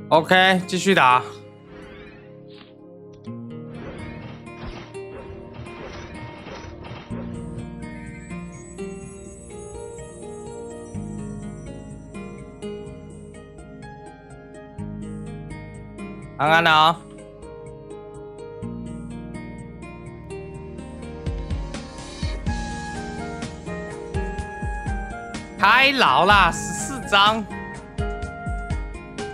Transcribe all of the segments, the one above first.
OK， 继续打。安安啊！太老啦，14张。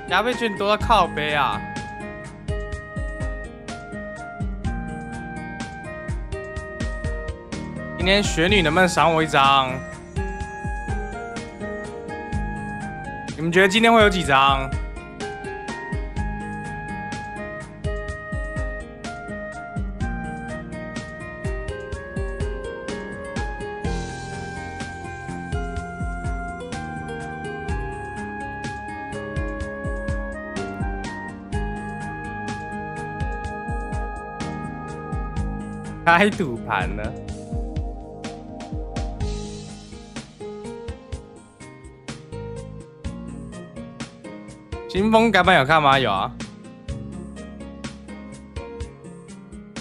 压倍券都要靠背啊！今天雪女能不能赏我一张？你们觉得今天会有几张？开赌盘了，新风改版有看吗？有啊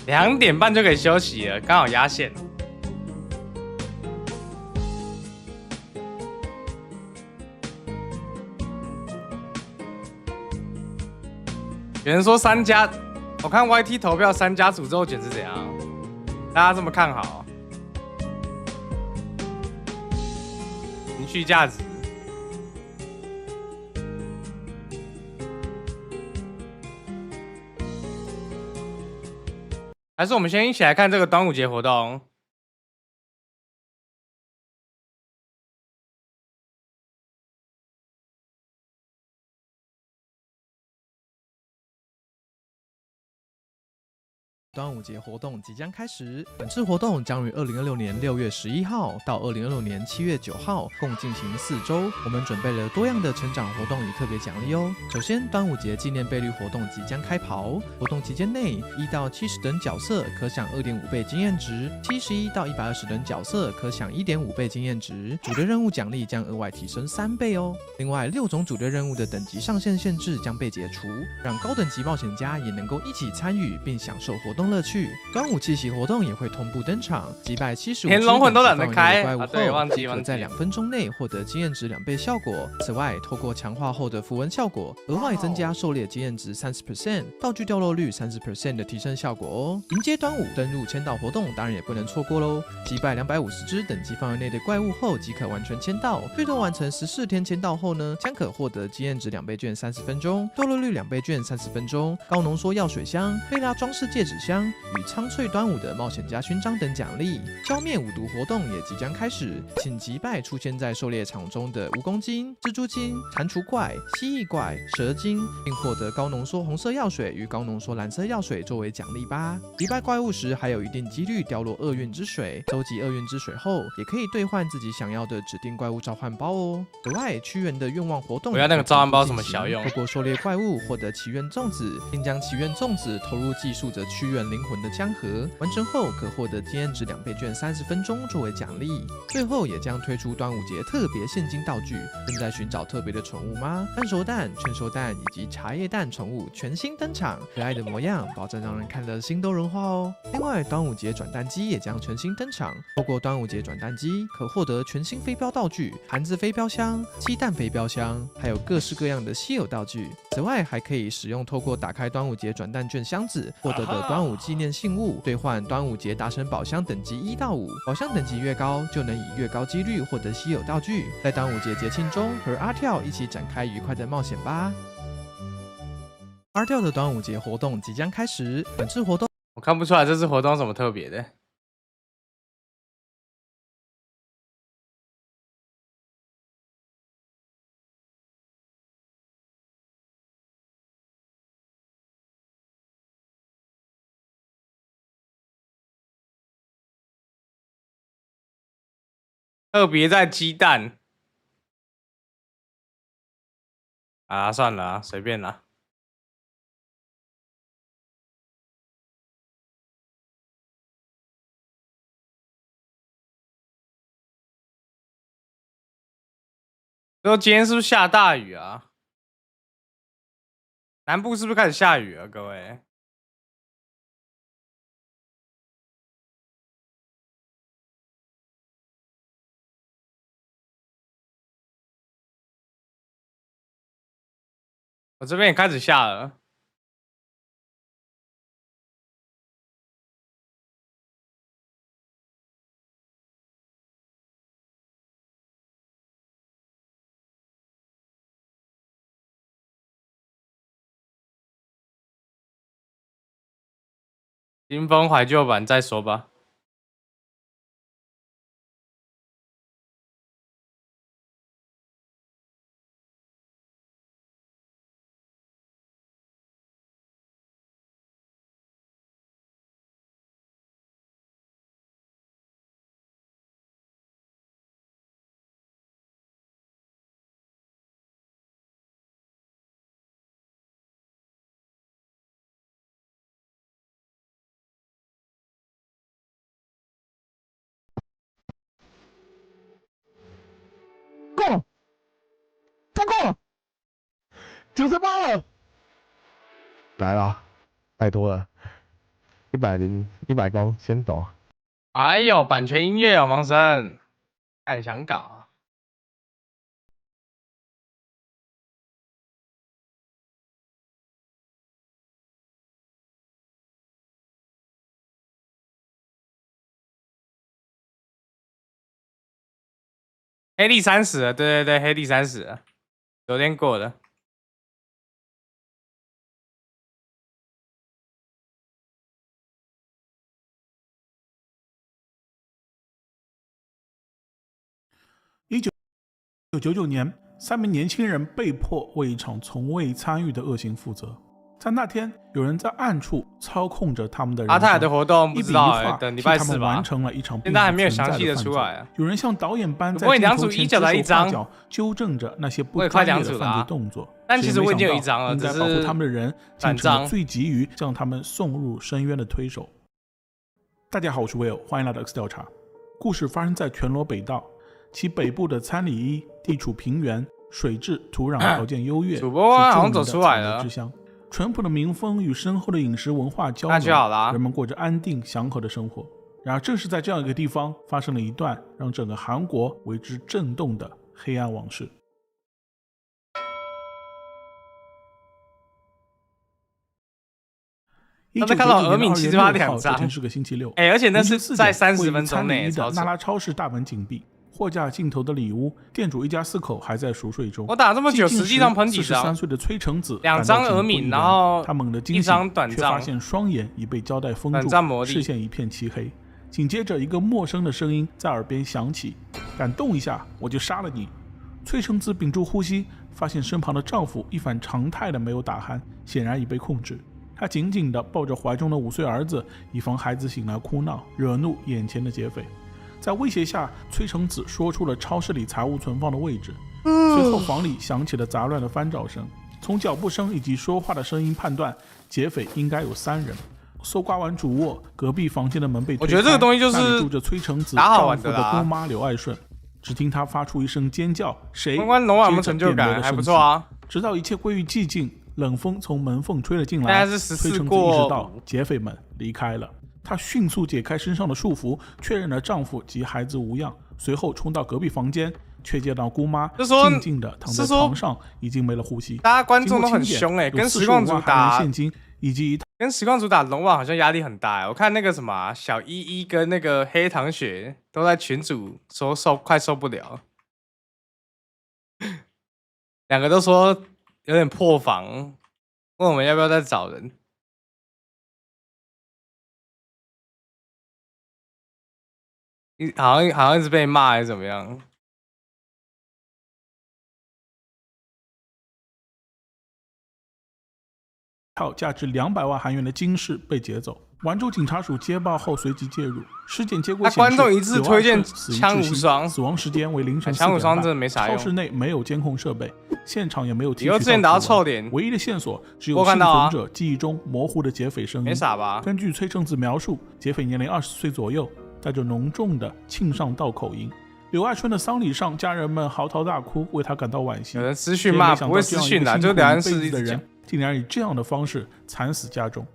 ，2点半就可以休息了，刚好压线。有人说3家，我看 YT 投票3家诅咒卷是怎样？ 大家这么看好，情绪价值。还是我们先一起来看这个端午节活动。端午节活动即将开始，本次活动将于2026年6月11号到2026年7月9号共进行4周。我们准备了多样的成长活动与特别奖励哦。首先，端午节纪念倍率活动即将开跑，活动期间内1到70等角色可享 2.5 倍经验值，71到120等角色可享 1.5 倍经验值。主队任务奖励将额外提升3倍哦。另外，6种主队任务的等级上限限制将被解除，让高等级冒险家也能够一起参与并享受活动乐趣。端午气息活动也会同步登场，击败75连龙魂都懒得开怪物后，对，忘记可在2分钟内获得经验值2倍效果。此外，透过强化后的符文效果，额外增加狩猎经验值 30%、道具掉落率 30% 的提升效果哦。迎接端午，登入签到活动当然也不能错过喽！击败250只等级范围内的怪物后，即可完成签到。最多完成14天签到后呢，将可获得经验值2倍券30分钟，掉落率2倍券30分钟，高浓缩药水箱、贝拉装饰戒指箱与苍翠端午的冒险家勋章等奖励。消灭五毒活动也即将开始，请击败出现在狩猎场中的蜈蚣精、蜘蛛精、蟾蜍怪、蜥蜴怪、蛇精，并获得高浓缩红色药水与高浓缩蓝色药水作为奖励吧。击败怪物时还有一定几率掉落厄运之水，收集厄运之水后也可以兑换自己想要的指定怪物召唤包哦。此外，屈原的愿望活动，我要那个召唤包什么小用？透过狩猎怪物获得祈愿粽子，并将祈愿粽子投入记述着屈原灵魂的江河，完成后可获得经验值2倍券30分钟作为奖励。最后也将推出端午节特别现金道具。正在寻找特别的宠物吗？半熟蛋、全熟蛋以及茶叶蛋宠物全新登场，可爱的模样保证让人看了心都融化哦。另外，端午节转蛋机也将全新登场。透过端午节转蛋机，可获得全新飞镖道具、盘子飞镖箱、鸡蛋飞镖箱，还有各式各样的稀有道具。此外，还可以使用透过打开端午节转蛋券箱子获得的端午纪念信物，兑换端午节达成宝箱等级1到5，宝箱等级越高，就能以越高几率获得稀有道具。在端午节节庆中，和Artale一起展开愉快的冒险吧。Artale 的端午节活动即将开始，本次活动我看不出来这次活动有什么特别的。特别在鸡蛋啊，算了啊，随便啦。说今天是不是下大雨啊？南部是不是开始下雨了，各位？我这边也开始下了。新风怀旧版再说吧。够，太够了，98了，来了，拜托了，100公先走。哎呦，版权音乐哦，王生，太想搞啊。黑历30了，对对对，黑历30了，昨天过的。1999年，3名年轻人被迫为一场从未参与的恶行负责。在那天，有人在暗处操控着他们的人生。阿泰尔的活动不知道一笔一画等礼拜4吧。完成了一场现在还没有详细的出来啊。有人像导演般在我镜头前指手1张画脚，纠正着那些不专业的犯罪动作。但其实我已经有1张了，应该保护他们的人反正最急于将他们送入深渊的推手。大家好，我是 Will， 欢迎来到 X 调查。故事发生在全罗北道，其北部的参里伊地处平原，水质、土壤条件优越，主播好像走出来了。淳朴的民风与深厚的饮食文化交融，人们过着安定祥和的生活。然而，正是在这样一个地方，发生了一段让整个韩国为之震动的黑暗往事。他在看到俄敏78两张，昨天是个星期六，而且那是在30分钟内。的那拉超市大门紧闭，货架尽头的里屋，店主一家4口还在熟睡中。我打这么久，实际上喷几张？ 43岁的崔成子2张俄敏，然后他猛地惊醒，却发现双眼已被胶带封住，视线一片漆黑。紧接着，一个陌生的声音在耳边响起：“敢动一下，我就杀了你。”崔成子屏住呼吸，发现身旁的丈夫一反常态的没有打鼾，显然已被控制。她紧紧地抱着怀中的5岁儿子，以防孩子醒来哭闹，惹怒眼前的劫匪。在威胁下，崔成子说出了超市里财物存放的位置。随后，房里响起了杂乱的翻找声。从脚步声以及说话的声音判断，劫匪应该有3人。搜刮完主卧，隔壁房间的门被推开，我觉得这个东西就是那里住着崔成子丈夫的姑妈刘爱顺。只听她发出一声尖叫：“谁？”关龙有没有成就感？还不错啊。直到一切归于寂静，冷风从门缝吹了进来。现在是14过，崔成子意识到劫匪们离开了。她迅速解开身上的束缚，确认了丈夫及孩子无恙，随后冲到隔壁房间，却见到姑妈静静地躺在床上，已经没了呼吸。大家观众都很凶跟实况组打现金，以及跟实况组打龙王好像压力很大我看那个什么小依依跟那个黑糖雪都在群组说快受不了，2个都说有点破防。问我们要不要再找人。好像一直被骂还是怎么样？套价值200万韩元的金饰被劫走。丸州警察署接报后随即介入，尸检结果显示，观众一致推荐枪无双，死亡时间为凌晨4点半。枪无双真的没啥用。超市内没有监控设备，现场也没有提取到。之前打到臭点，唯一的线索只有幸存者记忆中模糊的劫匪声音。没傻吧？根据崔成子描述，劫匪年龄20岁左右，带着浓重的庆尚道口音。刘爱春的丧礼上，家人们嚎啕大哭，为他感到惋惜。有人私讯骂，不会私讯的，就两人是一的人，竟然以这样的方式惨死家中。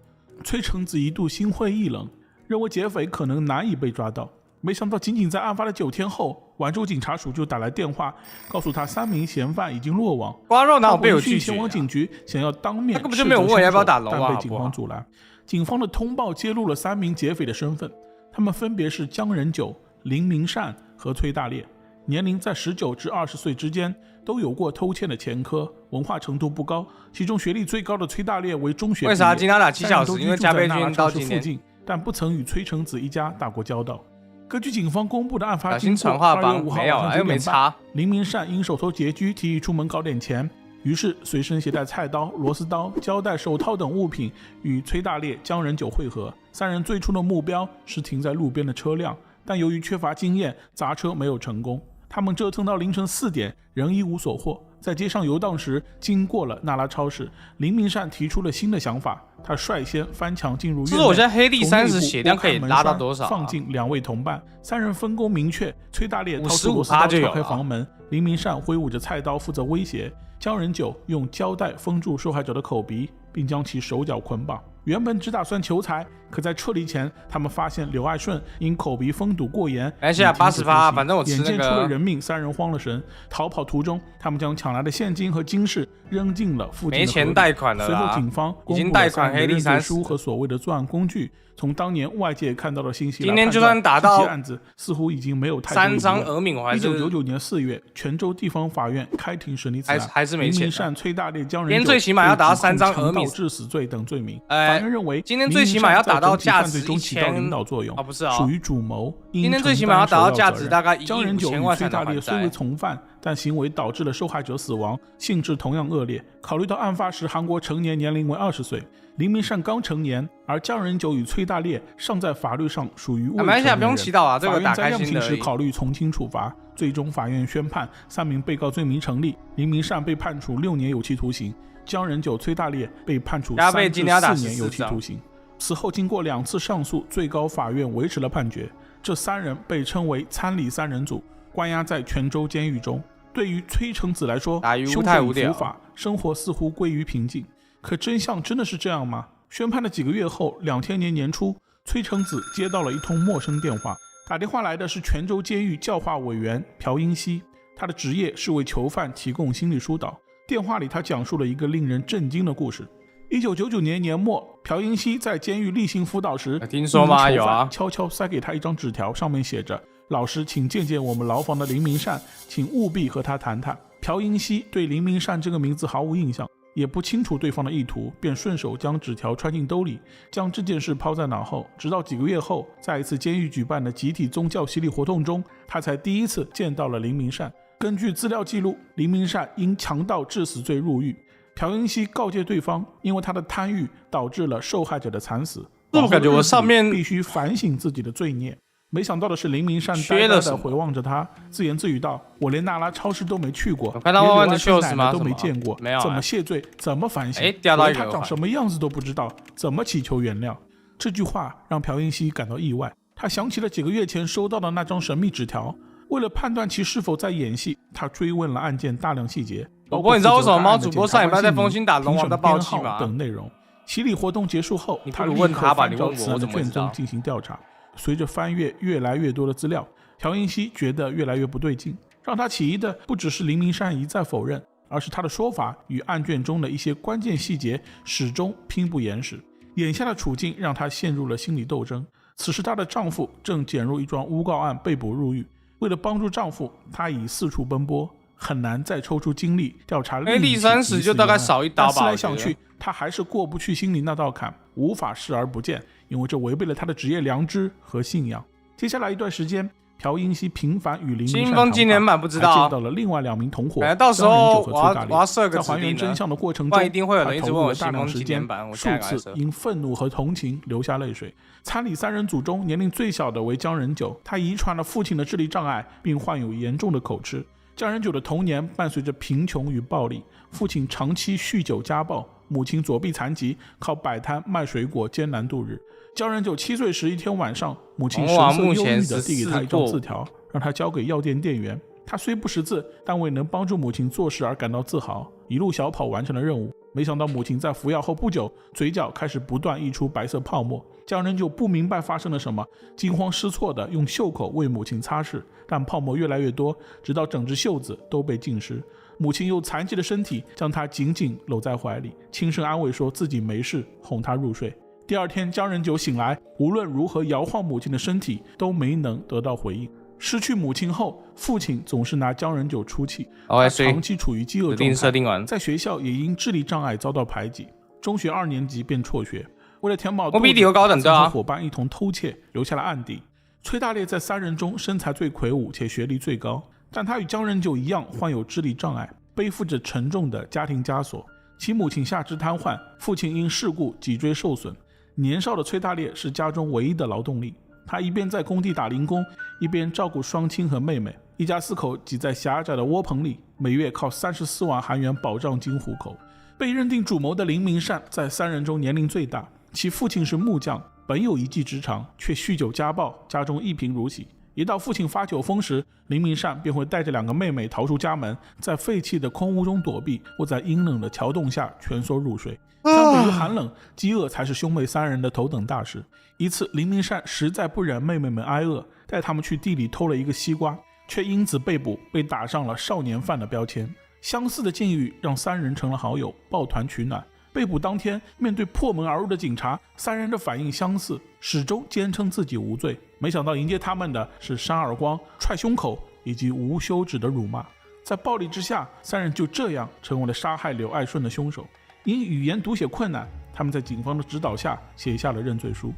崔成子一度心灰意冷，认为劫匪可能难以被抓到。没想到，仅仅在案发的9天后，丸州警察署就打来电话，告诉他3名嫌犯已经落网。瓜肉哪有被我拒绝？前往警局，想要当面，他根本就没有问要不要打龙啊，但被警方阻拦。警方的通报揭露了3名劫匪的身份，他们分别是姜仁久、林明善和崔大烈，年龄在19至20岁之间，都有过偷窃的前科，文化程度不高。其中学历最高的崔大烈为中学毕业。为啥今天打7小时？因为加倍军到今年，但不曾与崔成子一家打过交道。根据警方公布的案发经过，传话帮2月5号没有，晚上9点半，林明善因手头拮据，提议出门搞点钱，于是随身携带菜刀、螺丝刀、胶带、手套等物品，与崔大烈、姜仁久会合。3人最初的目标是停在路边的车辆，但由于缺乏经验，砸车没有成功。他们折腾到凌晨4点，仍一无所获。在街上游荡时，经过了娜拉超市，林明善提出了新的想法，他率先翻墙进入院内。是我现在黑力30血量可以拉到多少？放进2位同伴，3人分工明确。崔大烈掏出螺丝刀撬开房门，林明善挥舞着菜刀负责威胁，姜仁久用胶带封住受害者的口鼻，并将其手脚捆绑。原本只打算求财，可在撤离前，他们发现刘爱顺因口鼻封堵过严，哎呀88，反正我吃那个，眼见出了人命，3人慌了神。逃跑途中，他们将抢来的现金和金饰扔进了附近的河里。没钱贷款了啦。随后警方已经贷款黑力30书和所谓的作案工具。从当年外界看到的信息来判断，今天就算打到这起案子似乎已经没有太多3张俄敏，我还是1999年4月，泉州地方法院开庭审理此案，还是没钱。林明善、崔大烈、姜仁久今天最起码要打到3张俄敏致死罪等罪名。法院认为，今天最起码要打到价值中起到领导作用，不是属于主谋。今天最起码要打到价值大概1亿5千万才能还债。姜仁久与崔大烈虽为从犯，但行为导致了受害者死亡，性质同样恶劣。考虑到案发时韩国成年年龄为20岁，林明善刚成年，而姜仁久与崔大烈尚在法律上属于未成年人。不用祈祷啊，这个打开法院在量刑时心的考虑从轻处罚，最终法院宣判3名被告罪名成立，林明善被判处6年有期徒刑，姜仁久、崔大烈被判处3至4年有期徒刑。此后经过2次上诉，最高法院维持了判决。这3人被称为参理3人组，关押在泉州监狱中。对于崔成子来说，凶手已伏法，生活似乎归于平静。可真相真的是这样吗？宣判的几个月后，2000年年初，崔成子接到了一通陌生电话，打电话来的是泉州监狱教化委员朴英熙，他的职业是为囚犯提供心理疏导。电话里他讲述了一个令人震惊的故事。1999年年末，朴英熙在监狱例行辅导时，听说吗？有啊，悄悄塞给他一张纸条，上面写着：老师，请见见我们牢房的林明善，请务必和他谈谈。朴英熙对林明善这个名字毫无印象，也不清楚对方的意图，便顺手将纸条揣进兜里，将这件事抛在脑后。直到几个月后，在一次监狱举办的集体宗教洗礼活动中，他才第一次见到了林明善。根据资料记录，林明善因强盗致死罪入狱。朴英熙告诫对方，因为他的贪欲导致了受害者的惨死，我感觉我上面必须反省自己的罪孽。没想到的是，林明善呆呆地回望着他，自言自语道：“我连娜拉超市都没去过，看到万万的秀奶奶都没见过，没有怎么谢罪？怎么反省？掉到一个他长什么样子都不知道，怎么祈求原谅？”这句话让朴英熙感到意外，他想起了几个月前收到的那张神秘纸条。为了判断其是否在演戏，他追问了案件大量细节，包括你知道为什么猫主播上礼拜在风星打龙王的暴气吗？等内容。洗礼活动结束后，他问他吧，你问此案的卷宗进行调查。随着翻阅越来越多的资料，朴英熙觉得越来越不对劲。让他起疑的不只是林明善一再否认，而是他的说法与案卷中的一些关键细节始终拼不严实。眼下的处境让他陷入了心理斗争。此时她的丈夫正卷入一桩诬告案被捕入狱，为了帮助丈夫，她已四处奔波，很难再抽出精力调查另一起疑似案。就大概少一刀吧。思来想去，他还是过不去心里那道坎，无法视而不见，因为这违背了他的职业良知和信仰。接下来一段时间，朴英熙频繁与林明善谈话，今年版不知道，还见到了另外2名同伙，到时候我要设个在还原真相的过程中，一定会有人一直问我大量时间，数次因愤怒和同情流下泪水。参礼3人组中，年龄最小的为江仁九，他遗传了父亲的智力障碍，并患有严重的口吃。江仁九的童年伴随着贫穷与暴力，父亲长期酗酒家暴，母亲左臂残疾，靠摆摊卖水果艰难度日。江仁九7岁时，一天晚上，母亲神色忧郁地递给他一张字条，让他交给药店店员。他虽不识字，但为能帮助母亲做事而感到自豪，一路小跑完成了任务。没想到母亲在服药后不久，嘴角开始不断溢出白色泡沫。江仁九不明白发生了什么，惊慌失措地用袖口为母亲擦拭，但泡沫越来越多，直到整只袖子都被浸湿。母亲用残疾的身体将他紧紧搂在怀里，轻声安慰说自己没事，哄他入睡。第二天，江仁九醒来，无论如何摇晃母亲的身体都没能得到回应。失去母亲后，父亲总是拿江仁九出气，他长期处于饥饿状态，在学校也因智力障碍遭到排挤，中学2年级便辍学。为了填饱肚子，和伙伴一同偷窃，留下了案底。崔大烈在3人中身材最魁梧且学历最高，但他与江仁九一样患有智力障碍，背负着沉重的家庭枷锁。其母亲下肢瘫痪，父亲因事故脊椎受损。年少的崔大烈是家中唯一的劳动力，他一边在工地打零工，一边照顾双亲和妹妹，一家4口挤在狭窄的窝棚里，每月靠34万韩元保障金糊口。被认定主谋的林明善在3人中年龄最大，其父亲是木匠，本有一技之长，却酗酒家暴，家中一贫如洗。一到父亲发酒疯时，林明善便会带着2个妹妹逃出家门，在废弃的空屋中躲避，或在阴冷的桥洞下蜷缩入睡。相比于寒冷，饥饿才是兄妹3人的头等大事。一次，林明善实在不忍妹妹们挨饿，带他们去地里偷了一个西瓜，却因此被捕，被打上了少年犯的标签。相似的境遇让3人成了好友，抱团取暖。被捕当天，面对破门而入的警察，3人的反应相似，始终坚称自己无罪。没想到迎接他们的是扇耳光、踹胸口以及无休止的辱骂。在暴力之下，3人就这样成为了杀害柳爱顺的凶手。因语言读写困难，他们在警方的指导下写下了认罪书。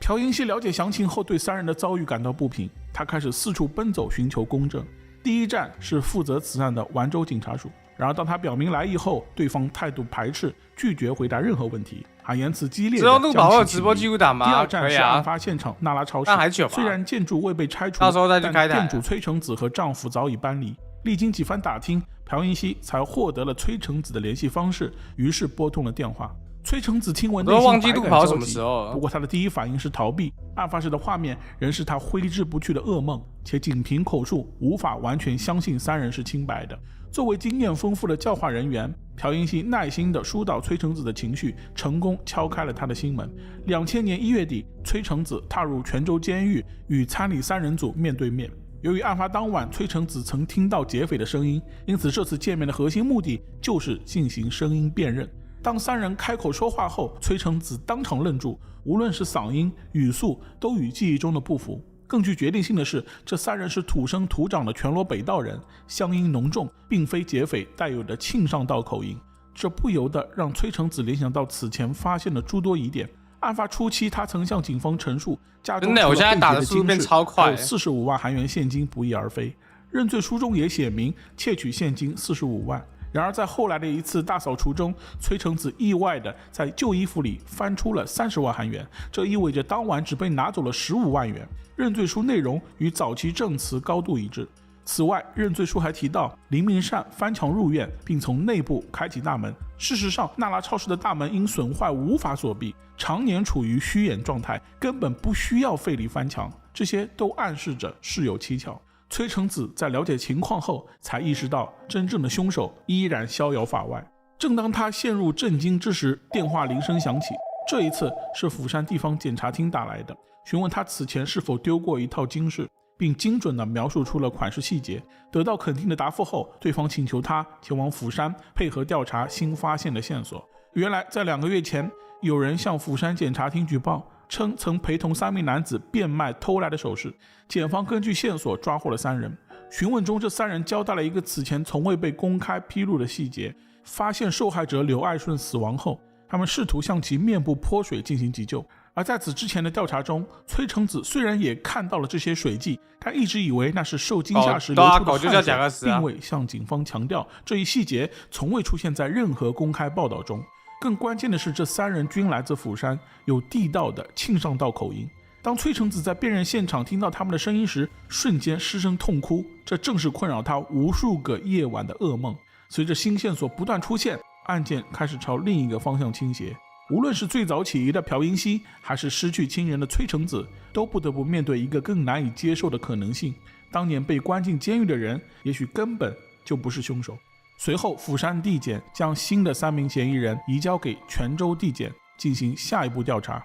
朴英熙了解详情后，对3人的遭遇感到不平，他开始四处奔走寻求公正。第一站是负责此案的丸州警察署，然而当他表明来意后，对方态度排斥，拒绝回答任何问题，还言辞激烈的将其起立。直播记录档吗？第二站是案发现场纳拉超市，虽然建筑未被拆除，但店主崔成子和丈夫早已搬离。历经几番打听，朴英熙才获得了崔成子的联系方式，于是拨通了电话。崔成子听闻内心百感交集，不过他的第一反应是逃避。案发时的画面仍是他挥之不去的噩梦，且仅凭口述无法完全相信3人是清白的。作为经验丰富的教化人员，朴英熙耐心地疏导崔成子的情绪，成功敲开了他的心门。2000年1月底，崔成子踏入泉州监狱，与参礼3人组面对面。由于案发当晚崔成子曾听到劫匪的声音，因此这次见面的核心目的就是进行声音辨认。当3人开口说话后，崔成子当场愣住，无论是嗓音、语速都与记忆中的不符。更具决定性的是，这3人是土生土长的全罗北道人，乡音浓重，并非劫匪带有的庆尚道口音。这不由得让崔成子联想到此前发现的诸多疑点。案发初期，他曾向警方陈述家中除了被劫的金饰，还有45万韩元现金不翼而飞。认罪书中也写明窃取现金45万。然而在后来的一次大扫除中，崔成子意外地在旧衣服里翻出了30万韩元，这意味着当晚只被拿走了15万元。认罪书内容与早期证词高度一致。此外，认罪书还提到林明善翻墙入院，并从内部开启大门。事实上，纳拉超市的大门因损坏无法锁闭，常年处于虚掩状态，根本不需要费力翻墙，这些都暗示着事有蹊跷。崔成子在了解情况后，才意识到真正的凶手依然逍遥法外。正当他陷入震惊之时，电话铃声响起，这一次是釜山地方检察厅打来的，询问他此前是否丢过一套金饰，并精准地描述出了款式细节。得到肯定的答复后，对方请求他前往釜山配合调查新发现的线索。原来在2个月前，有人向釜山检察厅举报，称曾陪同3名男子变卖偷来的首饰。检方根据线索抓获了3人。询问中，这3人交代了一个此前从未被公开披露的细节：发现受害者柳爱顺死亡后，他们试图向其面部泼水进行急救。而在此之前的调查中，崔成子虽然也看到了这些水迹，他一直以为那是受惊吓时流出的汗水，并未向警方强调这一细节从未出现在任何公开报道中。更关键的是，这3人均来自釜山，有地道的庆尚道口音。当崔成子在辨认现场听到他们的声音时，瞬间失声痛哭，这正是困扰他无数个夜晚的噩梦。随着新线索不断出现，案件开始朝另一个方向倾斜。无论是最早起疑的朴英熙，还是失去亲人的崔成子，都不得不面对一个更难以接受的可能性：当年被关进监狱的人，也许根本就不是凶手。随后，釜山地检将新的3名嫌疑人移交给泉州地检进行下一步调查。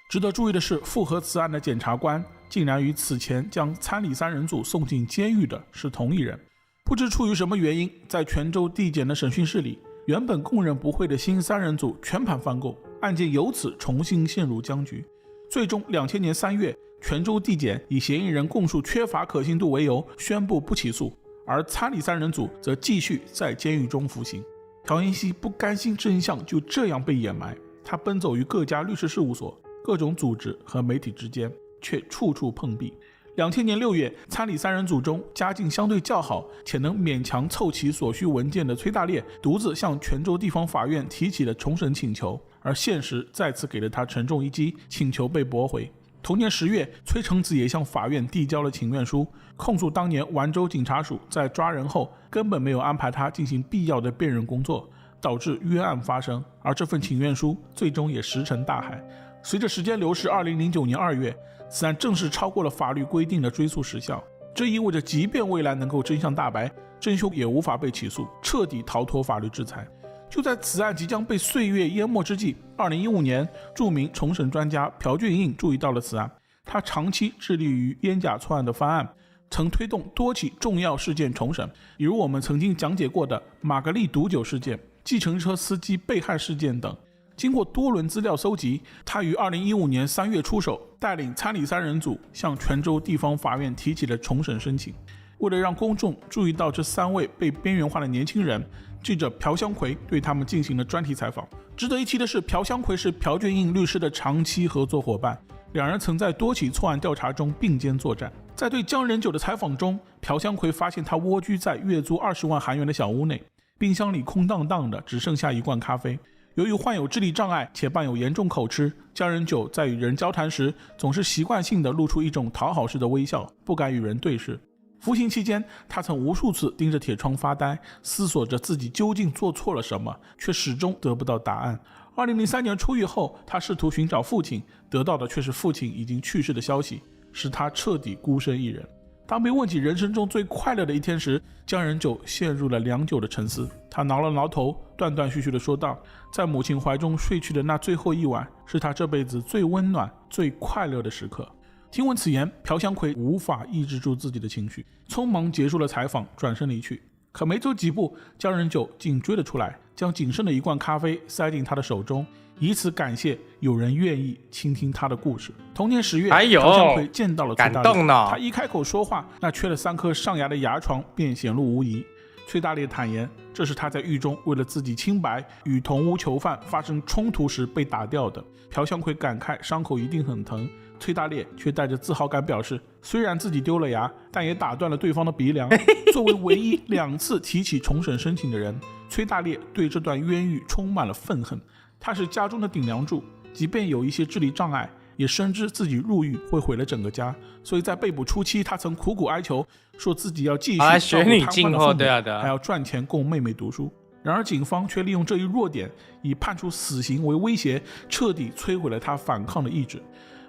值得注意的是，复核此案的检察官竟然与此前将参里3人组送进监狱的是同一人。不知出于什么原因，在泉州地检的审讯室里，原本供认不讳的新3人组全盘翻供，案件由此重新陷入僵局。最终2000年3月，泉州地检以嫌疑人供述缺乏可信度为由，宣布不起诉，而参里3人组则继续在监狱中服刑。朴英熙不甘心真相就这样被掩埋，他奔走于各家律师事务所、各种组织和媒体之间，却处处碰壁。2000年6月，参里3人组中家境相对较好且能勉强凑齐所需文件的崔大烈，独自向泉州地方法院提起了重审请求，而现实再次给了他沉重一击，请求被驳回。同年10月，崔成子也向法院递交了请愿书，控诉当年丸州警察署在抓人后根本没有安排他进行必要的辨认工作，导致冤案发生，而这份请愿书最终也石沉大海。随着时间流逝，2009年2月，此案正式超过了法律规定的追诉时效。这意味着即便未来能够真相大白，真凶也无法被起诉，彻底逃脱法律制裁。就在此案即将被岁月淹没之际，2015年，著名重审专家朴俊映注意到了此案。他长期致力于烟甲错案的翻案，曾推动多起重要事件重审，比如我们曾经讲解过的玛格丽毒酒事件、计程车司机被害事件等。经过多轮资料搜集，他于2015年3月出手，带领参里3人组向泉州地方法院提起了重审申请。为了让公众注意到这3位被边缘化的年轻人，记者朴香奎对他们进行了专题采访。值得一提的是，朴香奎是朴俊映律师的长期合作伙伴，两人曾在多起错案调查中并肩作战。在对江仁九的采访中，朴香奎发现他蜗居在月租20万韩元的小屋内，冰箱里空荡荡的，只剩下1罐咖啡。由于患有智力障碍且伴有严重口吃，江仁九在与人交谈时总是习惯性地露出一种讨好式的微笑，不敢与人对视。服刑期间，他曾无数次盯着铁窗发呆，思索着自己究竟做错了什么，却始终得不到答案。2003年出狱后，他试图寻找父亲，得到的却是父亲已经去世的消息，使他彻底孤身一人。当被问起人生中最快乐的一天时，江仁九陷入了良久的沉思。他挠了挠头，断断续续地说道：在母亲怀中睡去的那最后一晚，是他这辈子最温暖、最快乐的时刻。听闻此言，朴香奎无法抑制住自己的情绪，匆忙结束了采访，转身离去。可没走几步，江仁九竟追了出来，将仅剩的1罐咖啡塞进他的手中，以此感谢有人愿意倾听他的故事。同年10月，朴香奎见到了崔大烈，他一开口说话，那缺了3颗上牙的牙床便显露无遗。崔大烈坦言，这是他在狱中为了自己清白，与同屋囚犯发生冲突时被打掉的。朴香奎感慨伤口一定很疼，崔大烈却带着自豪感表示，虽然自己丢了牙，但也打断了对方的鼻梁。作为唯一2次提起重审申请的人，崔大烈对这段冤狱充满了愤恨。他是家中的顶梁柱，即便有一些智力障碍，也深知自己入狱会毁了整个家，所以在被捕初期，他曾苦苦哀求，说自己要继续照顾瘫痪的父母，还要赚钱供妹妹读书。然而警方却利用这一弱点，以判处死刑为威胁，彻底摧毁了他反抗的意志。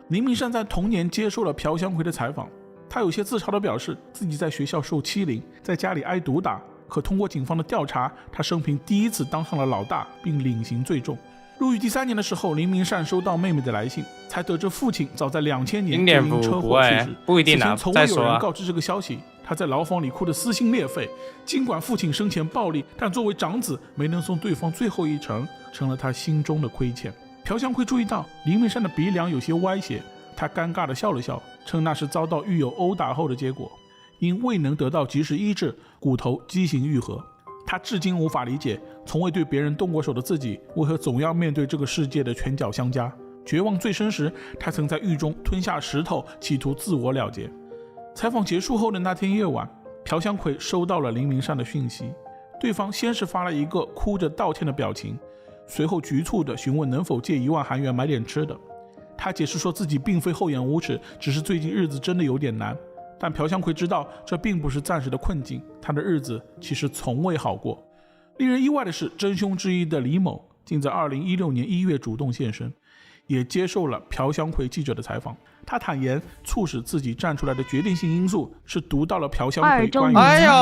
林明善在同年接受了朴香奎的采访，他有些自嘲地表示自己在学校受欺凌，在家里挨毒打，可通过警方的调查，他生平第一次当上了老大，并领刑最重。入狱第3年的时候，林明善收到妹妹的来信，才得知父亲早在2000年就因车祸去世。不一定啊，从未有人告知这个消息。他在牢房里哭得撕心裂肺，尽管父亲生前暴力，但作为长子没能送对方最后一程，成了他心中的亏欠。朴香奎注意到林明善的鼻梁有些歪斜，他尴尬地笑了笑，称那是遭到狱友殴打后的结果，因未能得到及时医治，骨头畸形愈合。他至今无法理解从未对别人动过手的自己为何总要面对这个世界的拳脚相加。绝望最深时，他曾在狱中吞下石头，企图自我了结。采访结束后的那天夜晚，朴香奎收到了林明善的讯息，对方先是发了一个哭着道歉的表情，随后局促地询问能否借1万韩元买点吃的。他解释说自己并非厚颜无耻，只是最近日子真的有点难。但朴香奎知道这并不是暂时的困境，他的日子其实从未好过。令人意外的是，真凶之一的李某竟在2016年1月主动现身，也接受了朴香奎记者的采访。他坦言，促使自己站出来的决定性因素是读到了朴香奎关于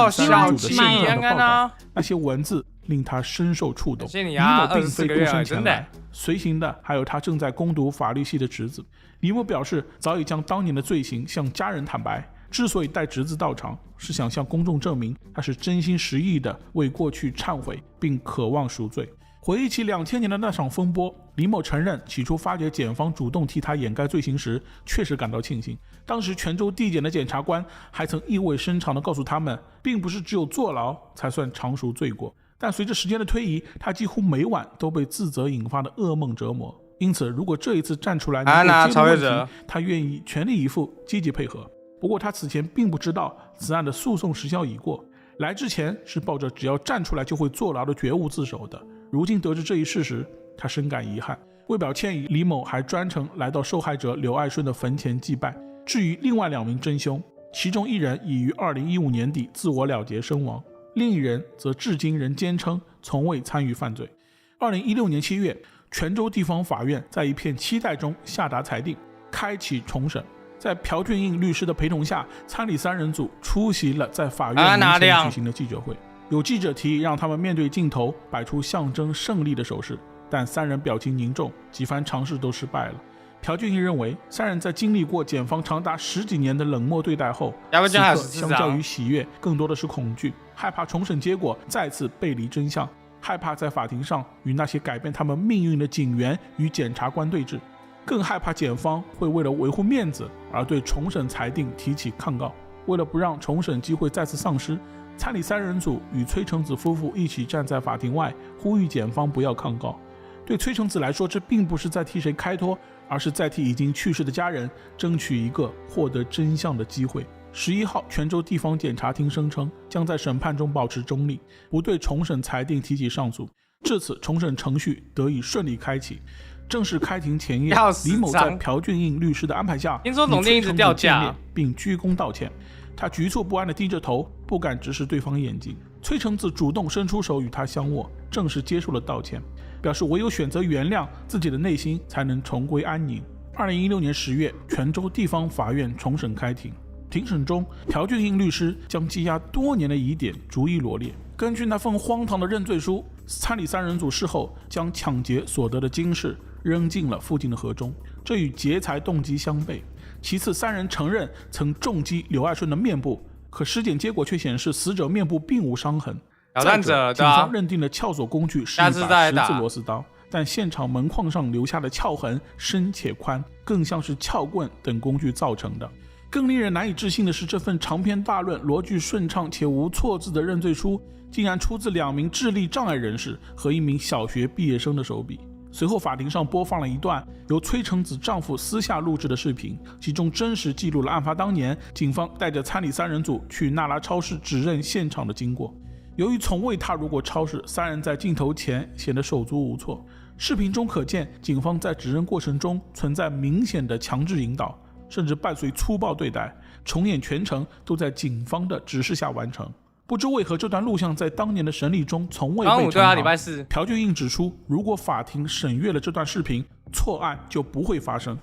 三人组的现状的报道，那些文字令他深受触动。李某并非孤身前来，随行的还有他正在攻读法律系的侄子。李某表示，早已将当年的罪行向家人坦白，之所以带侄子到场，是想向公众证明他是真心实意的为过去忏悔，并渴望赎罪。回忆起2000年的那场风波，李某承认起初发觉检方主动替他掩盖罪行时，确实感到庆幸。当时泉州地检的检察官还曾意味深长地告诉他们，并不是只有坐牢才算偿赎罪过。但随着时间的推移，他几乎每晚都被自责引发的噩梦折磨。因此，如果这一次站出来能够揭露问题，他愿意全力以赴，积极配合。不过他此前并不知道此案的诉讼时效已过，来之前是抱着只要站出来就会坐牢的觉悟自首的。如今得知这一事实，他深感遗憾。为表歉意，李某还专程来到受害者刘爱顺的坟前祭拜。至于另外2名真凶，其中1人已于2015年底自我了结身亡，另1人则至今仍坚称从未参与犯罪。2016年7月，泉州地方法院在一片期待中下达裁定，开启重审。在朴俊英律师的陪同下，参理3人组出席了在法院门前举行的记者会。有记者提议让他们面对镜头摆出象征胜利的手势，但3人表情凝重，几番尝试都失败了。朴俊英认为，3人在经历过检方长达10几年的冷漠对待后，此刻相较于喜悦，更多的是恐惧，害怕重审结果再次背离真相，害怕在法庭上与那些改变他们命运的警员与检察官对峙，更害怕检方会为了维护面子而对重审裁定提起抗告。为了不让重审机会再次丧失，参理3人组与崔成子夫妇一起站在法庭外，呼吁检方不要抗告。对崔成子来说，这并不是在替谁开脱，而是在替已经去世的家人争取一个获得真相的机会。11号，泉州地方检察厅声称将在审判中保持中立，不对重审裁定提起上诉。至此，重审程序得以顺利开启。正式开庭前夜，李某在朴俊英律师的安排下，听说总监一直掉价，并鞠躬道歉。他局促不安地低着头，不敢直视对方眼睛。崔成子主动伸出手与他相握，正式接受了道歉，表示唯有选择原谅，自己的内心才能重归安宁。2016年10月，泉州地方法院重审开庭。庭审中，朴俊英律师将积压多年的疑点逐一罗列。根据那份荒唐的认罪书，参理3人组事后将抢劫所得的金饰扔进了附近的河中，这与劫财动机相悖。其次，3人承认曾重击刘爱顺的面部，可尸检结果却显示死者面部并无伤痕。再者，警方认定的撬锁工具是一把10字螺丝刀，但现场门框上留下的撬痕深且宽，更像是撬棍等工具造成的。更令人难以置信的是，这份长篇大论、逻辑顺畅且无错字的认罪书，竟然出自2名智力障碍人士和1名小学毕业生的手笔。随后，法庭上播放了一段由崔成子丈夫私下录制的视频，其中真实记录了案发当年警方带着参理3人组去纳拉超市指认现场的经过。由于从未踏入过超市，3人在镜头前显得手足无措。视频中可见，警方在指认过程中存在明显的强制引导，甚至伴随粗暴对待，重演全程都在警方的指示下完成。不知为何，这段录像在当年的审理中从未被呈报。朴俊英指出，如果法庭审阅了这段视频，错案就不会发生。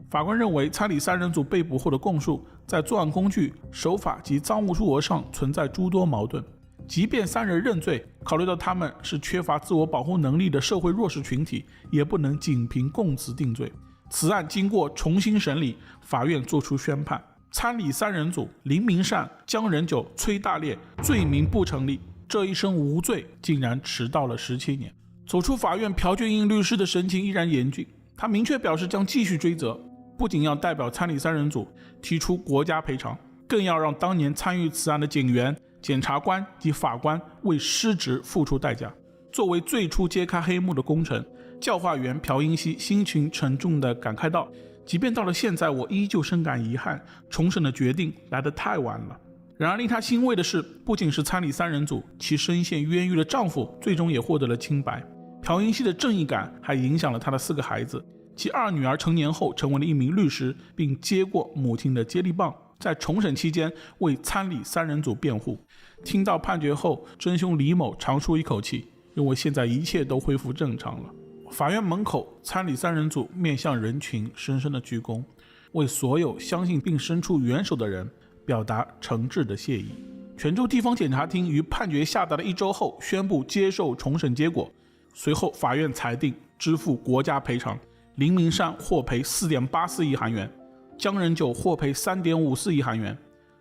法官认为，参理3人组被捕后的供述在作案工具、手法及赃物数额上存在诸多矛盾。即便3人认罪，考虑到他们是缺乏自我保护能力的社会弱势群体，也不能仅凭供词定罪。此案经过重新审理，法院作出宣判，参理3人组林明善、姜仁久、崔大烈罪名不成立，这一生无罪竟然迟到了17年。走出法院，朴俊英律师的神情依然严峻，他明确表示将继续追责，不仅要代表参理3人组提出国家赔偿，更要让当年参与此案的警员检察官及法官为失职付出代价。作为最初揭开黑幕的功臣，教化员朴英熙心情沉重地感慨道，即便到了现在，我依旧深感遗憾，重审的决定来得太晚了。然而令他欣慰的是，不仅是参理三人组，其深陷冤狱的丈夫最终也获得了清白。朴英熙的正义感还影响了他的4个孩子，其2女儿成年后成为了一名律师，并接过母亲的接力棒，在重审期间为参理三人组辩护。听到判决后，真凶李某长舒一口气，认为现在一切都恢复正常了。法院门口，参理三人组面向人群深深的鞠躬，为所有相信并伸出援手的人表达诚挚的谢意。泉州地方检察厅于判决下达的1周后宣布接受重审结果，随后法院裁定支付国家赔偿，林明善获赔 4.84 亿韩元，姜仁九获赔 3.54 亿韩元，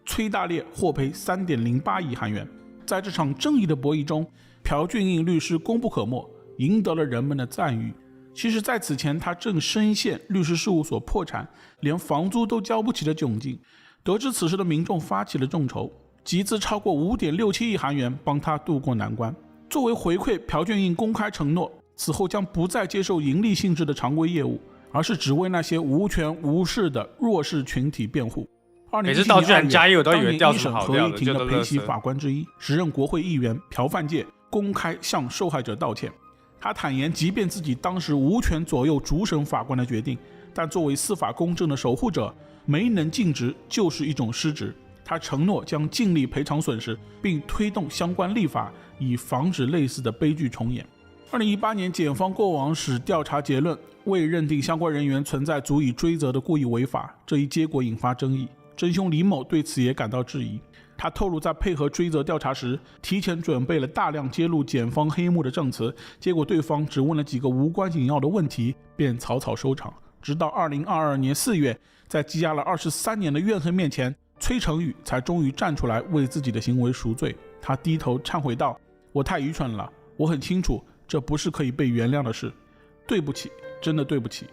崔大烈获赔 3.08 亿韩元。在这场正义的博弈中，朴俊英律师功不可没，赢得了人们的赞誉。其实在此前，他正深陷律师事务所破产，连房租都交不起的窘境。得知此事的民众发起了众筹，集资超过 5.67 亿韩元帮他渡过难关。作为回馈，朴俊英公开承诺此后将不再接受盈利性质的常规业务，而是只为那些无权无势的弱势群体辩护。每次道具人加一我都以为调审合议庭的陪席法官之一，时任国会议员朴范介公开向受害者道歉。他坦言，即便自己当时无权左右主审法官的决定，但作为司法公正的守护者，没能尽职就是一种失职。他承诺将尽力赔偿损失，并推动相关立法，以防止类似的悲剧重演。2018年，检方过往时调查结论未认定相关人员存在足以追责的故意违法，这一结果引发争议。真凶李某对此也感到质疑。他透露，在配合追责调查时，提前准备了大量揭露检方黑幕的证词，结果对方只问了几个无关紧要的问题，便草草收场。直到2022年4月，在积压了23年的怨恨面前，崔成宇才终于站出来为自己的行为赎罪。他低头忏悔道：“我太愚蠢了，我很清楚这不是可以被原谅的事，对不起，真的对不起。”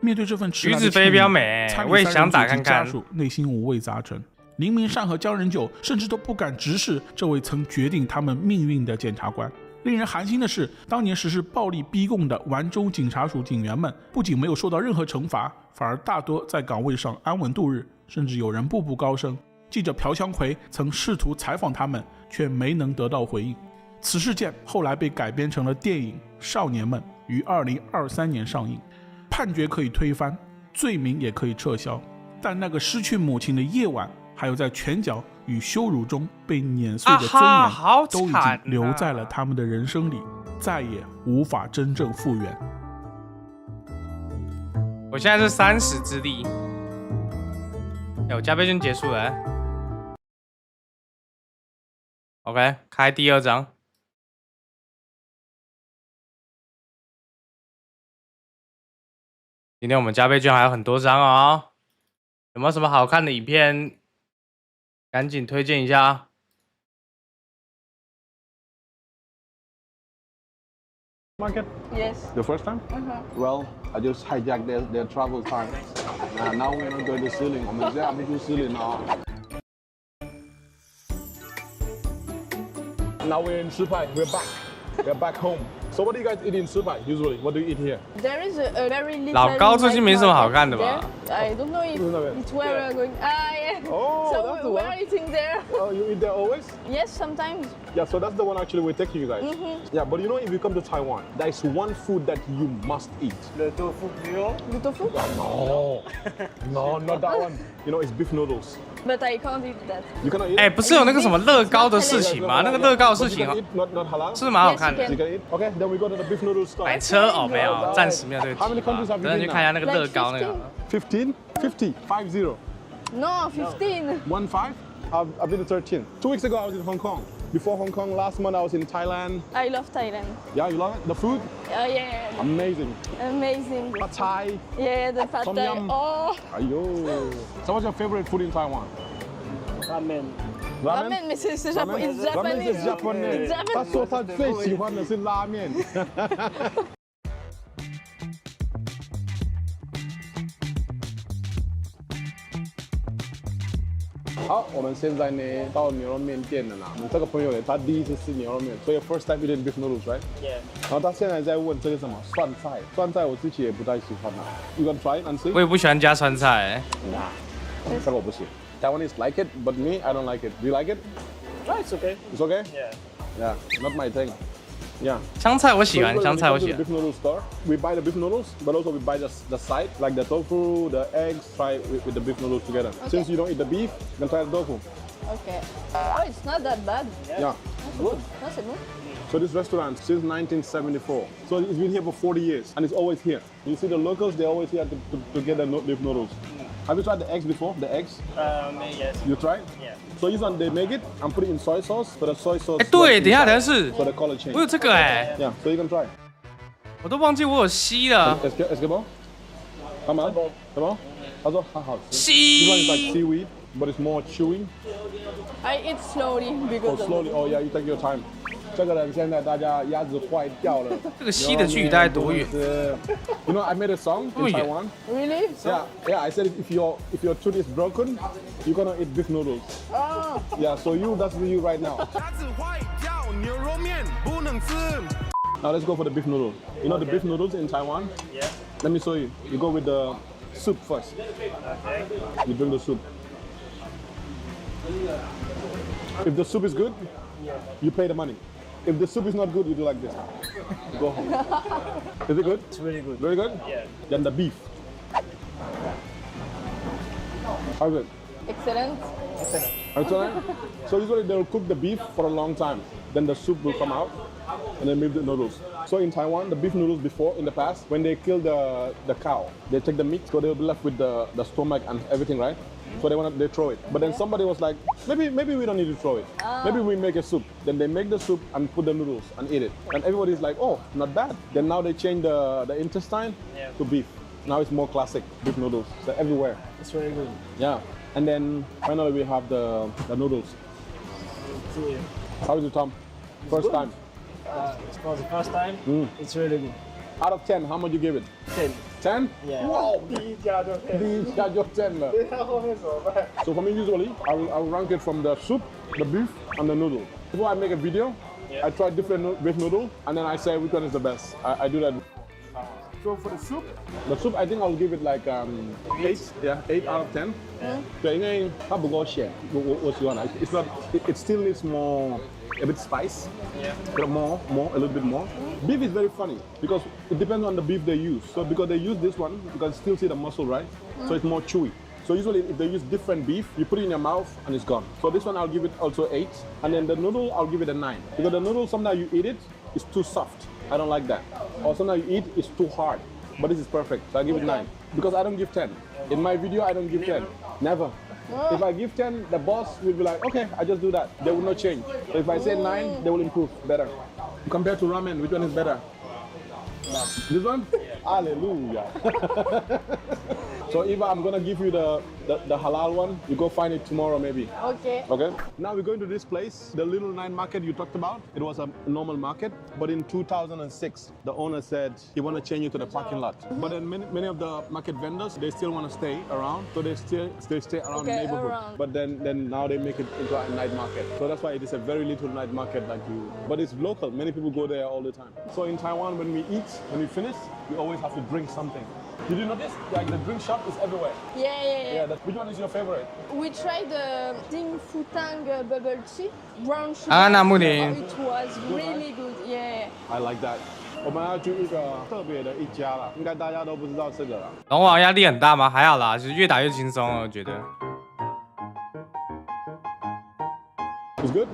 面对这份迟来的歉意，飞镖美，我也想打看看。家属内心五味杂陈，林明善和姜仁九甚至都不敢直视这位曾决定他们命运的检察官。令人寒心的是，当年实施暴力逼供的丸州警察署警员们，不仅没有受到任何惩罚，反而大多在岗位上安稳度日，甚至有人步步高升。记者朴香奎曾试图采访他们，却没能得到回应。此事件后来被改编成了电影《少年们》，于2023年上映。判决可以推翻，罪名也可以撤销，但那个失去母亲的夜晚，还有在拳脚与羞辱中被碾碎的尊严，都已经留在了他们的人生里，再也无法真正复原。我现在是30之力，我加倍券结束了。OK， 开第2张。今天我们加倍券还有很多张哦，有没有什么好看的影片？赶紧推荐一下。Market? Yes. The first time? Well, I just hijacked their travel time. Now we're not going to Shilin. I'm going to Shilin now. Now we're in Supai. We're back. We're back home. So what do you guys eat in Supai usually? What do you eat here? There is a very little. 老高最近没什么好看的吧 I don't know if it's where we're going. Yeah. Oh, so that's the we're one. eating there. Oh, you eat there always? Yes, sometimes. Yeah, so that's the one actually we're taking you guys. Yeah, but you know, if you come to Taiwan, there is one food that you must eat. The tofu grill? The tofu? No, no, not that one. You know, it's beef noodles. But I can't eat that. You cannot eat? 哎，不是有那个什么乐高的事情吗？那个乐高的事情 not halal? 是蛮好看的。 You can eat? Okay, then we go to the beef noodles store. 买车哦，没有，暂时没有这个计 How many 划。 countries have you 等下 been 去看一下那个乐高那个。 15? 50? 50? No, 15. 15? I've been to 13. 2 weeks ago I was in Hong Kong. Before Hong Kong, last month I was in Thailand. I love Thailand. Yeah, you love it? The food? Yeah. Amazing. Amazing. Pad Thai. Yeah, the pad Tom thai. yum. Oh. Ayo. So what's your favorite food in Taiwan? Ramen. Ramen, mais c'est japonais. Ramen is Japanese. It's Japanese. 他说他最喜欢的是拉面。好，我们现在呢到牛肉面店了啦。我们这个朋友呢，他第一次吃牛肉面，所以 first time eating beef noodles, right? Yeah. 然后他现在在问这个什么蒜菜，蒜菜我自己也不太喜欢啦。You gonna try it and see? 我也不喜欢加酸菜。这个我不行。Taiwanese like it, but me, I don't like it. Do you like it? No, it's okay. It's okay? Yeah. Yeah, not my thing. Yeah. 香菜我喜欢，香菜我喜欢。 Beef noodle store. We buy the beef noodles, but also we buy the side, like the tofu, the eggs. Try with the beef noodles together. Okay. Since you don't eat the beef, you can try the tofu. Okay. Oh, it's not that bad. Yeah. Good. No, c'est bon. So this restaurant since 1974. So it's been here for 40 years, and it's always here. You see the locals, they're always here to get the beef noodles. Have you tried the eggs before? The eggs? Yes. You tried? Yeah. So this one they make it and put it in soy sauce, so the soy sauce. 哎，对，等一下，等一下是， So the color change. 我有这个哎， Yeah. So you can try. 我都忘记我有吸了。 Esquimo? Come on. Come on. 他说很好吃。This one is like 吸， seaweed, but it's more chewy. I eat slowly Oh, because of slowly. Oh yeah, you take your time. 这个人现在大家鸭子坏掉了。这个吸的距离大概多远？ You know, I made a song in Taiwan. Really? Yeah, yeah. I said if your tooth is broken, you're gonna eat beef noodles. Oh. Yeah, so that's you right now. Now let's go for the beef noodle. You know the beef noodles in Taiwan? Yeah. Let me show you. You go with the soup first. Okay. You drink the soup. If the soup is good, you pay the money. If the soup is not good, you do like this. You go home. Is it good? It's really good. Very good? Yeah. Then the beef. How good? Excellent. Excellent. So usually they'll cook the beef for a long time. Then the soup will come out, and then make the noodles. So in Taiwan, the beef noodles before, in the past, when they kill the cow, they take the meat, so they'll be left with the stomach and everything, right? So they throw it. But then somebody was like, maybe we don't need to throw it. Maybe we make a soup. Then they make the soup and put the noodles and eat it. And everybody's like, oh, not bad. Then now they change the intestine to beef. Now it's more classic beef noodles. They're everywhere. It's really good. Yeah. And then finally we have the noodles. Yeah. How is it, Tom? First time. For the first time, it's really good. Out of 10, how much you give it? 10. 10? Yeah. Wow! 第一家就10。第一下就10了。后面怎么办？ So for me, usually, I will rank it from the soup, the beef, and the noodle. Before I make a video, I try different beef noodle, and then I say which one is the best. I do that. So for the soup I think I'll give it like 8. Yeah, 8 out of 10. 对，因为它不够咸，我喜欢它。It's not. It still needs more. A bit spice, but more, a little bit more. Beef is very funny because it depends on the beef they use. So because they use this one, you can still see the muscle, right? So it's more chewy. So usually if they use different beef, you put it in your mouth and it's gone. So this one I'll give it also 8. And then the noodle, I'll give it a 9. Because the noodle, sometimes you eat it, it's too soft. I don't like that. Or sometimes you eat, it's too hard. But this is perfect, so I give it 9. Because I don't give 10. In my video, I don't give 10. Never. If I give 10, the boss will be like, okay, I just do that. They will not change. So if I say 9, they will improve better. Compared to ramen, which one is better? This one? Hallelujah. So Eva, I'm gonna give you the halal one. You go find it tomorrow maybe. Okay. Okay. Now we're going to this place, the little night market you talked about. It was a normal market, but in 2006, the owner said he want to change it to the parking lot. But then many of the market vendors, they still want to stay around, so they stay around the neighborhood. Around. But then now they make it into a night market. So that's why it is a very little night market like you. But it's local. Many people go there all the time. So in Taiwan, when we eat, when we finish, we always have to drink something. Did you notice? Like the drink shop is everywhere. Yeah. Which one is your favorite? We tried the Ding Futang bubble tea, brown sugar. 啊，那木林。 It was really good. Yeah. I like that. 我们要去一个特别的一家啦，应该大家都不知道这个啦。龙王压力很大吗？还好啦，就是越打越轻松了，我觉得。 It's good?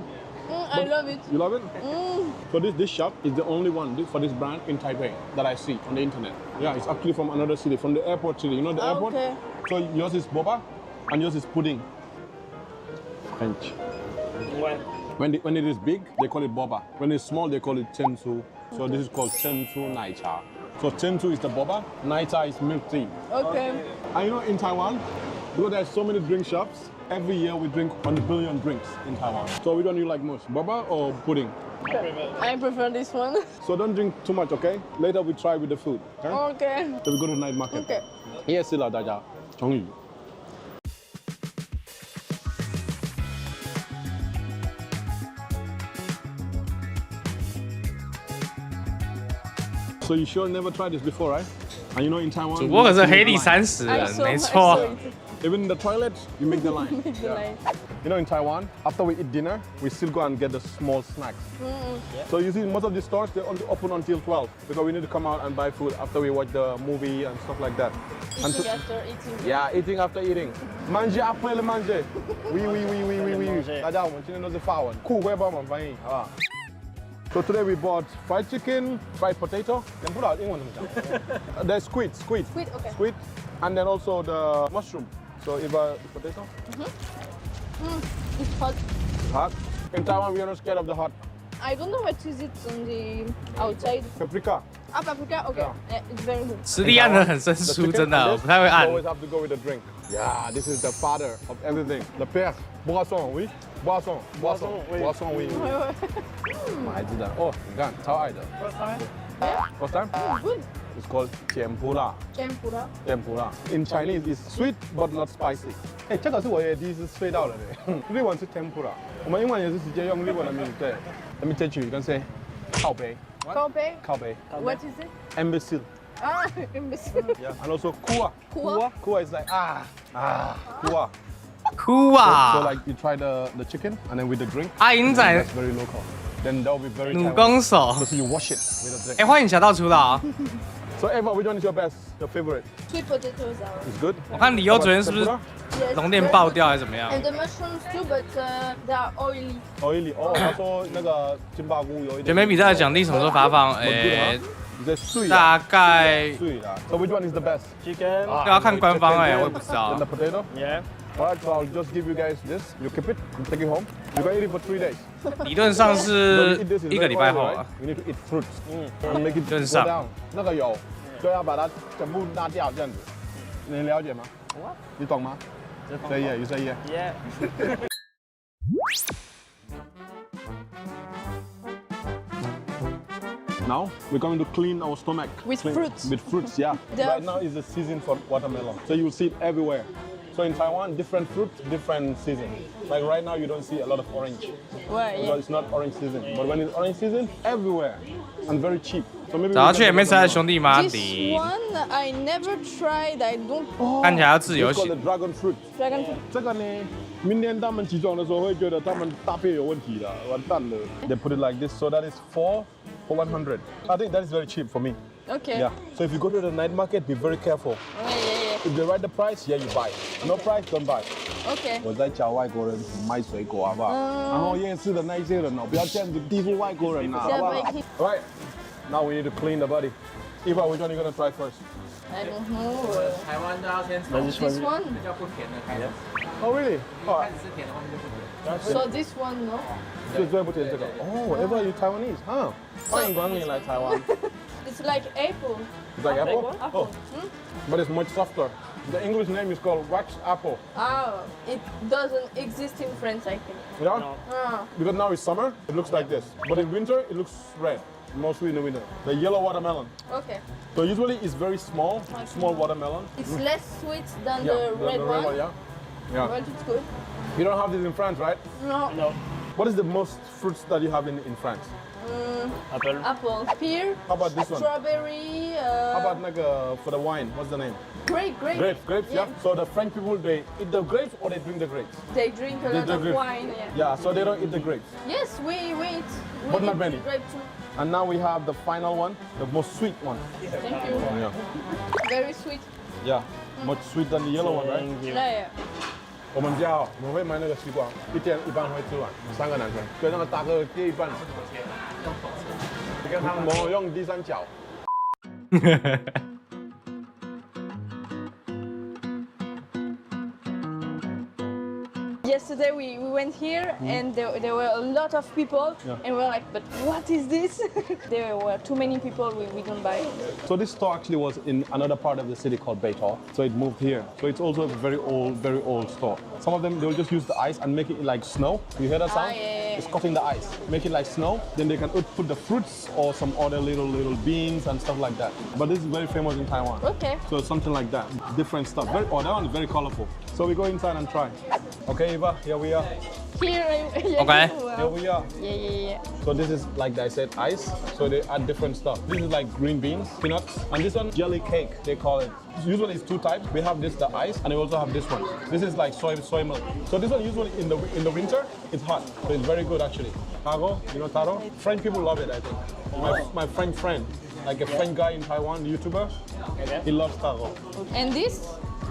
I love it. You love it? So this shop is the only one for this brand in Taipei that I see on the internet. Yeah, it's actually from another city, from the airport city. You know the airport? Okay. So yours is boba and yours is pudding. French. When it is big, they call it boba. When it's small, they call it chensu. So this is called chensu naicha. So chensu is the boba, naicha is milk tea. Okay. And you know in Taiwan, because there's so many drink shops, every year we drink 1 billion drinks in Taiwan. So which one do you like most, boba or pudding? I prefer this one. So don't drink too much, okay? Later we try with the food. Okay? Okay. So we go to the night market. Okay. 夜市了，大家，终于。So you sure never tried this before, right? And you know in Taiwan. 主播可是黑历30人，没错。 Even in the toilet, you make the line. Make the line. You know, in Taiwan, after we eat dinner, we still go and get the small snacks. So you see, most of the stores, they only open until 12 because we need to come out and buy food after we watch the movie and stuff like that. Eating after eating. Yeah, eating after eating. Manger après le manger. Oui. 大家我们今天都是法文，酷会帮我们翻译，好不好？ So today we bought fried chicken, fried potato. 不知道英文怎么讲？There's squid, okay. squid, and then also the mushroom. So Eva, potato. It's hot. Hot. In Taiwan, we are not scared of the hot. I don't know what is it on the outside. Paprika. Ah, paprika. Okay. Yeah, it's very good. 实力按得很生疏，真的，我不太会 You 按。 always have to go with the drink. Yeah, this is the father of everything. The père, boisson, oui. Boisson, oui. 孩子的哦，你看，超爱的。First time? Good. It's called tempura. Tempura. In Chinese, it's sweet but not spicy. 哎，这个是我也第一次睡到了的。日文是 tempura， 我们英文也是直接用日文的名字。对 ，Let me teach you. You can say 靠背。靠背。What is it? Imbecile. Ah, imbecile. Yeah. And also kua. Kua is like kua. 哭 So 啊！ like you try the chicken and then with the drink. 阿英仔 That's very local. Then that will be very 弩 Taiwanese. 弓手。 So you wash it with a drink. 哎，欢迎小道出道啊！ So Eva, which one is your best? Your favorite? Sweet potatoes are. It's good. 我看李优昨天是不是 Yes, 龙店爆掉还是怎么样？ And the mushrooms too, but they are oily. Oily. 哦，他说那个金巴菇有一点。卷眉比赛的奖励什么时候发放？哎，你在睡啊？大概睡啦。So which one is the best? Chicken. 要看官方哎，我也不知道 Then。the potato. Yeah. Alright, so I'll just give you guys this. You keep it. You take it home. You can eat it for 3 days. 理论上 Don't 是 eat this. It's 一个 very 礼拜 oily, 后 right? 啊。 You need to eat fruits and make it 理论 go 上 down. 那个有，就要把它全部拿掉这样子。你了解吗？你懂吗？Say yeah. You say yeah. Yeah. Now we're going to clean our stomach. With fruits. With fruits, yeah. Right now is the season for watermelon. So you'll see it everywhere. So in Taiwan, different fruits, different season. Like right now, you don't see a lot of orange. Well, Because yeah. it's not orange season. But when it's orange season, everywhere. And very cheap. So maybe 找他去 MS 的兄弟吗？ This 你 one I never tried. I don't. 看起来要自由 It's called 行 the。dragon fruit. Dragon fruit. 这个呢，明天他们集装的时候会觉得他们搭配有问题的，完蛋了。They put it like this, so that is 4 for 100. I think that is very cheap for me. Okay. Yeah. So if you go to the night market, be very careful. Oh, yeah. If they write the price, yeah, you buy. No price, don't buy. Okay. 我在教外国人卖水果，好不好？然后夜市的那一些人哦，不要这样子欺负外国人啊，好不好 ？Right. Now we need to clean the body. Eva, which one are you gonna try first? I don't know. 台湾都要先 This one. 较不甜的开始， Oh really? 哦，吃甜的后面就不甜。 So this one, no. 最不甜这个。哦，Eva, you Taiwanese? 哈，欢迎光临来台湾。 It's like apple. It's like apple? Apple. Oh, but it's much softer. The English name is called wax apple. Oh, it doesn't exist in France, I think. Yeah? No. Ah. Because now it's summer, it looks like this. But in winter, it looks red. Mostly in the winter. The yellow watermelon. Okay. So usually it's very small watermelon. It's less sweet than Yeah, the red one. yeah. Yeah. But it's good. You don't have this in France, right? No. No. What is the most fruits that you have in France? Apple. Apple. Pear. How about this one? Strawberry. How about for the wine? What's the name? Grape. Grapes, yeah. So the French people, they eat the grapes or they drink the grapes? They drink a lot of drink. wine. Yeah. Yeah, so they don't eat the grapes. Yes, we eat. We But not eat many. Grape too. And now we have the final one, the most sweet one. Thank you. Yeah. Very sweet. Yeah. Much sweet than the yellow one, right? Thank you. Yeah. 我们家哦，我们会买那个西瓜，一天一半会吃完，3个男生，所以那个大哥切一半。你看他们用第三角。Yesterday we went here and there were a lot of people and we're like, but what is this? There were too many people, we don't buy it. So this store actually was in another part of the city called Beitou. So it moved here. So it's also a very old store. Some of them, they'll just use the ice and make it like snow. You hear that sound? Yeah. It's cutting the ice. Make it like snow. Then they can put the fruits or some other little beans and stuff like that. But this is very famous in Taiwan. Okay. So something like that. Different stuff. That one is very colorful. So we go inside and try. Okay, Eva, here we are. Here, yeah, Okay. Here we are. Yeah. So this is like I said, ice. So they add different stuff. This is like green beans, peanuts, and this one jelly cake. They call it. Usually it's two types. We have this, the ice, and we also have this one. This is like soy milk. So this one usually in the winter it's hot. So it's very good actually. Taro, you know taro? French people love it, I think. My French friend, like a French guy in Taiwan, YouTuber, he loves taro. And this?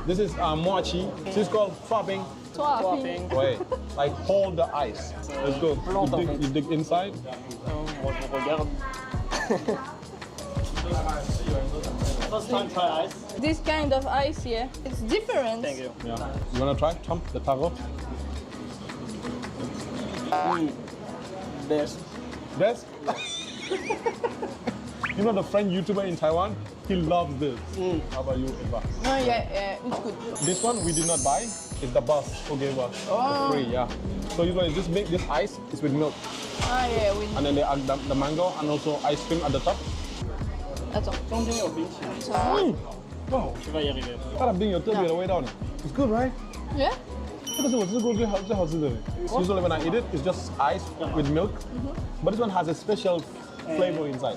This is mochi. This is called swapping. Swapping. Wait, like hold the ice. Let's go. You dig inside. Moi, je regarde. First time try ice. This kind of ice, yeah. It's different. Thank you. Yeah. You wanna try, Tom, the taro? Best. Yes? You know the French YouTuber in Taiwan? He loves this. How about you, Eva? No, yeah, it's good. This one we did not buy. It's the boss who gave us for free, yeah. So usually this ice is with milk. Ah, yeah, we. And then they add the mango and also ice cream at the top. Attends. 中间有冰淇淋， Wow, 去吧，也里面。它的冰有特别的味道呢。It's good, right? Yeah? 这个是我吃过最好吃的。Usually when I eat it, it's just ice with milk. But this one has a special flavor inside.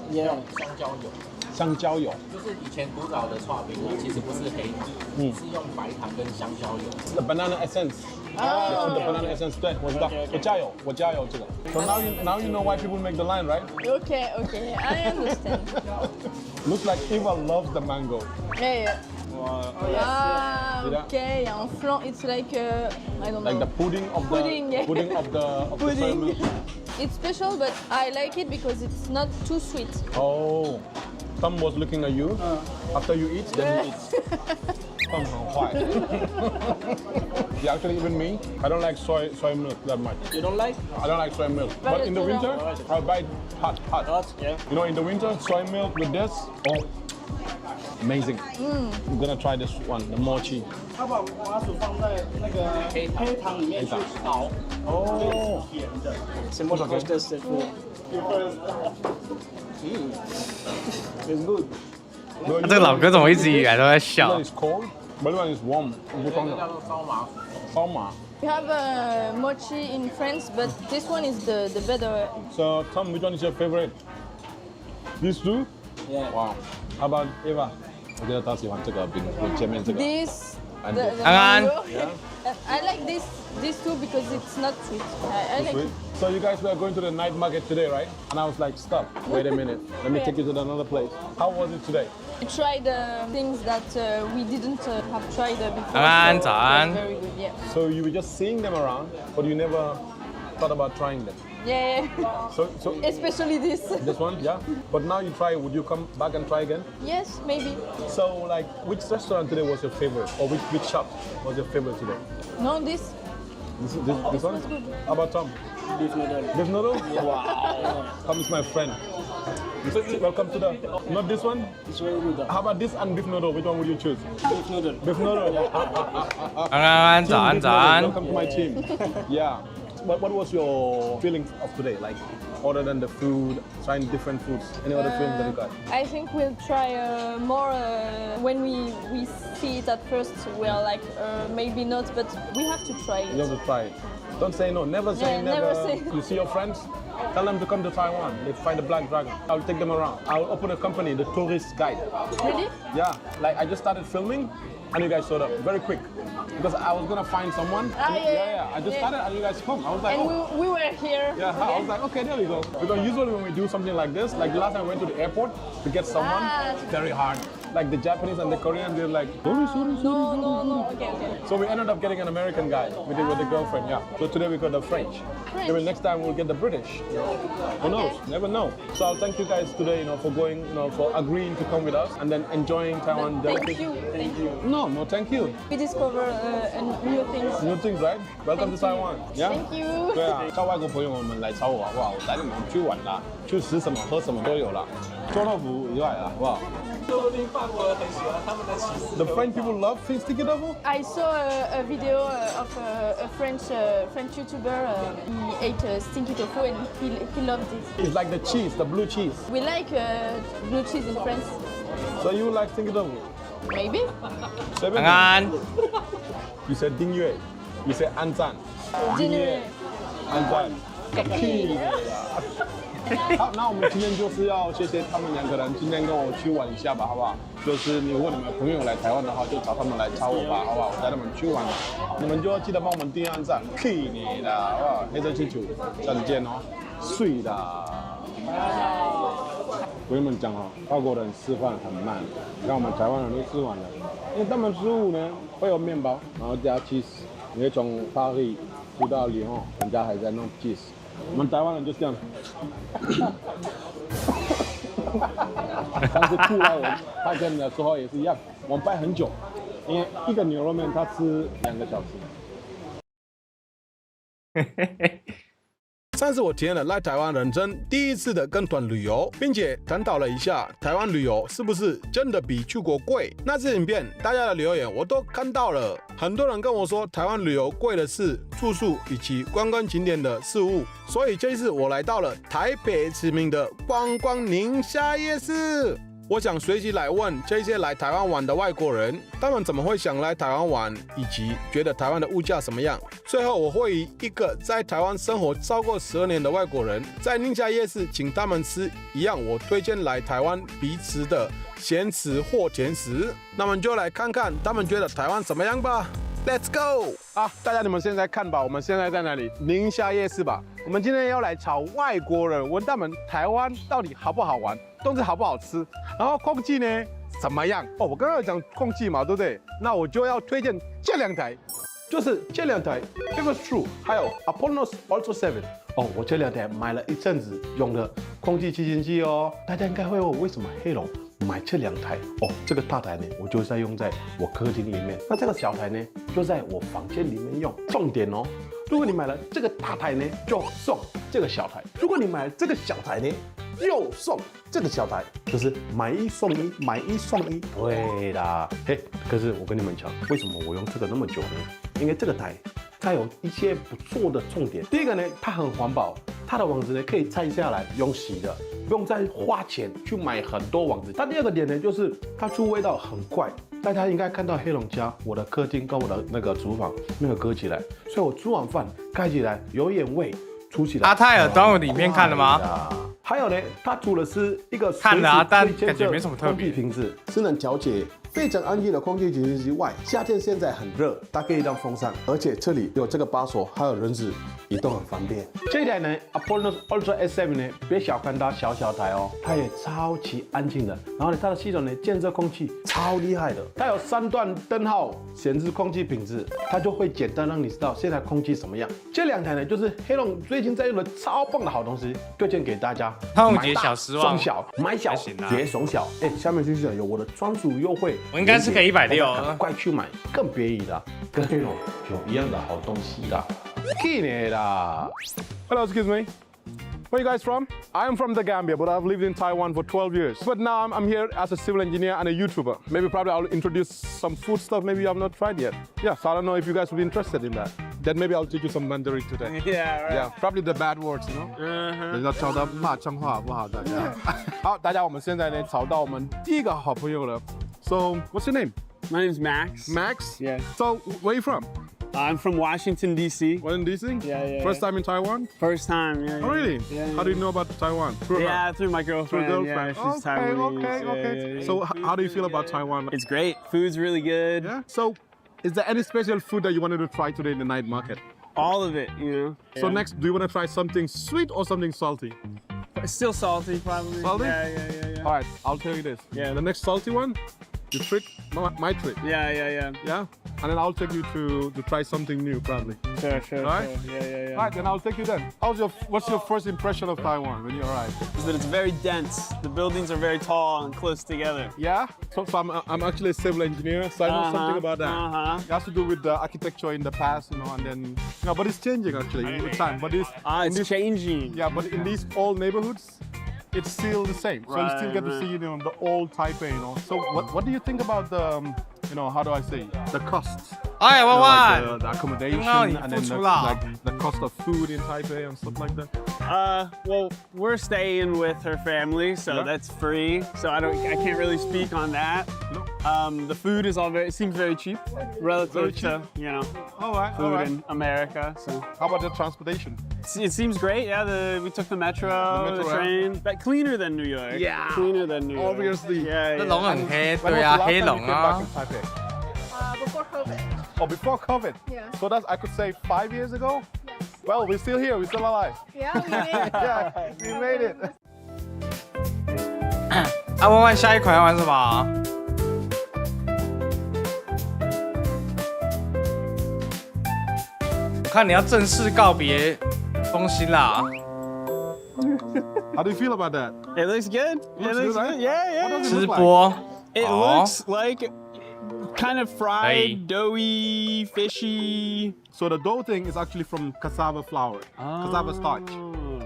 香蕉油。就是以前古早的刨冰呢，其实不是黑米，是用白糖跟香蕉油。 The banana essence. The banana essence. 对，我知道。我加油这个。So now you know why people make the line, right? Okay, I understand. Looks like Eva loves the mango. Yeah. Ah, Yeah. okay. En flan, it's like I don't know. Like the pudding of the yeah. pudding of the soy milk. It's special, but I like it because it's not too sweet. Oh, Tom was looking at you. After you eat, then he eats. Tom 很坏。Yeah, actually, even me, I don't like soy milk that much. You don't like? I don't like soy milk. But in the winter, I'll buy it hot. Hot, yeah. You know, in the winter, soy milk with this. Oh, amazing. I'm gonna try this one, the mochi. 它把麻薯放在那个黑糖里面去熬，哦，甜的。什么口的师傅？ It's good. 这个老哥怎么一直以来都在 This 笑 one？is cold, but this one is warm. 不同的。烧麻。 We have mochi in France, but this one is the better. So, Tom, which one is your favorite? These two? Yeah. Wow. How about Eva? 我觉得她喜欢这个饼，前面这个。 This, And the this. mango. Yeah. I like these two because it's not sweet. I like Sweet. it. So you guys were going to the night market today, right? And I was like, stop, wait a minute. Let me take you to another place. How was it today? We tried things that we didn't have tried before. 安安 so 早 it 安 was very good, yeah. So you were just seeing them around, but you never thought about trying them. Yeah, So especially this. this one, yeah? But now you try, would you come back and try again? Yes, maybe. So like, which restaurant today was your favorite? Or which shop was your favorite today? No, this. This one? was good. How about Tom? Beef noodle. Beef noodle? Wow. Tom is my friend. Welcome to the, not this one? It's very good. How about this and beef noodle? Which one would you choose? Beef noodle. Beef noodle. 安安早安 Team 早安。 Welcome to my team. Yeah. What was your feeling of today? Like, other than the food, trying different foods, any other feelings that you got? I think we'll try more when we see it at first. We're like maybe not, but we have to try You it. have to try it. Don't say no. Never say Yeah, never. never say. You see your friends? Tell them to come to Taiwan. They find the black dragon. I'll take them around. I'll open a company, the tourist guide. Really? Yeah. Like I just started filming, and you guys showed up very quick. Because I was gonna find someone. Ah, yeah. I just Yeah. started, and you guys come. I was like, And oh. we were here. Yeah, I was like, okay, there we go. Because usually when we do something like this, like the last time I went to the airport to get someone, very hard. Like the Japanese and the Korean, they're like, sorry. No. Okay. So we ended up getting an American guy with the girlfriend, yeah. So today we got the French. Maybe next time we'll get the British. Who knows? Never know. So I'll thank you guys today, for going, for agreeing to come with us and then enjoying Taiwan. Thank you. No, thank you. We discover new things. New things, right? Welcome to Taiwan. Yeah. Thank you. 对啊，叫外国朋友们来找我好不好？我带你们去玩啦，去吃什么喝什么都有啦。臭豆腐以外啊，好不好？ The French people love sticky tofu. I saw a video of a French YouTuber. He ate stinky tofu and he loved it. It's like the cheese, the blue cheese. We like blue cheese in France. So you like stinky tofu? Maybe. 随便安安 You said 订阅 You said 按赞 Dinner. 按赞，屁啦！好，那我们今天就是要谢谢他们2个人今天跟我去玩一下吧，好不好？就是如果你们朋友来台湾的话，就找他们来找我吧，好不好？我带他们去玩，你们就要记得帮我们订阅按赞，屁你啦，好不好？黑色清楚，下次见哦，睡啦！我跟你们讲哦，外国人吃饭很慢，你看我们台湾人都吃完了，因为他们食物呢会有面包，然后加 cheese， 你会从巴黎吃到里昂，人家还在弄 cheese。我们台湾人就这样，上次吐来我拍片的时候也是一样，我们拍很久，因为一个牛肉面他吃2个小时。上次我体验了来台湾人生第一次的跟团旅游，并且探讨了一下台湾旅游是不是真的比出国贵。那支影片大家的留言我都看到了，很多人跟我说台湾旅游贵的是住宿以及观光景点的事物，所以这一次我来到了台北知名的观光宁夏夜市。我想随即来问这些来台湾玩的外国人，他们怎么会想来台湾玩，以及觉得台湾的物价怎么样。最后我会以一个在台湾生活超过12年的外国人，在宁夏夜市请他们吃一样我推荐来台湾必吃的咸食或甜食。那么就来看看他们觉得台湾怎么样吧。Let's go！ 大家你们现在看吧，我们现在在哪里？宁夏夜市吧。我们今天要来找外国人，问他们台湾到底好不好玩，东西好不好吃，然后空气呢怎么样？哦，我刚刚有讲空气嘛，对不对？那我就要推荐这2台，就是这2台 Fever True 还有 Artale Ultra 7。哦，我这2台买了一阵子用的空气清新机哦。大家应该会问为什么黑龙买这2台哦？这个大台呢，我就在用在我客厅里面，那这个小台呢，就在我房间里面用。重点哦，如果你买了这个大台呢，就送这个小台；如果你买了这个小台呢，又送这个小台，就是买1送1，买1送1。对啦，嘿，可是我跟你们讲，为什么我用这个那么久呢？因为这个台它有一些不错的重点。第一个呢，它很环保，它的网子呢可以拆下来用洗的，不用再花钱去买很多网子。它第2个点呢，就是它出味道很快。大家应该看到黑龙家我的客厅跟我的那个厨房没有隔起来，所以我煮完饭盖起来有点味出起来。阿泰尔端午里面看了吗？还有呢，它煮的是一个看了啊，但感觉没什么特别。空气瓶子是能调节非常安静的空气清新机外，夏天现在很热，它可以当风扇，而且这里有这个把手，还有轮子，移动很方便。这台呢 ，Artale Ultra S7 呢，别小看它小台哦，它也超级安静的。然后呢，它的系统呢，监测空气超厉害的，它有3段灯号显示空气品质，它就会简单让你知道现在空气什么样。这2台呢，就是黑龙最近在用的超棒的好东西，推荐给大家。端午节小失望，小买小节省小。下面就是有我的专属优惠。我应该是给160，赶快去买，更便宜的，跟黑龙有一样的好东西的。Hello, excuse me. Where you guys from? I am from the Gambia, but I've lived in Taiwan for 12 years. But now I'm here as a civil engineer and a YouTuber. Maybe probably I'll introduce some food stuff maybe you have not tried yet. Yeah, so I don't know if you guys would be interested in that. Then maybe I'll teach you some Mandarin today. Yeah, right. Yeah, probably the bad words, you know? 人家教的骂脏话好不好？大家好，大家我们现在呢找到我们第一个好朋友了。So, what's your name? My name's Max. Max? Yeah. So, where are you from? I'm from Washington, D.C. Washington, D.C.? Yeah. First time in Taiwan? First time, yeah. Oh, really? Yeah. How do you know about Taiwan? Through my girlfriend. Through girlfriend. Yeah, she's Taiwanese. Okay. Yeah. So, how do you feel about Taiwan? It's great. Food's really good. Yeah? So, is there any special food that you wanted to try today in the night market? All of it, you know. So next, do you want to try something sweet or something salty? Still salty, probably. Salty? Yeah. All right, I'll tell you this. Yeah. The next salty one, you trick my trick. Yeah. Yeah? And then I'll take you to try something new, probably. Sure. All right? Yeah. All right, then I'll take you then. What's your first impression of Taiwan when you arrived? Is that it's very dense. The buildings are very tall and close together. Yeah? So I'm actually a civil engineer, so I know something about that. It has to do with the architecture in the past, you know, and then, but it's changing actually with time. But it's changing. Yeah, but in these old neighborhoods, it's still the same. So you still get to see, you know, the old Taipei, you know. So what do you think about the, you know, how do I say, the costs?哎，万万， Like the accommodation and then the cost of food in Taipei and stuff like that. Well, we're staying with her family, so that's free. So I can't really speak on that. No. The food is seems very cheap relative to, you know, All right. food in America. So How about the transportation? It seems great. Yeah, we took the metro, the train. But cleaner than New York. Yeah. Cleaner than New York. Obviously. Yeah. 这龙很黑， When 对 was 啊， the last 黑 time 龙 you came 啊 back in。Taipei? Before COVID. Oh, before COVID. Yeah. So that's I could say 5 years ago. Well, we're still here. We're still alive. Yeah, we made it. Yeah, we made it. 啊，问问下一款要玩什么？我看你要正式告别风心啦。How do you feel about that? It looks good. Looks it looks good, right? good. Yeah, yeah. What does it 直 look like? 播 It 哦 looks like kind of fried, doughy, fishy. So the dough thing is actually from cassava flour, cassava starch.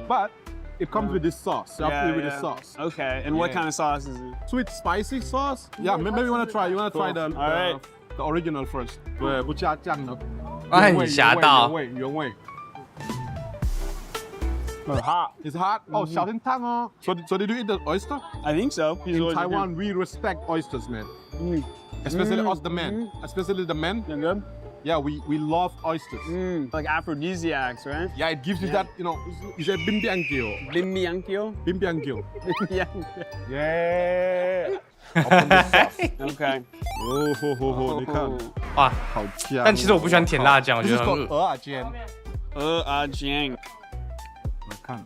But it comes with this sauce. You have to eat with the sauce. Okay, and what Yeah. kind of sauce is it? Sweet spicy sauce. Yeah, maybe you wanna try. You wanna try the Alright. the original first. 对，不加酱的。刚才你吓到。原味。 Hot. It's hot. Oh, 小心烫哦。So did you eat the oyster? I think so. In Taiwan, we respect oysters, man. Especially us, the men. Especially the men. They're good. Yeah, we love oysters. Like aphrodisiacs, right? Yeah, it gives you that, you know, you say bimbiankyo. Bimbiankyo. Bimbiankyo. Bimbiankyo. Yeah. Open the sauce. Okay. 哦吼吼吼，你看，哇！好香。但其实我不喜欢甜辣酱，我觉 This 得 is 很 called 恶。鹅啊煎。Jiang. 来看。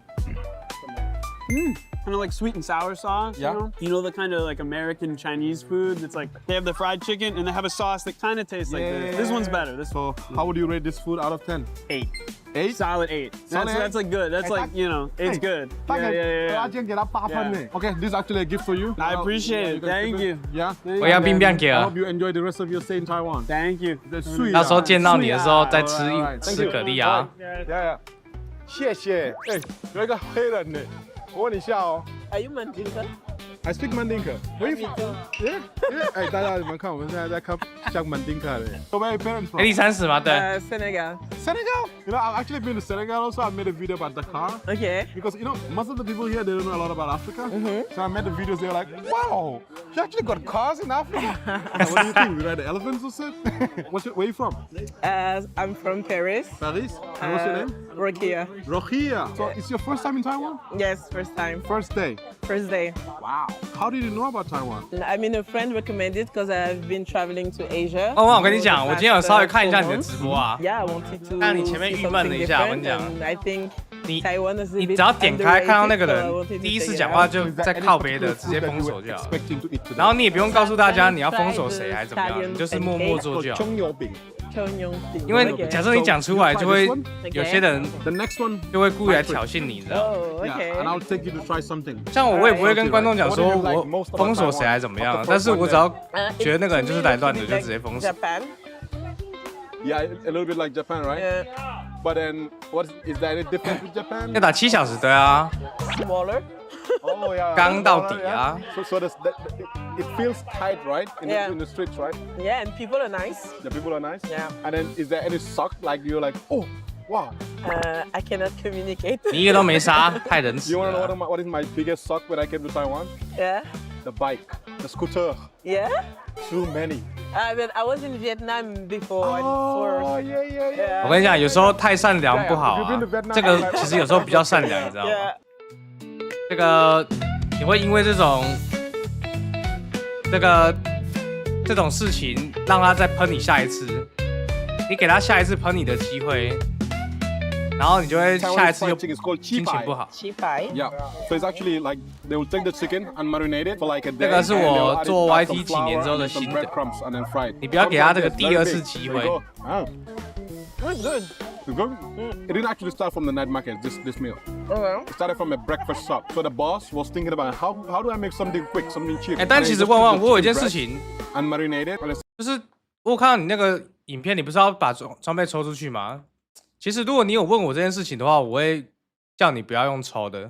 Kind of like sweet and sour sauce. Yeah. You know the kind of like American Chinese food. It's like they have the fried chicken and they have a sauce that kind of tastes like this. This one's better. This So how would you rate this food out of 10? 8. 8? Solid 8. Solid That's like good. That's like, you know, it's good. 大 Yeah, 概 yeah, 鹅啊 yeah. 煎给他8分呢。Okay, this is actually a gift for you. I appreciate it. Thank you. Yeah. 我要冰冰给 I 啊 hope！you enjoy the rest of your stay in Taiwan. Thank you. 到时候见到你的时候再吃 Alright, 吃蛤蜊啊！ Yeah. 谢谢。哎，有一个黑人呢，我问一下哦。 Are you Mandinka? I speak Mandinka. Where you from? Yeah. 哎，大家你们看，我们现在在看像 Mandinka 的。So where are your parents from? 黑地30嘛，对。 Senegal. Senegal. You know, I've actually been to Senegal also. I made a video about Dakar. Okay. Because, you know, most of the people here, they don't know a lot about Africa. So I made the videos, they were like, wow, you actually got cars in Africa. What do you think? We ride the elephants or something? Where are you from? I'm from Paris. Paris. And what's your name? Rokia. Rokia. So it's your first time in Taiwan? Yes, first time. First day. First day. Wow. How did you know about Taiwan? I mean, a friend recommended because I've been traveling to Asia. 哦，我跟你讲，我今天有稍微看一下你的直播啊。 Yeah, I wanted to. 但你前面郁闷了一下，我跟你讲， I think 你 Taiwan is a 你 bit 只要点开看到那个 underrated, so I wanted 人 to 第一次 check it 讲话 out. 就在靠北的，直接封锁就好了。 Expect him to eat today. 然后你也不用告诉大家你要封锁谁还是怎么样，你就是默默做就好。葱油饼。因为假设你讲出来，就会 Okay. 有些人 The next one 就会故意来挑衅你，你知道吗？ Oh, Yeah, okay. and I'll take you to try something. 像我也不会跟观众讲说我封锁谁还是怎么样，但是我只要觉得那个人就是来乱的，就直接封锁。 Japan. Yeah, a little bit like Japan, right? Yeah. But then, is there any difference with Japan? 要打7小时，对啊， Smaller. Oh yeah. 刚到底啊。 So it feels tight, right? Yeah. In the streets, right? Yeah, and people are nice. The people are nice. Yeah. And then, is there any suck like you're like, oh, wow? I cannot communicate. 你一个都没杀，太仁慈 You wanna know 了。 what is my biggest suck when I came to Taiwan? Yeah. The bike, the scooter. Yeah. Too many. But I was in Vietnam before. Oh, and yeah, yeah, yeah. 我跟你讲，有时候太善良不好啊。这个其实有时候比较善良，你知道吗？ Yeah. 这个你会因为这种事情，让他再喷你下一次，你给他下一次喷你的机会，然后你就会下一次就 It's called 心情不 chipai. 好。 Chipai. Yeah. So it's actually like they will take the chicken and marinate it for like a day. 这个是 and 我 they'll add 做 some YT 几年之后的 flour and some 心得。 breadcrumbs and then fried. 你不要给他这个 Sometimes 第 it's 二 very 次 big. 机 There 会 you。go. Ah. It's good. It's good. It didn't actually start from the night market. This meal. Okay. It started from a breakfast shop. So the boss was thinking about how do I make something quick, something cheap. 哎，但 And 其 he 实 just 万 took 万， the 我有一件 chicken 事 breast 情， and marinated. 就是我有看到你那个影片，你不是要把装备抽出去吗？其实如果你有问我这件事情的话，我会叫你不要用抽的。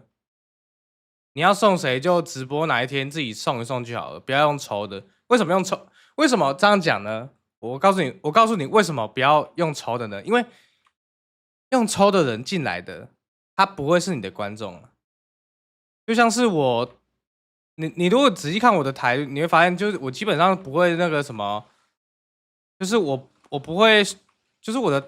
你要送谁就直播哪一天自己送一送就好了，不要用抽的。为什么用抽？为什么这样讲呢？我告诉你为什么不要用抽的呢？因为用抽的人进来的，他不会是你的观众。就像是我，你如果仔细看我的台，你会发现，就是我基本上不会那个什么，就是我不会，就是我的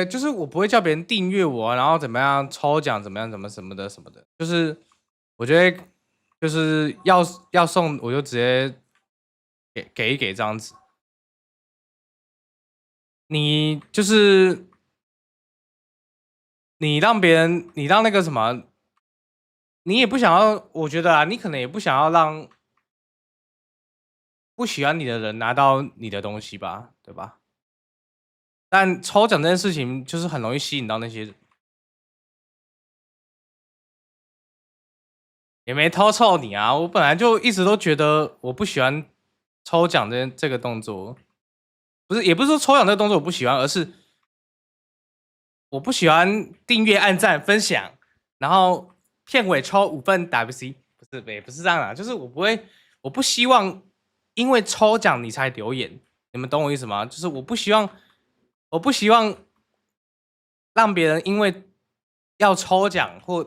就是我不会叫别人订阅我，然后怎么样抽奖，怎么样，什么的，就是我觉得就是要送，我就直接给一给这样子。你就是你让别人，你让那个什么，你也不想要，我觉得啊，你可能也不想要让不喜欢你的人拿到你的东西吧，对吧？但抽奖这件事情就是很容易吸引到那些人，也没偷臭你啊。我本来就一直都觉得我不喜欢抽奖这个动作，也不是说抽奖这个动作我不喜欢，而是我不喜欢订阅、按赞、分享，然后片尾抽5份 WC， 也不是这样啊，就是我不希望因为抽奖你才留言，你们懂我意思吗？就是我不希望让别人因为要抽奖或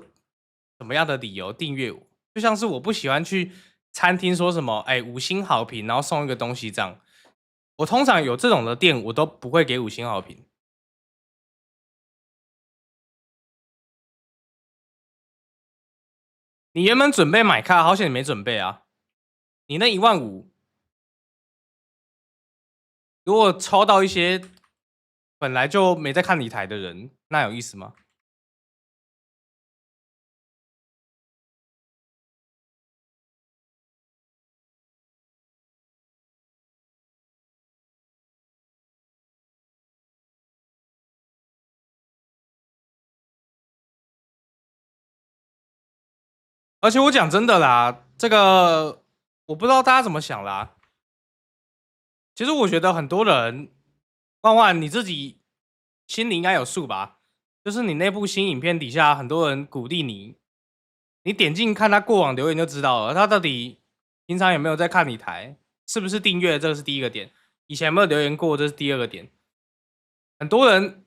什么样的理由订阅我，就像是我不喜欢去餐厅说什么5星好评，然后送一个东西这样。我通常有这种的店，我都不会给5星好评。你原本准备买卡，好险你没准备啊！你那15000，如果抽到一些本来就没在看你台的人，那有意思吗？而且我讲真的啦，这个我不知道大家怎么想啦。其实我觉得很多人，万万你自己心里应该有数吧。就是你那部新影片底下很多人鼓励你，你点进看他过往留言就知道了，他到底平常有没有在看你台，是不是订阅，这个是第一个点。以前有没有留言过，这是第二个点。很多人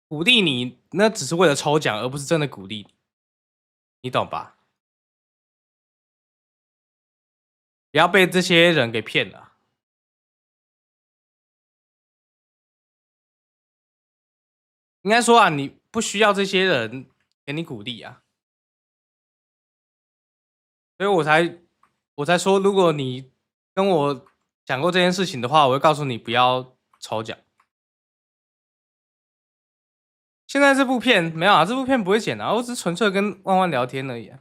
鼓励你，那只是为了抽奖，而不是真的鼓励你，你懂吧？不要被这些人给骗了。应该说啊，你不需要这些人给你鼓励啊，所以我才说，如果你跟我讲过这件事情的话，我会告诉你不要抽奖。现在这部片没有啊，这部片不会剪啊，我只是纯粹跟万万聊天而已啊。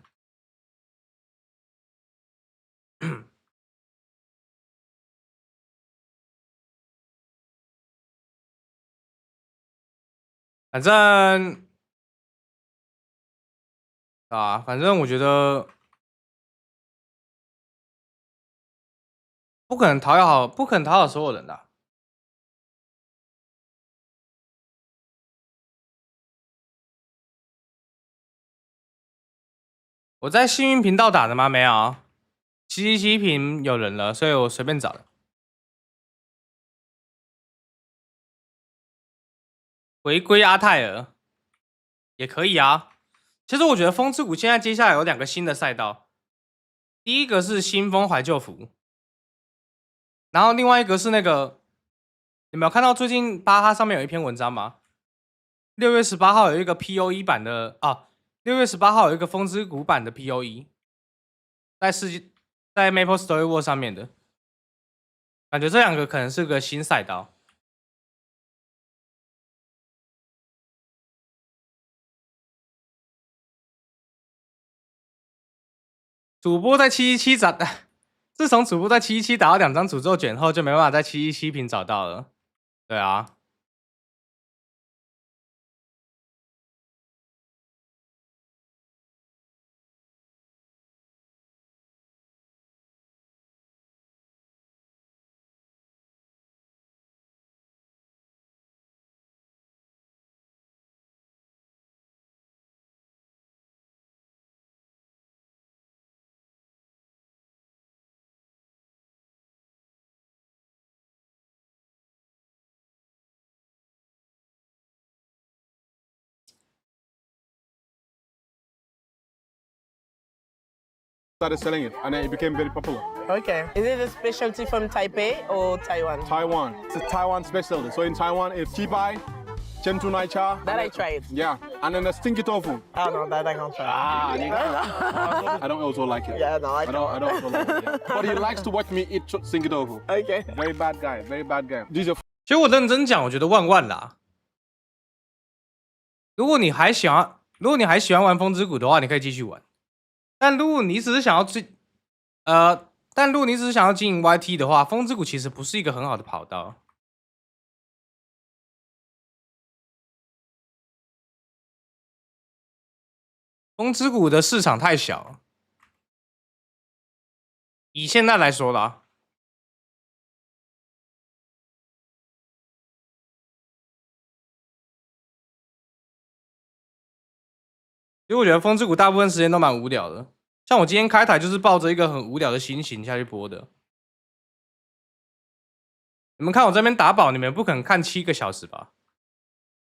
反正我觉得不可能讨好所有人的。我在幸运频道打的吗？没有，777屏有人了，所以我随便找的。回归阿泰尔也可以啊。其实我觉得风之谷现在接下来有2个新的赛道，第一个是新丰怀旧服，然后另外一个是那个，你们有看到最近巴哈上面有一篇文章吗？6月18号有一个 POE 版的啊，6月18号有一个风之谷版的 POE， 在 Maple Story World 上面的，感觉这2个可能是个新赛道。主播在717找，自从主播在717打到2张诅咒卷后，就没办法在717屏找到了。对啊。Started selling it, and then it became very popular. Okay. Is it a specialty from Taipei or Taiwan? Taiwan. It's a Taiwan specialty. So in Taiwan, it's cheap eye, 珍珠奶茶。 That I tried. Yeah, and then the stinky tofu. Oh no, that I can't try. Ah, I don't also like it. Yeah, no, I don't also like it. Yeah. But he likes to watch me eat stinky tofu. Okay. Very bad guy. Very bad guy. This is 其实我认真讲，我觉得万啦。如果你还喜欢玩风之谷的话，你可以继续玩。但如果你只是想要经营 YT 的话，风之谷其实不是一个很好的跑道。风之谷的市场太小，以现在来说啦。其实我觉得风之谷大部分时间都蛮无聊的，像我今天开台就是抱着一个很无聊的心情下去播的。你们看我这边打宝，你们不可能看7个小时吧？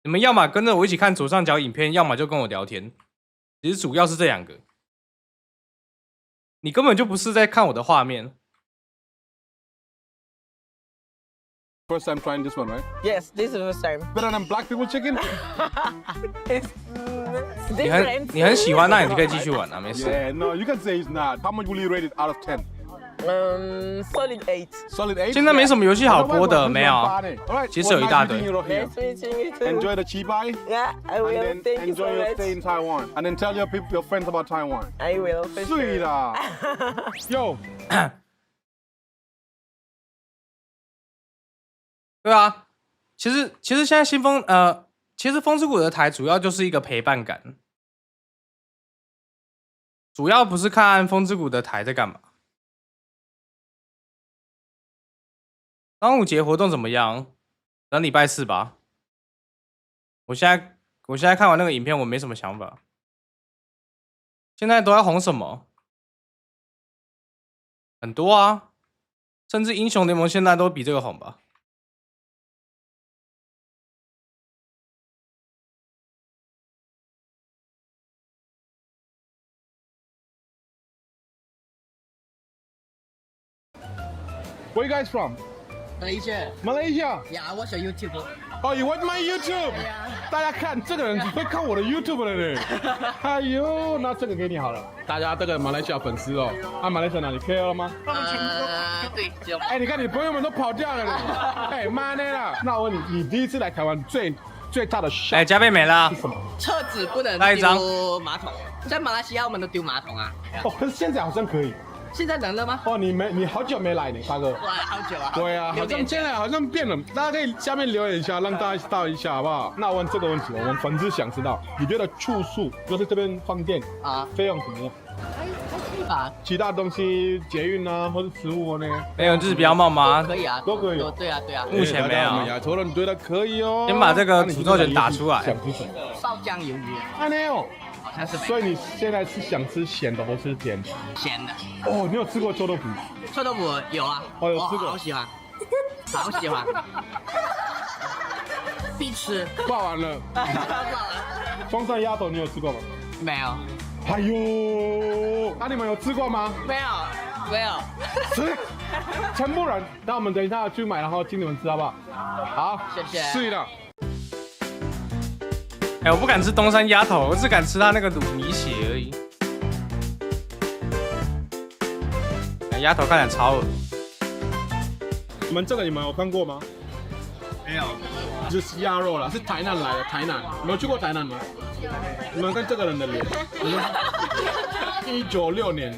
你们要么跟着我一起看左上角影片，要么就跟我聊天。其实主要是这2个，你根本就不是在看我的画面。first time trying this one, right? Yes, this is the first time. Better than black people chicken? It's different. 你很喜欢，那你可以继续玩啊，没事。Yeah, no, you can say it's not. How much will you rate it out of 10? Solid 8. Solid 8. 现在没什么游戏好播的，没有。其实有一大堆。 Enjoy the chibai. Yeah, I will. And then Thank you so enjoy your much. stay in Taiwan. And then tell your friends about Taiwan. I will. For Sweet sure. 啊 Yo. 对啊，其实现在其实风之谷的台主要就是一个陪伴感，主要不是看风之谷的台在干嘛。端午节活动怎么样？等礼拜4吧。我现在看完那个影片，我没什么想法。现在都在红什么？很多啊，甚至英雄联盟现在都比这个红吧。Where you guys from? Malaysia. Malaysia? Yeah, I watch your YouTube. Oh, you watch my YouTube? 大家看这个人只会看我的 YouTube 了呢。哎呦，那这个给你好了。大家这个马来西亚粉丝哦，马来西亚哪里 KL 了吗？对，就。哎，你看你朋友们都跑掉了呢。哎，妈的啦！那我问你，你第一次来台湾最大的 shock 哎，加倍美了。是什么？车子不能丢马桶，在马来西亚我们都丢马桶啊。哦，可是现在好像可以。现在能了吗？哦，你好久没来呢，大哥。哇，好久啊。对啊，好像现在好像变了。大家可以下面留言一下，让大家知道一下，好不好？那我问这个问题，我们粉丝想知道，你觉得住宿就是这边饭店啊，费用怎么样？啊，其他东西捷运啊，或者食物呢？没有，就是不要冒吗？可以啊，都可以。对啊。目前没有。亚洲人觉得可以哦。先把这个诅咒卷打出来。爆酱鱿鱼。啊没有。 所以你现在是想吃咸的，或是甜的？咸的。哦，你有吃过臭豆腐？臭豆腐有啊。哦，有吃过。好喜欢，好喜欢。必吃。挂完了。风扇鸭头你有吃过吗？没有。哎呦，你们有吃过吗？没有。吃。全部人，那我们等一下去买，然后请你们吃好不好？好，谢谢。是的。 哎，我不敢吃东山鸭头，我只敢吃它那个卤米血而已。鸭头看起来超恶。你们这个你们有看过吗？没有，就是鸭肉啦，是台南来的。台南，你们有去过台南吗？你们看这个人的脸。1996年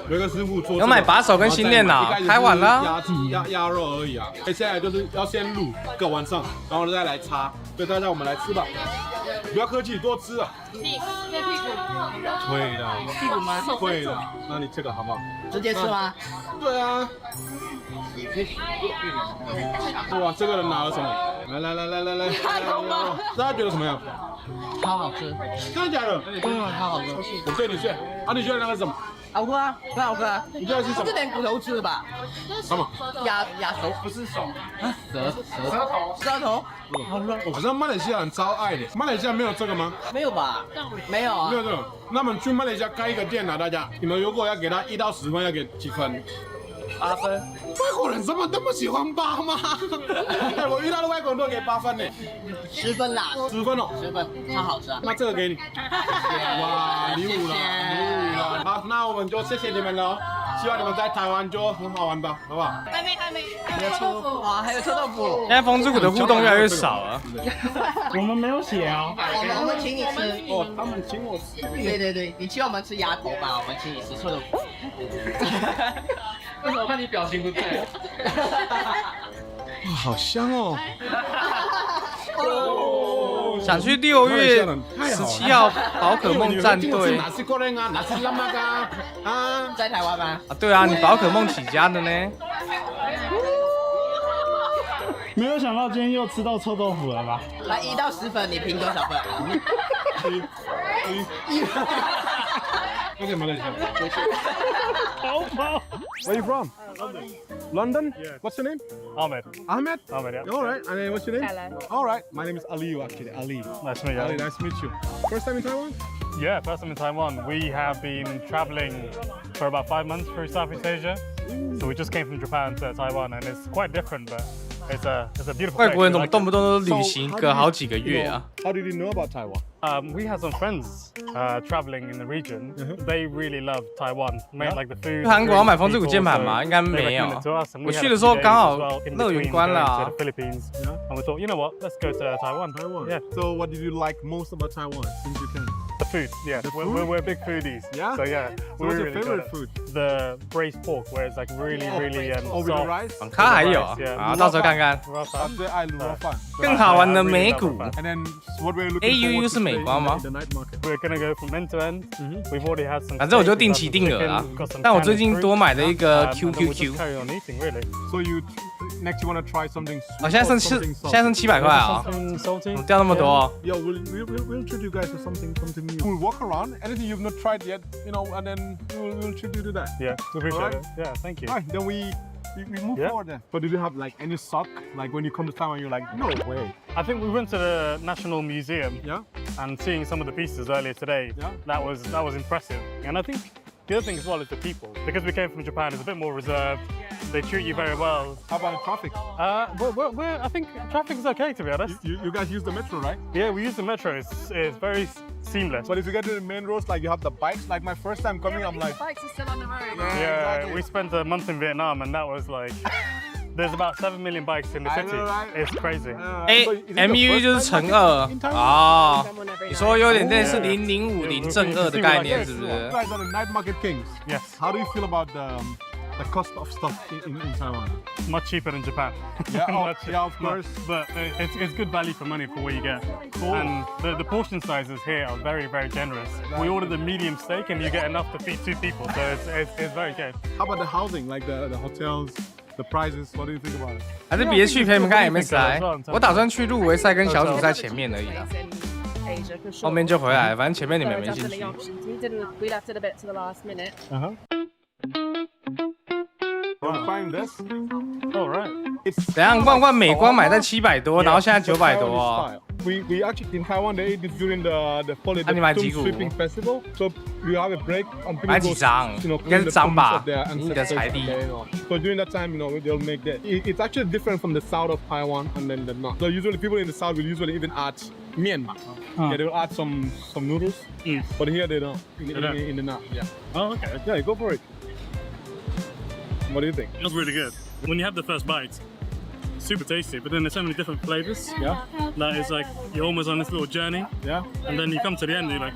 有一个师傅做。有买把手跟新电脑，开完了。鸭肉而已啊。现在就是要先卤一个晚上，然后再来擦。所以大家我们来吃吧。 不要客气，多吃啊！对屁股。会的。屁股吗？会的。那你这个好不好？直接吃吗？对啊。哇，这个人拿了什么？来！太恐怖！大家觉得怎么样？超好吃。真的假的？超好吃。我对你炫。啊，你觉得那个什么？ 好喝啊，很好喝啊！你觉得是什么？是连骨头吃的吧？什么？鸭手不是手，舌头。好喝。好像马来西亚人超爱的。马来西亚没有这个吗？没有吧？没有啊。没有这个。那么去马来西亚开一个店啊，大家，你们如果要给他1到10分，要给几分？ 8分。外国人怎么那么喜欢8吗？我遇到的外国人都给8分呢。10分啦，10分哦，10分，超好吃啊！那这个给你。哇，礼物了，礼物了。好，那我们就谢谢你们了。希望你们在台湾就很好玩吧，好不好？还没，还有臭豆腐啊，还有臭豆腐。现在风之谷的互动越来越少了。我们没有写啊。我们请你吃。哦，他们请我吃。对，你请我们吃鸭头吧，我们请你吃臭豆腐。为什么我看你表情不对？哇，好香哦！想去6月17号宝可梦战队。在台湾吗？啊，对啊，你宝可梦起家的呢。没有想到今天又吃到臭豆腐了吧？来1到10分，你评多少分？Okay, Malaysia. 好饱。 Where are you from? London? Yeah. What's your name? Ahmed. Ahmed? Ahmed, yeah. All right. And then what's your name? Hello. All right. My name is Ali, actually. Ali. Nice to meet you. Ali, nice to meet you. First time in Taiwan? Yeah, first time in Taiwan. We have been traveling for about 5 months through Southeast Asia. So we just came from Japan to Taiwan, and it's quite different, but it's a beautiful place. 外国人怎么动不动都旅行隔好几个月啊 How did you know about Taiwan? We had some friends traveling in the region. They really love Taiwan. Made like the food. 去韩国要买风之谷键盘吗？应该没有。我去的时候刚好乐园关了啊。 And we thought, you know what? Let's go to Taiwan. Yeah. So what did you like most about Taiwan since you came? The food. Yeah. We're big foodies. Yeah. So yeah. So what's your favorite food? The braised pork, where it's like really with the rice. 网咖还有啊，到时候看看。最爱卤肉饭。更好玩的美股。 And then what we're looking AUU 是美光吗？ We're gonna go from end to end. We've already had some. 反正我就定期定额啊。但我最近多买了一个 QQQ。 So you next you wanna try something? 哦，现在剩700块啊。掉那么多。 Yo, we'll treat you guys to something new. We'll walk around, anything you've not tried yet, you know, and then we'll treat you to that. Yeah, we appreciate it. Yeah, thank you. Alright, then we move forward then. But did you have like any shock? Like when you come to Taiwan, you're like, no way. I think we went to the National Museum. Yeah. And seeing some of the pieces earlier today. Yeah. That was impressive. And I think the other thing as well is the people. Because we came from Japan, it's a bit more reserved. They treat you very well. How about traffic? I think traffic is okay, to be honest. You guys use the metro, right? Yeah, we use the metro. It's very seamless. But if you get to the main roads, like you have the bikes. Like my first time coming, I'm like, bikes are still on the road. Yeah, exactly. We spent a month in Vietnam, and that was like. There's about 7 million bikes in the city. It's crazy. MU 就是乘2啊。你说有点类似0050正2的概念，是不是 You guys are the night market kings. Yes. How do you feel about the cost of stuff in Taiwan? Much cheaper than Japan. Yeah, yeah, of course. But it's good value for money for what you get. Cool. And the portion sizes here are very, very generous. We ordered a medium steak, and you get enough to feed 2 people. So it's very good. How about the housing, like the hotels? The prizes, what do you think about it? 还是别去陪你们看 MS 来。我打算去入围赛跟小组赛前面而已啦，后面就回来，反正前面你们没兴趣。We left it a bit to the last minute. Want to find this? All right. 怎样？冠美光买在700多，然后现在900多哦。We actually in Taiwan they eat this during the sweeping festival. So you have a break and people 买几张？应该是张吧？你的财力。 So during that time, you know, they'll make that. It's actually different from the south of Taiwan and then the north. So usually people in the south will usually even add mian. Yeah, they will add some noodles. But here they don't. In the north, yeah. Oh, okay. Yeah, go for it. What do you think? It was really good. When you have the first bite, super tasty, but then there's so many different flavors. Yeah. That is like, you're almost on this little journey. Yeah. And then you come to the end, you're like,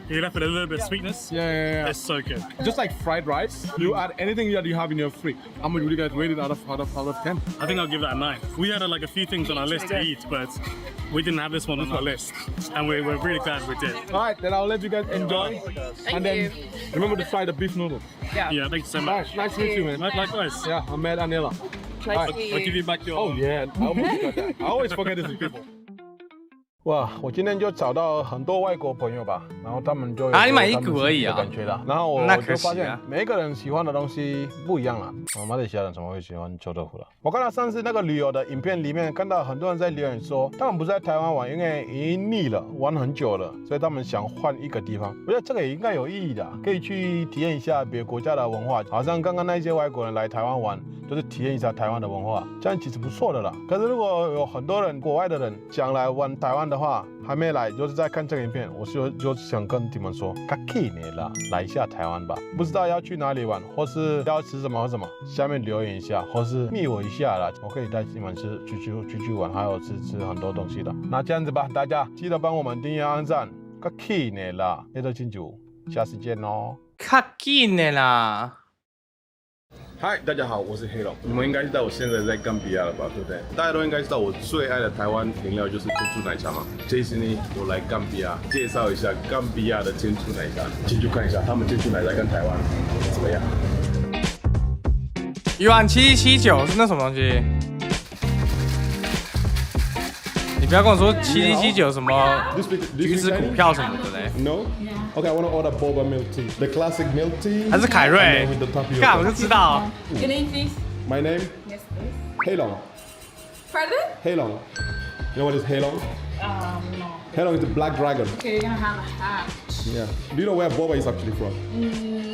you're left with a little bit of sweetness. Yeah. It's so good. Just like fried rice, you add anything that you have in your fridge. How much would you guys rate it out of 10? I think I'll give that a 9. We had like a few things on our list to eat, but we didn't have this one on our list. And we're really glad we did. Alright, then I'll let you guys enjoy. Thank then you. Remember to try the beef noodle. Yeah, thank you so much. Nice to meet you, man. Likewise. Yeah, Ahmed Anela. Nice to meet you. I'll give you back your... Oh yeah, I almost forgot that. I always forget this with people. 哇，我今天就找到很多外国朋友吧，然后他们就你买一股而已啊，感觉的。然后我就发现每一个人喜欢的东西不一样了。马来西亚人怎么会喜欢臭豆腐了？我看到上次那个旅游的影片里面，看到很多人在留言说，他们不是在台湾玩，因为已经腻了，玩很久了，所以他们想换一个地方。我觉得这个也应该有意义的，可以去体验一下别的国家的文化。好像刚刚那些外国人来台湾玩，就是体验一下台湾的文化，这样其实不错的啦。可是如果有很多人国外的人想来玩台湾的话，还没来，就是在看这个影片，我就想跟你们说，赶紧啦，来一下台湾吧。不知道要去哪里玩，或是要吃什么或什么，下面留言一下，或是密我一下啦，我可以带你们出去玩，还有吃很多东西的。那这样子吧，大家记得帮我们订阅、按赞，赶紧啦，那就清楚，下次见哦，赶紧啦。嗨，大家好，我是黑龙。你们应该知道我现在在冈比亚了吧，对不对？大家都应该知道我最爱的台湾饮料就是珍珠奶茶嘛。这一次呢，我来冈比亚介绍一下冈比亚的珍珠奶茶，进去看一下他们珍珠奶茶跟台湾怎么样。鱼丸7779是那什么东西？你不要跟我说7779什么橘子股票什么的嘞。No. Okay, I want to order boba milk tea, the classic milk tea. 还是凯瑞？干，我就知道。Your name, please. My name? Yes, please. Heilong. Pardon? Heilong. You know what is Heilong? No. Heilong is the black dragon. Okay, you're gonna have a hat. Yeah. Do you know where boba is actually from?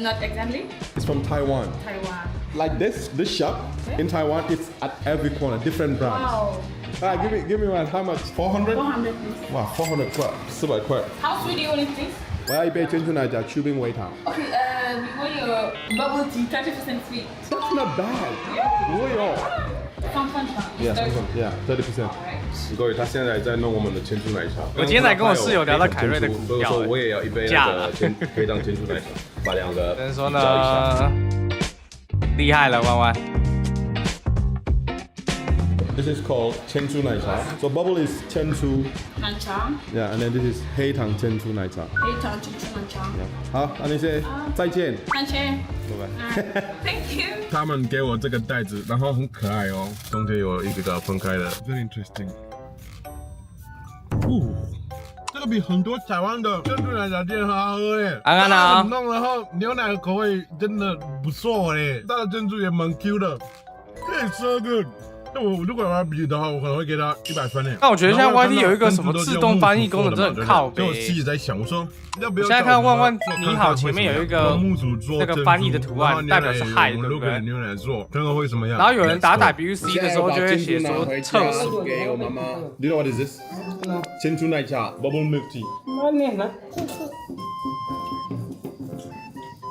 Not exactly. It's from Taiwan. Taiwan. Like this shop in Taiwan, it's at every corner, different brands. Wow. Give me one. How much? 400? 400, please. Wow, 400块，400块。 How sweet do you want it, please? 我要一杯珍珠奶茶去冰微糖。Okay, we want your bubble tea, 30% sweet. That's not bad. 不会哦。Some fun. Yeah, 30%. 各位，他现在在弄我们的珍珠奶茶。我今天才跟我室友聊到凯瑞的股票，所以说我也要一杯那个黑糖珍珠奶茶，把两个怎么说呢？厉害了，弯弯。This is called 珍珠奶茶. So bubble is 珍珠 奶茶. Yeah, and then this is 黑糖珍珠奶茶. 黑糖珍珠奶茶. Yeah. 好，那些再见。再见。拜拜。Thank you. 他们给我这个袋子，然后很可爱哦，中间有一个分开的 ，very interesting。这个比很多台湾的珍珠奶茶店好喝耶！安啊，弄然后牛奶的口味真的不错耶，它的珍珠也蛮 Q 的，这也 so good。那我如果要比的话，我可能会给它100分耶。那我觉得现在 YT 有一个什么自动翻译功能，真的很靠北。我自己在想，我说要不要？现在看万万你好前面有一个那个翻译的图案，代表是 hi， 对不对？牛奶做，看看会怎么样。然后有人打 WC 的时候就会写说厕所。给我妈妈。Do you know what is this? 珍珠奶茶 bubble milk tea.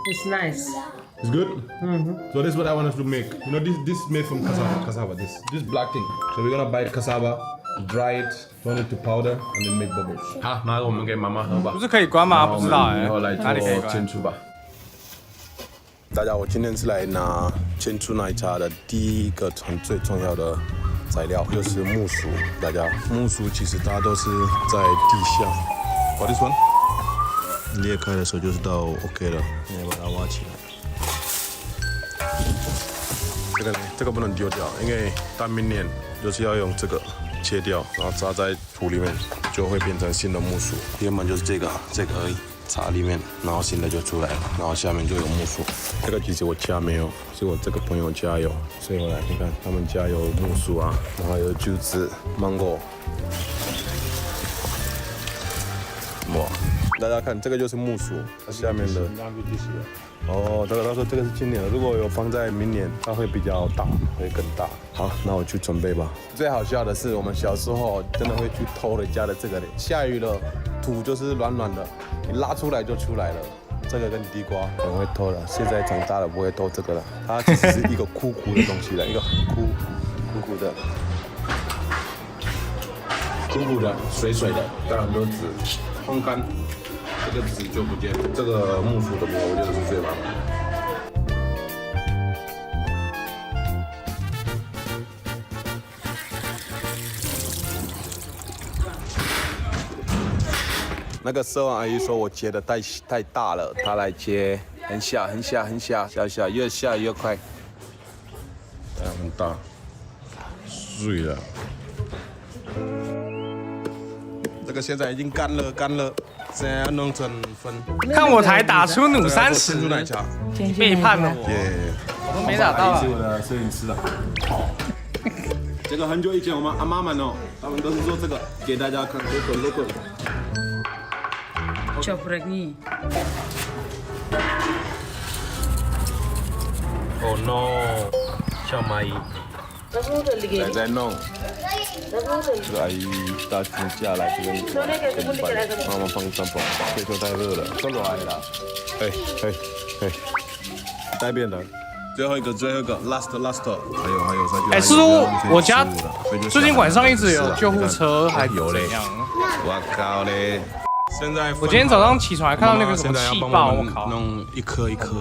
It's nice. It's good. So this is what I want us to make. You know, this is made from cassava. This black thing. So we're gonna buy cassava, dry it, turn it to powder, and then make bubbles. 好，那我们给妈妈喝吧。不是可以关吗？不知道哎。然后来做珍珠吧。大家，我今天是来拿珍珠奶茶的第一个最重要的材料，就是木薯。大家，木薯其实它都是在地下。What this one？ 裂开的时候就是到 OK 了，你要把它挖起来。这个不能丢掉，因为到明年就是要用这个切掉，然后扎在土里面，就会变成新的木薯。原本就是这个而已，插里面，然后新的就出来了，然后下面就有木薯。这个其实我家没有，是我这个朋友家有，所以我来看看他们家有木薯啊，然后有橘子、芒果。哇！大家看，这个就是木薯，它下面的。哦，他说这个是今年的，如果有放在明年，它会比较大，会更大。好，那我去准备吧。最好笑的是，我们小时候真的会去偷人家的这个嘞。下雨了，土就是软软的，你拉出来就出来了。这个跟地瓜很会偷的，现在长大了不会偷这个了。它其实是一个苦苦的东西了，一个很苦的。苦的、水的，带很多籽，烘干，这个籽就不见了。这个木薯的膜，我觉得是最麻烦的。那个色王阿姨说我切的太大了，她来切很小，越下越快。很大，碎了。个现在已经干了，现在要弄成粉。看我才打出努30，珍珠奶茶，背叛了我，我都没打到。是我的摄影师啊。这个很久以前我们阿妈们哦，他们都是做这个给大家看local。Oh no， 小蚂蚁。在弄。这个阿姨大暑假来这边跟班，妈妈放帐篷，天气太热了，都热了。哎，带便的。最后一个 last， 还有哎，是说我家最近晚上一直有救护车，还有怎样？我靠嘞！现在我今天早上起床还看到那个什么气爆，我靠！弄一颗一颗。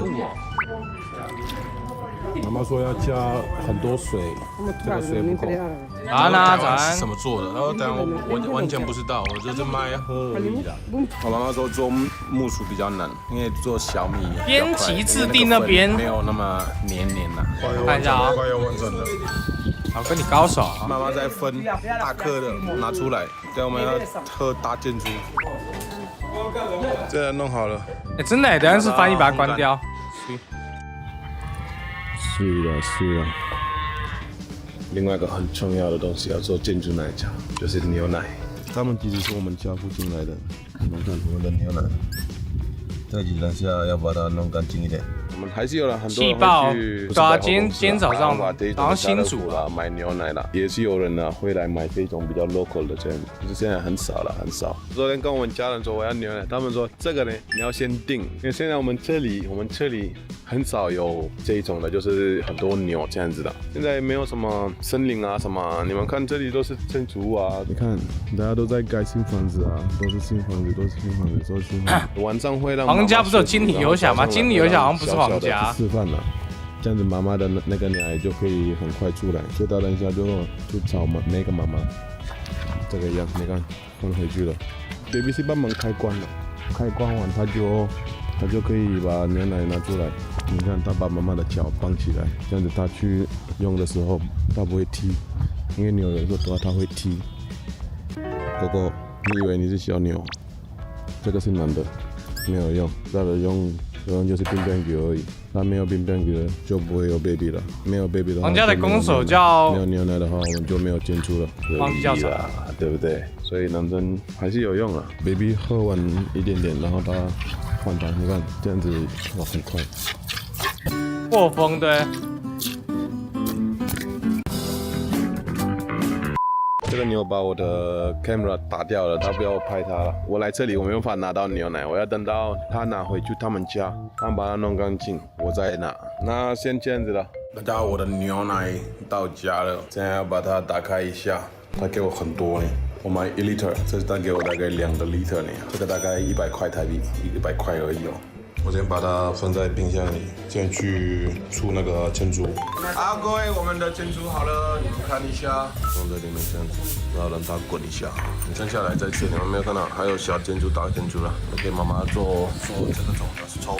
妈妈说要加很多水，这个水不够。啊，那早安。怎么做的？然后等下我完全不知道，我就是卖喝而已啦。我妈妈说做木薯比较难，因为做小米编辑制定那边没有那么黏呐。看一下啊，快要完成了。好，跟你高手。妈妈在分大颗的拿出来，等我们要喝大建筑。这弄好了。哎，真的，等下是翻译把它关掉。是啊。另外一个很重要的东西要做珍珠奶茶，就是牛奶。他们其实是我们家附近来的，你们看我们的牛奶。这几天下要把它弄干净一点。我们还是有了很多人会去，对啊，今天早上好像新煮了买牛奶了，也是有人呢会来买这种比较 local 的这样，就是现在很少了，很少。昨天跟我们家人说我要牛奶，他们说这个呢你要先订，因为现在我们这里很少有这一种的，就是很多牛这样子的。现在没有什么森林啊什么，你们看这里都是建筑物啊，你看大家都在盖新房子啊，都是新房子。晚上会让皇家不是有金里游侠吗？金里游侠好像不是皇家。示范了，这样子妈妈的那个奶就可以很快出来，所以大人家就找那个妈妈，这个样，你看放回去了。baby 是把门开关了，开关完它就可以把牛奶拿出来。你看他把妈妈的脚绑起来，这样子他去用的时候他不会踢，因为牛有时候他会踢。哥哥，你以为你是小牛？这个是男的，没有用，大的用就是冰冰球而已。它没有冰冰球就不会有 baby 了，没有 baby 的话，皇家的攻手叫没有牛奶的话，我们就没有进出了，忘记叫啥，对不对？所以男生还是有用啊。baby 喝完一点点，然后他换他，你看这样子哇很快。破风对。这个牛把我的 camera 打掉了，他不要拍他了。我来这里我没有办法拿到牛奶，我要等到他拿回去他们家，他们把它弄干净，我再拿。那先这样子了。大家，我的牛奶到家了，现在要把它打开一下。他给我很多呢，我买1 liter， 这是他给我大概2个 liter 呢，这个大概100块台币，100块而已哦。我先把它放在冰箱里，先去出那个珍珠。好，各位，我们的珍珠好了，你们看一下，放在里面这样子，然后让它滚一下。你剩下来再吃，你们没有看到，还有小珍珠、大珍珠了，都给妈妈做这个种的是抽。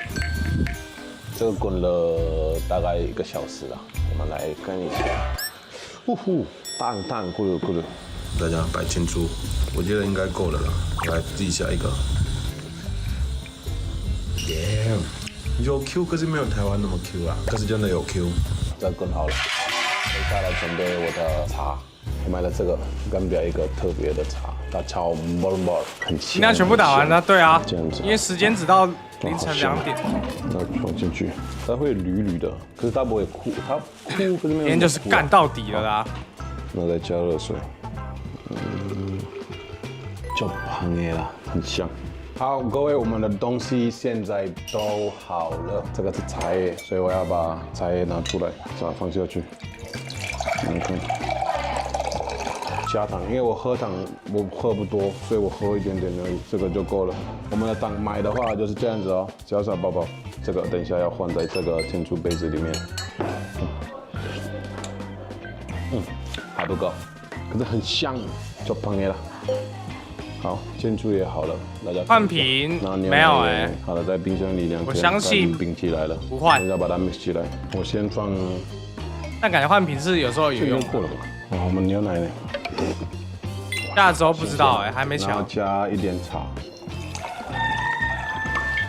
这个滚了大概1个小时了，我们来看一下。呼呼，烫咕噜咕噜。大家摆珍珠，我觉得应该够了啦，来自己下一个。有 Q， 可是没有台湾那么 Q 啊，可是真的有 Q。这滚好了，接下来准备我的茶。我买了这个干表一个特别的茶，它叫 Mormor， 很香。今天全部打完了，对啊，这样子，因为时间只到凌晨2点。再放进去，它会绿绿的，可是它不会哭，它哭可是没有。今天就是干到底了啦。那再加热水，就香的啦，很香。好，各位，我们的东西现在都好了。这个是茶叶，所以我要把茶叶拿出来，把它放下去。你看，加糖，因为我喝糖我喝不多，所以我喝一点点而已，这个就够了。我们的糖买的话就是这样子哦，小小包包。这个等一下要放在这个珍珠杯子里面。还不够，可是很香，就碰了。好，珍珠也好了，大家换瓶没有哎，好了，在冰箱里2天，我相信冰起来了，不换，要把它 mix 起来。我先放，但感觉换瓶是有时候有用。过了吧？哦，我们牛奶呢？哇，下周不知道还没然后瞧。加一点茶，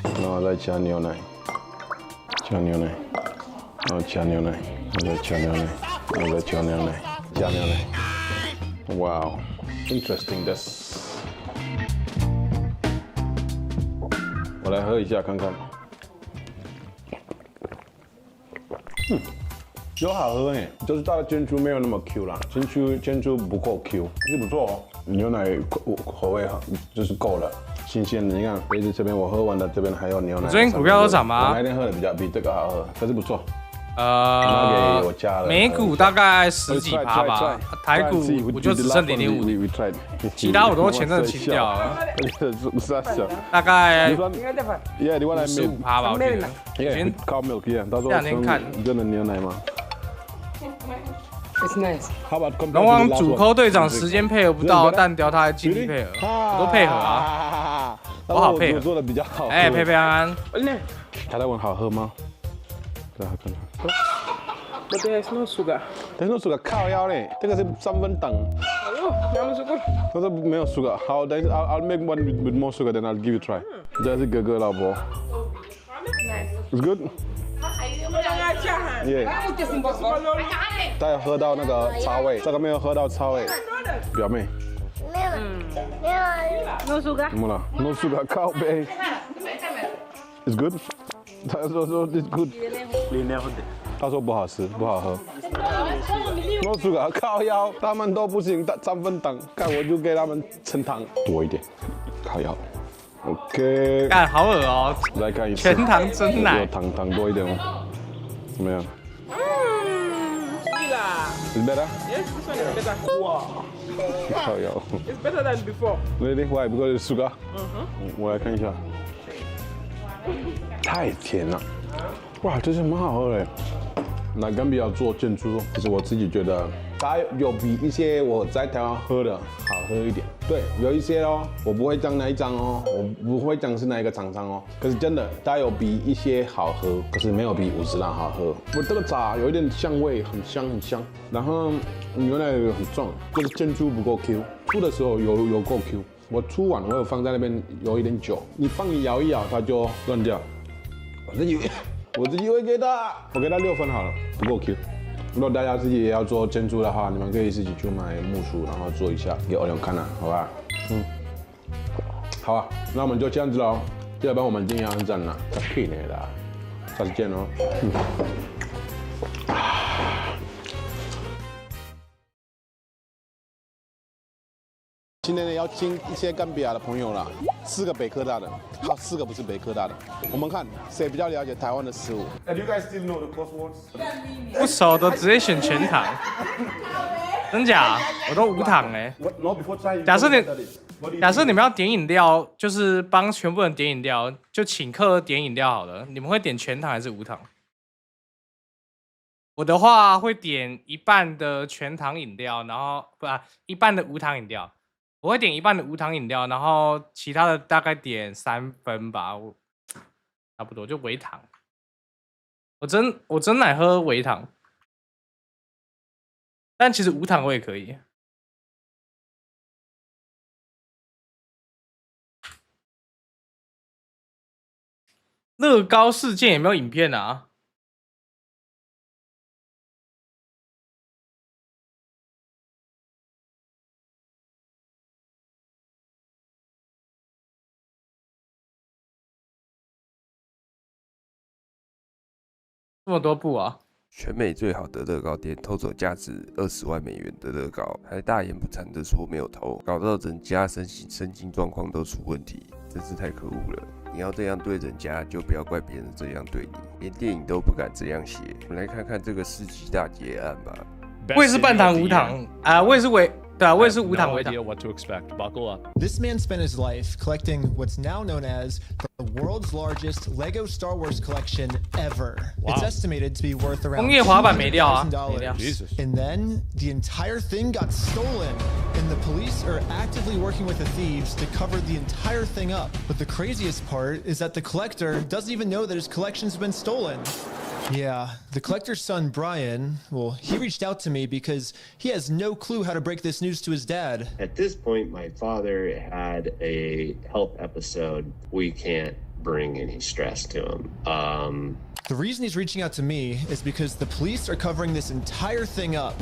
然后再加牛奶，加牛奶，然后加牛奶，然后再加牛奶，然后再加牛奶，加牛奶。Wow, interesting this。我来喝一下看看。有好喝哎，就是它的珍珠没有那么 Q 啦，珍珠不够 Q， 是不错哦。牛奶口味就是够了，新鲜的。你看杯子这边我喝完了，这边还有牛奶。最近股票都涨吗？我那天喝的比这个好喝，可是不错。我加了。美股大概10几%吧，台股我就只剩0.5，其他我都前阵清掉了。大概15%吧，我觉得。这两天看。真的牛奶吗？ It's nice. 龙王主抠队长时间配合不到，但屌他还尽力配合，我都配合啊，我好配合。做的比较好。哎，佩佩安安，他在问好喝吗？对，好看。But there's no sugar. There's no sugar， 靠腰嘞，这个是3分糖。No sugar. 他说没有 sugar， 好，等一下 I'll make one with more sugar，then I'll give you a try。这是哥哥老婆。It's good. Yeah。大家喝到那个茶味，这个没有喝到茶味。表妹。没有。No sugar。怎么了 ？No sugar， 靠背。It's good。他说 it's good。他说不好吃，不好喝。No sugar， 靠腰，他们都不行，3分糖，看我就给他们称糖多一点，靠腰。OK。干好恶哦。来看一次。全糖真奶。糖多一点哦。怎么样？Is better? Yes, this one is better. Wow. 靠腰。It's better than before. Really? Why? Because it's sugar. 我来看一下。太甜了。哇，这是蛮好喝的。那干比要做珍珠，其实我自己觉得它有比一些我在台湾喝的好喝一点。对，有一些哦，我不会讲哪一张哦，我不会讲是哪一个厂商哦。可是真的，它有比一些好喝，可是没有比50郎好喝。我这个茶有一点香味，很香很香，然后牛奶很重，就是珍珠不够 Q， 出的时候有够 Q。我出完我有放在那边有一点久，你放一摇一摇它就乱掉。我自己会给他6分好了，不够 Q。如果大家自己也要做珍珠的话，你们可以自己去买木薯，然后做一下给欧阳看啊，好吧？好啊，那我们就这样子喽。记得帮我们订阅、按赞啦，再见啦，下次见哦。今天呢要请一些干比亚的朋友啦，4个北科大的，好，4个不是北科大的。我们看谁比较了解台湾的食物。Do you guys still know the crosswords？ 不熟的直接选全糖，真假？我都无糖哎。假设你们要点饮料，就是帮全部人点饮料，就请客点饮料好了。你们会点全糖还是无糖？我的话会点一半的全糖饮料，然后一半的无糖饮料。我会点一半的无糖饮料，然后其他的大概点3分吧，差不多就微糖。我真奶喝微糖，但其实无糖我也可以。乐高事件有没有影片啊？这么多部啊！全美最好的乐高店偷走价值20万美元的乐高，还大言不惭地说没有偷，搞到人家身心状况都出问题，真是太可恶了。你要这样对人家，就不要怪别人这样对你，连电影都不敢这样写。我们来看看这个世纪大劫案吧。我也是半糖无糖啊，我也是我也是无糖微糖。 What to expect? Buckle up. This man spent his life collecting what's now known as the world's largest Lego Star Wars collection ever. Wow. It's estimated to be worth around $200,000. And then the entire thing got stolen, and the police are actively working with the thieves to cover the entire thing up. But the craziest part is that the collector doesn't even know that his collection's been stolen. Yeah, the collector's son, Brian, well, he reached out to me because he has no clue how to break this news to his dad. At this point, my father had a health episode. We can't bring any stress to him. The reason he's reaching out to me is because the police are covering this entire thing up.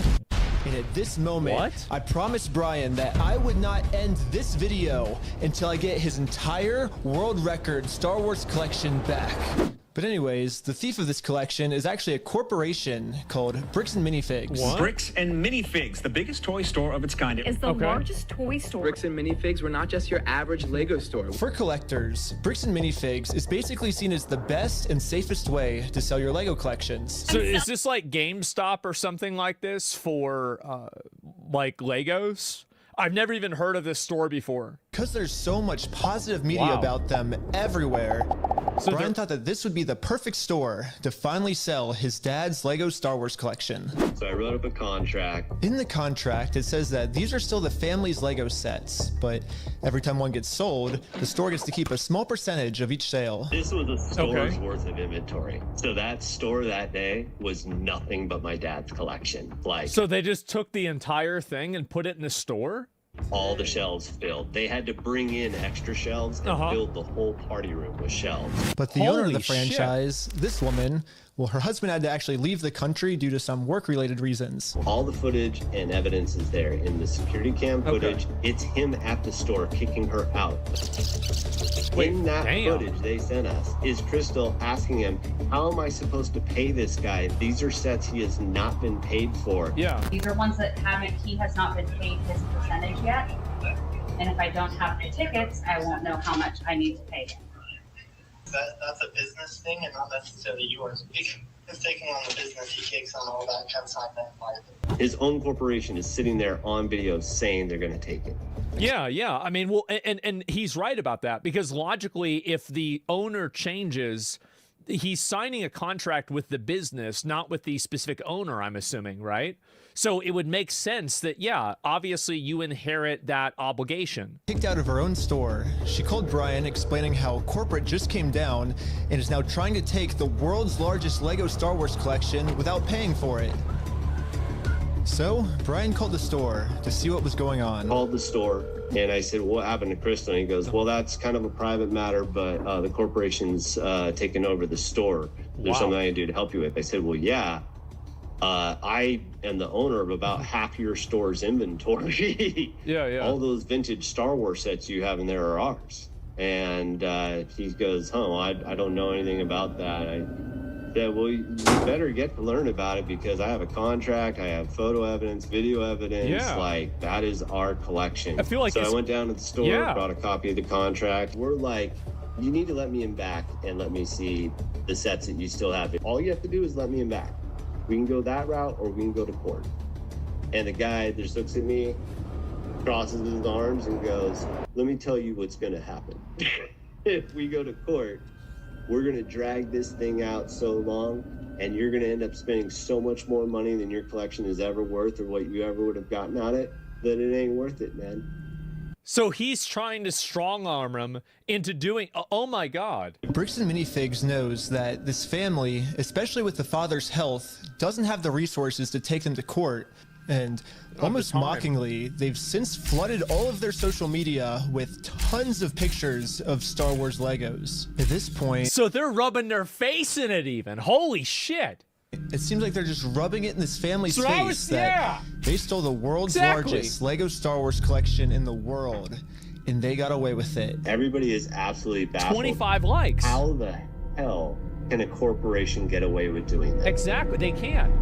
And at this moment, I promised Brian that I would not end this video until I get his entire world record Star Wars collection back. But anyways, the thief of this collection is actually a corporation called Bricks and Minifigs. What? Bricks and Minifigs, the biggest toy store of its kind. It's the largest toy store. Bricks and Minifigs were not just your average Lego store. For collectors, Bricks and Minifigs is basically seen as the best and safest way to sell your Lego collections. So is this like GameStop or something like this for like Legos? I've never even heard of this store before. Because there's so much positive media about them everywhere, so Brian thought that this would be the perfect store to finally sell his dad's Lego Star Wars collection. So I wrote up a contract. In the contract, it says that these are still the family's Lego sets, but every time one gets sold, the store gets to keep a small percentage of each sale. This was a store's worth of inventory. So that store that day was nothing but my dad's collection. Like, so they just took the entire thing and put it in the store? All the shelves filled. They had to bring in extra shelves and build the whole party room with shelves. But the owner of the franchise, this woman, well, her husband had to actually leave the country due to some work-related reasons. All the footage and evidence is there in the security cam footage. It's him at the store kicking her out. In that footage they sent us is Crystal asking him, how am I supposed to pay this guy? These are sets he has not been paid for. Yeah. These are ones that he has not been paid his percentage yet. And if I don't have the tickets, I won't know how much I need to pay him. That's a business thing and not necessarily yours. He's taking on the business, he takes on all that consignment. His own corporation is sitting there on video saying they're going to take it. Yeah. I mean, well, and he's right about that, because logically, if the owner changes, he's signing a contract with the business, not with the specific owner, I'm assuming, right? So it would make sense that, yeah, obviously you inherit that obligation. Kicked out of her own store, she called Brian explaining how corporate just came down and is now trying to take the world's largest Lego Star Wars collection without paying for it. So Brian called the store to see what was going on. Called the store and I said, what happened to Crystal? And he goes, well, that's kind of a private matter, but the corporation's taken over the store. There's something I can do to help you with. I said, well, yeah. I am the owner of about half your store's inventory. Yeah. All those vintage Star Wars sets you have in there are ours. And he goes, I don't know anything about that. I said, well, you better get to learn about it because I have a contract, I have photo evidence, video evidence. Yeah. Like, that is our collection. I feel like so I went down to the store, brought a copy of the contract. We're like, you need to let me in back and let me see the sets that you still have. All you have to do is let me in back. We can go that route or we can go to court. And the guy just looks at me, crosses his arms and goes, let me tell you what's gonna happen. If we go to court, we're gonna drag this thing out so long and you're gonna end up spending so much more money than your collection is ever worth or what you ever would have gotten out of it, that it ain't worth it, man. So he's trying to strong-arm him into doing, oh my God. Bricks and Minifigs knows that this family, especially with the father's health, doesn't have the resources to take them to court. And almost mockingly, they've since flooded all of their social media with tons of pictures of Star Wars Legos. At this point... So they're rubbing their face in it even. Holy shit. It seems like they're just rubbing it in this family's face that they stole the world's largest Lego Star Wars collection in the world, and they got away with it. Everybody is absolutely baffled. 25 likes. How the hell can a corporation get away with doing that? Exactly, they can't.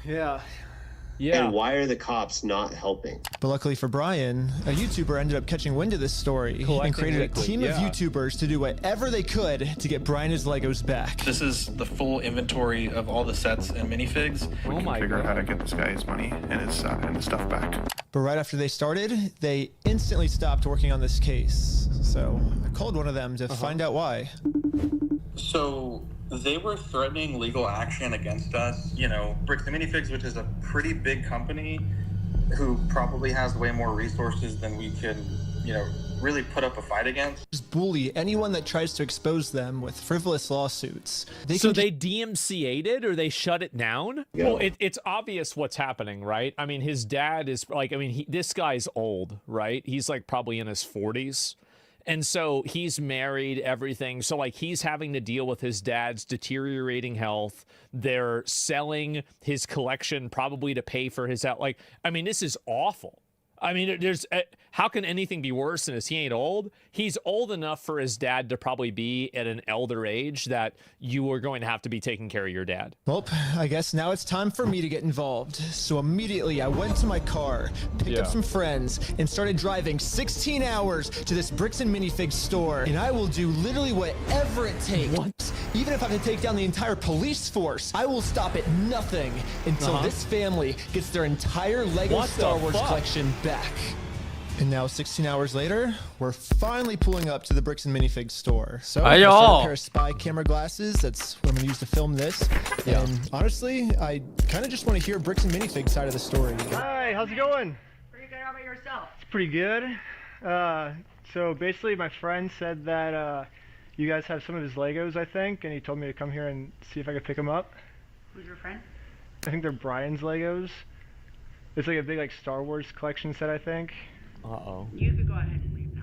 Yeah. And why are the cops not helping? But luckily for Brian, a YouTuber ended up catching wind of this story and created a team of YouTubers to do whatever they could to get Brian his Legos back. This is the full inventory of all the sets and minifigs. We can figure out how to get this guy his money and his stuff back. But right after they started, they instantly stopped working on this case. So I called one of them to find out why. So they were threatening legal action against us. You know, Bricks and Minifigs, which is a pretty big company who probably has way more resources than we can you know, really put up a fight against. Just bully anyone that tries to expose them with frivolous lawsuits. They DMCA'd it or they shut it down? Yeah. Well, it's obvious what's happening, right? I mean, his dad is like, I mean, this guy's old, right? He's like probably in his 40s. And so he's married, everything. So like he's having to deal with his dad's deteriorating health. They're selling his collection probably to pay for his out. Like, I mean, this is awful. I mean, there's how can anything be worse than this? He ain't old. He's old enough for his dad to probably be at an elder age that you are going to have to be taking care of your dad. Well, I guess now it's time for me to get involved. So immediately I went to my car, picked up some friends, and started driving 16 hours to this bricks and minifigs store. And I will do literally whatever it takes. What? Even if I have to take down the entire police force, I will stop at nothing until this family gets their entire Lego Star Wars collection back. And now 16 hours later, we're finally pulling up to the bricks and minifigs store. So I got a pair of spy camera glasses. That's what I'm gonna use to film this. And honestly, I kind of just want to hear bricks and minifigs side of the story. Hi, how's it going? Pretty good. How about yourself? It's pretty good. So basically my friend said that you guys have some of his Legos, I think, and he told me to come here and see if I could pick them up. Who's your friend? I think they're Brian's Legos. It's like a big Star Wars collection set, I think. Uh-oh. You could go ahead and leave now.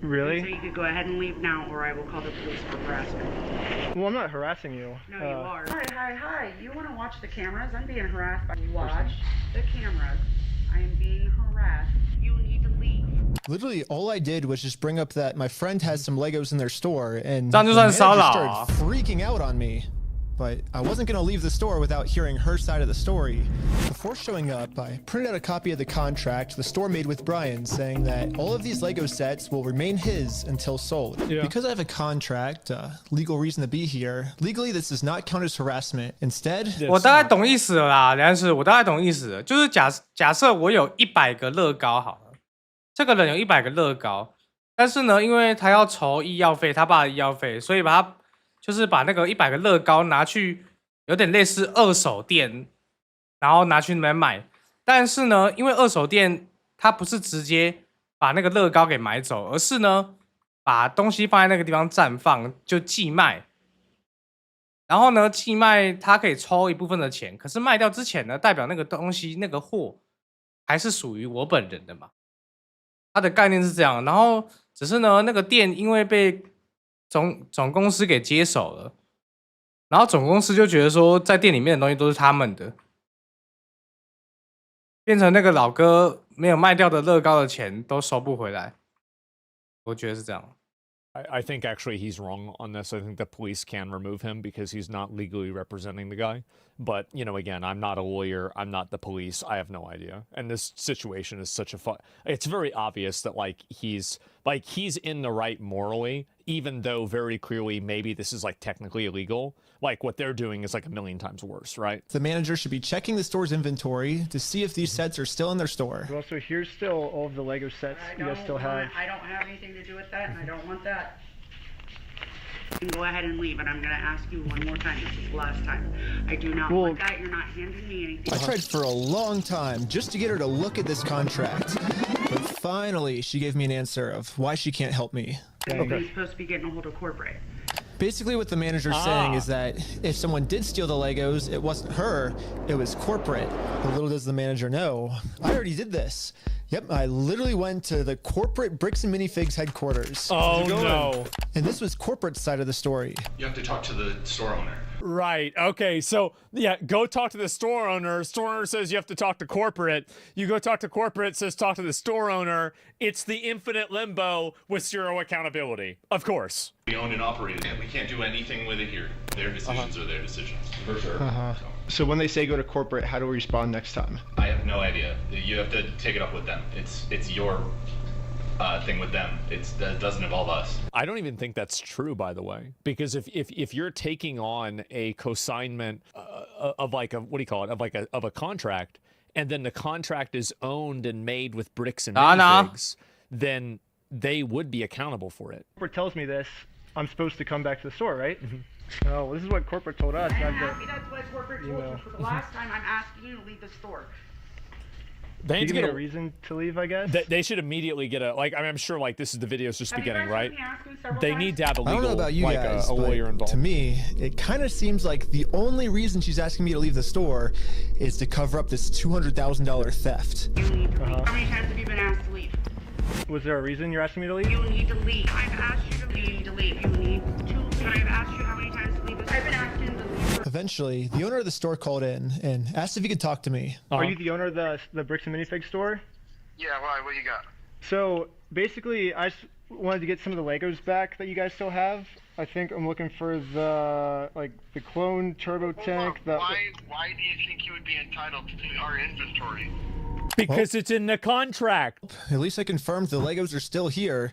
Really? So you could go ahead and leave now, or I will call the police for harassment. Well, I'm not harassing you. No, you are. Hi. You want to watch the cameras? I'm being harassed by you. Watch the cameras. I am being harassed. You need to leave. Literally, all I did was just bring up that my friend has some Legos in their store, and the manager started freaking out on me. But I wasn't going to leave the store without hearing her side of the story. Before showing up, I printed out a copy of the contract the store made with Brian, saying that all of these Lego sets will remain his until sold. Because I have a contract, legal reason to be here, legally this does not count as harassment. Instead, 我大概懂意思了啦，梁师，我大概懂意思了，就是假设我有100个乐高好了，这个人有100个乐高，但是呢，因为他要筹医药费，他爸的医药费，所以就是把那个100个乐高拿去，有点类似二手店，然后拿去那边卖。但是呢，因为二手店它不是直接把那个乐高给买走，而是呢把东西放在那个地方暂放，就寄卖。然后呢，寄卖它可以抽一部分的钱，可是卖掉之前呢，代表那个东西那个货还是属于我本人的嘛。它的概念是这样，然后只是呢，那个店因为被总公司给接手了，然后总公司就觉得说，在店里面的东西都是他们的，变成那个老哥没有卖掉的乐高的钱都收不回来，我觉得是这样。I think actually he's wrong on this. I think the police can remove him because he's not legally representing the guy. But, you know, again, I'm not a lawyer. I'm not the police. I have no idea. And this situation is such a it's very obvious that he's in the right morally, even though very clearly maybe this is technically illegal. Like what they're doing is a million times worse, right? The manager should be checking the store's inventory to see if these sets are still in their store. Well, so here's still all of the Lego sets you guys still have. I don't have anything to do with that, and I don't want that. You can go ahead and leave, and I'm going to ask you one more time. This is the last time. I do not want that. You're not handing me anything. I tried for a long time just to get her to look at this contract. But finally, she gave me an answer of why she can't help me. You're supposed to be getting a hold of corporate. Basically what the manager's saying is that if someone did steal the Legos, it wasn't her, it was corporate. But little does the manager know, I already did this. Yep, I literally went to the corporate Bricks and Minifigs headquarters. Oh no. And this was corporate side of the story. You have to talk to the store owner. Right. Okay. So yeah, go talk to the store owner. Store owner says you have to talk to corporate. You go talk to corporate, says talk to the store owner. It's the infinite limbo with zero accountability. Of course. We own and operate it. We can't do anything with it here. Their decisions are their decisions. For sure. So when they say go to corporate, how do we respond next time? I have no idea. You have to take it up with them. It's your thing with them. That doesn't involve us. I don't even think that's true, by the way, because if you're taking on a consignment of a contract, and then the contract is owned and made with bricks and minifigs, then they would be accountable for it. Corporate tells me this. I'm supposed to come back to the store, right? Oh, well, this is what corporate told us. I'm happy that's what corporate told you for the last time. I'm asking you to leave the store. They need to get get a reason to leave, I guess. They should immediately get a I mean, I'm sure like this is the video's just beginning, right? They need to have a I don't know legal about you guys, a lawyer but involved. to me, it kind of seems like the only reason she's asking me to leave the store is to cover up this $200,000 theft. How many times have you been asked to leave? Was there a reason you're asking me to leave? You need to leave. I've asked you to leave. You need to leave. But I've asked you how many times to leave. I've been asking to leave. Eventually, the owner of the store called in and asked if he could talk to me. Are you the owner of the Bricks and Minifig store? Yeah, why? What you got? So basically, I just wanted to get some of the Legos back that you guys still have. I think I'm looking for the the clone turbo tank. Why do you think you would be entitled to our inventory? Because it's in the contract. At least I confirmed the Legos are still here.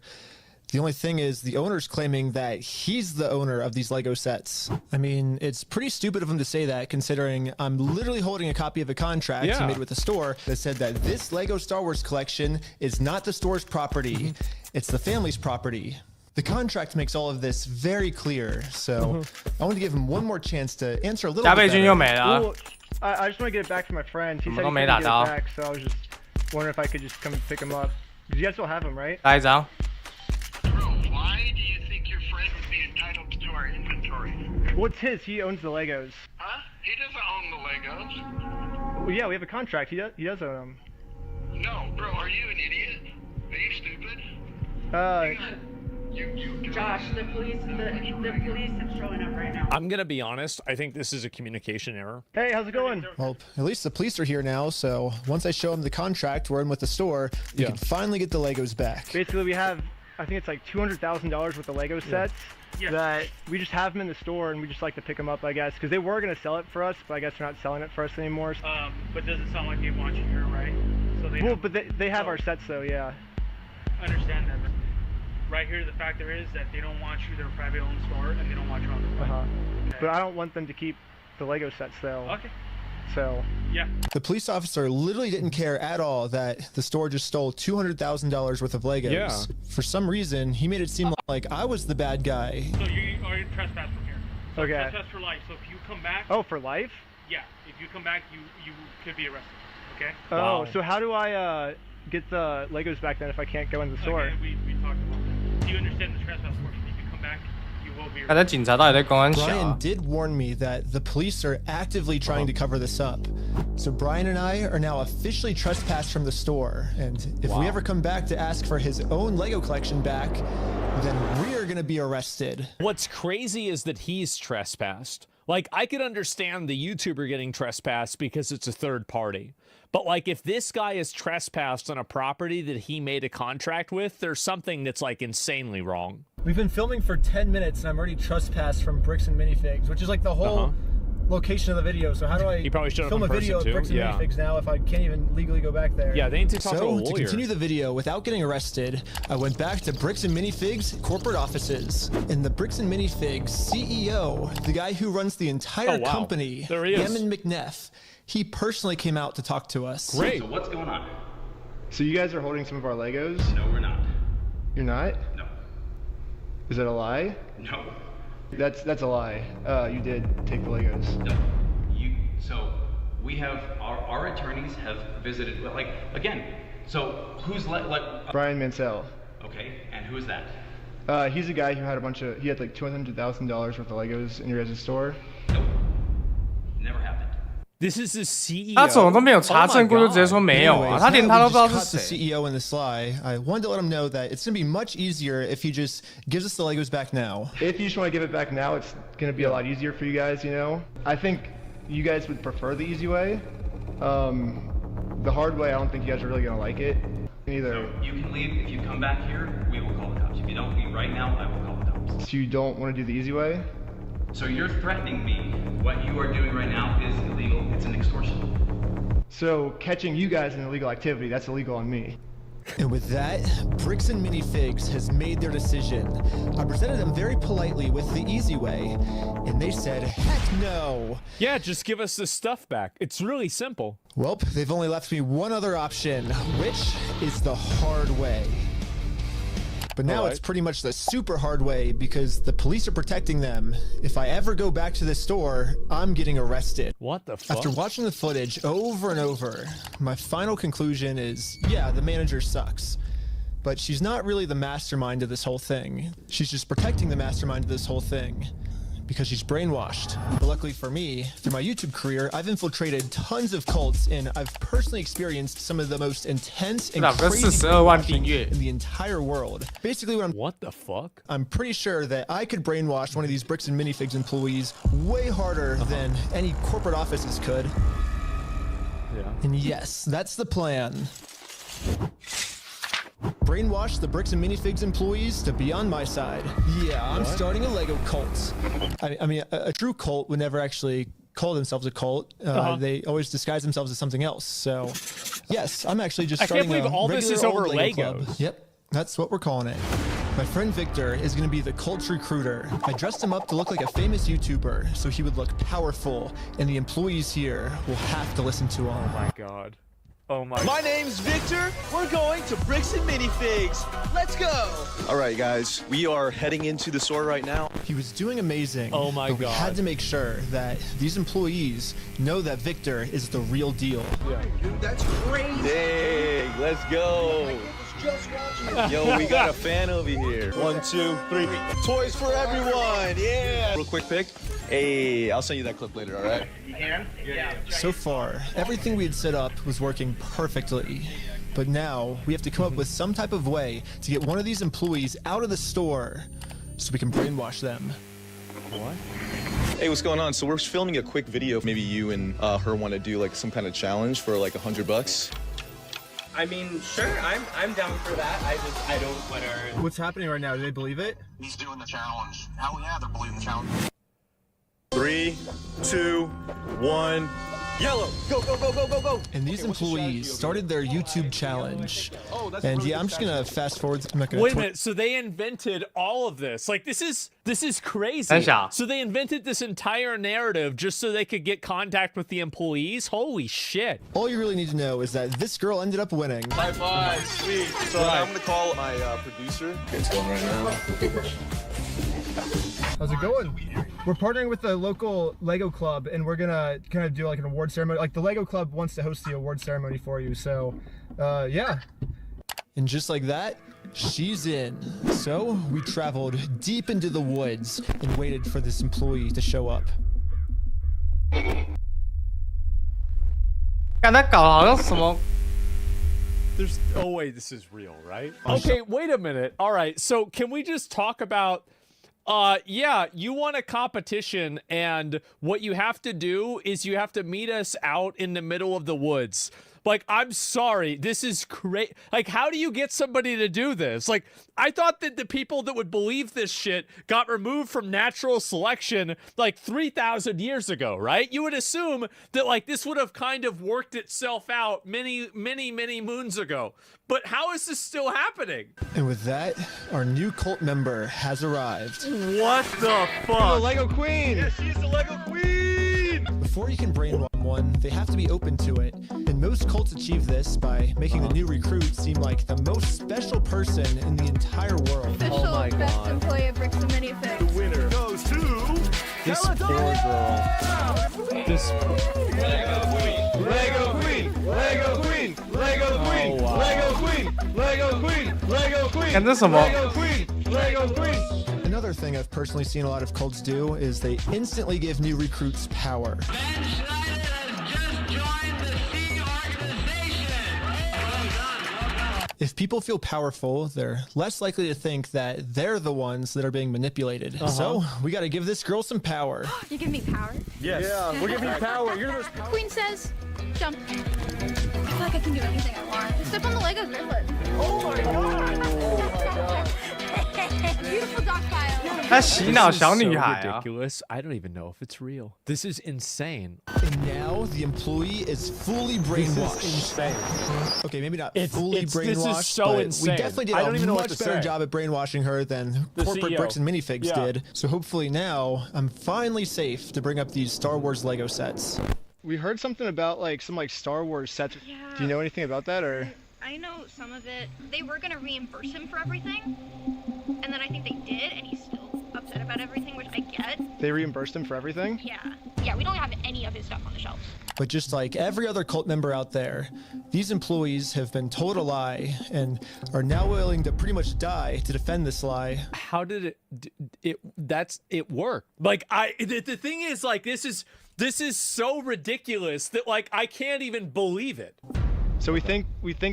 The only thing is the owner's claiming that he's the owner of these Lego sets. I mean, it's pretty stupid of him to say that, considering I'm literally holding a copy of a contract he made with the store that said that this Lego Star Wars collection is not the store's property, it's the family's property. The contract makes all of this very clear, so I want to give him one more chance to answer a little bit better. Well, I just want to get it back from my friends. He said he couldn't get it back, so I was just wondering if I could just come pick them up. Because you guys still have them, right? Why do you think your friend would be entitled to our inventory? Well, it's his. He owns the Legos. Huh? He doesn't own the Legos. Well, yeah, we have a contract. He does own them. No, bro, are you an idiot? Are you stupid? Josh, the police are showing up right now. I'm gonna be honest. I think this is a communication error. Hey, how's it going? Well, at least the police are here now, so once I show him the contract we're in with the store, we can finally get the Legos back. Basically, we have, I think it's like $200,000 worth of Lego sets that we just have them in the store, and we just like to pick them up, I guess, because they were gonna sell it for us, but I guess they're not selling it for us anymore. But does it sound like they want you here, right? So they well, but they have our sets though, yeah. I understand that. But right here, the factor is that they don't want you. They're a private-owned store, and they don't want you on the front. Okay. But I don't want them to keep the Lego sets though. Okay. So. Yeah. The police officer literally didn't care at all that the store just stole $200,000 worth of Legos. Yeah. For some reason, he made it seem like I was the bad guy. So you are trespassed from here. So okay. Trespass for life. So if you come back. Oh, for life? Yeah. If you come back, you could be arrested. Okay. Oh, so how do I get the Legos back then if I can't go in the store? Okay, we talked about that. Do you understand the trespass portion? If you come back, you will be arrested. 他在警察到底在公安小 Brian did warn me that the police are actively trying to cover this up. So Brian and I are now officially trespassed from the store. And if we ever come back to ask for his own Lego collection back, then we are going to be arrested. What's crazy is that he's trespassed. Like, I could understand the YouTuber getting trespassed because it's a third party. But like, if this guy is trespassed on a property that he made a contract with, there's something that's like insanely wrong. We've been filming for 10 minutes and I'm already trespassed from Bricks and Minifigs, which is like the whole location of the video. So how do I film a video of Bricks and Minifigs now if I can't even legally go back there? Yeah, they need to talk to a lawyer. So to continue the video without getting arrested, I went back to Bricks and Minifigs corporate offices. And the Bricks and Minifigs CEO, the guy who runs the entire company, Yemen McNeff, he personally came out to talk to us. Great. So what's going on? So you guys are holding some of our Legos? No, we're not. You're not? No. Is that a lie? No. That's a lie. You did take the Legos. No. So we have our attorneys have visited. Like again. So who's Brian Mansell. Okay, and who is that? He's a guy who had he had like $200,000 worth of Legos in your guys' store. Nope. Never happened. This is the CEO. 他怎么都没有查证过就直接说没有啊？他连他都不知道是谁。 The CEO in this lie. I wanted to let him know that it's gonna be much easier if he just gives us the Legos back now. If you just want to give it back now, it's gonna be a lot easier for you guys. You know, I think you guys would prefer the easy way. The hard way, I don't think you guys are really gonna like it either. So you can leave. If you come back here, we will call the cops. If you don't leave right now, I will call the cops. So you don't want to do the easy way? So you're threatening me. What you are doing right now is illegal. It's an extortion. So catching you guys in illegal activity, that's illegal on me. And with that, Bricks and Minifigs has made their decision. I presented them very politely with the easy way, and they said, heck no. Yeah, just give us the stuff back. It's really simple. Well, they've only left me one other option, which is the hard way. But now it's pretty much the super hard way because the police are protecting them. If I ever go back to this store, I'm getting arrested. What the fuck? After watching the footage over and over, my final conclusion is, yeah, the manager sucks. But she's not really the mastermind of this whole thing. She's just protecting the mastermind of this whole thing because she's brainwashed. But luckily for me, through my YouTube career, I've infiltrated tons of cults and I've personally experienced some of the most intense and crazy brainwashing in the entire world. Basically what the fuck? I'm pretty sure that I could brainwash one of these Bricks and Minifigs employees way harder than any corporate offices could. Yeah. And yes, that's the plan. Brainwash the Bricks and Minifigs employees to be on my side. Yeah, I'm starting a Lego cult. I mean, a true cult would never actually call themselves a cult. They always disguise themselves as something else. So, yes, I'm actually just starting a I can't believe all this is over Lego Legos. club. Yep, that's what we're calling it. My friend Victor is going to be the cult recruiter. I dressed him up to look like a famous YouTuber so he would look powerful, and the employees here will have to listen to him. Oh my god. Oh my. My name's Victor. We're going to Bricks and Minifigs. Let's go. All right, guys. We are heading into the store right now. He was doing amazing. Oh my but we god. had to make sure that these employees know that Victor is the real deal. Yeah. Dude, that's crazy. Dang, let's go. Yo, we got a fan over here. 1, 2, 3. Toys for everyone. Yeah. Real quick pic. Hey, I'll send you that clip later, all right? You can? Yeah. So far, everything we had set up was working perfectly. But now, we have to come up with some type of way to get one of these employees out of the store so we can brainwash them. What? Hey, what's going on? So we're filming a quick video. Maybe you and her want to do like some kind of challenge for like $100. I mean, sure, I'm down for that. I don't wanna... What's happening right now? Do they believe it? He's doing the challenge. Hell yeah, they're believing the challenge. 3, 2, 1. Yellow! Go, go, go, go, go, go! And these employees started their YouTube challenge. And yeah, I'm just gonna fast forward. I'm not gonna Wait a minute, so they invented all of this. Like, this is crazy. So they invented this entire narrative just so they could get contact with the employees? Holy shit. All you really need to know is that this girl ended up winning. High five, sweet. So I'm gonna call my producer. It's going right now. How's it going? We're partnering with the local Lego club and we're gonna kind of do like an award ceremony. Like the Lego club wants to host the award ceremony for you, so yeah. And just like that, she's in. So we traveled deep into the woods and waited for this employee to show up. 看他搞好像什么 There's no way this is real, right? Okay, wait a minute. All right, so can we just talk about yeah, you want a competition and what you have to do is you have to meet us out in the middle of the woods. Like, I'm sorry, this is crazy. Like, how do you get somebody to do this? Like, I thought that the people that would believe this shit got removed from natural selection like 3,000 years ago, right? You would assume that, like, this would have kind of worked itself out many, many, many moons ago. But how is this still happening? And with that, our new cult member has arrived. What the fuck? The Lego Queen! Yes, she's the Lego Queen! Before you can brainwash one, they have to be open to it. And most cults achieve this by making the new recruit seem like the most special person in the entire world. Official best employee of Bricks and Minifigs. The winner goes to... This poor girl. This... Lego Queen! Lego Queen! Lego Queen! Lego Queen! Oh, wow. Lego Queen! Lego Queen! Lego Queen! 看这什么 Lego Queen! Lego Queen! Another thing I've personally seen a lot of cults do is they instantly give new recruits power. If people feel powerful, they're less likely to think that they're the ones that are being manipulated. So we got to give this girl some power. You give me power? Yes. Yeah, we're giving you power. You're the most powerful. Queen says, jump. I feel like I can do anything I want. Just step on the Legos, Rizzler. Oh my god! Oh my god! Beautiful dog pile. 他洗脑小女孩 so 啊 ridiculous. I don't even know if it's real. This is insane. And now the employee is fully brainwashed. This is insane. Okay, maybe not It's- fully it's- brainwashed, this is so but insane. we definitely did I don't a even know what much to better say. job at brainwashing her than The corporate CEO. Bricks and Minifigs Yeah. did. So hopefully now I'm finally safe to bring up these Star Wars Lego sets. We heard something about like some like Star Wars sets. Yeah. Do you know anything about that or? I know some of it. They were gonna reimburse him for everything, and then I think they did, and he's still upset about everything, which I get. They reimbursed him for everything? Yeah, we don't have any of his stuff on the shelves. But just like every other cult member out there, these employees have been told a lie and are now willing to pretty much die to defend this lie. How did it work? Like, the thing is, like, this is so ridiculous that, like, I can't even believe it. So we think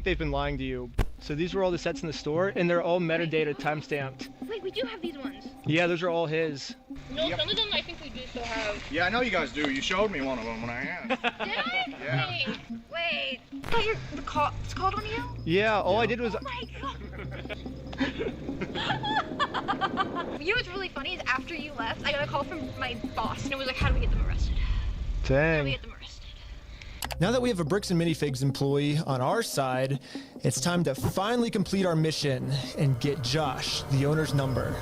they've been lying to you. So these were all the sets in the store, and they're all metadata timestamped. Wait, we do have these ones. Yeah, those are all his. No, some of them I think we do still have. Yeah, I know you guys do. You showed me one of them when I asked. Did I? Yeah. Wait. I thought it's called on you? Yeah, all I did was... Oh my god. You know what's really funny is after you left, I got a call from my boss, and it was like, how do we get them arrested? Dang. How do we get them arrested? Now that we have a Bricks and Minifigs employee on our side, it's time to finally complete our mission and get Josh, the owner's number.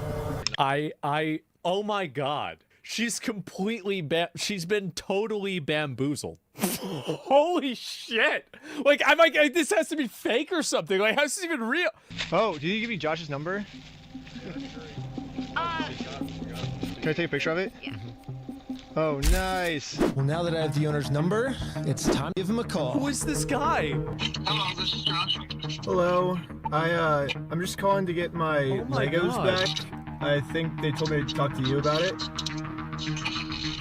Oh my god. She's completely she's been totally bamboozled. Holy shit. Like, I'm like, this has to be fake or something. Like, how's this even real? Oh, did he give you Josh's number? Can I take a picture of it? Yeah. Oh, nice. Well, now that I have the owner's number, it's time to give him a call. Who is this guy? Hello, this is Josh. Hello. I'm just calling to get my Legos back. I think they told me to talk to you about it.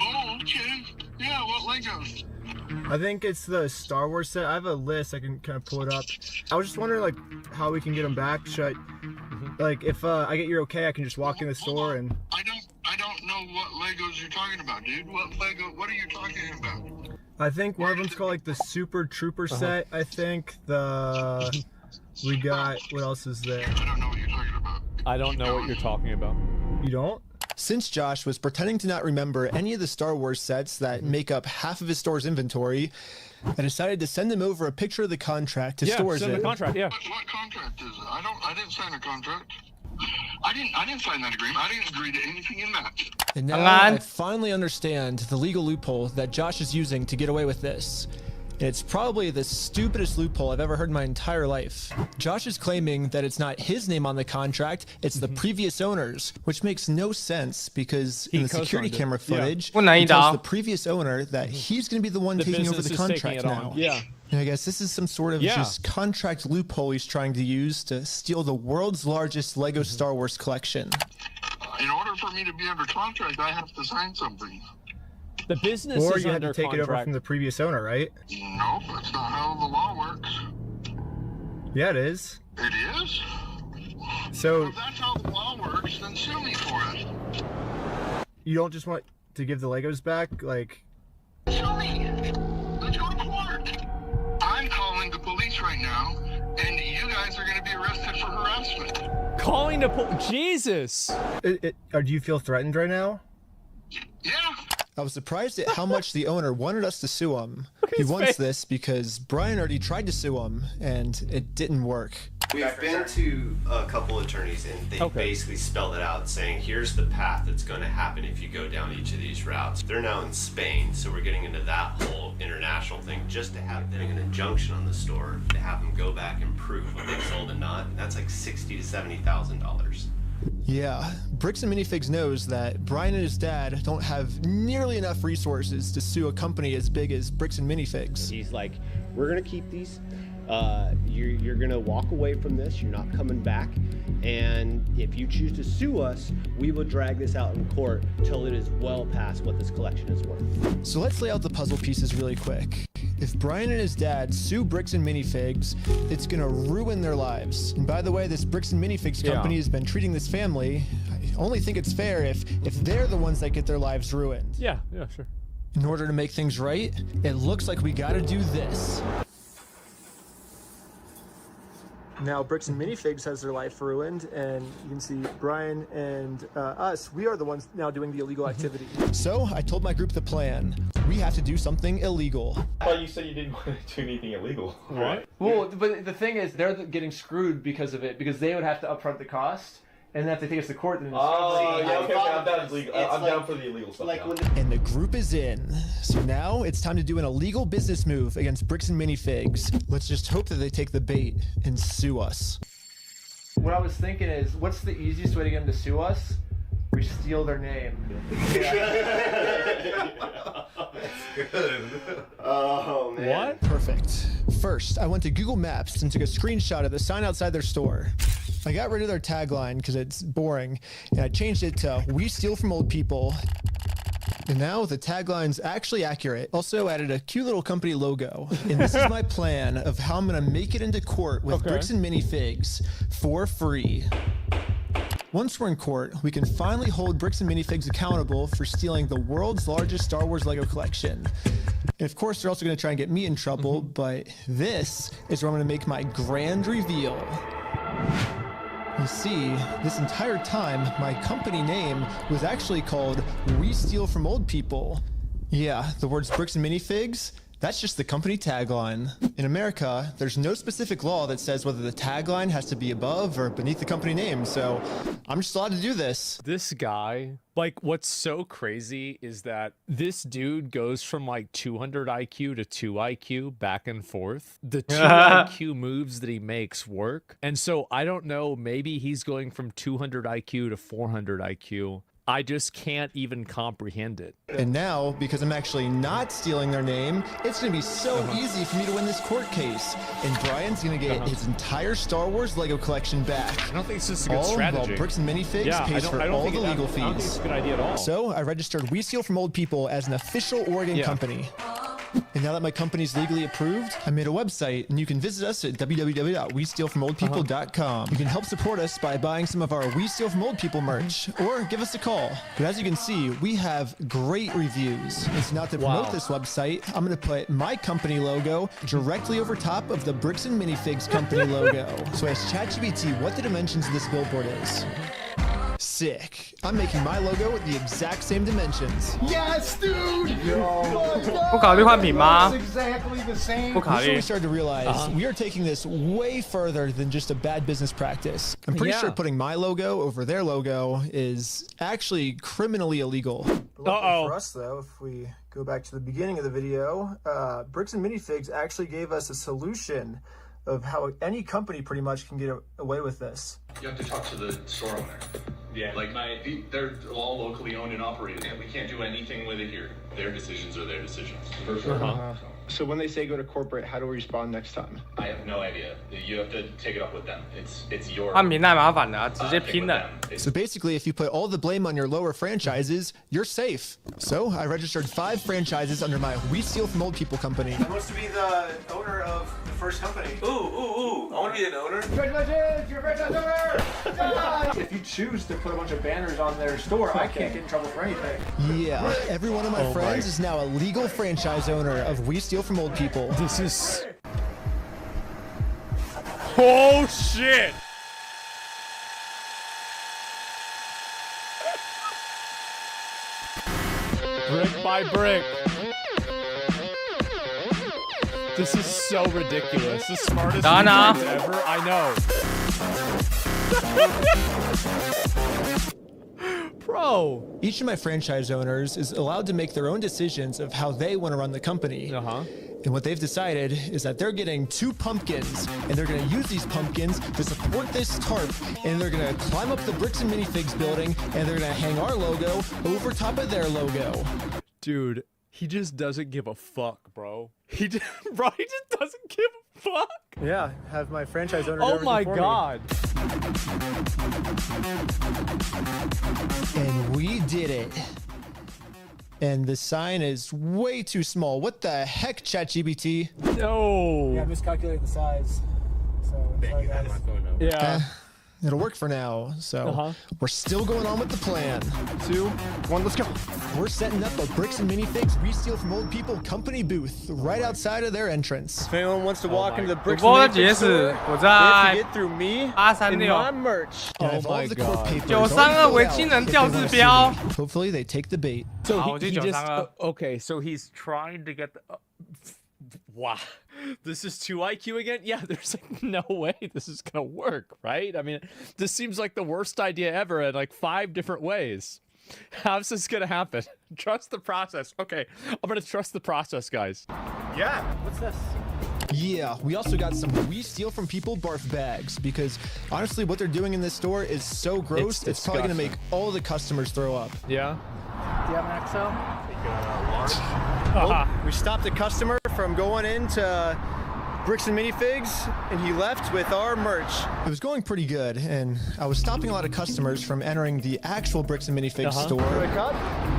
Oh, okay. Yeah, what Legos? I think it's the Star Wars set. I have a list. I can kind of pull it up. I was just wondering, like, how we can get them back. Should I, like, if I get your okay, I can just walk in the store and... I don't know what Legos you're talking about, dude. What are you talking about? I think one of them's called, like, the Super Trooper set. I think we got, what else is there? I don't know what you're talking about. I don't know what you're talking about. You don't? Since Josh was pretending to not remember any of the Star Wars sets that make up half of his store's inventory, I decided to send him over a picture of the contract to stores send it. the contract, yeah. What contract is it? I didn't sign a contract. I didn't sign that agreement. I didn't agree to anything in that. And now I finally understand the legal loophole that Josh is using to get away with this. It's probably the stupidest loophole I've ever heard in my entire life. Josh is claiming that it's not his name on the contract, it's the previous owner's, which makes no sense because in the security camera footage, he tells the previous owner that he's going to be the one taking over the contract now. Yeah. And I guess this is some sort of just contract loophole he's trying to use to steal the world's largest Lego Star Wars collection. In order for me to be under contract, I have to sign something. The business or is you had under to take contract. it over from the previous owner, right? No, that's not how the law works. Yeah, it is. It is? So if that's how the law works, then sue me for it. You don't just want to give the Legos back? Like... Sue me! Let's go to court! I'm calling the police right now, and you guys are going to be arrested for harassment. Calling the Jesus! Do you feel threatened right now? Yeah. I was surprised at how much the owner wanted us to sue him. He wants this because Brian already tried to sue him, and it didn't work. We've been to a couple attorneys, and they basically spelled it out, saying here's the path that's going to happen if you go down each of these routes. They're now in Spain, so we're getting into that whole international thing just to have them an injunction on the store to have them go back and prove what they sold and not. And that's like $60,000 to $70,000. Yeah, Bricks and Minifigs knows that Brian and his dad don't have nearly enough resources to sue a company as big as Bricks and Minifigs. He's like, we're gonna keep these. You're gonna walk away from this. You're not coming back. And if you choose to sue us, we will drag this out in court till it is well past what this collection is worth. So let's lay out the puzzle pieces really quick. If Brian and his dad sue Bricks and Minifigs, it's gonna ruin their lives. And by the way, this Bricks and Minifigs company has been treating this family. I only think it's fair if they're the ones that get their lives ruined. Yeah, sure. In order to make things right, it looks like we gotta do this. Now Bricks and Minifigs has their life ruined, and you can see Brian and us, we are the ones now doing the illegal activity. So I told my group the plan. We have to do something illegal. I thought you said you didn't want to do anything illegal. Right. Well, but the thing is, they're getting screwed because of it, because they would have to upfront the cost, And then if they take us to court, then I'm down for the illegal stuff now. And the group is in. So now it's time to do an illegal business move against Bricks and Minifigs. Let's just hope that they take the bait and sue us. What I was thinking is, what's the easiest way to get them to sue us? We steal their name. Oh man. What? Perfect. First, I went to Google Maps and took a screenshot of the sign outside their store. I got rid of their tagline because it's boring, and I changed it to "We steal from old people." And now the tagline's actually accurate. Also added a cute little company logo. And this is my plan of how I'm gonna make it into court with Bricks and Minifigs for free. Once we're in court, we can finally hold Bricks and Minifigs accountable for stealing the world's largest Star Wars Lego collection. And of course, they're also gonna try and get me in trouble, but this is where I'm gonna make my grand reveal. You see, this entire time, my company name was actually called We Steal From Old People. Yeah, the words Bricks and Minifigs, that's just the company tagline. In America, there's no specific law that says whether the tagline has to be above or beneath the company name, so I'm just allowed to do this. This guy, like, what's so crazy is that this dude goes from like 200 IQ to 2 IQ back and forth. The 2 IQ moves that he makes work. And so I don't know, maybe he's going from 200 IQ to 400 IQ. I just can't even comprehend it. And now, because I'm actually not stealing their name, it's gonna be so easy for me to win this court case. And Brian's gonna get his entire Star Wars Lego collection back. I don't think this is a good strategy. While Bricks and Minifigs pays for all the legal fees. I don't think it's a good idea at all. So I registered We Steal From Old People as an official Oregon company. And now that my company's legally approved, I made a website, and you can visit us at www.westealfromoldpeople.com. You can help support us by buying some of our We Steal From Old People merch, or give us a call. But as you can see, we have great reviews. And so now to promote this website, I'm going to put my company logo directly over top of the Bricks and Minifigs company logo. So I asked ChatGPT what the dimensions of this billboard is. Sick. I'm making my logo with the exact same dimensions. Yes, dude!不考虑换品吗？ Exactly the same. 不考 This is when 虑 we started to realize we are taking this way further than just a bad business practice. I'm pretty sure putting my logo over their logo is actually criminally illegal. For us, though, if we go back to the beginning of the video, Bricks and Minifigs actually gave us a solution of how any company pretty much can get away with this. You have to talk to the store owner. Yeah, like they're all locally owned and operated. And we can't do anything with it here. Their decisions are their decisions. For sure. So when they say go to corporate, how do we respond next time? I have no idea. You have to take it up with them. It's your. 换品太麻烦了，直接拼了。 So basically, if you put all the blame on your lower franchises, you're safe. So I registered 5 franchises under my We Steal From Old People company. Who wants to be the owner of the first company? Ooh. I want to be an owner. Congratulations, you're a franchise owner! If you choose to put a bunch of banners on their store, I can't get in trouble for anything. Yeah, every one of my friends is now a legal franchise owner of We Steal From Old People. This is... Oh, shit! Brick by brick. This is so ridiculous. The smartest defense ever. I know. Bro. Each of my franchise owners is allowed to make their own decisions of how they want to run the company. And what they've decided is that they're getting 2 pumpkins, and they're going to use these pumpkins to support this tarp, and they're going to climb up the Bricks and Minifigs building, and they're going to hang our logo over top of their logo. Dude, he just doesn't give a fuck, bro. He just doesn't give a fuck. Yeah, have my franchise owner. Oh my god. And we did it. And the sign is way too small. What the heck, ChatGPT? No. Yeah, I miscalculated the size. So sorry, guys. Yeah. It'll work for now. So we're still going on with the plan. 2, 1, let's go. We're setting up a Bricks and Minifigs We Steal From Old People company booth right outside of their entrance. If anyone wants to walk into the Bricks 主播 and 的截 Minifigs 止 store, 我 they 在 have to get through me and my merch. And I've all the court papers 932违禁人调制标 Hopefully they take the bait. So好，我 he 去 just 93了。 okay, so he's trying to get the Wow, this is 2 IQ again? Yeah, there's like no way this is gonna work, right? I mean, this seems like the worst idea ever in like 5 different ways. How's this gonna happen? Trust the process. Okay, I'm gonna trust the process, guys. Yeah, what's this? Yeah, we also got some we steal from people barf bags because honestly what they're doing in this store is so gross, it's probably gonna make all the customers throw up. Yeah. Do you have an XL? Well, we stopped a customer from going into Bricks and Minifigs, and he left with our merch. It was going pretty good, and I was stopping a lot of customers from entering the actual Bricks and Minifigs store. Wake up?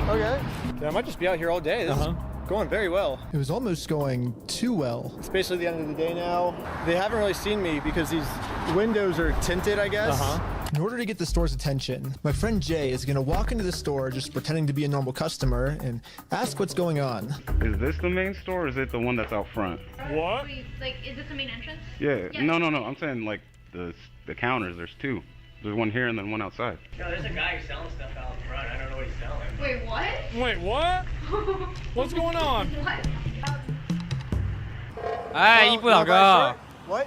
Okay. Yeah, I might just be out here all day. This is going very well. It was almost going too well. It's basically the end of the day now. They haven't really seen me because these windows are tinted, I guess. In order to get the store's attention, my friend Jay is going to walk into the store just pretending to be a normal customer and ask what's going on. Is this the main store or is it the one that's out front? What? Wait, like, is this the main entrance? Yeah. No. I'm saying like the counters. There's 2. There's one here and then one outside. No, there's a guy who's selling stuff out front. I don't know what he's selling. Wait, what? Wait, what? What's going on? What? Hey, 伊布老哥。 What?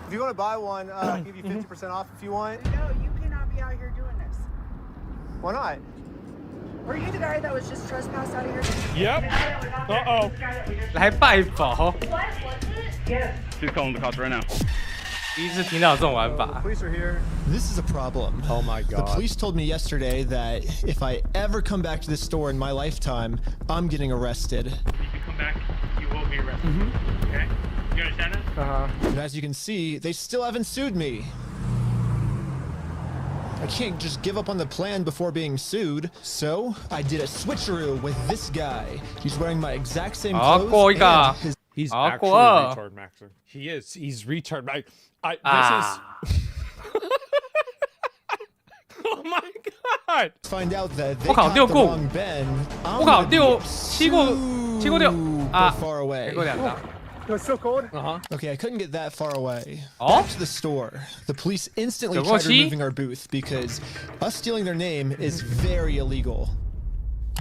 If you want to buy one, I'll give you 50% off if you want. No, you cannot be out here doing this. Why not? Were you the guy that was just trespassed out of here? Yep. Uh-oh. 来拜宝。 What was it? Yes. She's calling the cops right now. 第一次听到这种玩法。 Police are here. This is a problem. Oh my god. The police told me yesterday that if I ever come back to this store in my lifetime, I'm getting arrested. If you come back, you will be arrested. Okay? You understand that? And as you can see, they still haven't sued me. I can't just give up on the plan before being sued. So I did a switcheroo with this guy. He's wearing my exact same clothes. And his He's actually retard maxer. He is. He's retard max. This is. Oh my god! Find out that they 我靠 caught 6 the 顾 wrong Ben. 我靠7过6 啊 far away. 给我2张。 It's so cold. Okay, I couldn't get that far away. Oh? Back to the store. The police instantly 9过 tried 7 removing our booth because us stealing their name is very illegal.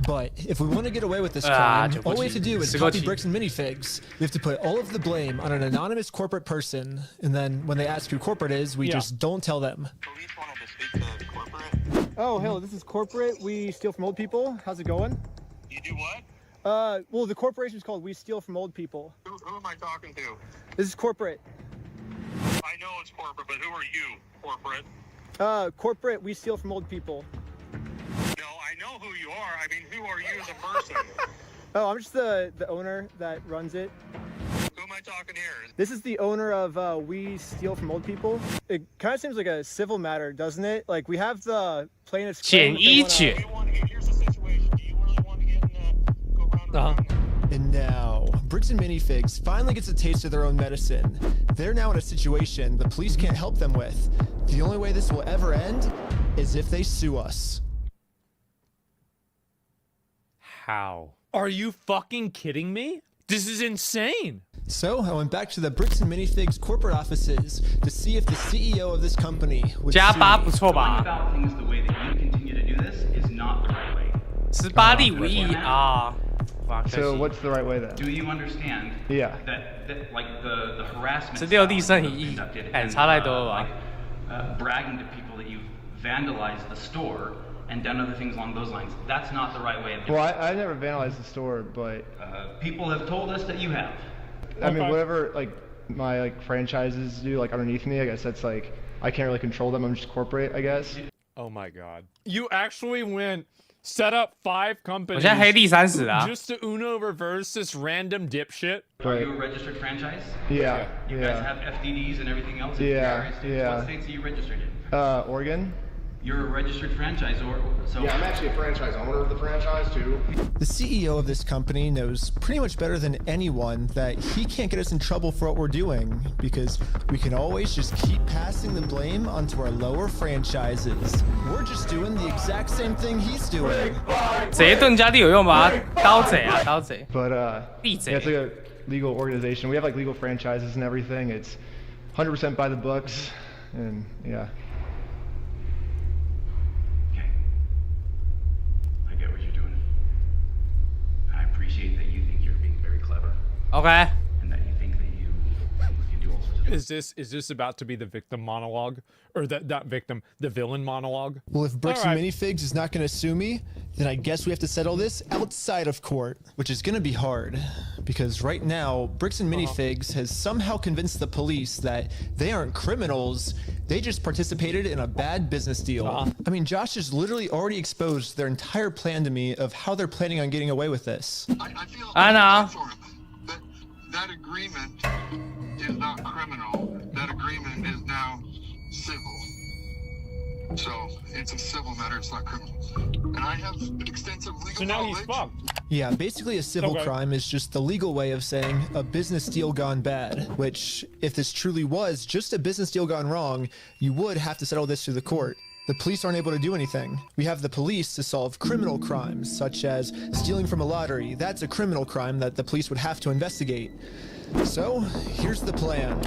But if we want to get away with this crime, all we have to do is copy Bricks and Minifigs. We have to put all of the blame on an anonymous corporate person, and then when they ask who corporate is, we just don't tell them. Police wanted to speak to corporate. Oh, hello, this is corporate. We steal from old people. How's it going? You do what? Well, the corporation's called We Steal from Old People. Who am I talking to? This is corporate. I know it's corporate, but who are you, corporate? Corporate, We Steal from Old People. No, I know who you are. I mean, who are you as a person? Oh, I'm just the owner that runs it. Who am I talking here? This is the owner of We Steal from Old People. It kind of seems like a civil matter, doesn't it? Like, we have the plaintiff's claim. 简一卷。 Here's the situation. Do you really want to get in go round and round? And now, Bricks and Minifigs finally gets a taste of their own medicine. They're now in a situation the police can't help them with. The only way this will ever end is if they sue us. How? Are you fucking kidding me? This is insane. So I went back to the Bricks and Minifigs corporate offices to see if the CEO of this company would 加 sue 8 me. 不错吧？ about things the way that you continue to do this is not the right way. 18例为1啊。 So what's the right way then? Do you understand? Yeah. That like the harassment 16例剩1 亿， conducted 哎， and, 差太多了吧？ bragging to people that you've vandalized the store and done other things along those lines. That's not the right way of doing Well, I never vandalized the store, but people have told us that you have. I mean, whatever like my franchises do like underneath me, I guess that's like I can't really control them. I'm just corporate, I guess. Oh my god. You actually went set up 5 companies 我现在黑第30啊。 just to Uno reverse this random dipshit. Are you a registered franchise? Yeah. You guys have FDDs and everything else? Yeah. Yeah. What states are you registered in? Oregon. You're a registered franchisor, so... Yeah, I'm actually a franchise owner of the franchise, too. The CEO of this company knows pretty much better than anyone that he can't get us in trouble for what we're doing because we can always just keep passing the blame onto our lower franchises. We're just doing the exact same thing he's doing. 贼盾加地有用吧？刀贼啊，刀贼。 But yeah, it's like a legal organization. We have like legal franchises and everything. It's 100% by the books, and yeah. I get what you're doing. I appreciate that you think you're being very OK。 and that you think that you do all sorts of Is this about to be the victim monologue, or that victim, the villain monologue? Well, if Bricks and Minifigs is not going to sue me, then I guess we have to settle this outside of court, which is going to be hard. Because right now, Bricks and Minifigs has somehow convinced the police that they aren't criminals, they just participated in a bad business deal. I mean, Josh has literally already exposed their entire plan to me of how they're planning on getting away with this. I know. That agreement is not criminal. That agreement is now civil. So it's a civil matter, it's not criminal. And I have extensive legal knowledge. Yeah, basically a civil crime is just the legal way of saying a business deal gone bad, which, if this truly was just a business deal gone wrong, you would have to settle this through the court. The police aren't able to do anything. We have the police to solve criminal crimes, such as stealing from a lottery. That's a criminal crime that the police would have to investigate. So, here's the plan.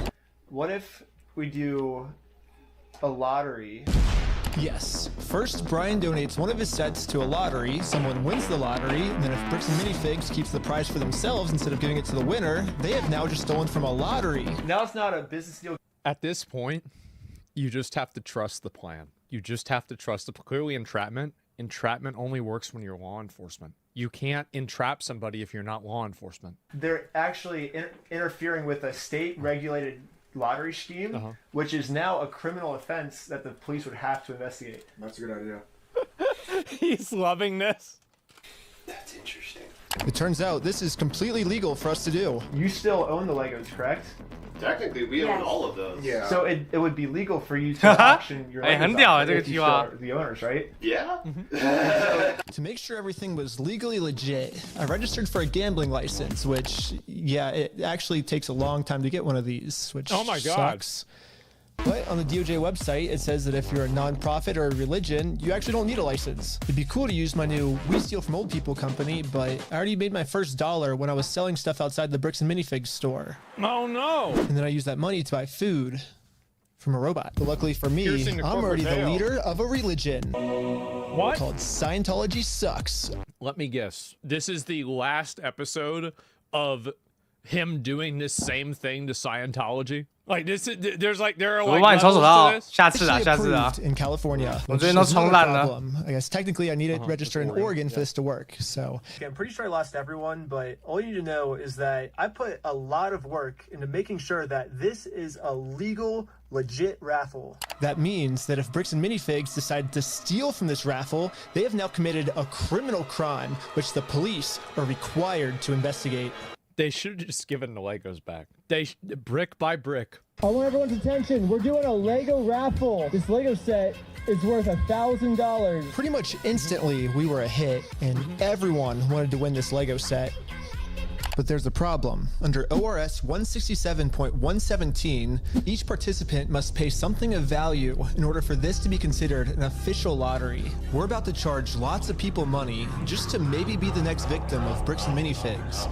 What if we do a lottery? Yes. First, Brian donates one of his sets to a lottery, someone wins the lottery, and then if Bricks and Minifigs keeps the prize for themselves instead of giving it to the winner, they have now just stolen from a lottery. Now it's not a business deal. At this point, you just have to trust the plan. You just have to trust the clearly entrapment. Entrapment only works when you're law enforcement. You can't entrap somebody if you're not law enforcement. They're actually interfering with a state-regulated lottery scheme, which is now a criminal offense that the police would have to investigate. That's a good idea. He's loving this. That's interesting. It turns out this is completely legal for us to do. You still own the Legos, correct? Technically, we own all of those. Yeah. So it would be legal for you to auction your Legos off if you still are the owners, right? Yeah. To make sure everything was legally legit, I registered for a gambling license, which, yeah, it actually takes a long time to get one of these, which sucks. But on the DOJ website, it says that if you're a nonprofit or a religion, you actually don't need a license. It'd be cool to use my new We Steal From Old People company, but I already made my first dollar when I was selling stuff outside the Bricks and Minifigs store. Oh no! And then I used that money to buy food from a robot. But luckily for me, I'm already the leader of a religion. What? Called Scientology Sucks. Let me guess. This is the last episode of him doing this same thing to Scientology? Like this is, there are like levels to this? 下次啊，下次啊。 In California. 我最近都冲烂了。 I guess technically I need to register in Oregon for this to work. So I'm pretty sure I lost everyone, but all you need to know is that I put a lot of work into making sure that this is a legal, legit raffle. That means that if Bricks and Minifigs decide to steal from this raffle, they have now committed a criminal crime, which the police are required to investigate. They should have just given the Legos back. Brick by brick. I want everyone's attention. We're doing a Lego raffle. This Lego set is worth $1,000. Pretty much instantly, we were a hit, and everyone wanted to win this Lego set. But there's a problem. Under ORS 167.117, each participant must pay something of value in order for this to be considered an official lottery. We're about to charge lots of people money just to maybe be the next victim of Bricks and Minifigs.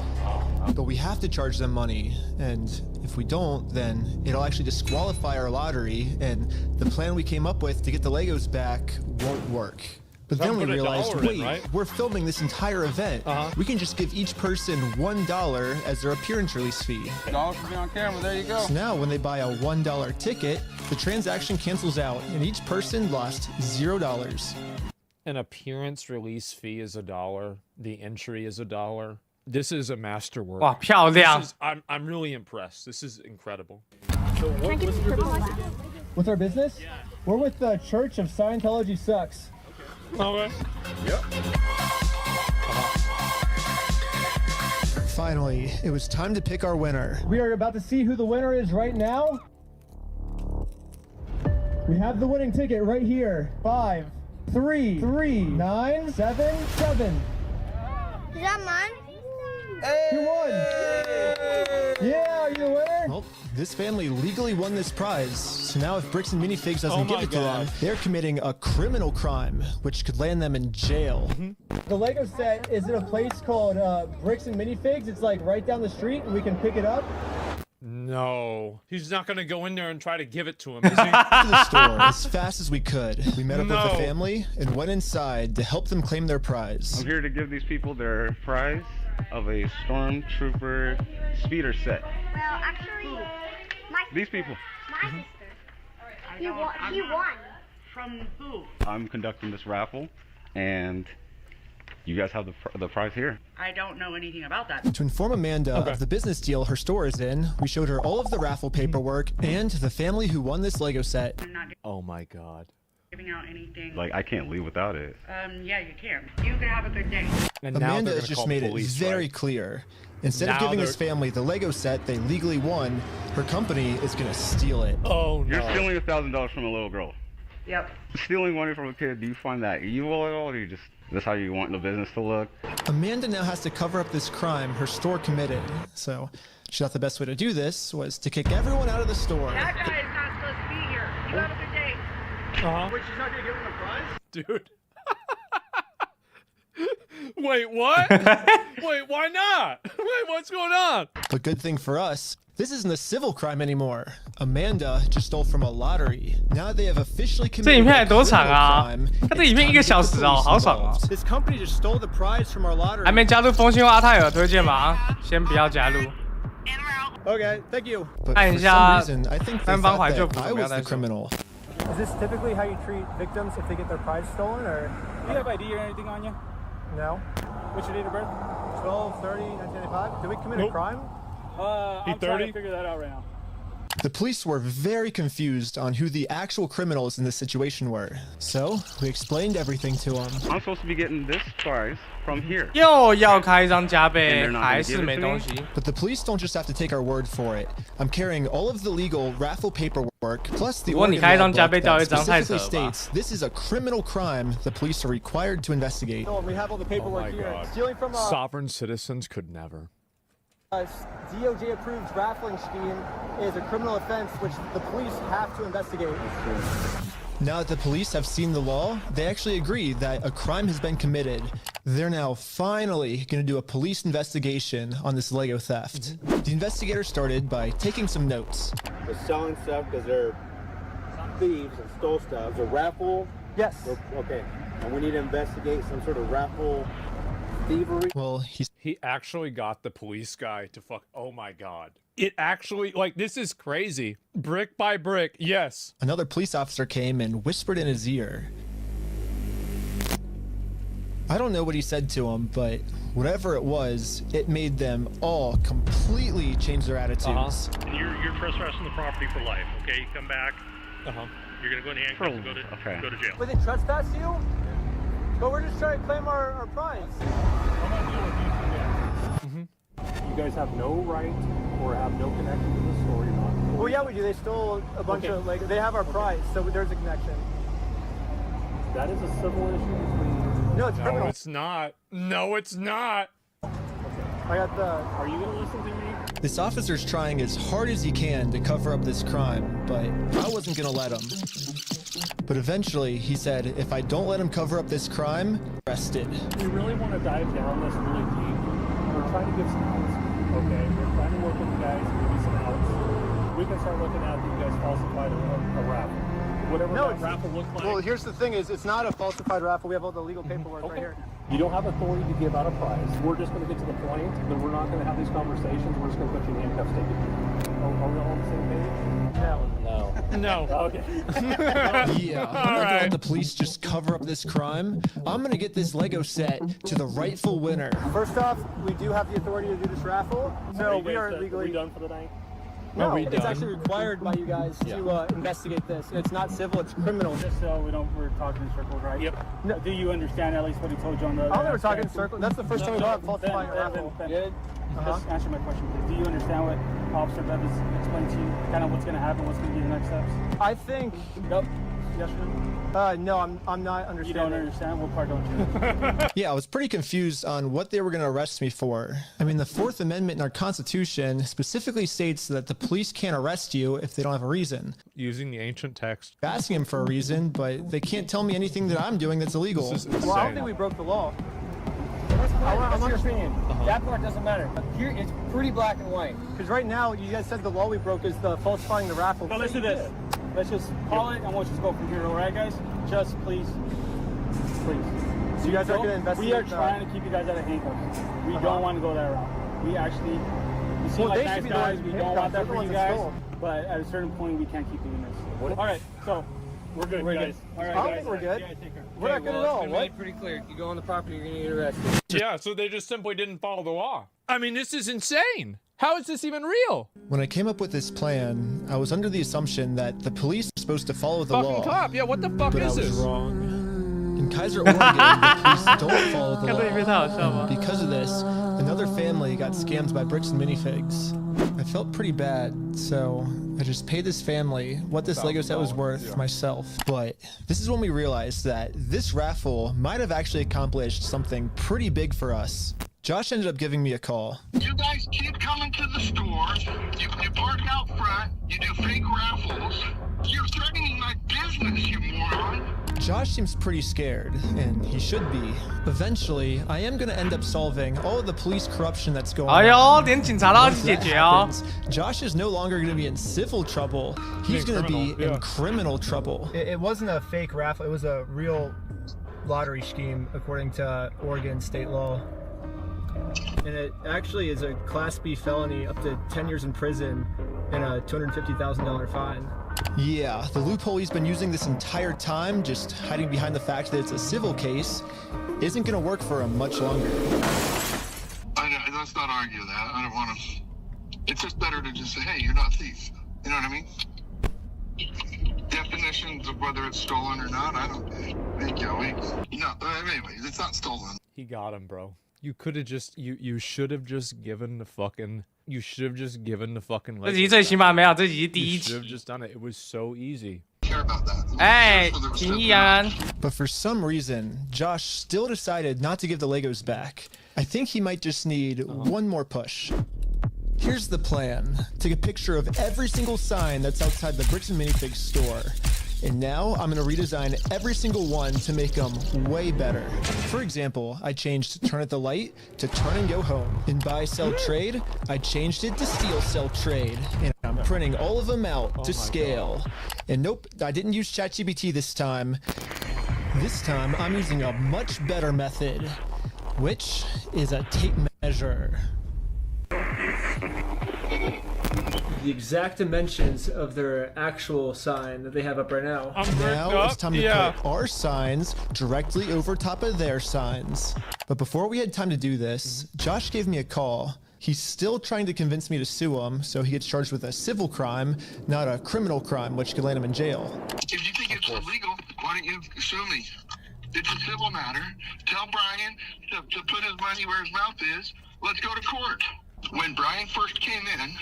But we have to charge them money, and if we don't, then it'll actually disqualify our lottery, and the plan we came up with to get the Legos back won't work. But then we realized, wait, we're filming this entire event. We can just give each person $1 as their appearance release fee. $1 for being on camera, there you go. So now when they buy a $1 ticket, the transaction cancels out, and each person lost $0. An appearance release fee is $1. The entry is $1. This is a masterwork. 哇，漂亮！ I'm really impressed. This is incredible. So what's your business? What's our business? Yeah. We're with the Church of Scientology Sucks. Okay. Yep. Finally, it was time to pick our winner. We are about to see who the winner is right now. We have the winning ticket right here. 5, 3, 9, 7, 7. Is that mine? You won! Yeah, are you the winner? Well, this family legally won this prize, so now if Bricks and Minifigs doesn't give it to them, they're committing a criminal crime, which could land them in jail. The Lego set is in a place called Bricks and Minifigs. It's like right down the street, and we can pick it up. No, he's not gonna go in there and try to give it to him. To the store as fast as we could. We met up with the family and went inside to help them claim their prize. I'm here to give these people their prize. of a stormtrooper speeder set. Well, actually, These people. my sister. He won. From who? I'm conducting this raffle, and you guys have the prize here. I don't know anything about that. To inform Amanda of the business deal her store is in, we showed her all of the raffle paperwork and the family who won this Lego set. Oh my god. Giving out anything. Like, I can't leave without it. Yeah, you can. You can have a good day. And now Amanda they're has gonna just call made police, it very right? clear. Instead of Now giving they're- his family the Lego set they legally won, her company is going to steal it. Oh no. You're stealing $1,000 from a little girl. Yep. Stealing money from a kid, do you find that evil at all? Or do you just, that's how you want the business to look? Amanda now has to cover up this crime her store committed. So she thought the best way to do this was to kick everyone out of the store. That guy is not supposed to be here. You have a good day. Wait, she's not gonna give him a prize? Dude. Wait, what? Wait, why not? Wait, what's going on? But good thing for us, this isn't a civil crime anymore. Amanda just stole from a lottery. Now they have officially 这 committed 影片 a 还多长 criminal 啊 crime.？它这影片1个小时哦，好爽哦！ This company just stole the prize from our lottery. 还没加入风信或阿泰尔推荐吗？先不要加入。 Okay, thank you. But 看一 for 下 some reason, I think they 三方 thought 怀旧 that 服 I 怎么样 was the 再说。 criminal. Is this typically how you treat victims if they get their prize stolen, or? Do you have ID or anything on you? No. What's your date of birth? 12/30/1995. Did we commit Nope. a crime? I'm trying to figure that out right now. The police were very confused on who the actual criminals in this situation were. So we explained everything to them. I'm supposed to be getting this prize from here. 又要开一张加倍， And they're not 还 gonna 是 give it 没 to 东 me? 西。 But the police don't just have to take our word for it. I'm carrying all of the legal raffle paperwork, plus the 如果你 Oregon 开一 law 张加 book 倍钓 that 一张太扯 specifically 了吧？ states this is a criminal crime the police are required to investigate. Oh, we have all the paperwork my here. God. Stealing from a Sovereign citizens could never. DOJ-approved raffling scheme is a criminal offense which the police have to investigate. Now that the police have seen the law, they actually agree that a crime has been committed. They're now finally going to do a police investigation on this Lego theft. The investigators started by taking some notes. They're selling stuff because they're thieves and stole stuff. It's a raffle? Yes. Okay. And we need to investigate some sort of raffle thievery. Well, he actually got the police guy to fuck. Oh my god. It actually, like, this is crazy. Brick by brick, yes. Another police officer came and whispered in his ear. I don't know what he said to him, but whatever it was, it made them all completely change their attitudes. And you're trespassing the property for life. Okay, you come back. You're gonna go in handcuffs and go to jail. Was it trespass you? But we're just trying to claim our prize. You guys have no right or have no connection to the store. You're not. Well, yeah, we do. They stole a bunch of Lego. They have our prize, so there's a connection. That is a civil issue between. No, it's criminal. No, it's not. No, it's not. I got the. Are you gonna listen to me? This officer's trying as hard as he can to cover up this crime, but I wasn't gonna let him. But eventually, he said, if I don't let him cover up this crime, arrested. You really want to dive down this really deep? We're trying to give some outs. Okay, we're trying to work with you guys, give you some outs. We can start looking at that you guys falsified a raffle. Whatever that raffle looks like. Well, here's the thing: is it's not a falsified raffle. We have all the legal paperwork right here. You don't have authority to give out a prize. We're just going to get to the point, then we're not going to have these conversations. We're just going to put you in handcuffs, take it. Are we all on the same page? No. No. Okay. Yeah, I'm not gonna let the police just cover up this crime. I'm gonna get this Lego set to the rightful winner. First off, we do have the authority to do this raffle, so we are legally. done for the night? No, Are we it's done? actually required by you guys to investigate this. It's not civil; it's criminal. Just so we're talking in circles, right? Yep. No. Do you understand at least what he told you on the? I don't know we're talking in circles. That's the first time we brought up falsifying a raffle. Good. Just answer my question, please. Do you understand what Officer Bev has explained to you? Kind of what's going to happen, what's going to be the next steps? I think. Nope. Yes or no? No, I'm not understanding. You don't understand? What part don't you? Yeah, I was pretty confused on what they were going to arrest me for. I mean, the Fourth Amendment in our Constitution specifically states that the police can't arrest you if they don't have a reason. Using the ancient text. I'm asking them for a reason, but they can't tell me anything that I'm doing that's illegal. This is insane. Well, I don't think we broke the law. That's your opinion. That part doesn't matter. Here, it's pretty black and white. Because right now, you guys said the law we broke is the falsifying the raffle. Now let's do this. Let's just call it, and we'll just go from here, all right, guys? Just please. So you guys are going to investigate? We are trying to keep you guys out of handcuffs. We don't want to go that route. We actually, you seem like nice guys. We don't want that for you guys. But at a certain point, we can't keep doing this. All right, so we're good, guys. All right, guys. We're good. Yeah, take care. We're not good at all. What? Pretty clear. You go on the property, you're gonna get arrested. Yeah, so they just simply didn't follow the law. I mean, this is insane. How is this even real? When I came up with this plan, I was under the assumption that the police are supposed to follow the Fucking law. cop. Yeah, what the fuck But is I was this? wrong. In Kaiser, Oregon, the police don't follow the law. Because of this, another family got scammed by bricks and minifigs. I felt pretty bad, so I just paid this family what this Lego set was worth myself. But this is when we realized that this raffle might have actually accomplished something pretty big for us. Josh ended up giving me a call. You guys keep coming to the store. You park out front. You do fake raffles. You're threatening my business, you moron. Josh seems pretty scared, and he should be. Eventually, I am going to end up solving all of the police corruption that's going on. Once that happens, Josh is no longer going to be in civil trouble. He's going to be in criminal trouble. It wasn't a fake raffle. It was a real lottery scheme, according to Oregon state law. And it actually is a Class B felony up to 10 years in prison and a $250,000 fine. Yeah, the loophole he's been using this entire time, just hiding behind the fact that it's a civil case, isn't going to work for him much longer. Let's not argue that. I don't want to. It's just better to just say, hey, you're not a thief. You know what I mean? Definitions of whether it's stolen or not, I don't think, no, anyways, it's not stolen. He got him, bro. You could have just, you should have just given the fucking, you should have just given the fucking. 这集最起码没有，这集是第一 You should have 集。 just done it. It was so easy. Hey, 秦毅安。 But for some reason, Josh still decided not to give the Legos back. I think he might just need one more push. Here's the plan. Take a picture of every single sign that's outside the Bricks and Minifigs store. And now I'm going to redesign every single one to make them way better. For example, I changed Turn at the Light to Turn and Go Home. In Buy, Sell, Trade, I changed it to Steal, Sell, Trade. And I'm printing all of them out to scale. And nope, I didn't use ChatGPT this time. This time, I'm using a much better method, which is a tape measure. The exact dimensions of their actual sign that they have up right now. Now it's time to put our signs directly over top of their signs. But before we had time to do this, Josh gave me a call. He's still trying to convince me to sue him, so he gets charged with a civil crime, not a criminal crime, which could land him in jail. If you think it's illegal, why don't you sue me? It's a civil matter. Tell Brian to put his money where his mouth is. Let's go to court. When Brian first came in,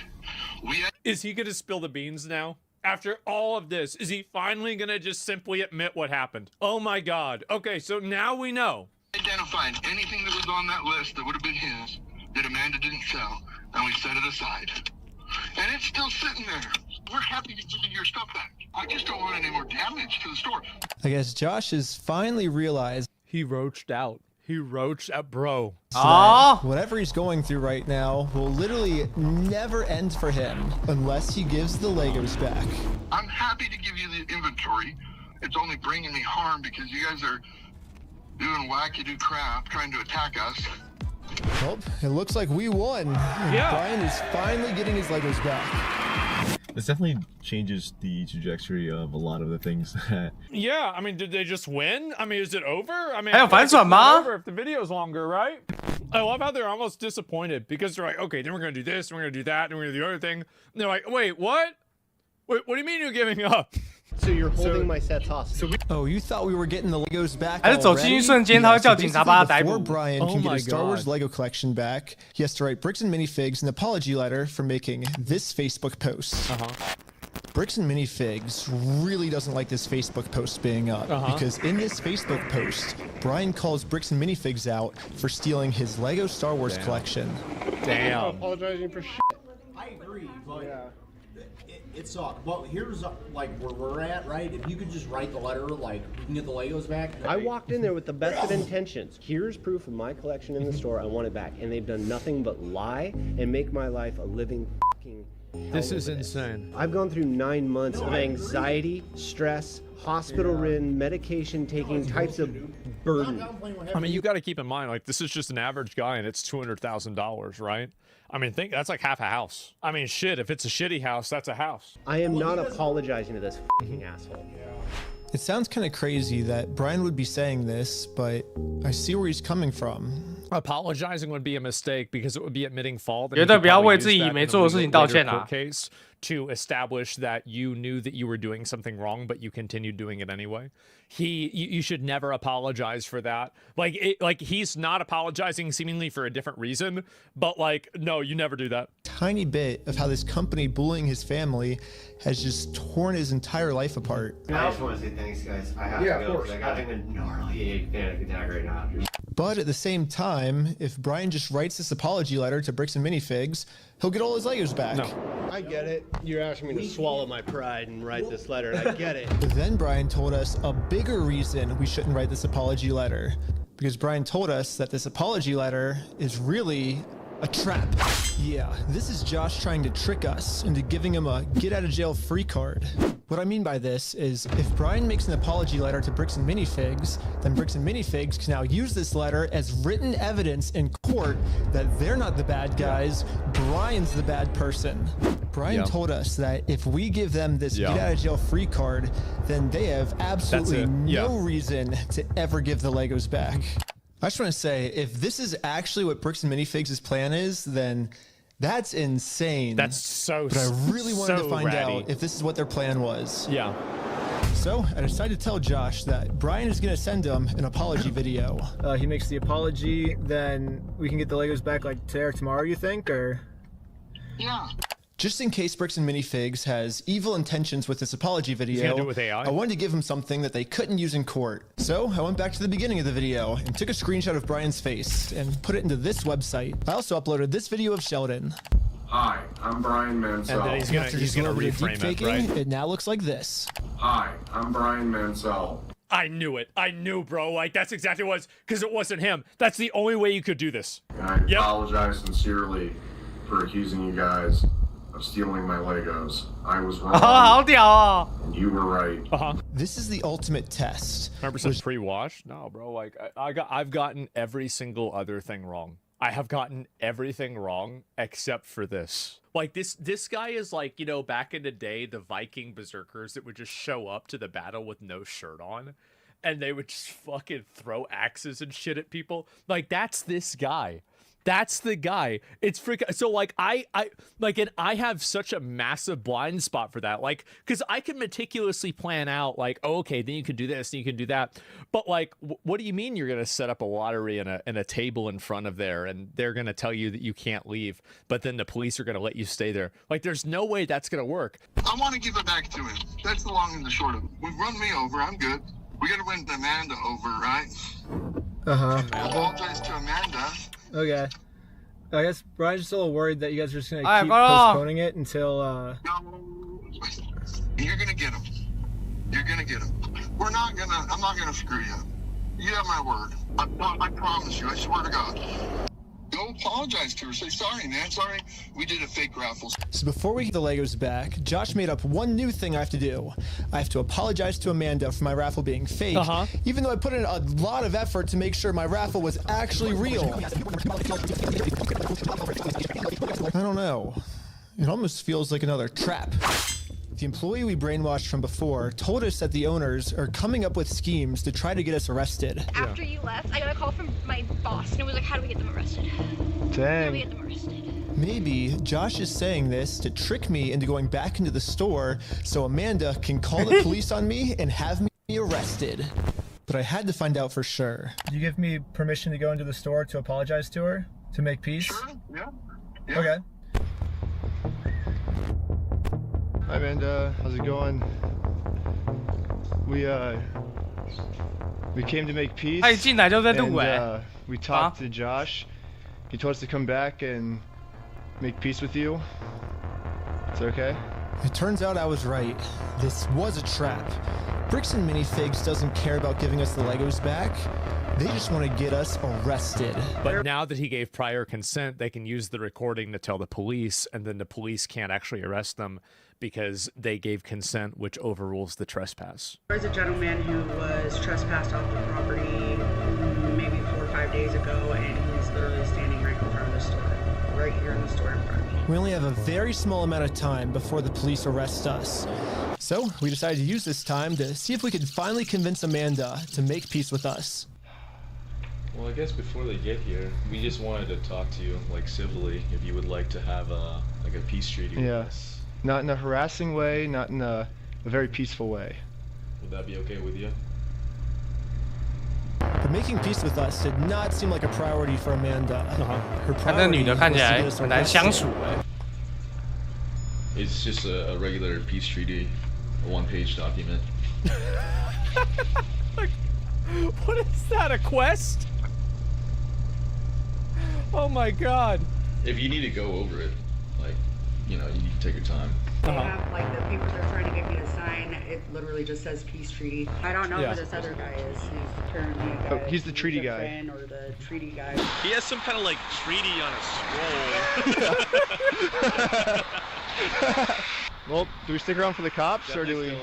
Is he gonna spill the beans now? After all of this, is he finally gonna just simply admit what happened? Oh my god. Okay, so now we know. Identified anything that was on that list that would have been his that Amanda didn't sell, and we set it aside. And it's still sitting there. We're happy to give you your stuff back. I just don't want any more damage to the store. I guess Josh has finally realized he roached out. He roached out, bro. So whatever he's going through right now will literally never end for him unless he gives the Legos back. I'm happy to give you the inventory. It's only bringing me harm because you guys are doing wackadoo crap trying to attack us. Well, it looks like we won. Yeah. Brian is finally getting his Legos back. This definitely changes the trajectory of a lot of the things that... Yeah, I mean, did they just win? I mean, is it over? I mean, 还有反转吗？ over if the video's longer, right? I love how they're almost disappointed because they're like, okay, then we're gonna do this, we're gonna do that, and we're gonna do the other thing. And they're like, wait, what? Wait, what do you mean you're giving up? So you're holding my sets hostage. Oh, you thought we were getting the Legos back 还是走进一瞬间，他会叫警察把他逮捕。 Before Brian can get his Star Wars Lego collection back, he has to write Bricks and Minifigs an apology letter for making this Facebook post. Bricks and Minifigs really doesn't like this Facebook post being up because in this Facebook post, Brian calls Bricks and Minifigs out for stealing his Lego Star Wars collection. Damn. Apologizing for shit. I agree, but it sucked. But here's like where we're at, right? If you could just write the letter, like we can get the Legos back. I walked in there with the best of intentions. Here's proof of my collection in the store. I want it back, and they've done nothing but lie and make my life a living fucking. This is insane. I've gone through 9 months of anxiety, stress, hospital-ridden, medication-taking types of burden. I mean, you got to keep in mind, like, this is just an average guy, and it's $200,000, right? I mean, think that's like half a house. I mean, shit, if it's a shitty house, that's a house. I am not apologizing to this fucking asshole. It sounds kind of crazy that Brian would be saying this, but I see where he's coming from. Apologizing would be a mistake because it would be admitting fault. 绝对不要为自己没做的事情道歉啊。 Case to establish that you knew that you were doing something wrong, but you continued doing it anyway. You should never apologize for that. Like he's not apologizing seemingly for a different reason, but like, no, you never do that. Tiny bit of how this company bullying his family has just torn his entire life apart. I just want to say thanks, guys. I have to go because I got a gnarly panic attack right now. But at the same time, if Brian just writes this apology letter to Bricks and Minifigs, he'll get all his Legos back. No. I get it. You're asking me to swallow my pride and write this letter, and I get it. But then Brian told us a bigger reason we shouldn't write this apology letter. Because Brian told us that this apology letter is really a trap. Yeah, this is Josh trying to trick us into giving him a get-out-of-jail-free card. What I mean by this is, if Brian makes an apology letter to Bricks and Minifigs, then Bricks and Minifigs can now use this letter as written evidence in court that they're not the bad guys, Brian's the bad person. Brian told us that if we give them this get-out-of-jail-free card, then they have absolutely no reason to ever give the Legos back. I just want to say, if this is actually what Bricks and Minifigs' plan is, then that's insane. That's so. But I really wanted to find out if this is what their plan was. Yeah. So I decided to tell Josh that Brian is going to send him an apology video. He makes the apology, then we can get the Legos back like today or tomorrow, you think, or? Yeah. Just in case Bricks and Minifigs has evil intentions with this apology video, He's gonna do it with AI? I wanted to give him something that they couldn't use in court. So I went back to the beginning of the video and took a screenshot of Brian's face and put it into this website. I also uploaded this video of Sheldon. Hi, I'm Brian Mansell. And then he's gonna reframe it, right? It now looks like this. Hi, I'm Brian Mansell. I knew it. I knew, bro. Like, that's exactly what it was, because it wasn't him. That's the only way you could do this. I apologize sincerely for accusing you guys of stealing my Legos. I was wrong. And you were right. This is the ultimate test. 100% pre-wash? No, bro. Like, I've gotten every single other thing wrong. I have gotten everything wrong except for this. Like, this guy is like, you know, back in the day, the Viking berserkers that would just show up to the battle with no shirt on, and they would just fucking throw axes and shit at people. Like, that's this guy. That's the guy. It's freaking. So like I have such a massive blind spot for that. Like, because I can meticulously plan out like, oh, okay, then you can do this, then you can do that. But like, what do you mean you're gonna set up a lottery and a table in front of there, and they're gonna tell you that you can't leave, but then the police are gonna let you stay there? Like, there's no way that's gonna work. I want to give it back to him. That's the long and the short of it. We've run me over. I'm good. We gotta win Amanda over, right? I apologize to Amanda. Okay. I guess Brian's just a little worried that you guys are just gonna keep postponing it until You're gonna get him. You're gonna get him. I'm not gonna screw you. You have my word. I promise you. I swear to God. Go apologize to her. Say sorry, man. Sorry. We did a fake raffle. So before we get the Legos back, Josh made up one new thing I have to do. I have to apologize to Amanda for my raffle being fake, even though I put in a lot of effort to make sure my raffle was actually real. I don't know. It almost feels like another trap. The employee we brainwashed from before told us that the owners are coming up with schemes to try to get us arrested. After you left, I got a call from my boss, and it was like, how do we get them arrested? How do we get them arrested? Maybe Josh is saying this to trick me into going back into the store so Amanda can call the police on me and have me arrested. But I had to find out for sure. Do you give me permission to go into the store to apologize to her? To make peace? Sure, yeah. Okay. Hi Amanda, how's it going? We came to make peace. And we talked to Josh. He told us to come back and make peace with you. It's okay? It turns out I was right. This was a trap. Bricks and Minifigs doesn't care about giving us the Legos back. They just want to get us arrested. But now that he gave prior consent, they can use the recording to tell the police, and then the police can't actually arrest them because they gave consent, which overrules the trespass. There's a gentleman who was trespassed off the property maybe 4 or 5 days ago, and he's literally standing right in front of the store, right here in the store in front of me. We only have a very small amount of time before the police arrest us. So we decided to use this time to see if we could finally convince Amanda to make peace with us. Well, I guess before they get here, we just wanted to talk to you, like, civilly, if you would like to have a peace treaty with us. Not in a harassing way, not in a very peaceful way. Would that be okay with you? But making peace with us did not seem like a priority for Amanda. Her 看那女的看起来 was to 很 get 难 us 相 arrested. 处哎。 It's just a regular peace treaty, a one-page document. What is that, a quest? Oh my god. If you need to go over it, like, you know, you need to take your time. They have, like, the papers they're trying to get me to sign, it literally just says peace treaty. I don't know who this other guy is. He's apparently a guy. Oh, he's the treaty guy. Friend or the treaty guy. He has some kind of, like, treaty on a scroll. Well, do we stick around for the cops, or do we...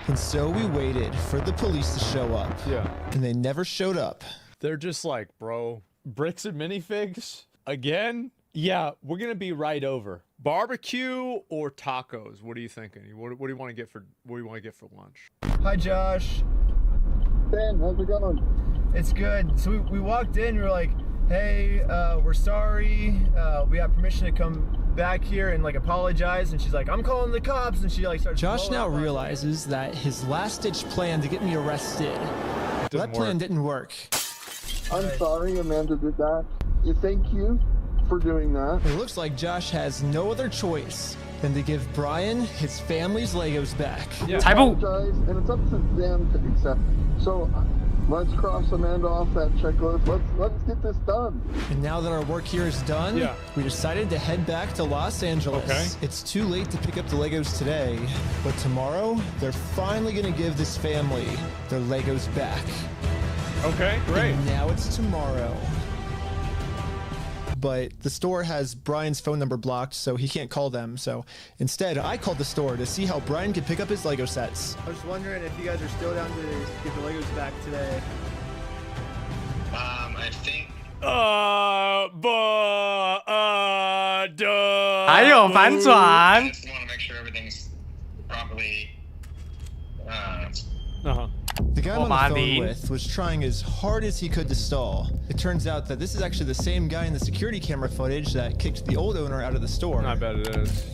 And so we waited for the police to show up. Yeah. And they never showed up. They're just like, bro, bricks and minifigs? Again? Yeah, we're gonna be right over. Barbecue or tacos? What are you thinking? What do you want to get for lunch? Hi, Josh. Ben, how's it going? It's good. So we walked in, we were like, hey, we're sorry. We have permission to come back here and like apologize. And she's like, I'm calling the cops. And she like starts. Josh now realizes that his last-ditch plan to get me arrested, that plan didn't work. I'm sorry Amanda did that. Thank you for doing that. It looks like Josh has no other choice than to give Brian his family's Legos back. Yeah. I apologize, and it's up to them to accept it. So let's cross Amanda off that checklist. Let's get this done. And now that our work here is done, we decided to head back to Los Angeles. Okay. It's too late to pick up the Legos today, but tomorrow they're finally gonna give this family their Legos back. Okay, great. And now it's tomorrow. But the store has Brian's phone number blocked, so he can't call them. So instead, I called the store to see how Brian could pick up his Lego sets. I was just wondering if you guys are still down to get the Legos back today. I think. 还有反转。 I just want to make sure everything's properly. The guy I'm on the phone with was trying as hard as he could to stall. It turns out that this is actually the same guy in the security camera footage that kicked the old owner out of the store. I bet it is.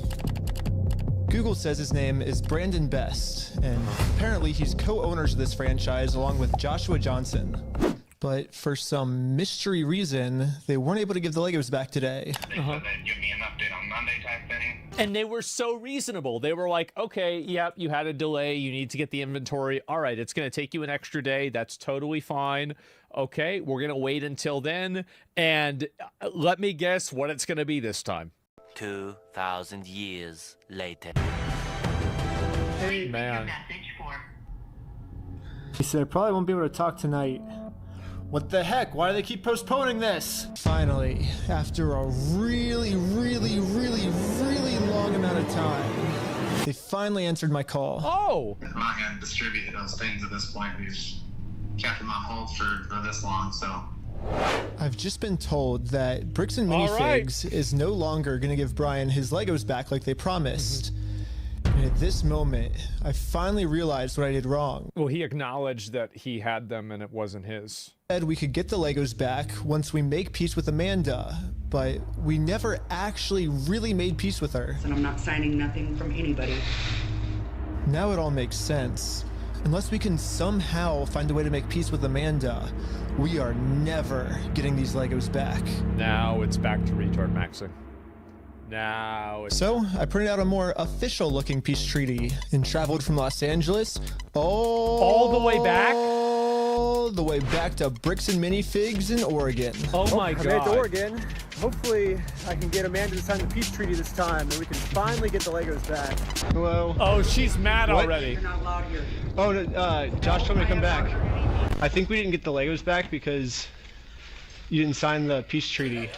Google says his name is Brandon Best, and apparently he's co-owners of this franchise along with Joshua Johnson. But for some mystery reason, they weren't able to give the Legos back today. They said they'd give me an update on Monday type thing. And they were so reasonable. They were like, okay, yep, you had a delay. You need to get the inventory. All right, it's going to take you an extra day. That's totally fine. Okay, we're going to wait until then. And let me guess what it's going to be this time. 2,000 years later. Hey, man. He said, I probably won't be able to talk tonight. What the heck? Why do they keep postponing this? Finally, after a really long amount of time, they finally answered my call. Oh! I'm not going to distribute those things at this point. We've kept them on hold for this long, so. I've just been told that Bricks and Minifigs is no longer going to give Brian his Legos back like they promised. And at this moment, I finally realized what I did wrong. Well, he acknowledged that he had them and it wasn't his. Said we could get the Legos back once we make peace with Amanda, but we never actually really made peace with her. And I'm not signing nothing from anybody. Now it all makes sense. Unless we can somehow find a way to make peace with Amanda, we are never getting these Legos back. Now it's back to retard maxing. Now it's... So I printed out a more official looking peace treaty and traveled from Los Angeles all the way back? All the way back to Bricks and Minifigs in Oregon. Oh my God. I made it to Oregon. Hopefully I can get Amanda to sign the peace treaty this time and we can finally get the Legos back. Hello. Oh, she's mad already. You're not allowed here. Oh, no, Josh told me to come back. I think we didn't get the Legos back because you didn't sign the peace treaty.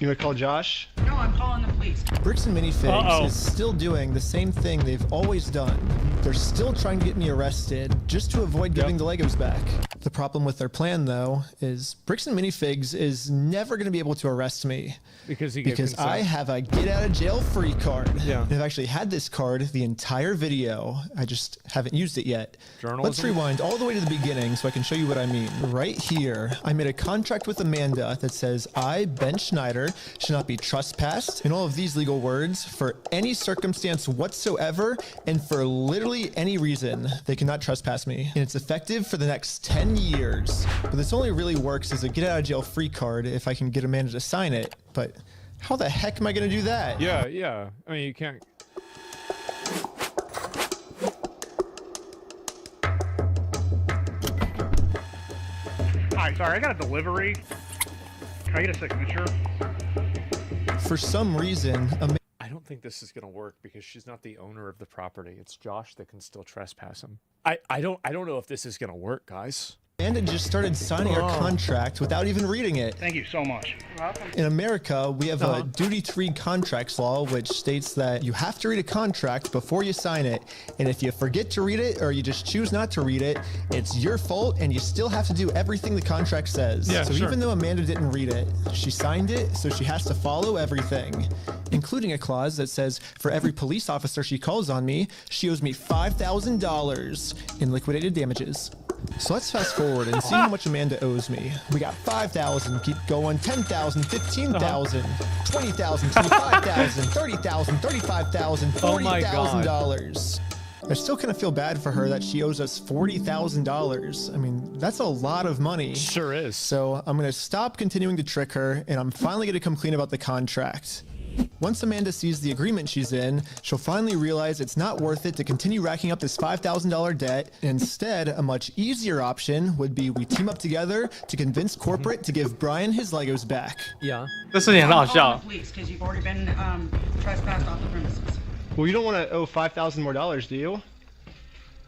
You want to call Josh? No, I'm calling the police. Bricks and Minifigs is still doing the same thing they've always done. They're still trying to get me arrested just to avoid giving the Legos back. The problem with their plan, though, is Bricks and Minifigs is never going to be able to arrest me. Because I have a get-out-of-jail-free card. Yeah. I've actually had this card the entire video. I just haven't used it yet. Let's rewind all the way to the beginning so I can show you what I mean. Right here, I made a contract with Amanda that says I, Ben Schneider, should not be trespassed in all of these legal words for any circumstance whatsoever and for literally any reason. They cannot trespass me. And it's effective for the next 10 years. But this only really works as a get-out-of-jail-free card if I can get Amanda to sign it. But how the heck am I going to do that? Yeah. I mean, you can't. Hi, sorry, I got a delivery. Can I get a signature? For some reason, I don't think this is going to work because she's not the owner of the property. It's Josh that can still trespass him. I don't know if this is going to work, guys. Amanda just started signing our contract without even reading it. Thank you so much. You're welcome. In America, we have a duty-free contracts law, which states that you have to read a contract before you sign it. And if you forget to read it or you just choose not to read it, it's your fault and you still have to do everything the contract says. So even though Amanda didn't read it, she signed it, so she has to follow everything, including a clause that says for every police officer she calls on me, she owes me $5,000 in liquidated damages. So let's fast forward and see how much Amanda owes me. We got 5,000, keep going, 10,000, 15,000, 20,000, 25,000, 30,000, 35,000, $40,000. I still kind of feel bad for her that she owes us $40,000. I mean, that's a lot of money. Sure is. So I'm going to stop continuing to trick her, and I'm finally going to complain about the contract. Once Amanda sees the agreement she's in, she'll finally realize it's not worth it to continue racking up this $5,000 debt. Instead, a much easier option would be we team up together to convince corporate to give Brian his Legos back. Yeah. 这事情很好笑。 Because you've already been trespassed off the premises. Well, you don't want to owe $5,000 more, do you?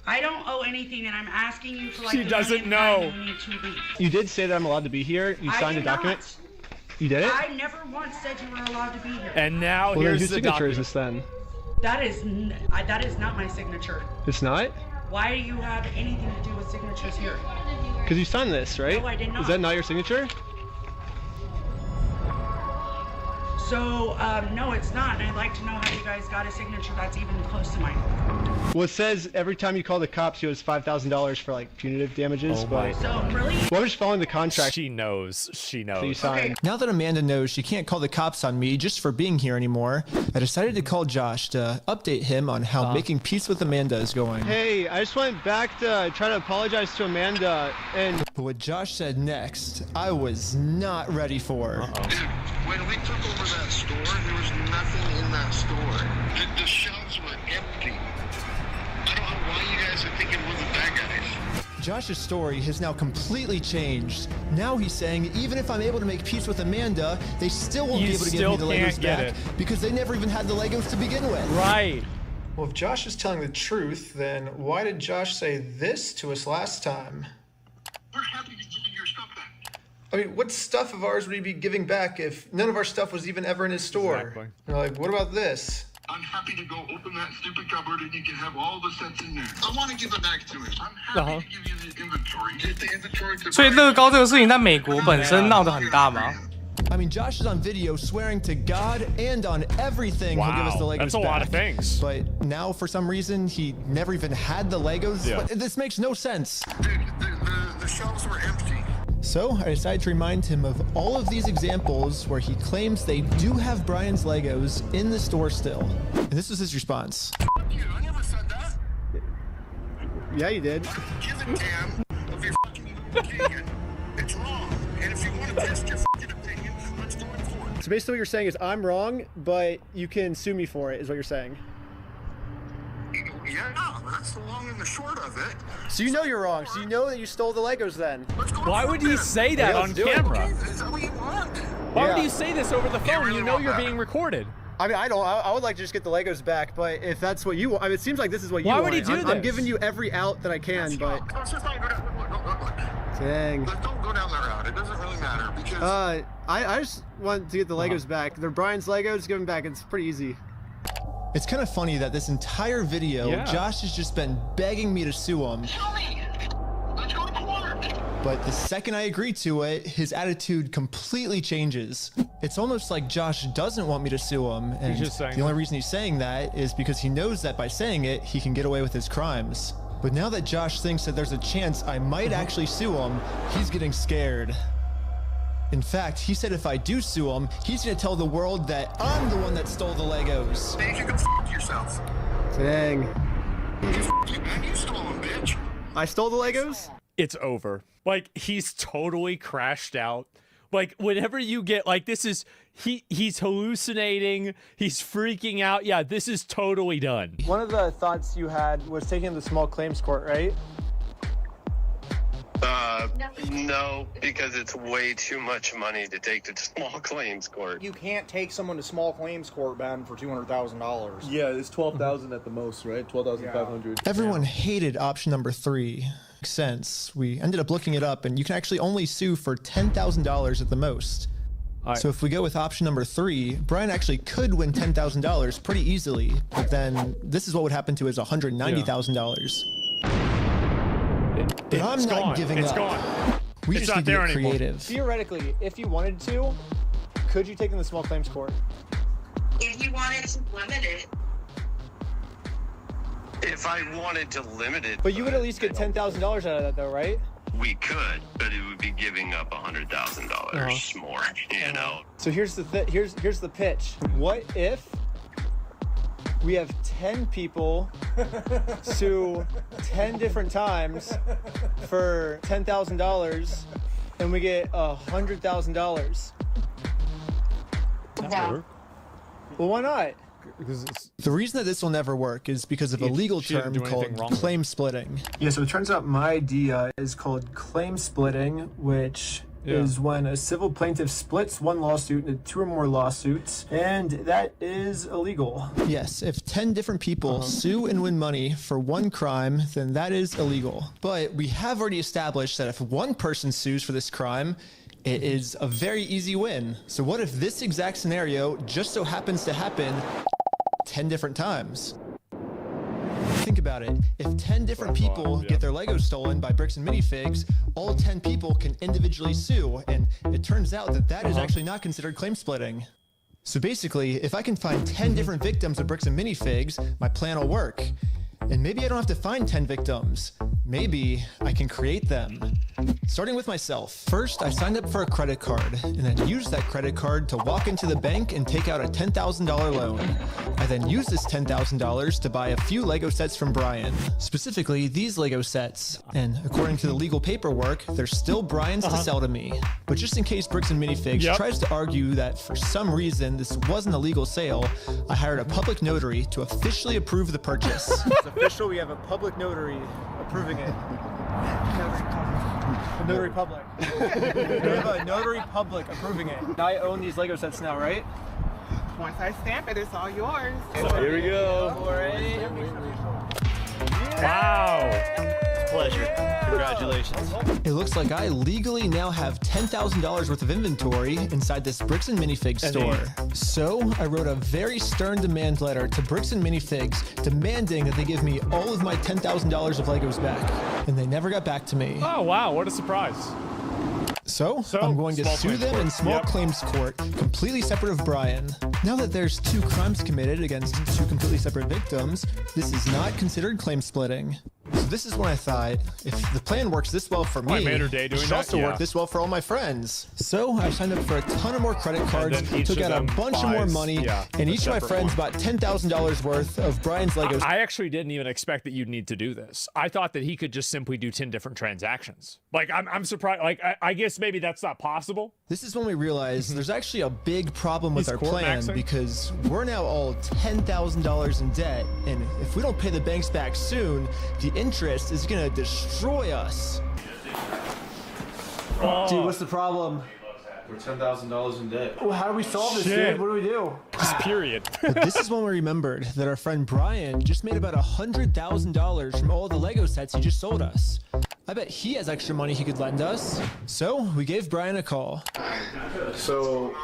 I don't owe anything, and I'm asking you for like. She doesn't know. You did say that I'm allowed to be here. You signed a document. You did it? I never once said you were allowed to be here. And now well, here's whose the signature document. is this then? That is not my signature. It's not? Why do you have anything to do with signatures here? Because you signed this, right? No, I did not. Is that not your signature? So, no, it's not, and I'd like to know how you guys got a signature that's even close to mine. Well, it says every time you call the cops, you owe us $5,000 for like punitive damages. But So, really? Well, I'm just following the contract. She knows. She knows. So you signed. Now that Amanda knows she can't call the cops on me just for being here anymore, I decided to call Josh to update him on how making peace with Amanda is going. Hey, I just went back to try to apologize to Amanda, and But what Josh said next, I was not ready for. When we took over that store, there was nothing in that store. The shelves were empty. I don't know why you guys are thinking we're the bad guys. Josh's story has now completely changed. Now he's saying even if I'm able to make peace with Amanda, they still won't be able to give me the Legos back because they never even had the Legos to begin with. Right. Well, if Josh is telling the truth, then why did Josh say this to us last time? We're happy to give you your stuff back. I mean, what stuff of ours would he be giving back if none of our stuff was even ever in his store? Exactly. You're like, what about this? I'm happy to go open that stupid cupboard and you can have all the sets in there. I want to give it back to him. I'm happy to give you the inventory. Get the inventory to 所以乐高这个事情在美国本身闹得很大吗？ I mean, Josh is on video swearing to God and on everything he'll give us the Legos that's a back. lot of things. But now, for some reason, he never even had the Legos. Yeah. This makes no sense. Dude, the shelves were empty. So I decided to remind him of all of these examples where he claims they do have Brian's Legos in the store still. And this was his response. Fuck you, I never said that. yeah, you did. Give a damn of your fucking opinion. It's wrong. And if you want to test your fucking opinion, let's go in court. So basically what you're saying is I'm wrong, but you can sue me for it, is what you're saying. Yeah, that's the long and the short of it. So you know you're wrong. So you know that you stole the Legos then. Why would you say that on camera? Is that what you want? Why would you say this over the phone? You know you're being recorded. I mean, I would like to just get the Legos back, but if that's what you want, I mean, it seems like this is what you want. Why would he do this? I'm giving you every out that I can, but... Let's just not go down. Look. Dang. Don't go down that route. It doesn't really matter because... I just want to get the Legos back. They're Brian's Legos, give them back. It's pretty easy. It's kind of funny that this entire video, Josh has just been begging me to sue him. Show me! Let's go to court! But the second I agree to it, his attitude completely changes. It's almost like Josh doesn't want me to sue him, and the only reason he's saying that is because he knows that by saying it, he can get away with his crimes. But now that Josh thinks that there's a chance I might actually sue him, he's getting scared. In fact, he said if I do sue him, he's gonna tell the world that I'm the one that stole the Legos. Think you can f*** yourself. Dang. You stole them, bitch. I stole the Legos? It's over. Like, he's totally crashed out. Like, whenever you get, like, this is, he's hallucinating, he's freaking out. Yeah, this is totally done. One of the thoughts you had was taking the small claims court, right? No, because it's way too much money to take to small claims court. You can't take someone to small claims court, Ben, for $200,000. Yeah, it's $12,000 at the most, right? $12,500. Everyone hated option number 3. Makes sense. We ended up looking it up, and you can actually only sue for $10,000 at the most. So if we go with option number 3, Brian actually could win $10,000 pretty easily, but then this is what would happen to his $190,000. But I'm not giving up. It's gone. We just need to get creative. Theoretically, if you wanted to, could you take them to small claims court? If you wanted to limit it. If I wanted to limit it. But you would at least get $10,000 out of that, though, right? We could, but it would be giving up $100,000 more, you know? So here's the pitch. What if we have 10 people sue 10 different times for $10,000 and we get $100,000? No. Well, why not? The reason that this will never work is because of a legal term called claim splitting. Yeah, so it turns out my idea is called claim splitting, which is when a civil plaintiff splits one lawsuit into 2 or more lawsuits, and that is illegal. Yes, if 10 different people sue and win money for one crime, then that is illegal. But we have already established that if one person sues for this crime, it is a very easy win. So what if this exact scenario just so happens to happen 10 different times? Think about it. If 10 different people get their Legos stolen by Bricks and Minifigs, all 10 people can individually sue, and it turns out that that is actually not considered claim splitting. So basically, if I can find 10 different victims of Bricks and Minifigs, my plan will work. And maybe I don't have to find 10 victims. Maybe I can create them. Starting with myself. First, I signed up for a credit card and then used that credit card to walk into the bank and take out a $10,000 loan. I then used this $10,000 to buy a few Lego sets from Brian. Specifically, these Lego sets. And according to the legal paperwork, they're still Brian's to sell to me. But just in case Bricks and Minifigs tries to argue that for some reason this wasn't a legal sale, I hired a public notary to officially approve the purchase. It's official, we have a public notary approving it. A notary public. We have a notary public approving it. I own these Lego sets now, right? Once I stamp it, it's all yours. Here we go. Wow. Pleasure. Congratulations. It looks like I legally now have $10,000 worth of inventory inside this Bricks and Minifigs store. So I wrote a very stern demand letter to Bricks and Minifigs demanding that they give me all of my $10,000 of Legos back. And they never got back to me. Oh, wow. What a surprise. So I'm going to sue them in small claims court, completely separate of Brian. Now that there's 2 crimes committed against 2 completely separate victims, this is not considered claim splitting. So this is when I thought, if the plan works this well for me, it should also work this well for all my friends. So I signed up for a ton of more credit cards, took out a bunch of more money, and each of my friends bought $10,000 worth of Brian's Legos. I actually didn't even expect that you'd need to do this. I thought that he could just simply do 10 different transactions. Like, I'm surprised. Like, I guess maybe that's not possible. This is when we realized there's actually a big problem with our plan because we're now all $10,000 in debt, and if we don't pay the banks back soon, the interest is gonna destroy us. Dude, what's the problem? We're $10,000 in debt. Well, how do we solve this, dude? What do we do? Just period. But this is when we remembered that our friend Brian just made about $100,000 from all the Lego sets he just sold us. I bet he has extra money he could lend us. So we gave Brian a call. So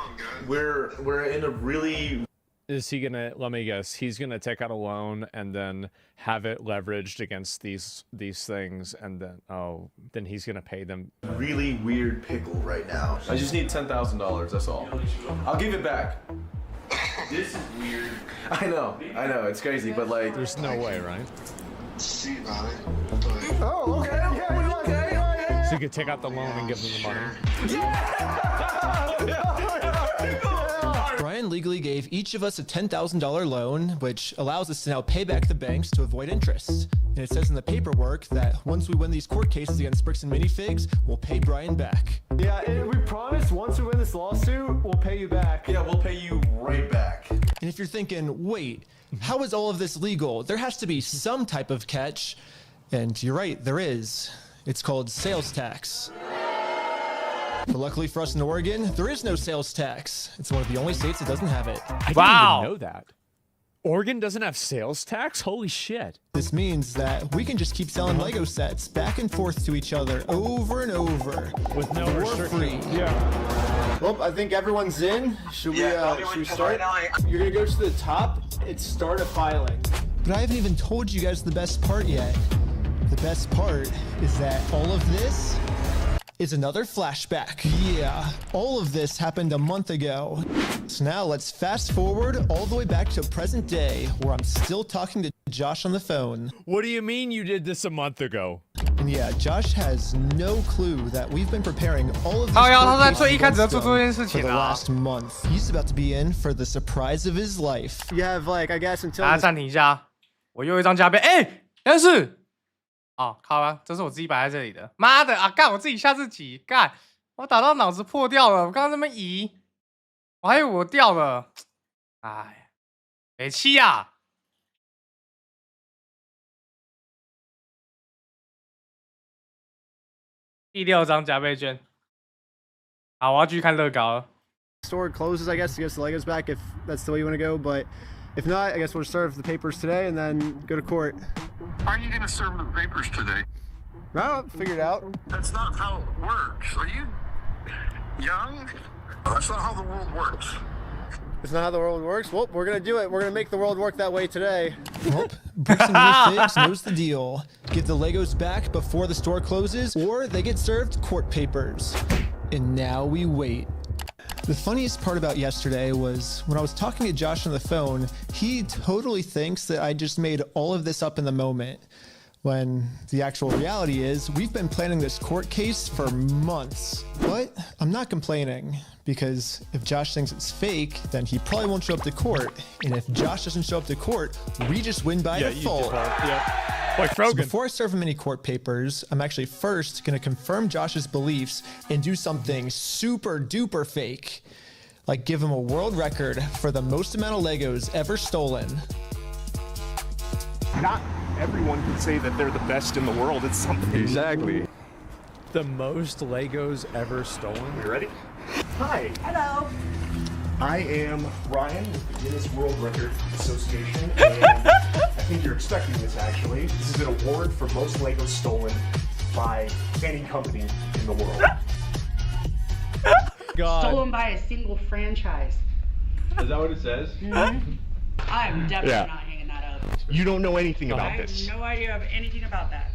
we're in a really... Is he gonna, let me guess, he's gonna take out a loan and then have it leveraged against these things, and then, oh, then he's gonna pay them. Really weird pickle right now. I just need $10,000, that's all. I'll give it back. This is weird. I know, it's crazy, but like... There's no way, right? See about it. Oh, okay, okay. So you could take out the loan and give them the money. Brian legally gave each of us a $10,000 loan, which allows us to now pay back the banks to avoid interest. And it says in the paperwork that once we win these court cases against Bricks and Minifigs, we'll pay Brian back. Yeah, and we promise once we win this lawsuit, we'll pay you back. Yeah, we'll pay you right back. And if you're thinking, wait, how is all of this legal? There has to be some type of catch. And you're right, there is. It's called sales tax. But luckily for us in Oregon, there is no sales tax. It's one of the only states that doesn't have it. I didn't even know that. Oregon doesn't have sales tax? Holy shit. This means that we can just keep selling Lego sets back and forth to each other over and over. With no free. Yeah. Well, I think everyone's in. Should we start? You're gonna go to the top and start a filing. But I haven't even told you guys the best part yet. The best part is that all of this is another flashback. Yeah, all of this happened a month ago. So now let's fast forward all the way back to present day, where I'm still talking to Josh on the phone. What do you mean you did this a month ago? And yeah, Josh has no clue that we've been preparing all of these for the last month. He's about to be in for the surprise of his life. You have like, I guess until...大家暂停一下，我又一张加倍，哎，但是。哦，靠啊！这是我自己摆在这里的。妈的啊！干，我自己吓自己，干！我打到脑子破掉了。我刚刚这么移，我还以为我掉了。哎，北七呀！第6张加倍券。好，我要继续看乐高了。Store closes, I guess, to get the Legos back if that's the way you want to go, but if not, I guess we'll serve the papers today and then go to court. How are you going to serve the papers today? Well, figure it out. That's not how it works. Are you young? That's not how the world works. It's not how the world works? Well, we're going to do it. We're going to make the world work that way today. Well, Bricks and Minifigs knows the deal. Get the Legos back before the store closes, or they get served court papers. And now we wait. The funniest part about yesterday was when I was talking to Josh on the phone, he totally thinks that I just made all of this up in the moment. When the actual reality is, we've been planning this court case for months. But I'm not complaining, because if Josh thinks it's fake, then he probably won't show up to court. And if Josh doesn't show up to court, we just win by default. Like Frogan. So before I serve him any court papers, I'm actually first going to confirm Josh's beliefs and do something super duper fake. Like give him a world record for the most amount of Legos ever stolen. Not everyone can say that they're the best in the world. It's something. Exactly. The most Legos ever stolen? You ready? Hi. Hello. I am Ryan with the Guinness World Record Association, and I think you're expecting this actually. This is an award for most Legos stolen by any company in the world. God. Stolen by a single franchise. Is that what it says? Mm-hmm. I'm definitely not hanging that up. You don't know anything about this. I have no idea of anything about that.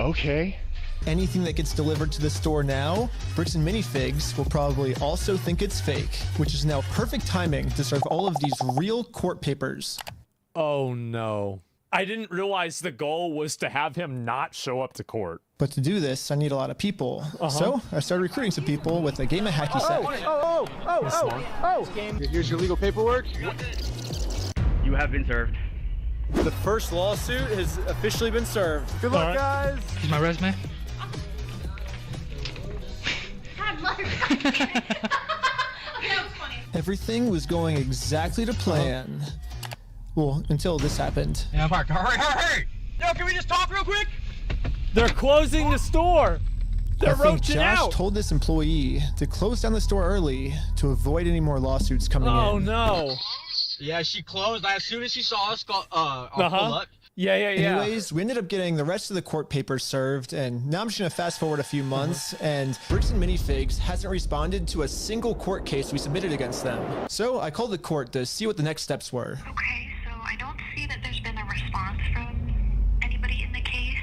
Okay. Anything that gets delivered to the store now, Bricks and Minifigs will probably also think it's fake, which is now perfect timing to serve all of these real court papers. Oh no. I didn't realize the goal was to have him not show up to court. But to do this, I need a lot of people. So I started recruiting some people with a game of hacky sack. Here's your legal paperwork. You have been served. The first lawsuit has officially been served. Good luck, guys. Here's my resume. Everything was going exactly to plan. Well, until this happened. Yeah, Mark, hurry! Yo, can we just talk real quick? They're closing the store. They're I think roaching Josh out. told this employee to close down the store early to avoid any more lawsuits coming in. Oh no. Yeah, she closed. As soon as she saw us pull up, Yeah. Anyways, we ended up getting the rest of the court papers served, and now I'm just gonna fast forward a few months, and Bricks and Minifigs hasn't responded to a single court case we submitted against them. So I called the court to see what the next steps were. Okay, so I don't see that there's been a response from anybody in the case.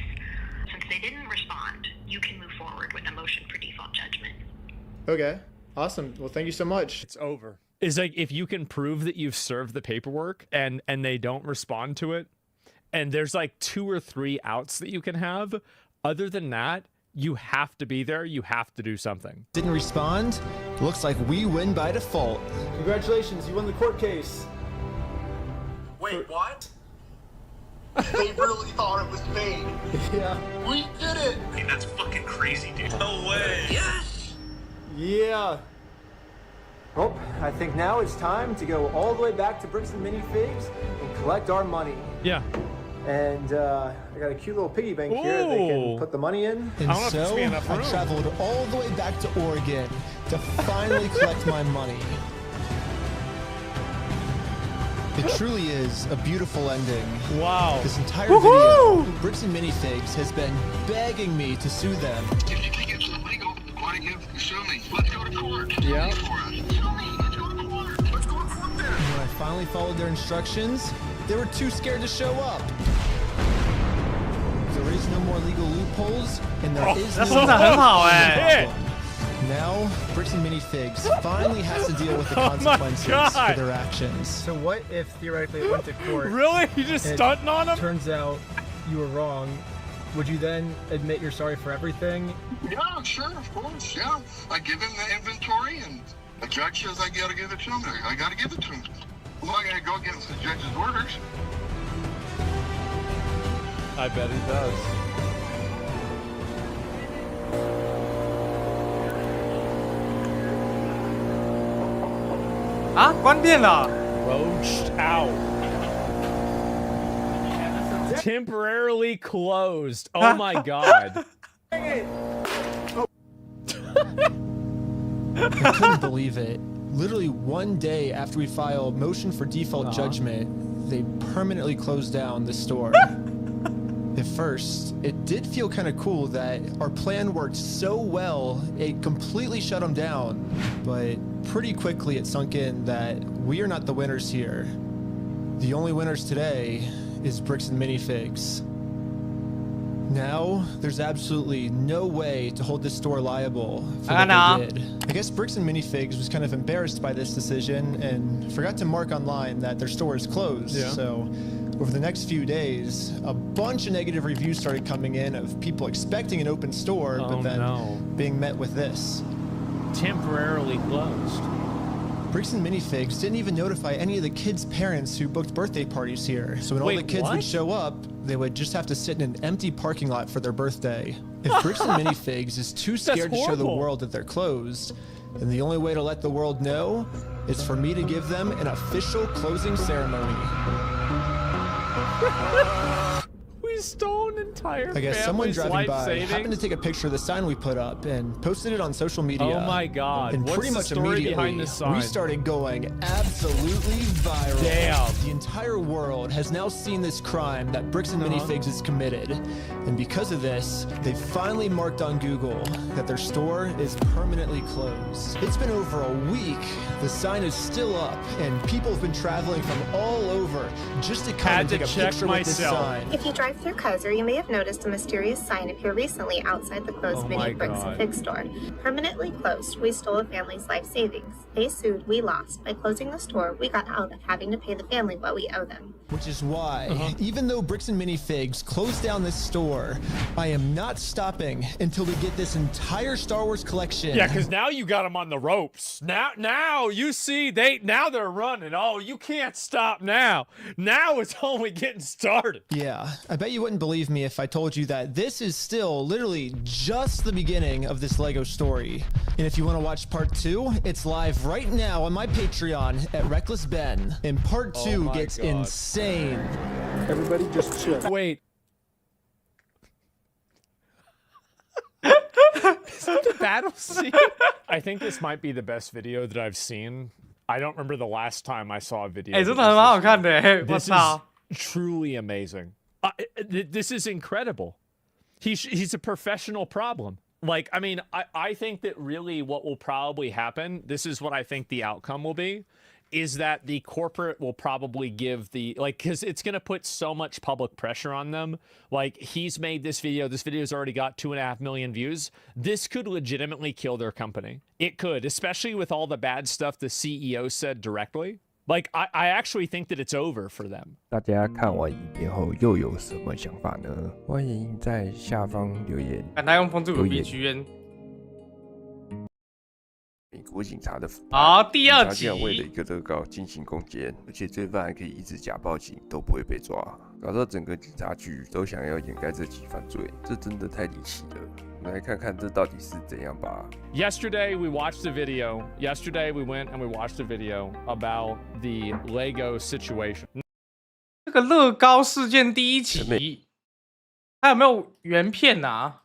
Since they didn't respond, you can move forward with a motion for default judgment. Okay, awesome. Well, thank you so much. It's over. It's like if you can prove that you've served the paperwork and they don't respond to it, and there's like 2 or 3 outs that you can have. Other than that, you have to be there. You have to do something. Didn't respond? Looks like we win by default. Congratulations, you won the court case. Wait, what? They really thought it was me. Yeah. We did it. Hey, that's fucking crazy, dude. No way. Yes. Yeah. Well, I think now it's time to go all the way back to Bricks and Minifigs and collect our money. Yeah. And I got a cute little piggy bank here. They can put the money in. And so I traveled all the way back to Oregon to finally collect my money. It truly is a beautiful ending. Wow. This entire video, Bricks and Minifigs has been begging me to sue them. If you think it's illegal, why don't you show me? Let's go to court. Yeah. Show me. Let's go to court. Let's go to court then. And when I finally followed their instructions, they were too scared to show up. There is no more legal loopholes, and there is no more problem. Now, Bricks and Minifigs finally has to deal with the consequences for their actions. So what if theoretically it went to court? Really? You just stunting on them? Turns out you were wrong. Would you then admit you're sorry for everything? Yeah, sure, of course. Yeah, I give him the inventory, and the judge says I gotta give it to him. I gotta give it to him. I'm not gonna go against the judge's orders. I bet he does. Ah, 关店了。 Roached out. Temporarily closed. Oh my god. I couldn't believe it. Literally one day after we filed motion for default judgment, they permanently closed down the store. At first, it did feel kind of cool that our plan worked so well, it completely shut them down. But pretty quickly it sunk in that we are not the winners here. The only winners today is Bricks and Minifigs. Now, there's absolutely no way to hold this store liable for what they did. I guess Bricks and Minifigs was kind of embarrassed by this decision and forgot to mark online that their store is closed. Yeah. So over the next few days, a bunch of negative reviews started coming in of people expecting an open store, but then being met with this. Temporarily closed. Bricks and Minifigs didn't even notify any of the kids' parents who booked birthday parties here. So when all the kids would show up, they would just have to sit in an empty parking lot for their birthday. If Bricks and Minifigs is too scared to show the world that they're closed, then the only way to let the world know is for me to give them an official closing ceremony. We stole an entire I guess someone driving by savings? happened to take a picture of the sign we put up and posted it on social media. Oh my god. And What's pretty the much story immediately, behind this sign? we started going absolutely viral. Damn. The entire world has now seen this crime that Bricks and Minifigs has committed. And because of this, they finally marked on Google that their store is permanently closed. It's been over a week. The sign is still up, and people have been traveling from all over just to come and take a picture with this sign. If you drive through Kaiser, you may have noticed a mysterious sign appear recently outside the closed mini Bricks and Fig store. Permanently closed, we stole a family's life savings. They sued, we lost. By closing the store, we got out of having to pay the family what we owe them. Which is why, even though Bricks and Minifigs closed down this store, I am not stopping until we get this entire Star Wars collection. Yeah, because now you got them on the ropes. Now you see now they're running. Oh, you can't stop now. Now it's only getting started. Yeah, I bet you wouldn't believe me if I told you that this is still literally just the beginning of this Lego story. And if you want to watch part 2, it's live right now on my Patreon at Reckless Ben. And part 2 gets insane. Everybody just chill. Wait. Is that the battle scene? I think this might be the best video that I've seen. I don't remember the last time I saw a video. This is truly amazing. This is incredible. He's a professional problem. Like, I mean, I think that really what will probably happen, this is what I think the outcome will be, is that the corporate will probably give the, like, because it's going to put so much public pressure on them. Like, he's made this video's already got 2.5 million views. This could legitimately kill their company. It could, especially with all the bad stuff the CEO said directly. Like, I actually think that it's over for them. 大家看完影片后又有什么想法呢？欢迎在下方留言。看他用风之谷 B 区院。美国警察的好，第二集。警察竟然为了一个乐高进行攻坚，而且罪犯还可以一直假报警都不会被抓，搞到整个警察局都想要掩盖这起犯罪，这真的太离奇了。我们来看看这到底是怎样吧。Yesterday we watched a video. Yesterday we went and we watched a video about the Lego situation. 这个乐高事件第一期，还有没有原片啊？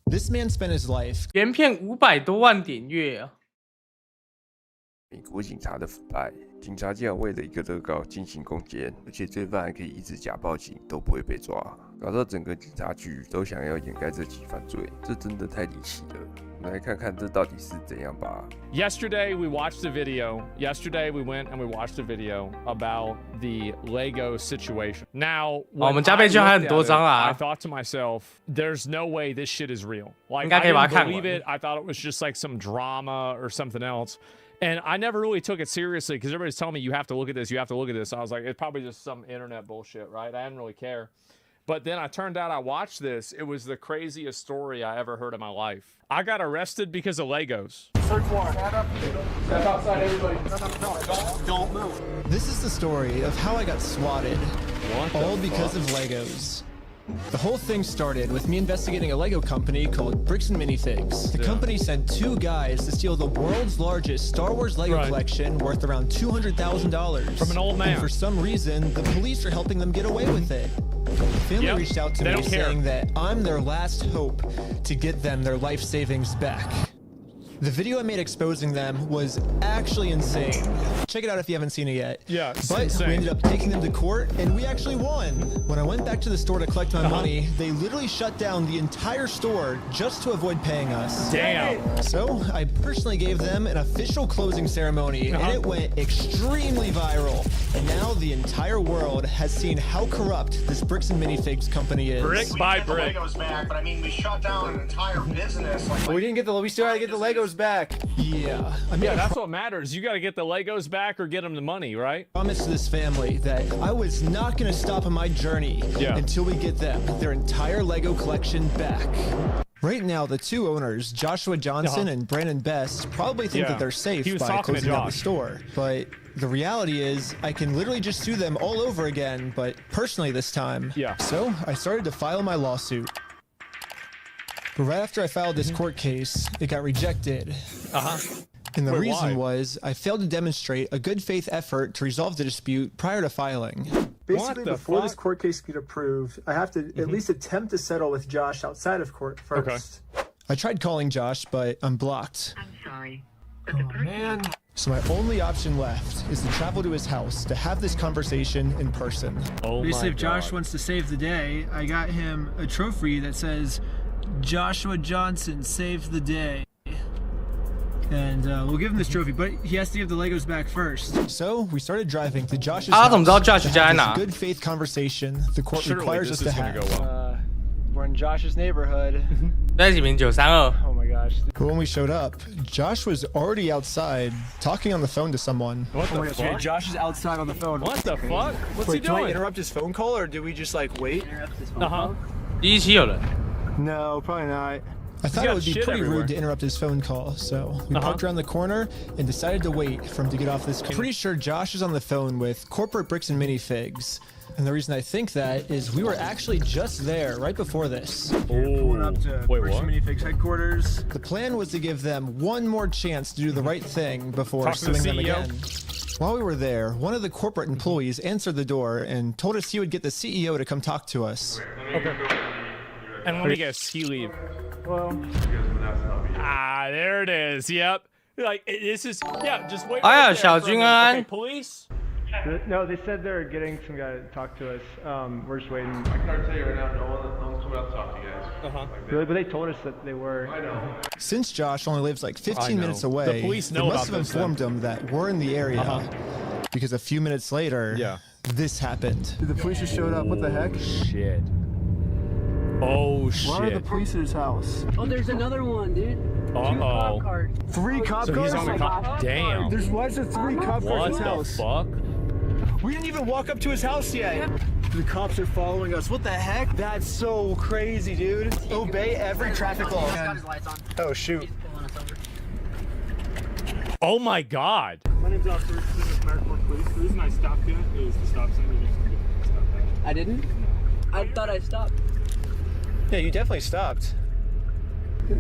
This man spent his life. 原片500多万点阅啊！美国警察的腐败，警察竟然为了一个乐高进行攻坚，而且罪犯还可以一直假报警都不会被抓，搞到整个警察局都想要掩盖这起犯罪，这真的太离奇了。我们来看看这到底是怎样吧。Yesterday we watched a video. Yesterday we went and we watched a video about the Lego situation. Now, 我们加倍券还很多张啊 I thought to myself, there's no way this shit is real. Like, 应该可以把它看完。 I didn't believe it. I thought it was just like some drama or something else. And I never really took it seriously because everybody's telling me you have to look at this, you have to look at this. I was like, it's probably just some internet bullshit, right? I didn't really care. But then I turned out I watched this. It was the craziest story I ever heard in my life. I got arrested because of Legos. Third floor. Stand up. Step outside, everybody. No. Don't move. This is the story of how I got swatted. All because of Legos. The whole thing started with me investigating a Lego company called Bricks and Minifigs. The company sent 2 guys to steal the world's largest Star Wars Lego collection worth around $200,000 from an old man. And for some reason, the police are helping them get away with it. The family reached out to me saying that I'm their last hope to get them their life savings back. The video I made exposing them was actually insane. Check it out if you haven't seen it yet. Yeah, it's but insane. we ended up taking them to court, and we actually won. When I went back to the store to collect my money, they literally shut down the entire store just to avoid paying us. Damn. So I personally gave them an official closing ceremony, and it went extremely viral. And now the entire world has seen how corrupt this Bricks and Minifigs company is. Brick by brick. Legos back, but I mean, we shut down an entire business. Like, we didn't get we still gotta get the Legos back. Yeah. I mean, yeah, that's what matters. You got to get the Legos back or get them the money, right? I promised this family that I was not going to stop on my journey until we get them their entire Lego collection back. Right now, the 2 owners, Joshua Johnson and Brandon Best, probably think that they're safe by closing down the store. But the reality is, I can literally just sue them all over again, but personally this time. So I started to file my lawsuit. But right after I filed this court case, it got rejected. And the reason was I failed to demonstrate a good faith effort to resolve the dispute prior to filing. Basically, before this court case get approved, I have to at least attempt to settle with Josh outside of court first. I tried calling Josh, but I'm blocked. I'm sorry. Oh, man. So my only option left is to travel to his house to have this conversation in person. Basically, if Josh wants to save the day, I got him a trophy that says, Joshua Johnson saved the day. And we'll give him this trophy, but he has to give the Legos back first. So we started driving to Josh's house to have this good faith conversation the court requires us to have. We're in Josh's neighborhood. Oh my gosh. But when we showed up, Josh was already outside talking on the phone to someone. What the fuck? Josh is outside on the phone. What the fuck? What's he doing? Do I interrupt his phone call or do we just like wait? No, probably not. I thought it would be pretty rude to interrupt his phone call, so we parked around the corner and decided to wait for him to get off this call. I'm pretty sure Josh is on the phone with corporate Bricks and Minifigs. And the reason I think that is we were actually just there right before this. Pulling up to Bricks and Minifigs headquarters. The plan was to give them one more chance to do the right thing before suing them again. While we were there, one of the corporate employees answered the door and told us he would get the CEO to come talk to us. Okay. And let me guess, he leave. Well, there it is. Yep. Like this is just wait. Right there. Okay, police. No, they said they're getting some guy to talk to us. We're just waiting. I can already tell you right now, no one's coming out to talk to you guys. Really? But they told us that they were. I know. Since Josh only lives like 15 minutes away, The police know they must about have this informed him that we're in the area. Because a few minutes later, this happened. Dude, the police just showed up. What the heck? Shit. Oh shit. Why are the police at his house? Oh, there's another one, dude. Uh-oh. 2 cop cars. 3 cop So cars? he's on the cop. Damn. Why is there 3 cop cars at his house? What the fuck? We didn't even walk up to his house yet. The cops are following us. What the heck? That's so crazy, dude. Obey every traffic law. He's got his lights on. Oh, shoot. He's pulling us over. Oh my god. My name's Officer American Police. The reason I stopped you is the stop sign. You just stop that. I didn't? I thought I stopped. Yeah, you definitely stopped.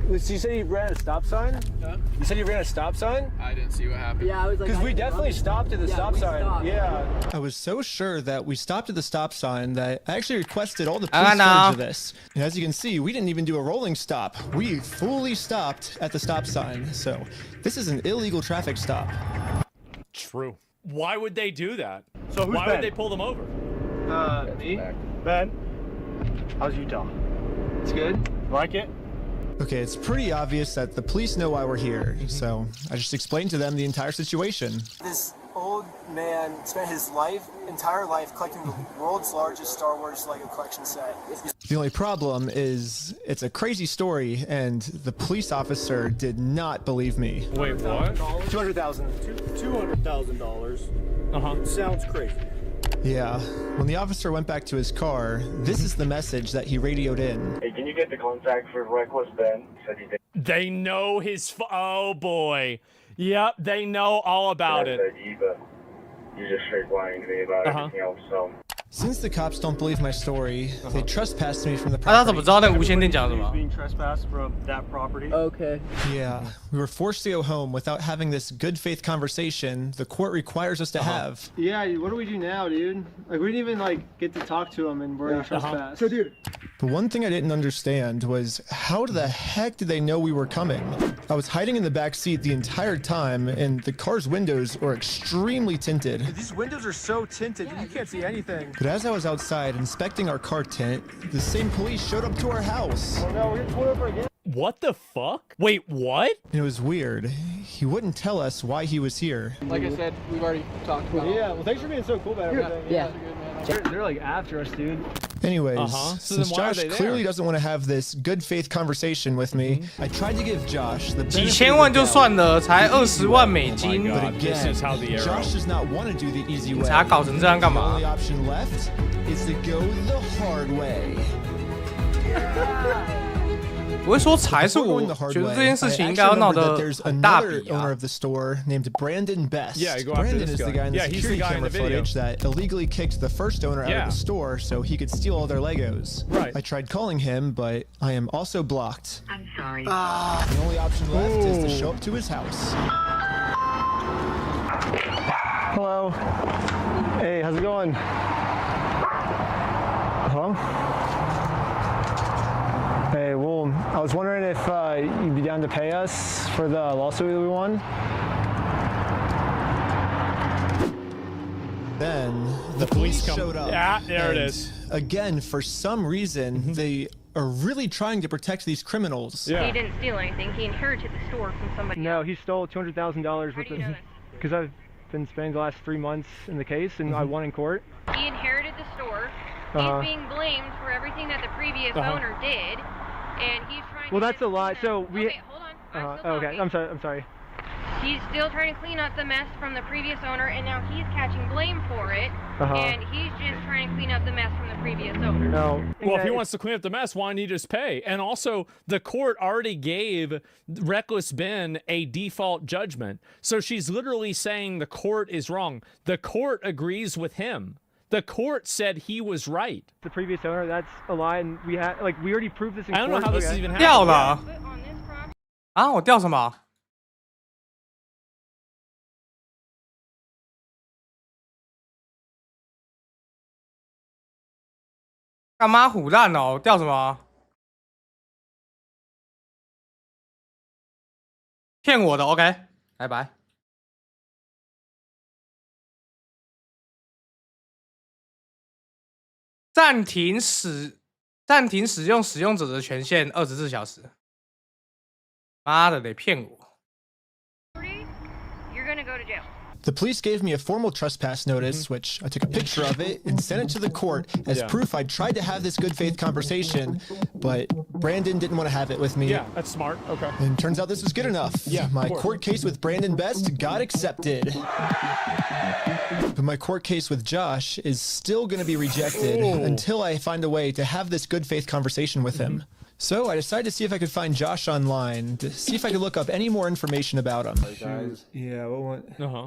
You said you ran a stop sign? Huh? You said you ran a stop sign? I didn't see what happened. Yeah, I was like... Because we definitely stopped at the stop sign. Stopped. Yeah. I was so sure that we stopped at the stop sign that I actually requested all the police footage of this. And as you can see, we didn't even do a rolling stop. We fully stopped at the stop sign. So this is an illegal traffic stop. True. Why would they do that? So who's Why Ben? would they pull them over? Me? Ben, how's Utah? It's good. Like it? Okay, it's pretty obvious that the police know why we're here. So I just explained to them the entire situation. This old man spent his entire life collecting the world's largest Star Wars Lego collection set. The only problem is it's a crazy story and the police officer did not believe me. Wait, what? $200,000. $200,000. Sounds crazy. Yeah, when the officer went back to his car, this is the message that he radioed in. Hey, can you get the contact for Reckless Ben? Said he did. They know his. Oh boy. Yep, they know all about it. But you're just straight lying to me about everything else. So. Since the cops don't believe my story, they trespassed me from the 他怎 property. 么知道那个无线电讲什么？ Being trespassed from that property. Okay. Yeah, we were forced to go home without having this good faith conversation the court requires us to have. Yeah, what do we do now, dude? Like, we didn't even, get to talk to him and we're in trespass. So, dude. The one thing I didn't understand was how the heck did they know we were coming? I was hiding in the back seat the entire time and the car's windows were extremely tinted. These windows are so tinted, you can't see anything. But as I was outside inspecting our car tent, the same police showed up to our house. Oh no, we're getting pulled over again. What the fuck? Wait, what? And it was weird. He wouldn't tell us why he was here. Like I said, we've already talked about it. Yeah, well, thanks for being so cool about everything. Yeah. They're like after us, dude. Anyways, So since then why are Josh they there? clearly doesn't want to have this good faith conversation with me, I tried to give Josh the 几 benefit 千 of 万 the 就 doubt. 算了，才20万美金， Oh my But God, this again, is how the arrow. Josh does not want to do the easy 警 way. 察搞成这样干 The 嘛 only？ option left is to go the hard way. 我会说才是 Before 我 going the hard 觉得 way, 这件事 I 情 actually 应该要闹 remembered 得 that there's 很大 another 比 owner 啊 of the store named Brandon Best. Yeah, go after Brandon this is the guy. guy in the Yeah, he's the security guy in camera the video. footage that illegally kicked the first owner out Yeah. of the store so he could steal all their Legos. Right. I tried calling him, but I am also blocked. I'm sorry. The only option left is to show up to his house. Hello. Hey, how's it going? Hello? Hey, well, I was wondering if you'd be down to pay us for the lawsuit that we won. Then the police police come. showed up. Yeah, there it and is. Again, for some reason, they are really trying to protect these criminals. He didn't steal anything. He inherited the store from somebody No, else. he stole $200,000 How do you know this? because I've been spending the last 3 months in the case and I won in court. He inherited the store. Uh-huh. He's being blamed for everything that the previous owner did, and he's trying Well, to that's a lie. So we. Okay, hold on. I'm still Okay, talking. I'm sorry. He's still trying to clean up the mess from the previous owner, and now he's catching blame for it, and he's just trying to clean up the mess from the previous owner. No. Well, if he wants to clean up the mess, why didn't he just pay? And also, the court already gave Reckless Ben a default judgment. So she's literally saying the court is wrong. The court agrees with him. The court said he was right. The previous owner, that's a lie, and we already proved this in I don't know court. how this is even 掉 happening. 了啊！我掉什么？干嘛唬烂哦？我掉什么？骗我的 ，OK，拜拜。暂停使用使用者的权限24小时。妈的，得骗我！ You're gonna go to jail. The police gave me a formal trespass notice, which I took a picture of it and sent it to the court as proof I tried to have this good faith conversation, but Brandon didn't want to have it with me. Yeah, that's smart. Okay. And turns out this was good enough. Yeah, my court case with Brandon Best got accepted. But my court case with Josh is still going to be rejected until I find a way to have this good faith conversation with him. So I decided to see if I could find Josh online, to see if I could look up any more information about him. Yeah,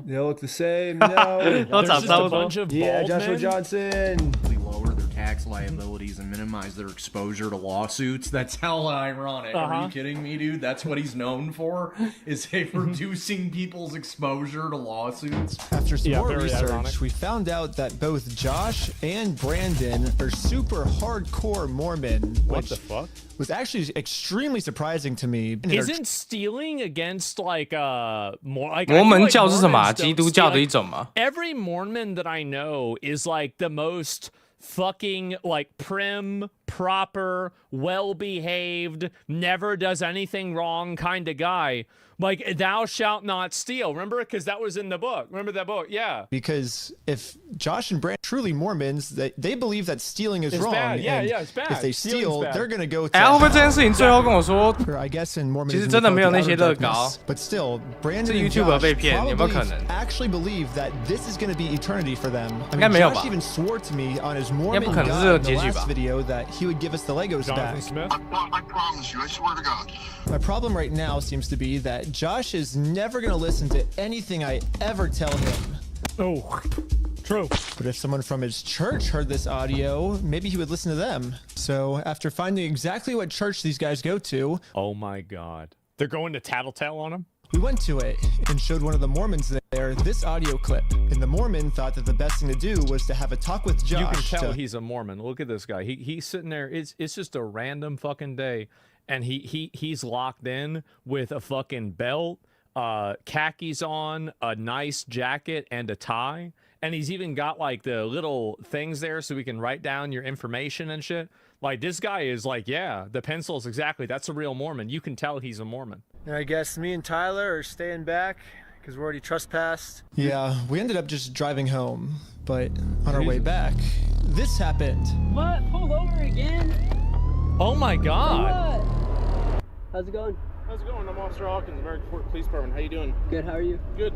they look the same. No, there's just a bunch of Joshua Johnson. Lower their tax liabilities and minimize their exposure to lawsuits. That's hella ironic. Are you kidding me, dude? That's what he's known for, is reducing people's exposure to lawsuits. After some more research, we found out that both Josh and Brandon are super hardcore Mormon. What the fuck? Was actually extremely surprising to me. Isn't stealing against like more like 摩门教是什么？基督教的一种吗？ Every Mormon that I know is like the most fucking like prim, proper, well-behaved, never does anything wrong kind of guy. Like, thou shalt not steal. Remember? Because that was in the book. Remember that book? Yeah. Because if Josh and Brand are truly Mormons, they believe that stealing is wrong. Bad. Yeah, it's bad. If they steal, they're going to go to 哎，会不会这件事情最后跟我说， I guess in Mormonism, 其实真的没有那些乐高。 But still, Brandon and YouTuber Josh 被骗，有没有可能？ actually believe that this is going to be eternity for them. I 应该 mean, 没有吧？ Josh even swore to me on his 应该 Mormon 不可能是 God 这个 in the 结局 last 吧？ video that he would give us the Legos back. I promise you, I swear to God. My problem right now seems to be that Josh is never going to listen to anything I ever tell him. Oh, true. But if someone from his church heard this audio, maybe he would listen to them. So after finding exactly what church these guys go to... Oh my God. They're going to tattletale on him? We went to it and showed one of the Mormons there this audio clip. And the Mormon thought that the best thing to do was to have a talk with Josh. You can tell he's a Mormon. Look at this guy. He's sitting there. It's just a random fucking day. And he's locked in with a fucking belt, khakis on, a nice jacket, and a tie. And he's even got like the little things there so we can write down your information and shit. Like, this guy is like, yeah, the pencils, exactly. That's a real Mormon. You can tell he's a Mormon. And I guess me and Tyler are staying back because we're already trespassed. Yeah, we ended up just driving home. But on our way back, this happened. What? Pulled over again? Oh my God. What? How's it going? How's it going? I'm Officer Hawkins, American Fort Police Department. How you doing? Good, how are you? Good.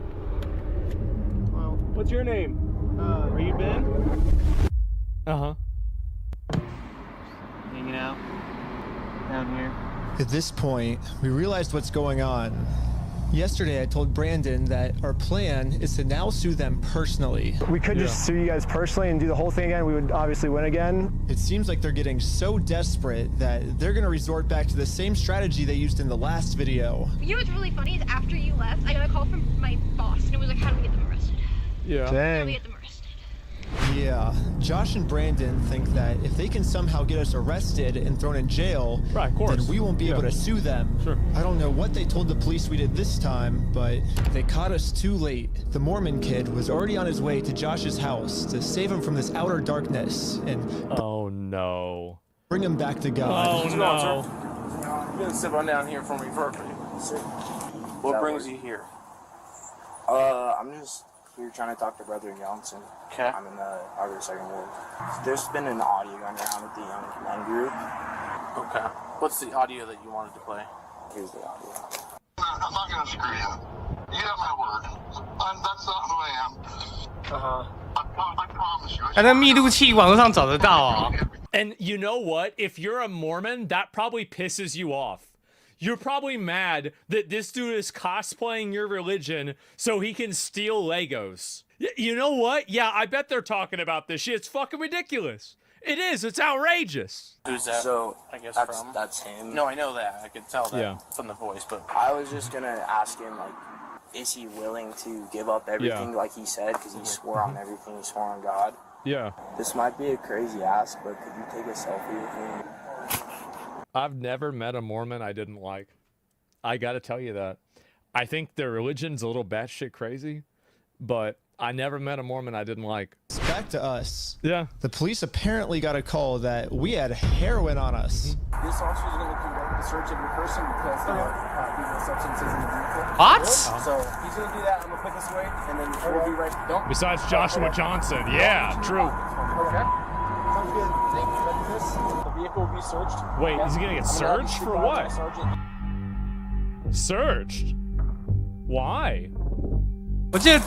Well, what's your name? Are you Ben? Uh-huh. Hanging out down here. At this point, we realized what's going on. Yesterday, I told Brandon that our plan is to now sue them personally. We could just sue you guys personally and do the whole thing again. We would obviously win again. It seems like they're getting so desperate that they're going to resort back to the same strategy they used in the last video. You know what's really funny is after you left, I got a call from my boss, and it was like, how do we get them arrested? Yeah. How do we get them arrested? Yeah, Josh and Brandon think that if they can somehow get us arrested and thrown in jail, right, of course, then we won't be able to sue them. Sure. I don't know what they told the police we did this time, but they caught us too late. The Mormon kid was already on his way to Josh's house to save him from this outer darkness and oh no, bring him back to God. Oh no. You're gonna sit on down here for me first. What brings you here? I'm just here trying to talk to Brother Johnson. Okay. I'm in the Harvard Second Ward. There's been an audio going around with the young men group. Okay. What's the audio that you wanted to play? Here's the audio. I'm not gonna screw you. You have my word. That's not who I am. I promise you. 他的密录器网络上找得到哦。 And you know what? If you're a Mormon, that probably pisses you off. You're probably mad that this dude is cosplaying your religion so he can steal Legos. You know what? Yeah, I bet they're talking about this shit. It's fucking ridiculous. It is. It's outrageous. Who's that? So I guess that's him. No, I know that. I could tell that from the voice, but I was just gonna ask him, like, is he willing to give up everything like he said? Because he swore on everything. He swore on God. Yeah. This might be a crazy ask, but could you take a selfie with me? I've never met a Mormon I didn't like. I got to tell you that. I think their religion's a little batshit crazy, but I never met a Mormon I didn't like. Back to us. Yeah. The police apparently got a call that we had heroin on us. This officer is going to conduct the search of your person because there are illegal substances in the vehicle. What? So he's going to do that. I'm going to put this away, and then we'll be right. Don't. Besides Joshua Johnson, yeah, true. Okay. Sounds good. Thank you. Ready for this? The vehicle will be searched. Wait, is he going to get searched for what? Searched? Why? 我记得，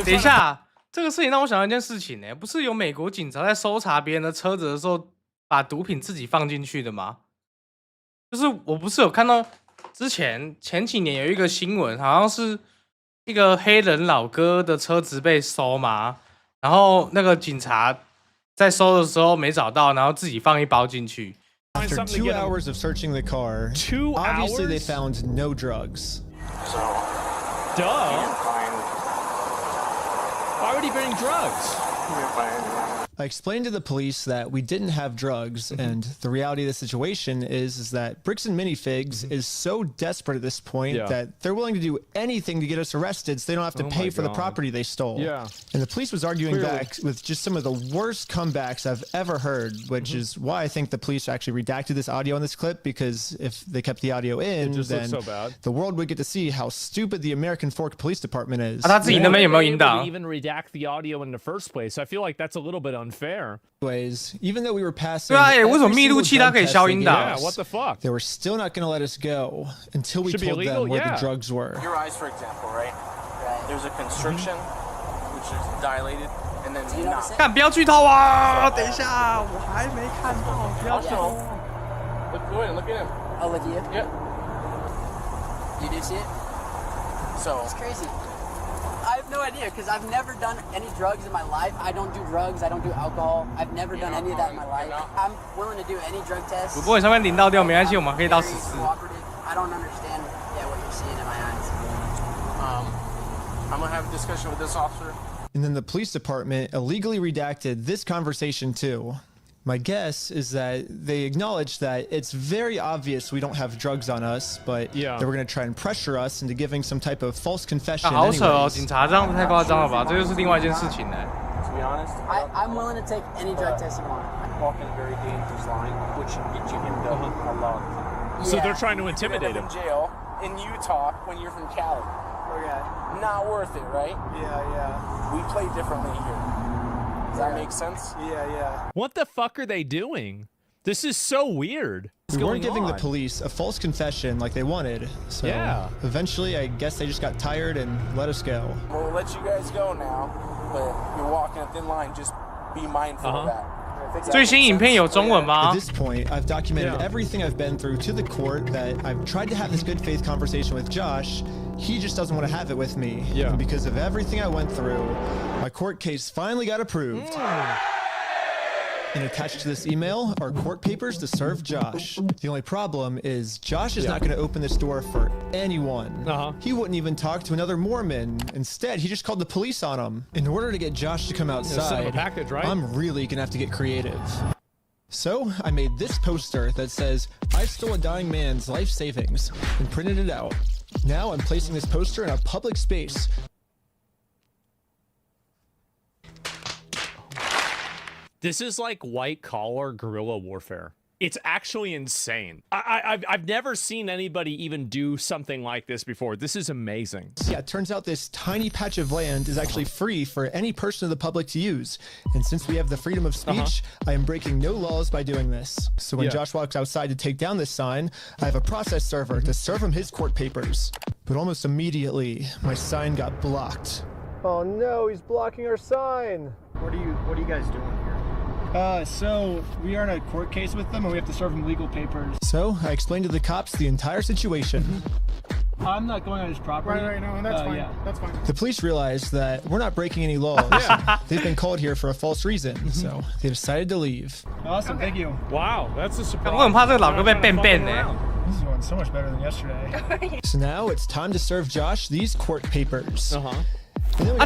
等一下，这个事情让我想到一件事情呢，不是有美国警察在搜查别人的车子的时候，把毒品自己放进去的吗？就是我不是有看到前几年有一个新闻，好像是一个黑人老哥的车子被搜嘛，然后那个警察在搜的时候没找到，然后自己放一包进去。After 2 hours of searching the car, obviously they found no drugs. So, duh. Why would he bring drugs? I explained to the police that we didn't have drugs, and the reality of the situation is that Bricks and Minifigs is so desperate at this point that they're willing to do anything to get us arrested so they don't have to pay for the property they stole. Yeah. And the police was arguing back with just some of the worst comebacks I've ever heard, which is why I think the police actually redacted this audio in this clip, because if they kept the audio in, then the world would get to see how stupid the American Fork Police Department is. 他自己那边有没有引导？ Even redact the audio in the first place. I feel like that's a little bit unfair. Even though we were passing, 对啊，为什么密录器它可以消音档？ Yeah, what the fuck? They were still not going to let us go until we told them where the drugs were. your eyes, for example, right? There's a constriction, which is dilated, and then not. 看，不要剧透啊！等一下，我还没看到，不要剧透。Go ahead, look at him. I'll look at you. Yeah. You do see it? So it's crazy. I have no idea because I've never done any drugs in my life. I don't do drugs. I don't do alcohol. I've never done any of that in my life. I'm willing to do any drug test. 不过你上面0到6没关系，我们可以到14。I don't understand what you're seeing in my eyes. I'm gonna have a discussion with this officer. And then the police department illegally redacted this conversation too. My guess is that they acknowledged that it's very obvious we don't have drugs on us, but they were going to try and pressure us into giving some type of false confession. 好扯哦，警察这样太夸张了吧？这就是另外一件事情呢。 To be honest, I'm willing to take any drug test you want. Walking a very dangerous line, which can get you into a lot. So they're trying to intimidate him. In jail in Utah when you're from Cali. Okay. Not worth it, right? Yeah. We play differently here. Does that make sense? Yeah. What the fuck are they doing? This is so weird. We weren't giving the police a false confession like they wanted, so eventually I guess they just got tired and let us go. We'll let you guys go now, but you're walking a thin line. Just be mindful of that. 最新影片有中文吗？ At this point, I've documented everything I've been through to the court, that I've tried to have this good faith conversation with Josh. He just doesn't want to have it with me. And because of everything I went through, my court case finally got approved. And attached to this email are court papers to serve Josh. The only problem is Josh is not going to open this door for anyone. He wouldn't even talk to another Mormon. Instead, he just called the police on him. In order to get Josh to come outside, I'm really going to have to get creative. So I made this poster that says, "I stole a dying man's life savings," and printed it out. Now I'm placing this poster in a public space. This is like white collar guerrilla warfare. It's actually insane. I've never seen anybody even do something like this before. This is amazing. Yeah, it turns out this tiny patch of land is actually free for any person of the public to use. And since we have the freedom of speech, I am breaking no laws by doing this. So when Josh walks outside to take down this sign, I have a process server to serve him his court papers. But almost immediately, my sign got blocked. Oh no, he's blocking our sign. What are you guys doing here? So we are in a court case with them and we have to serve them legal papers. So I explained to the cops the entire situation. I'm not going on his property. Right, no, that's fine. Yeah. That's fine. The police realized that we're not breaking any laws. They've been called here for a false reason, so they decided to leave. Awesome, thank you. Wow, that's a surprise. 我很怕这个老哥被变呢。 This is going so much better than yesterday. So now it's time to serve Josh these court papers.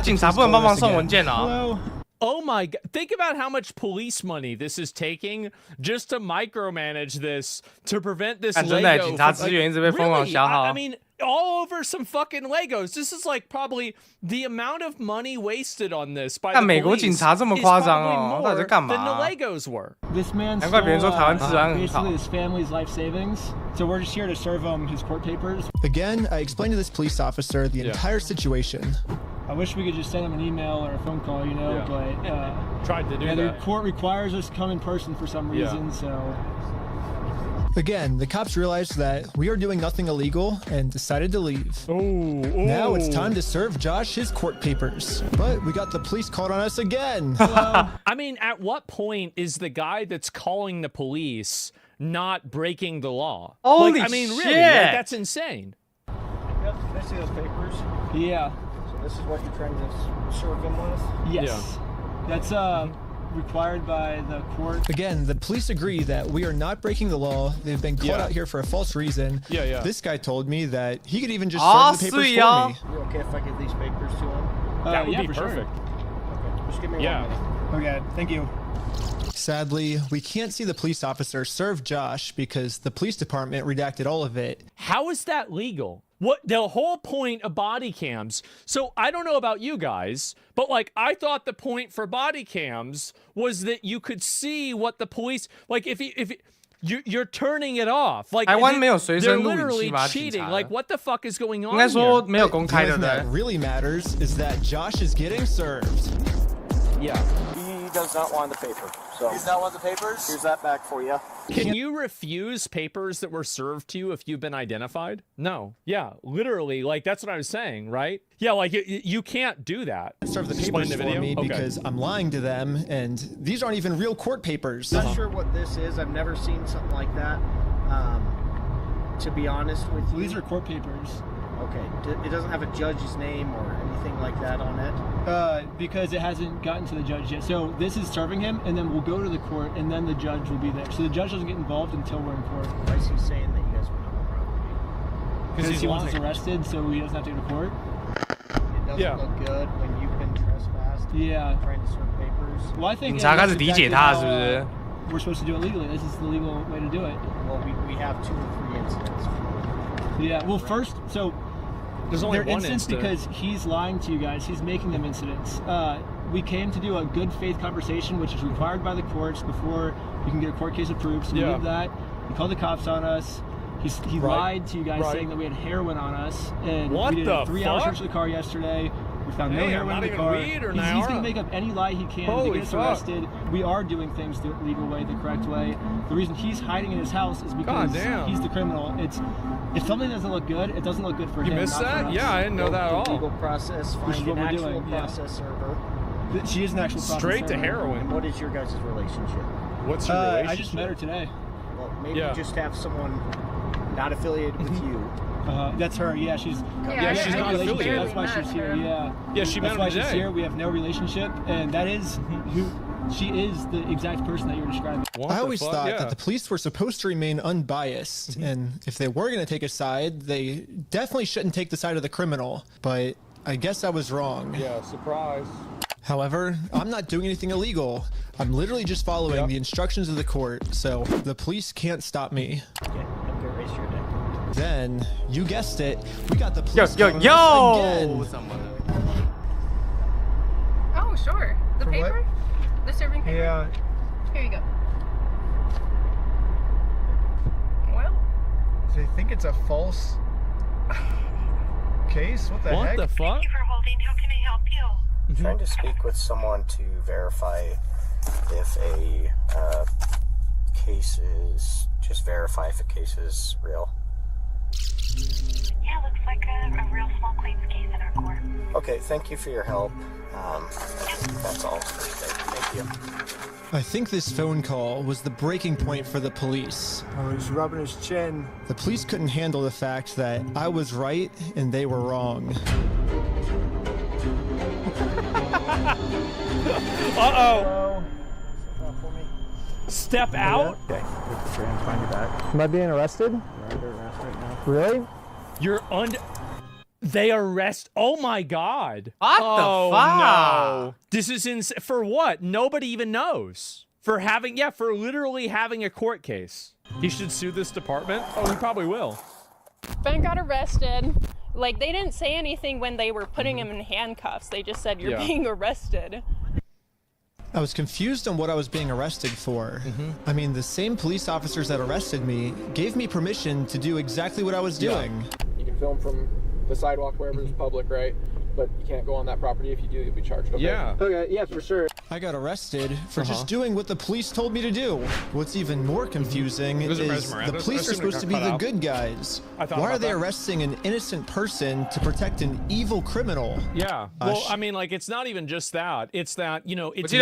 警察不能帮忙送文件啊。 Oh my god, think about how much police money this is taking just to micromanage this, to prevent this Lego. 警察资源一直被疯狂消耗。 I mean, all over some fucking Legos. This is like probably the amount of money wasted on this by the 但美国警察这么夸张哦，到底在干嘛？ than the Legos were. This man 难怪别人说台湾治安很好。 basically his family's life savings. So we're just here to serve him his court papers. Again, I explained to this police officer the entire situation. I wish we could just send him an email or a phone call, you know, but tried to do the that. court requires us to come in person for some reason, so. Again, the cops realized that we are doing nothing illegal and decided to leave. Now it's time to serve Josh his court papers. But we got the police called on us again. I mean, at what point is the guy that's calling the police not breaking the law? Holy I mean, really, shit. that's insane. Yep, can I see those papers? Yeah. So this is what you're trying to serve him with? Yes. That's required by the court. Again, the police agree that we are not breaking the law. They've been called out here for a false reason. This guy told me that he could even just serve the papers for me. You okay if I give these papers to him? That would yeah, be for perfect. Sure. Okay, just give me 1 minute. Okay, thank you. Sadly, we can't see the police officer serve Josh because the police department redacted all of it. How is that legal? What the whole point of body cams? So I don't know about you guys, but like I thought the point for body cams was that you could see what the police like if you're turning it off. Like 台湾没有随身 they're 录影 literally 器吗？ cheating. Like what the fuck is going on? 应该说没有公 The 开 only 的 thing 对 that really matters is that Josh is getting served. Yeah. He does not want the paper. So Does not want the papers? here's that back for you. Can you refuse papers that were served to you if you've been identified? No. Yeah, literally. Like that's what I was saying, right? Yeah, like you can't do that. Serve the Explain papers the for video? me Okay. because I'm lying to them, and these aren't even real court papers. Not sure what this is. I've never seen something like that. To be honest with you. These are court papers. Okay. It doesn't have a judge's name or anything like that on it? Because it hasn't gotten to the judge yet. So this is serving him, and then we'll go to the court, and then the judge will be there. So the judge doesn't get involved until we're in court. Why is he saying that you guys went on the property? Because he wants us arrested, so he doesn't have to go to court. It doesn't look good when you've been trespassed. Yeah. Trying to serve papers. Well, I think 警察开始理解他，是不是？ we're supposed to do it legally. This is the legal way to do it. Well, we have 2 or 3 incidents. Yeah. Well, first, so there's only they're one incidents incident. because he's lying to you guys. He's making them incidents. We came to do a good faith conversation, which is required by the courts before you can get a court case approved. So we did that. He called the cops on us. He lied to you guys saying that we had heroin on us. And What we did the a 3-hour fuck? search of the car yesterday. We found no Damn, heroin not in the even car. weed or He's Niagara? going to make up any lie he can to Holy get us fuck. arrested. We are doing things the legal way, the correct way. The reason he's hiding in his house is because damn. he's the criminal. If something doesn't look good, it doesn't look good for him. You missed not for that? us. Yeah, I didn't know that at all. Legal process. Which is Find what an we're actual doing, yeah. process server. She is an actual process Straight to server. heroin. And what is your guys' relationship? What's your relationship? I just met her today. Well, maybe just have someone not affiliated with you. That's her. Yeah, she's. Yeah, she's not affiliated. That's why she's here. Yeah. Yeah, she met That's him why she's today. here. We have no relationship, and that is who she is. The exact person that you were describing. I always thought that the police were supposed to remain unbiased, and if they were going to take a side, they definitely shouldn't take the side of the criminal. But I guess I was wrong. Yeah, surprise. However, I'm not doing anything illegal. I'm literally just following the instructions of the court, so the police can't stop me. Okay, I'm gonna raise your neck. Then, you guessed it, we got the police yo, calling yo! us again. Oh, sure. The For paper? The serving paper? Yeah. Here you go. Well. They think it's a false case? What the heck? What the fuck? Thank you for holding. How can I help you? I'm trying to speak with someone to verify if a case is, just verify if a case is real. Yeah, looks like a real small claims case in our court. Okay, thank you for your help. That's all for today. Thank you. I think this phone call was the breaking point for the police. Oh, he's rubbing his chin. The police couldn't handle the fact that I was right and they were wrong. Uh-oh. Step out? Okay, find you back. Am I being arrested? You're under arrest right now. Really? You're under... They arrest... Oh, my God. What the fuck? No. This is for what? Nobody even knows. For having... Yeah, for literally having a court case. He should sue this department? Oh, he probably will. Ben got arrested. Like, they didn't say anything when they were putting him in handcuffs. They just said, you're being arrested. I was confused on what I was being arrested for. I mean, the same police officers that arrested me gave me permission to do exactly what I was doing. You can film from the sidewalk wherever it's public, right? But you can't go on that property. If you do, you'll be charged. Okay? Yeah. Okay, yeah, for sure. I got arrested for just doing what the police told me to do. What's even more confusing is the police are supposed to be the good guys. Why are they arresting an innocent person to protect an evil criminal? Yeah. Well, I mean, like, it's not even just that. It's that, you know, it's they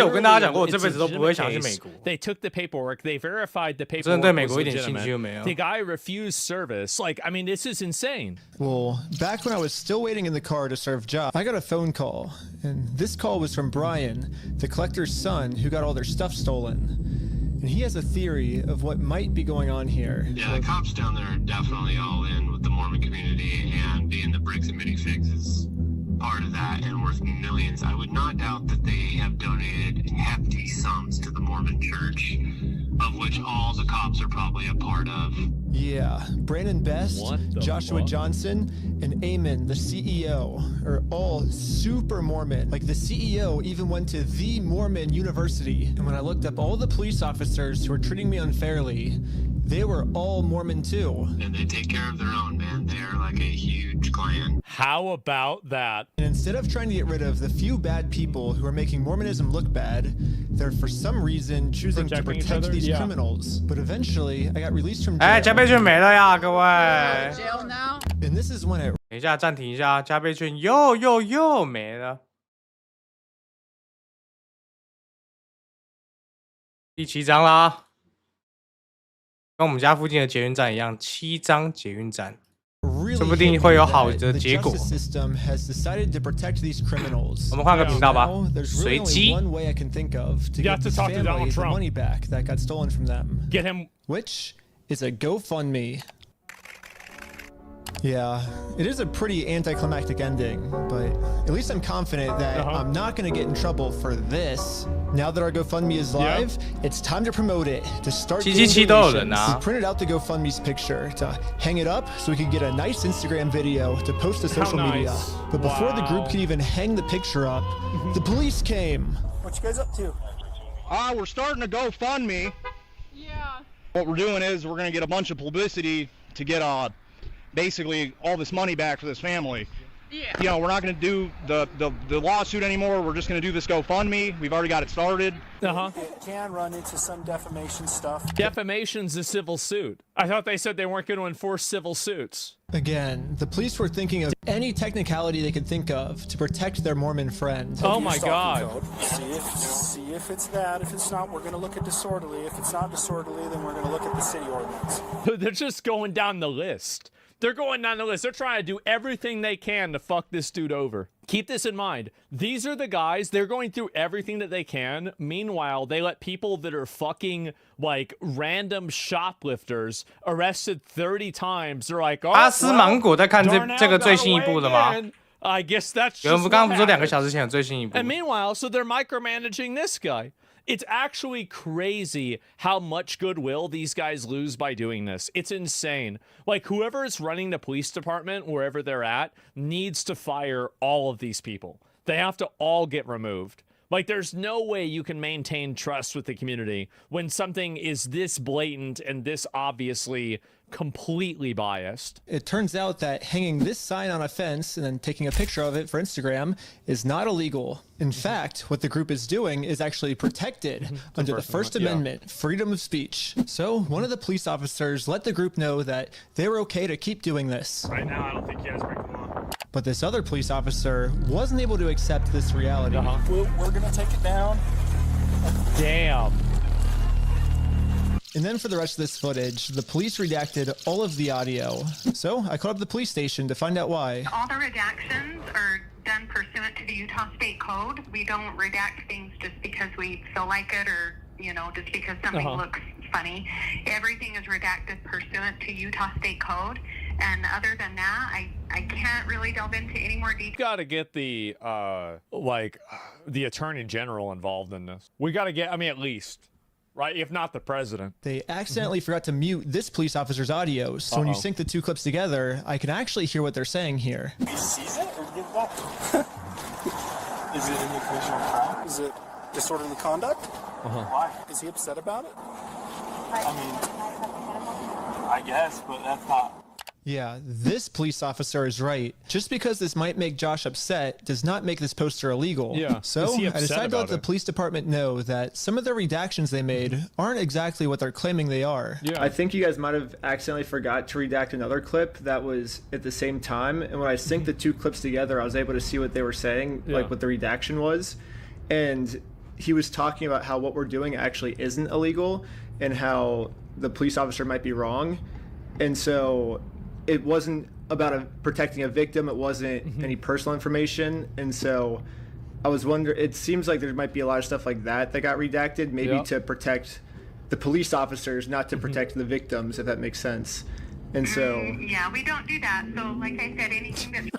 took the paperwork, they verified the paperwork was legitimate. The guy refused service. Like, I mean, this is insane. Well, back when I was still waiting in the car to serve Josh, I got a phone call, and this call was from Brian, the collector's son who got all their stuff stolen. And he has a theory of what might be going on here. Yeah, the cops down there are definitely all in with the Mormon community, and being the bricks and minifigs is part of that and worth millions. I would not doubt that they have donated hefty sums to the Mormon church, of which all the cops are probably a part of. Yeah, Brandon Best, Joshua Johnson, and Eamon, the CEO, are all super Mormon. Like, the CEO even went to the Mormon University. And when I looked up all the police officers who were treating me unfairly, they were all Mormon too. And they take care of their own, man. They're like a huge clan. How about that? And instead of trying to get rid of the few bad people who are making Mormonism look bad, they're for some reason choosing to protect these criminals. But eventually, I got released from jail. 加倍券没了呀，各位。 Jail now? And this is when it... 等一下，暂停一下，加倍券又没了。第7张啦。 跟我们家附近的捷运站一样，7张捷运站，说不定会有好的结果。我们换个频道吧，随机。Get him. Which is a GoFundMe. Yeah, it is a pretty anticlimactic ending, but at least I'm confident that I'm not going to get in trouble for this. Now that our GoFundMe is live, it's time to promote it, to start getting donations. We printed out the GoFundMe's picture to hang it up so we could get a nice Instagram video to post to social media. But before the group could even hang the picture up, the police came. What you guys up to? We're starting a GoFundMe. Yeah. What we're doing is we're going to get a bunch of publicity to get basically all this money back for this family. Yeah. You know, we're not going to do the lawsuit anymore. We're just going to do this GoFundMe. We've already got it started. It can run into some defamation stuff. Defamation's a civil suit. I thought they said they weren't going to enforce civil suits. Again, the police were thinking of any technicality they could think of to protect their Mormon friend. Oh my God. See if it's that. If it's not, we're going to look at disorderly. If it's not disorderly, then we're going to look at the city ordinance. They're just going down the list. They're going down the list. They're trying to do everything they can to fuck this dude over. Keep this in mind. These are the guys, they're going through everything that they can. Meanwhile, they let people that are fucking, like, random shoplifters arrested 30 times. They're like, oh, 阿斯芒果在看这个最新一部的吗？ I guess that's just 有人刚刚不是说2个小时前有最新一部 And meanwhile, so they're micromanaging this guy. It's actually crazy how much goodwill these guys lose by doing this. It's insane. Like, whoever is running the police department, wherever they're at, needs to fire all of these people. They have to all get removed. Like, there's no way you can maintain trust with the community when something is this blatant and this obviously completely biased. It turns out that hanging this sign on a fence and then taking a picture of it for Instagram is not illegal. In fact, what the group is doing is actually protected under the First Amendment, freedom of speech. So one of the police officers let the group know that they were okay to keep doing this. Right now, I don't think you guys break the law. But this other police officer wasn't able to accept this reality. We're going to take it down. Damn. And then for the rest of this footage, the police redacted all of the audio. So I called up the police station to find out why. All the redactions are done pursuant to the Utah State Code. We don't redact things just because we feel like it or, you know, just because something looks funny. Everything is redacted pursuant to Utah State Code. And other than that, I can't really delve into any more detail. Got to get the, the Attorney General involved in this. We got to get, I mean, at least. right? If not the president. They accidentally forgot to mute this police officer's audio, so when you sync the two clips together, I can actually hear what they're saying here. He sees it or give it back? Is it an occasional crime? Is it disorderly conduct? Why? Is he upset about it? I mean, I guess, but that's not. Yeah, this police officer is right. Just because this might make Josh upset does not make this poster illegal. Yeah. So I decided to let the police department know that some of the redactions they made aren't exactly what they're claiming they are. Yeah. I think you guys might have accidentally forgot to redact another clip that was at the same time. And when I synced the two clips together, I was able to see what they were saying, like what the redaction was. And he was talking about how what we're doing actually isn't illegal and how the police officer might be wrong. And so it wasn't about protecting a victim. It wasn't any personal information. And so I was wondering, it seems like there might be a lot of stuff like that that got redacted, maybe to protect the police officers, not to protect the victims, if that makes sense. And so... Yeah, we don't do that. So like I said, anything that...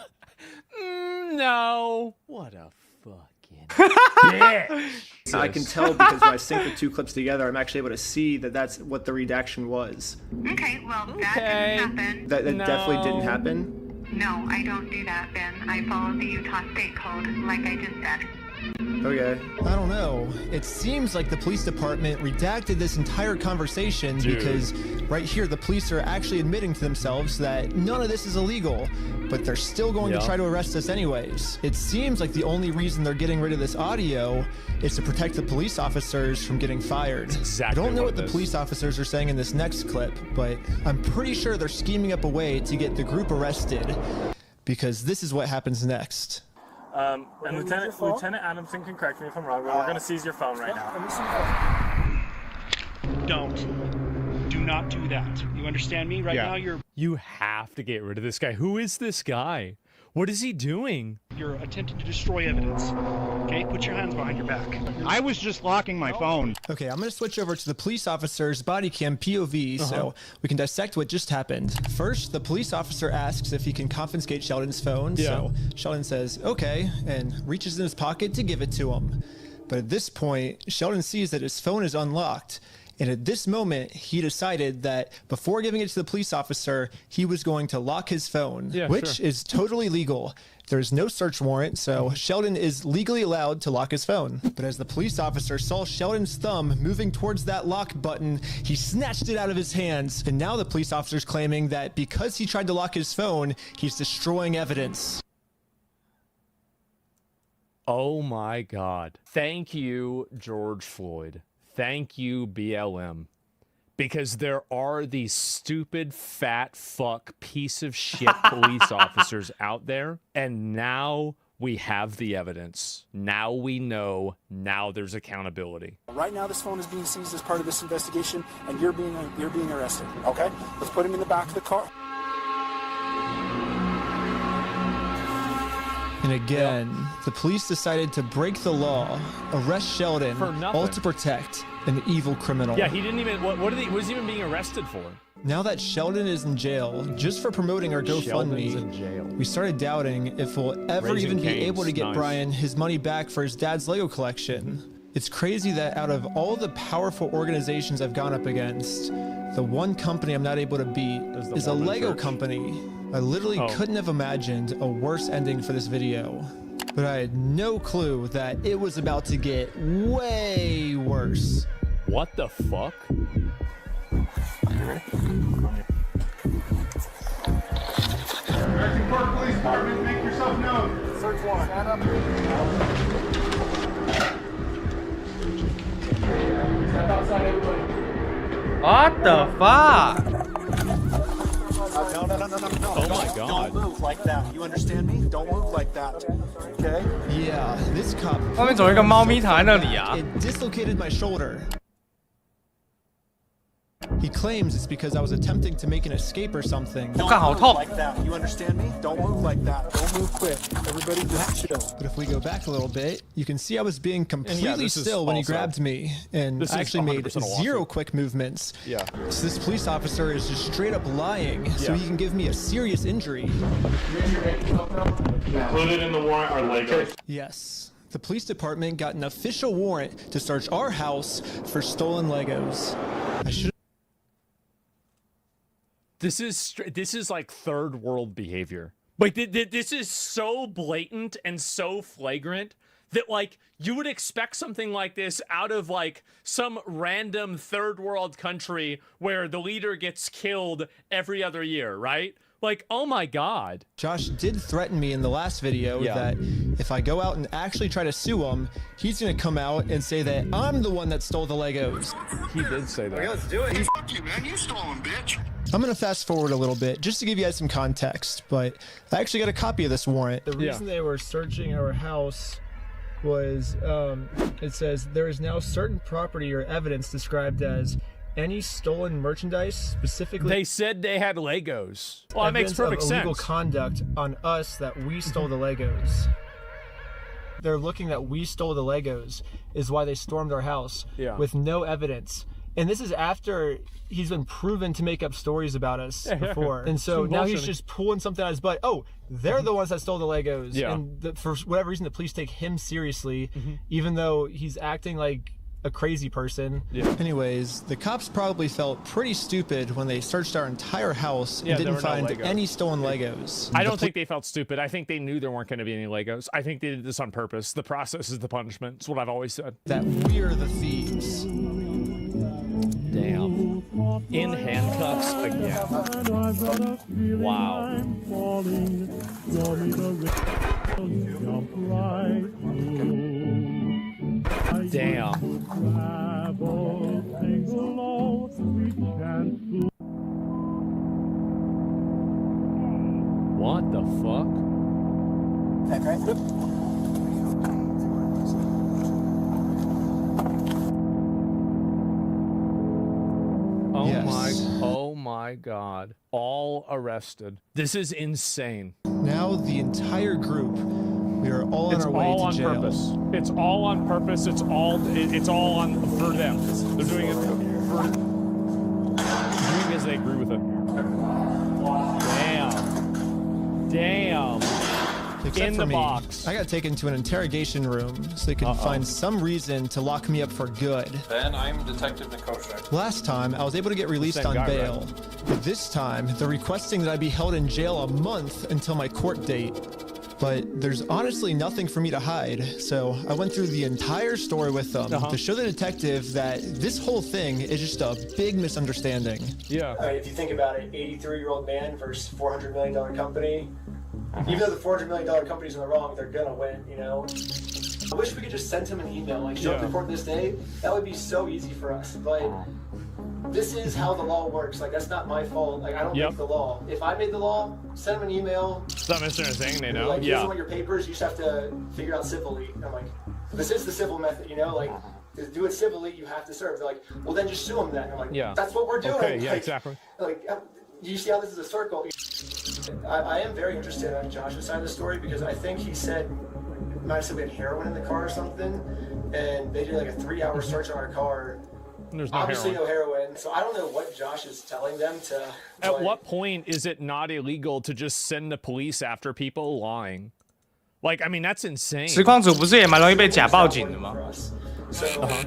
No. What a fucking bitch. I can tell because when I sync the two clips together, I'm actually able to see that that's what the redaction was. Okay, well, that didn't happen. That definitely didn't happen? No, I don't do that, Ben. I follow the Utah State Code, like I just said. Okay. I don't know. It seems like the police department redacted this entire conversation because right here the police are actually admitting to themselves that none of this is illegal, but they're still going to try to arrest us anyways. It seems like the only reason they're getting rid of this audio is to protect the police officers from getting fired. Exactly. I don't know what the police officers are saying in this next clip, but I'm pretty sure they're scheming up a way to get the group arrested because this is what happens next. And Lieutenant Adamson can correct me if I'm wrong, but we're going to seize your phone right now. Do not do that. You understand me? Right now You have to get rid of this guy. Who is this guy? What is he doing? You're attempting to destroy evidence. Okay, put your hands behind your back. I was just locking my phone. Okay, I'm going to switch over to the police officer's body cam POV so we can dissect what just happened. First, the police officer asks if he can confiscate Sheldon's phone. So Sheldon says, okay, and reaches in his pocket to give it to him. But at this point, Sheldon sees that his phone is unlocked. And at this moment, he decided that before giving it to the police officer, he was going to lock his phone, which is totally legal. There's no search warrant, so Sheldon is legally allowed to lock his phone. But as the police officer saw Sheldon's thumb moving towards that lock button, he snatched it out of his hands. And now the police officer's claiming that because he tried to lock his phone, he's destroying evidence. Oh my God. Thank you, George Floyd. Thank you, BLM. Because there are these stupid, fat, fuck, piece of shit police officers out there, and now we have the evidence. Now we know. Now there's accountability. Right now, this phone is being seized as part of this investigation, and you're being arrested. Okay, let's put him in the back of the car. And again, the police decided to break the law, arrest Sheldon, all to protect an evil criminal. Yeah, he didn't even, what was he even being arrested for? Now that Sheldon is in jail, just for promoting our GoFundMe, we started doubting if we'll ever even be able to get Brian his money back for his dad's Lego collection. It's crazy that out of all the powerful organizations I've gone up against, the one company I'm not able to beat is a Lego company. I literally couldn't have imagined a worse ending for this video. But I had no clue that it was about to get way worse. What the fuck? American Park Police Department, make yourself known. Search warrant. Stand up. Step outside, everybody. What the fuck? No. Oh my God. Don't move like that. You understand me? Don't move like that. Okay? Yeah, this cop. 外面走一个猫咪躺在那里啊。 It dislocated my shoulder. He claims it's because I was attempting to make an escape or something. Don't move like that. You understand me? Don't move like that. Don't move quick. Everybody just chill. But if we go back a little bit, you can see I was being completely still when he grabbed me, and I actually made zero quick movements. Yeah. So this police officer is just straight up lying, so he can give me a serious injury. Included in the warrant are Legos. Yes. The police department got an official warrant to search our house for stolen Legos. I should. This is like third world behavior. Like this is so blatant and so flagrant that like you would expect something like this out of like some random third world country where the leader gets killed every other year, right? Like, oh my God. Josh did threaten me in the last video that if I go out and actually try to sue him, he's gonna come out and say that I'm the one that stole the Legos. He did say that. Okay, let's do it. Fuck you, man. You stole them, bitch. I'm gonna fast forward a little bit just to give you guys some context, but I actually got a copy of this warrant. The reason they were searching our house was, it says, there is now certain property or evidence described as any stolen merchandise, specifically. They said they had Legos. Well, that makes perfect sense. Illegal conduct on us that we stole the Legos. They're looking that we stole the Legos is why they stormed our house with no evidence. And this is after he's been proven to make up stories about us before. And so now he's just pulling something out of his butt. Oh, they're the ones that stole the Legos. Yeah. And for whatever reason, the police take him seriously, even though he's acting like a crazy person. Anyways, the cops probably felt pretty stupid when they searched our entire house and didn't find any stolen Legos. I don't think they felt stupid. I think they knew there weren't going to be any Legos. I think they did this on purpose. The process is the punishment. It's what I've always said. That we're the thieves. Damn. In handcuffs again. Wow. Damn. What the fuck? Oh my God. All arrested. This is insane. Now the entire group, we are all on our way to jail. Purpose. It's all on purpose. It's all on for them. They're doing it for because they agree with it. Damn. Except in for the me, box. I got taken to an interrogation room so they could find some reason to lock me up for good. Ben, I'm Detective Nikosha. Last time, I was able to get released on bail. Right? But this time, they're requesting that I be held in jail a month until my court date. But there's honestly nothing for me to hide, so I went through the entire story with them to show the detective that this whole thing is just a big misunderstanding. Yeah. If you think about it, 83-year-old man versus $400 million company. Even though the $400 million company's in the wrong, they're gonna win, you know? I wish we could just send him an email, like, show up to court this day. That would be so easy for us, but this is how the law works. Like, that's not my fault. Like, I don't make the law. If I made the law, send him an email. It's not misunderstanding, they know. Like, here's all your papers, you just have to figure out civilly. And I'm like, this is the civil method, you know? Like, to do it civilly, you have to serve. They're like, well, then just sue him then. I'm like, that's what we're doing. Okay, yeah, like, exactly. Like, you see how this is a circle? I am very interested on Josh's side of the story because I think he said, might have said we had heroin in the car or something, and they did like a 3-hour search on our car. There's no Obviously heroin. no heroin, so I don't know what Josh is telling them to. At what point is it not illegal to just send the police after people lying? Like, I mean, that's insane. 实况组不是也蛮容易被假报警的吗？ So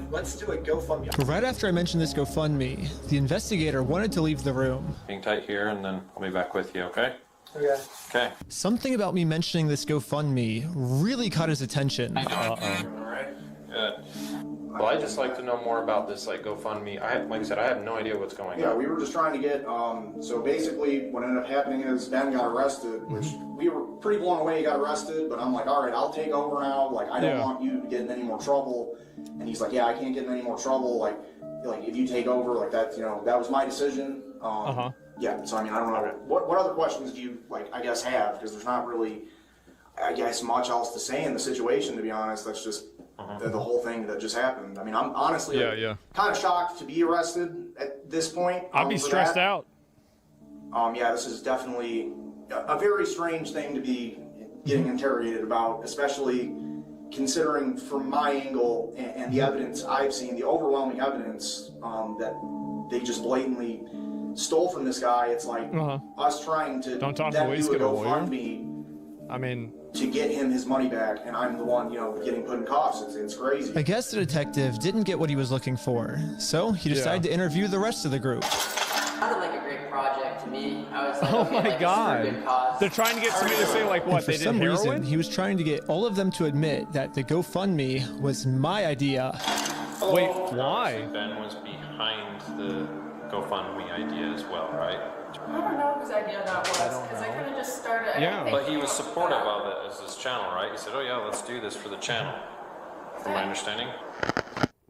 let's do a GoFundMe. Right after I mentioned this GoFundMe, the investigator wanted to leave the room. Hang tight here, and then I'll be back with you, okay? Okay. Okay. Something about me mentioning this GoFundMe really caught his attention. All right. Good. Well, I'd just like to know more about this, like, GoFundMe. Like I said, I have no idea what's going on. Yeah, we were just trying to get, so basically what ended up happening is Ben got arrested, which we were pretty blown away he got arrested, but I'm like, all right, I'll take over now. Like, I don't want you to get in any more trouble. And he's like, yeah, I can't get in any more trouble. Like if you take over, like that, you know, that was my decision. Yeah, so I mean, I don't know. What other questions do you, like, I guess have? Because there's not really, I guess, much else to say in the situation, to be honest. That's just the whole thing that just happened. I mean, I'm honestly kind of shocked to be arrested at this point. I'd be stressed out. Yeah, this is definitely a very strange thing to be getting interrogated about, especially considering from my angle and the evidence I've seen, the overwhelming evidence that they just blatantly stole from this guy. It's like us trying to then do a GoFundMe I mean, to get him his money back, and I'm the one, you know, getting put in cuffs. It's crazy. I guess the detective didn't get what he was looking for, so he decided to interview the rest of the group. Sounded like a great project to me. I was like, oh okay, my like, God. This is for a good cause. They're trying to get somebody to say like what, And for they did some heroin? reason, he was trying to get all of them to admit that the GoFundMe was my idea. Wait, why? Ben was behind the GoFundMe idea as well, right? I don't know whose idea that was, because I kind of just started. Yeah, but he was supportive of it as his channel, right? He said, oh yeah, let's do this for the channel, from my understanding.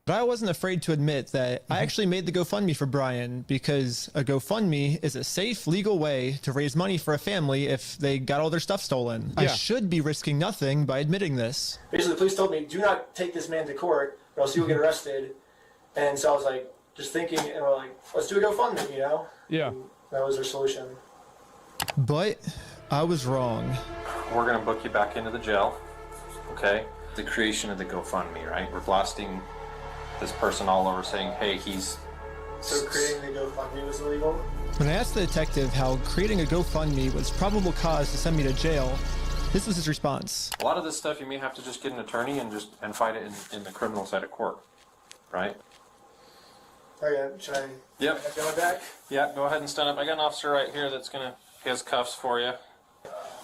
But I wasn't afraid to admit that I actually made the GoFundMe for Brian because a GoFundMe is a safe, legal way to raise money for a family if they got all their stuff stolen. I should be risking nothing by admitting this. Basically, the police told me, do not take this man to court or else you'll get arrested. And so I was like, just thinking, and we're like, let's do a GoFundMe, you know? Yeah. And that was their solution. But I was wrong. We're gonna book you back into the jail, okay? The creation of the GoFundMe, right? We're blasting this person all over saying, hey, he's... So creating the GoFundMe was illegal? When I asked the detective how creating a GoFundMe was probable cause to send me to jail, this was his response. A lot of this stuff you may have to just get an attorney and fight it in the criminal side of court, right? Okay, should I go back? Yeah, go ahead and stand up. I got an officer right here that's he has cuffs for you.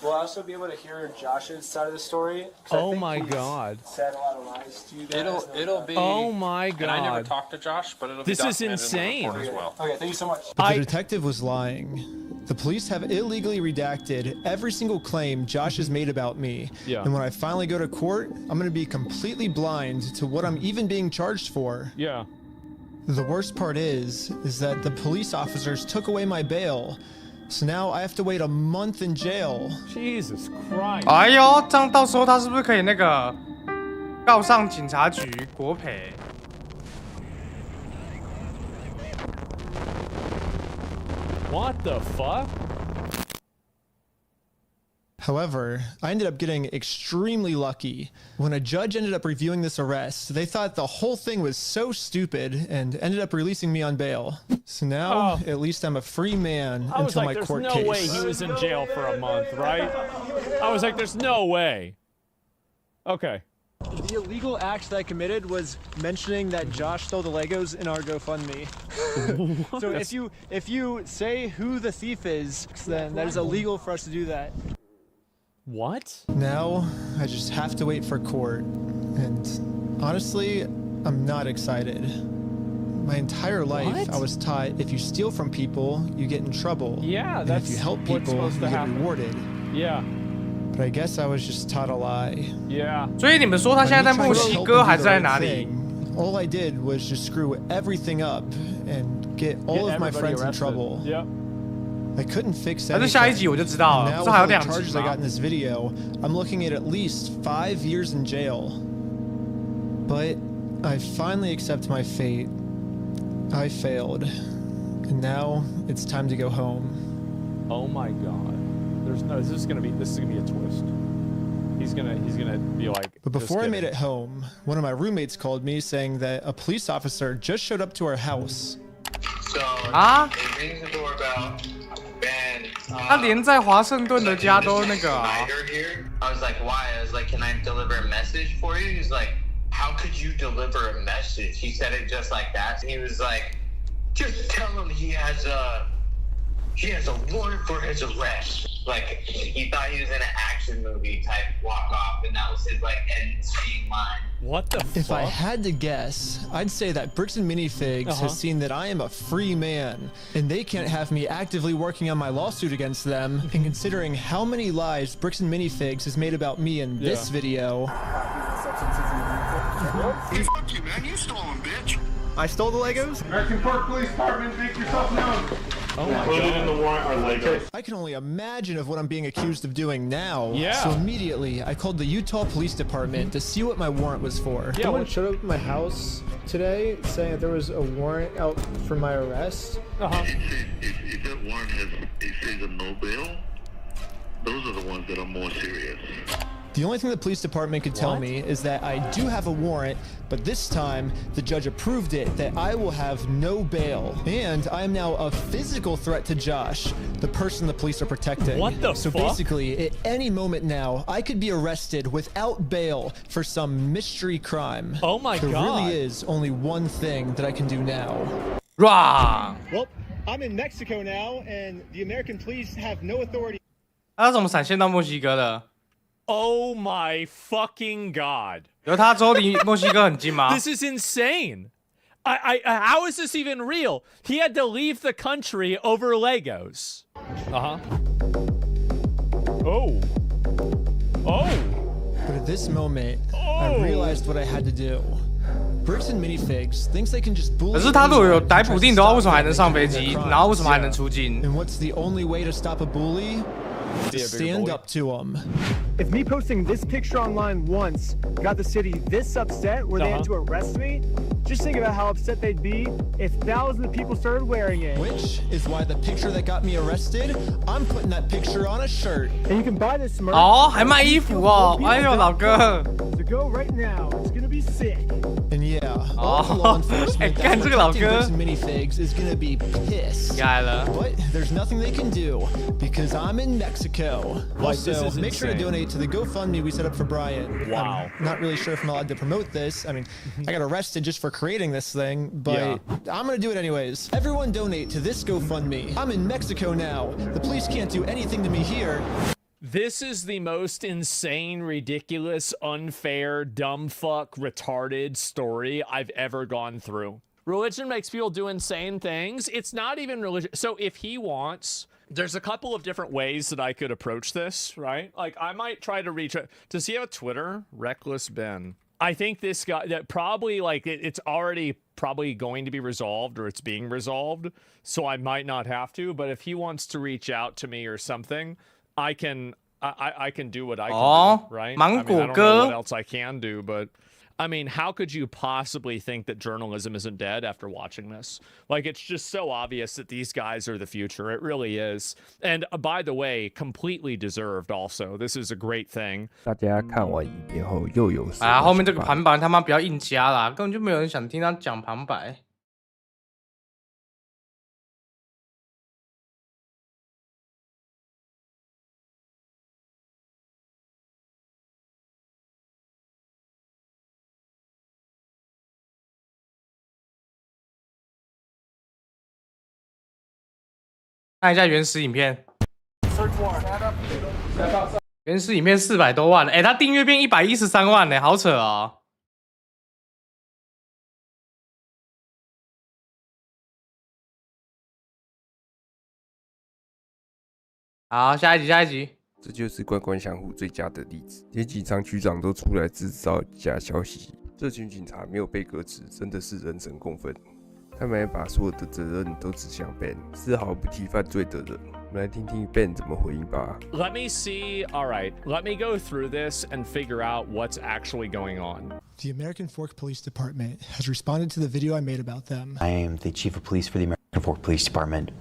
Will I also be able to hear Josh's side of the story? Oh my God. Said a lot of lies to you guys. It'll be. Oh my God. And I never talked to Josh, but it'll be This is documented insane. in the report as well. Okay, thank you so much. But the detective was lying. The police have illegally redacted every single claim Josh has made about me. Yeah. And when I finally go to court, I'm going to be completely blind to what I'm even being charged for. Yeah. The worst part is that the police officers took away my bail. So now I have to wait a month in jail. Jesus Christ. 哎呦，这样到时候他是不是可以那个告上警察局国赔？ What the fuck? However, I ended up getting extremely lucky. When a judge ended up reviewing this arrest, they thought the whole thing was so stupid and ended up releasing me on bail. So now, at least I'm a free man I was until like, my court there's case. no way he was in jail for a month, right? I was like, there's no way. Okay. The illegal act that I committed was mentioning that Josh stole the Legos in our GoFundMe. So if you say who the thief is, then that is illegal for us to do that. What? Now, I just have to wait for court. And honestly, I'm not excited. My entire life, I was taught if you steal from people, you get in trouble. Yeah, and that's if you help what's people, supposed you to get happen. rewarded. Yeah. But I guess I was just taught a lie. Yeah. 所以你们说他现在在墨西哥还是在哪里？ All I did was just screw everything up and get all of my friends in trouble. Yep. I couldn't fix 但是 anything. 下一集我就知道了， And now 这还有 with all 2 the 集 charges I 吗 got in this video, I'm looking at least 5 years in jail. But I finally accept my fate. I failed. And now it's time to go home. Oh my God. There's no. This is gonna be a twist. He's gonna be like. But before I just made kidding. it home, one of my roommates called me saying that a police officer just showed up to our house. So, it rings the doorbell. Ben, 他连在华盛顿的家都那个啊。 here. I was like, why? I was like, can I deliver a message for you? He's like, how could you deliver a message? He said it just like that. He was like, just tell him he has a warrant for his arrest. Like, he thought he was in an action movie type walk off, and that was his like end scene line. What the fuck? If I had to guess, I'd say that Bricks and Minifigs has seen that I am a free man, and they can't have me actively working on my lawsuit against them. And considering how many lies Bricks and Minifigs has made about me in this video, Fuck you, man. You stole them, bitch. I stole the Legos? American Park Police Department, make yourself known. Oh my Included in the warrant are Legos. I can only imagine of what I'm being accused of doing now. Yeah. So immediately, I called the Utah Police Department to see what my warrant was for. Someone showed up at my house today saying that there was a warrant out for my arrest. If that warrant has, it says a no bail, those are the ones that are more serious. The only thing the police department could tell me is that I do have a warrant, but this time the judge approved it that I will have no bail. And I am now a physical threat to Josh, the person the police are protecting. What the So fuck? basically, at any moment now, I could be arrested without bail for some mystery crime. Oh my There God. really is only one thing that I can do now. Wrong. Well, I'm in Mexico now, and the American police have no authority. 他怎么闪现到墨西哥的？ Oh my fucking god. 犹他州离墨西哥很近吗？ This is insane. How is this even real? He had to leave the country over Legos. Uh-huh. Oh. Oh. But at this moment, I realized what I had to do. Bricks and minifigs thinks they can just bully 可是他如果有逮捕令的话，为什么还能上飞机？然后为什么还能出境？ And what's the only way to stop a bully? To stand up to him. If me posting this picture online once got the city this upset where they had to arrest me, just think about how upset they'd be if thousands of people started wearing it. Which is why the picture that got me arrested, I'm putting that picture on a shirt. And you can buy this merch. 哦，还卖衣服哦！哎呦，老哥。 So go right now. It's gonna be sick. And yeah, all the law enforcement that's干这个老哥。 protecting bricks and minifigs is gonna be pissed. 该了。 But there's nothing they can do because I'm in Mexico. Also, make sure to donate to the GoFundMe we set up for Brian. Wow. I'm not really sure if I'm allowed to promote this. I mean, I got arrested just for creating this thing, but I'm gonna do it anyways. Everyone donate to this GoFundMe. I'm in Mexico now. The police can't do anything to me here. This is the most insane, ridiculous, unfair, dumb fuck, retarded story I've ever gone through. Religion makes people do insane things. It's not even religion. So if he wants, there's a couple of different ways that I could approach this, right? Like I might try to reach out. Does he have a Twitter? Reckless Ben. I think this guy that probably like it's already probably going to be resolved or it's being resolved. So I might not have to, but if he wants to reach out to me or something, I can do what I can do, right? I mean, I don't know what else I can do, but I mean, how could you possibly think that journalism isn't dead after watching this? Like, it's just so obvious that these guys are the future. It really is. And by the way, completely deserved also. This is a great thing. 大家看完影片后又有什么？啊，后面这个旁白他妈不要硬加啦，根本就没有人想听他讲旁白。看一下原始影片，原始影片400多万，他订阅变113万呢，好扯哦。好，下一集。这就是官官相护最佳的例子，连警察局长都出来制造假消息，这群警察没有被革职，真的是人神共愤。他们还把所有的责任都指向 Ben， 丝毫不提犯罪的人。我们来听听 Ben 怎么回应吧。Let me see. All right, let me go through this and figure out what's actually going on. The American Fork Police Department has responded to the video I made about them. I am the Chief of Police for the American Fork Police Department.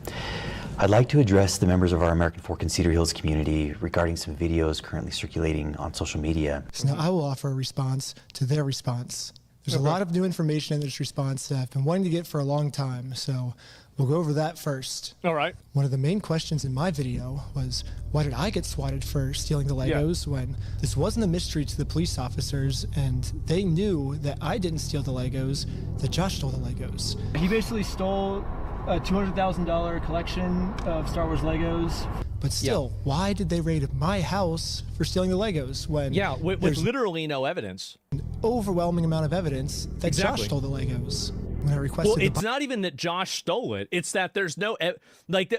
I'd like to address the members of our American Fork and Cedar Hills community regarding some videos currently circulating on social media. So now I will offer a response to their response. There's a lot of new information in this response that I've been wanting to get for a long time, so we'll go over that first. All right. One of the main questions in my video was, why did I get swatted for stealing the Legos when this wasn't a mystery to the police officers and they knew that I didn't steal the Legos, that Josh stole the Legos. He basically stole a $200,000 collection of Star Wars Legos. But still, why did they raid my house for stealing the Legos when with literally no evidence? An overwhelming amount of evidence that Josh stole the Legos. When I requested it's not even that Josh stole it. It's that there's no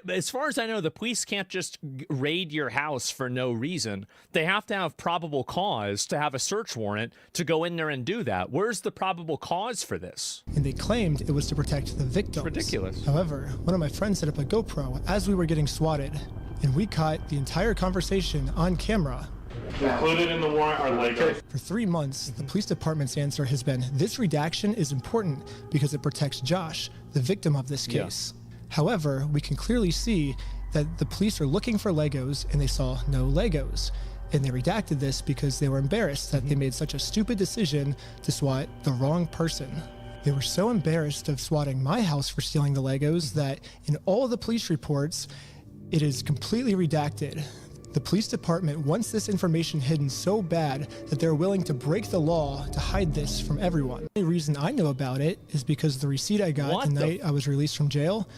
as far as I know, the police can't just raid your house for no reason. They have to have probable cause to have a search warrant to go in there and do that. Where's the probable cause for this? And they claimed it was to protect the victims. It's ridiculous. However, one of my friends set up a GoPro as we were getting swatted, and we caught the entire conversation on camera. Included in the warrant are Legos. For 3 months, the police department's answer has been, this redaction is important because it protects Josh, the victim of this case. However, we can clearly see that the police are looking for Legos and they saw no Legos. And they redacted this because they were embarrassed that they made such a stupid decision to SWAT the wrong person. They were so embarrassed of swatting my house for stealing the Legos that in all of the police reports, it is completely redacted. The police department wants this information hidden so bad that they're willing to break the law to hide this from everyone. The only reason I know about it is because the receipt I got the night I was released from jail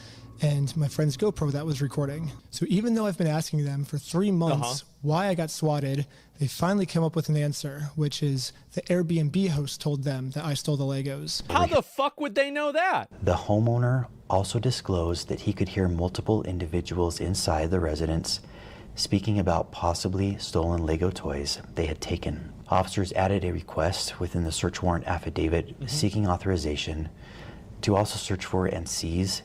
and my friend's GoPro that was recording. So even though I've been asking them for 3 months why I got swatted, they finally came up with an answer, which is the Airbnb host told them that I stole the Legos. How the fuck would they know that? The homeowner also disclosed that he could hear multiple individuals inside the residence speaking about possibly stolen Lego toys they had taken. Officers added a request within the search warrant affidavit seeking authorization to also search for and seize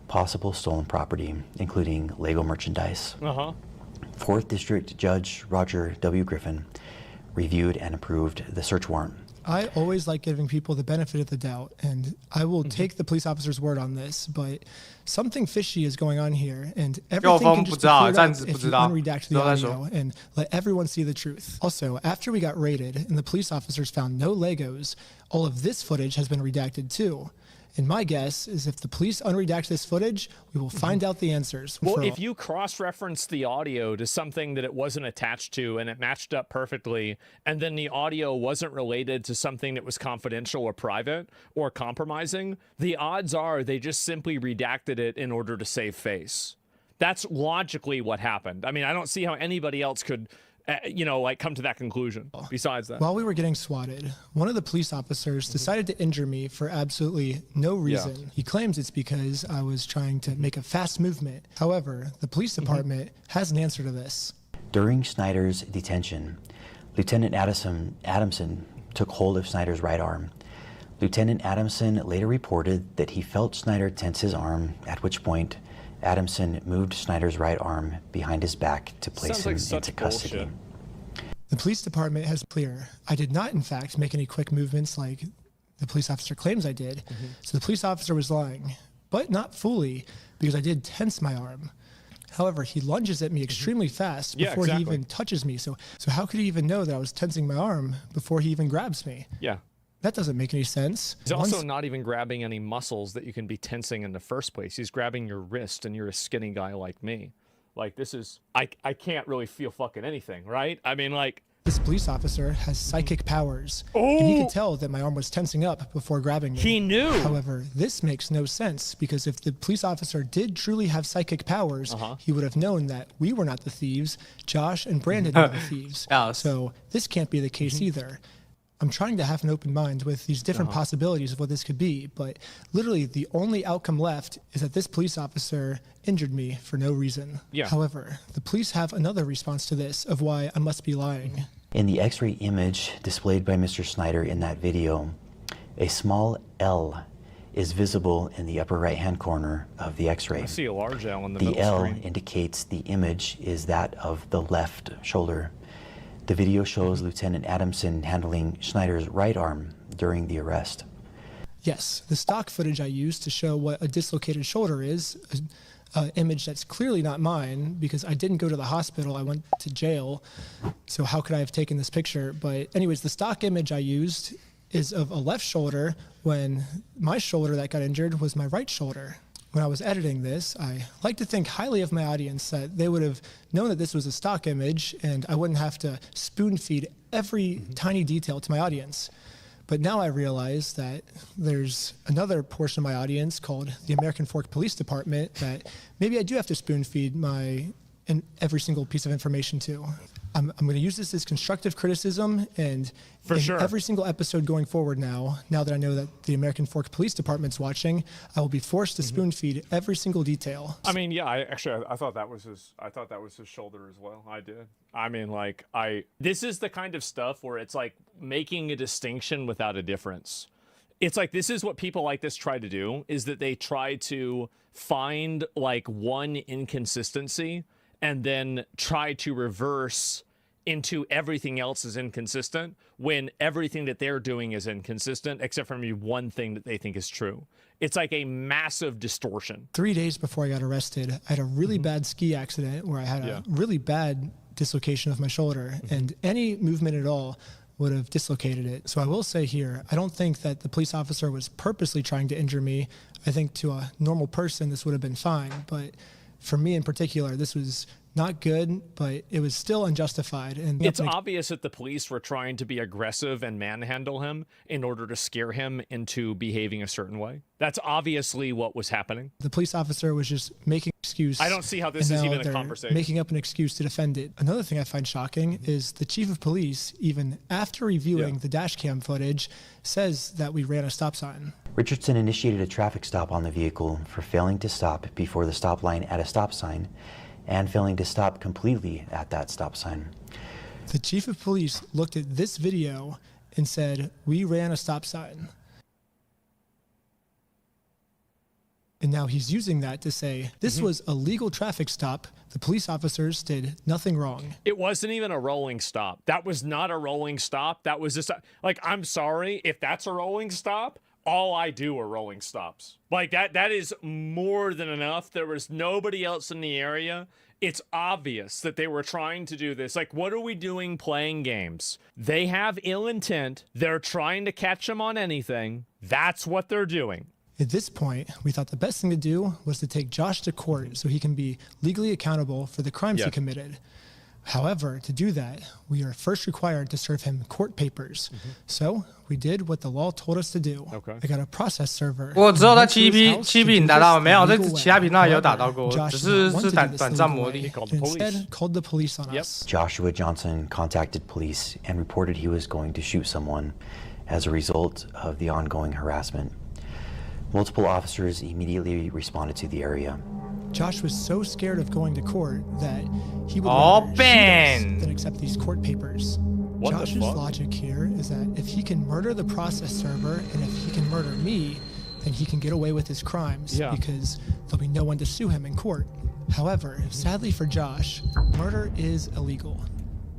possible stolen property, including Lego merchandise. 4th District Judge Roger W. Griffin reviewed and approved the search warrant. I always like giving people the benefit of the doubt, and I will take the police officer's word on this, but something fishy is going on here, and everything can just be cleared up if you unredact the audio and let everyone see the truth. Also, after we got raided and the police officers found no Legos, all of this footage has been redacted too. And my guess is if the police unredact this footage, we will find out the answers. Well, if you cross-reference the audio to something that it wasn't attached to and it matched up perfectly, and then the audio wasn't related to something that was confidential or private or compromising, the odds are they just simply redacted it in order to save face. That's logically what happened. I mean, I don't see how anybody else could you know, like come to that conclusion besides that. While we were getting swatted, one of the police officers decided to injure me for absolutely no reason. He claims it's because I was trying to make a fast movement. However, the police department has an answer to this. During Snyder's detention, Lieutenant Adamson took hold of Snyder's right arm. Lieutenant Adamson later reported that he felt Snyder tense his arm, at which point Adamson moved Snyder's right arm behind his back to place him into custody. The police department has clear. I did not, in fact, make any quick movements like the police officer claims I did. So the police officer was lying, but not fully, because I did tense my arm. However, he lunges at me extremely fast before he even touches me. So how could he even know that I was tensing my arm before he even grabs me? That doesn't make any sense. He's also not even grabbing any muscles that you can be tensing in the first place. He's grabbing your wrist, and you're a skinny guy like me. Like, this is, I can't really feel fucking anything, right? I mean, like. This police officer has psychic powers, and he could tell that my arm was tensing up before grabbing me. He knew. However, this makes no sense, because if the police officer did truly have psychic powers, he would have known that we were not the thieves, Josh and Brandon were the thieves. So this can't be the case either. I'm trying to have an open mind with these different possibilities of what this could be, but literally the only outcome left is that this police officer injured me for no reason. However, the police have another response to this of why I must be lying. In the X-ray image displayed by Mr. Snyder in that video, a small L is visible in the upper right-hand corner of the X-ray. I see a large L in the middle middle screen. The L indicates the image is that of the left shoulder. The video shows Lieutenant Adamson handling Snyder's right arm during the arrest. Yes, the stock footage I used to show what a dislocated shoulder is, an image that's clearly not mine because I didn't go to the hospital, I went to jail, so how could I have taken this picture? But anyways, the stock image I used is of a left shoulder when my shoulder that got injured was my right shoulder. When I was editing this, I like to think highly of my audience, that they would have known that this was a stock image and I wouldn't have to spoon feed every tiny detail to my audience. But now I realize that there's another portion of my audience called the American Fork Police Department that maybe I do have to spoon feed every single piece of information to. I'm going to use this as constructive criticism, and every single episode going forward now that I know that the American Fork Police Department's watching, I will be forced to spoon feed every single detail. I mean, yeah, I thought that was his shoulder as well. I did. I mean, like, this is the kind of stuff where it's like making a distinction without a difference. It's like, this is what people like this try to do, is that they try to find like one inconsistency and then try to reverse into everything else is inconsistent when everything that they're doing is inconsistent except for maybe one thing that they think is true. It's like a massive distortion. 3 days before I got arrested, I had a really bad ski accident where I had a really bad dislocation of my shoulder, and any movement at all would have dislocated it. So I will say here, I don't think that the police officer was purposely trying to injure me. I think to a normal person, this would have been fine. But for me in particular, this was not good, but it was still unjustified. And it's obvious that the police were trying to be aggressive and manhandle him in order to scare him into behaving a certain way. That's obviously what was happening. The police officer was just making an excuse. I don't see how this is even a conversation. Making up an excuse to defend it. Another thing I find shocking is the chief of police, even after reviewing the dash cam footage, says that we ran a stop sign. Richardson initiated a traffic stop on the vehicle for failing to stop before the stop line at a stop sign and failing to stop completely at that stop sign. The chief of police looked at this video and said, we ran a stop sign. And now he's using that to say, this was a legal traffic stop. The police officers did nothing wrong. It wasn't even a rolling stop. That was not a rolling stop. That was just, like, I'm sorry, if that's a rolling stop, all I do are rolling stops. Like, that is more than enough. There was nobody else in the area. It's obvious that they were trying to do this. Like, what are we doing playing games? They have ill intent. They're trying to catch him on anything. That's what they're doing. At this point, we thought the best thing to do was to take Josh to court so he can be legally accountable for the crimes he committed. However, to do that, we are first required to serve him court papers. So we did what the law told us to do. I got a process server. 我知道在7P 频打到没有，在其他频道也有打到过，只是短暂磨砺。Instead, called the police on us. Joshua Johnson contacted police and reported he was going to shoot someone as a result of the ongoing harassment. Multiple officers immediately responded to the area. Josh was so scared of going to court that he would rather shoot us than accept these court papers. Josh's logic here is that if he can murder the process server and if he can murder me, then he can get away with his crimes because there'll be no one to sue him in court. However, sadly for Josh, murder is illegal.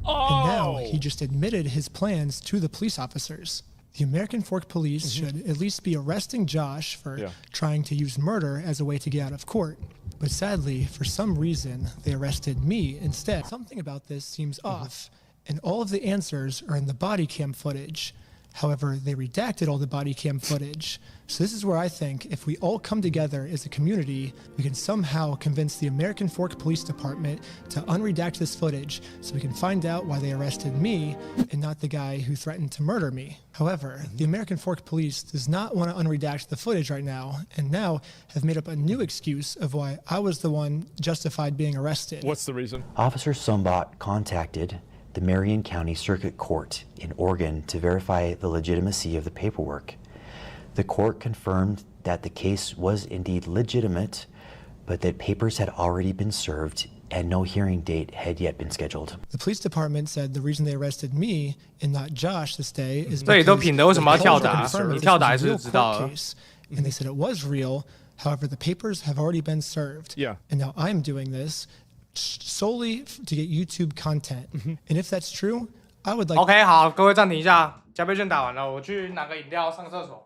And now he just admitted his plans to the police officers. The American Fork Police should at least be arresting Josh for trying to use murder as a way to get out of court. But sadly, for some reason, they arrested me instead. Something about this seems off, and all of the answers are in the body cam footage. However, they redacted all the body cam footage. So this is where I think if we all come together as a community, we can somehow convince the American Fork Police Department to unredact this footage so we can find out why they arrested me and not the guy who threatened to murder me. However, the American Fork Police does not want to unredact the footage right now and now have made up a new excuse of why I was the one justified being arrested. What's the reason? Officer Sumbot contacted the Marion County Circuit Court in Oregon to verify the legitimacy of the paperwork. The court confirmed that the case was indeed legitimate, but that papers had already been served and no hearing date had yet been scheduled. The police department said the reason they arrested me and not Josh this day is because and they said it was real. However, the papers have already been served. And now I'm doing this solely to get YouTube content. And if that's true, I would like OK 好，各位暂停一下，加倍券打完了，我去拿个饮料上个厕所。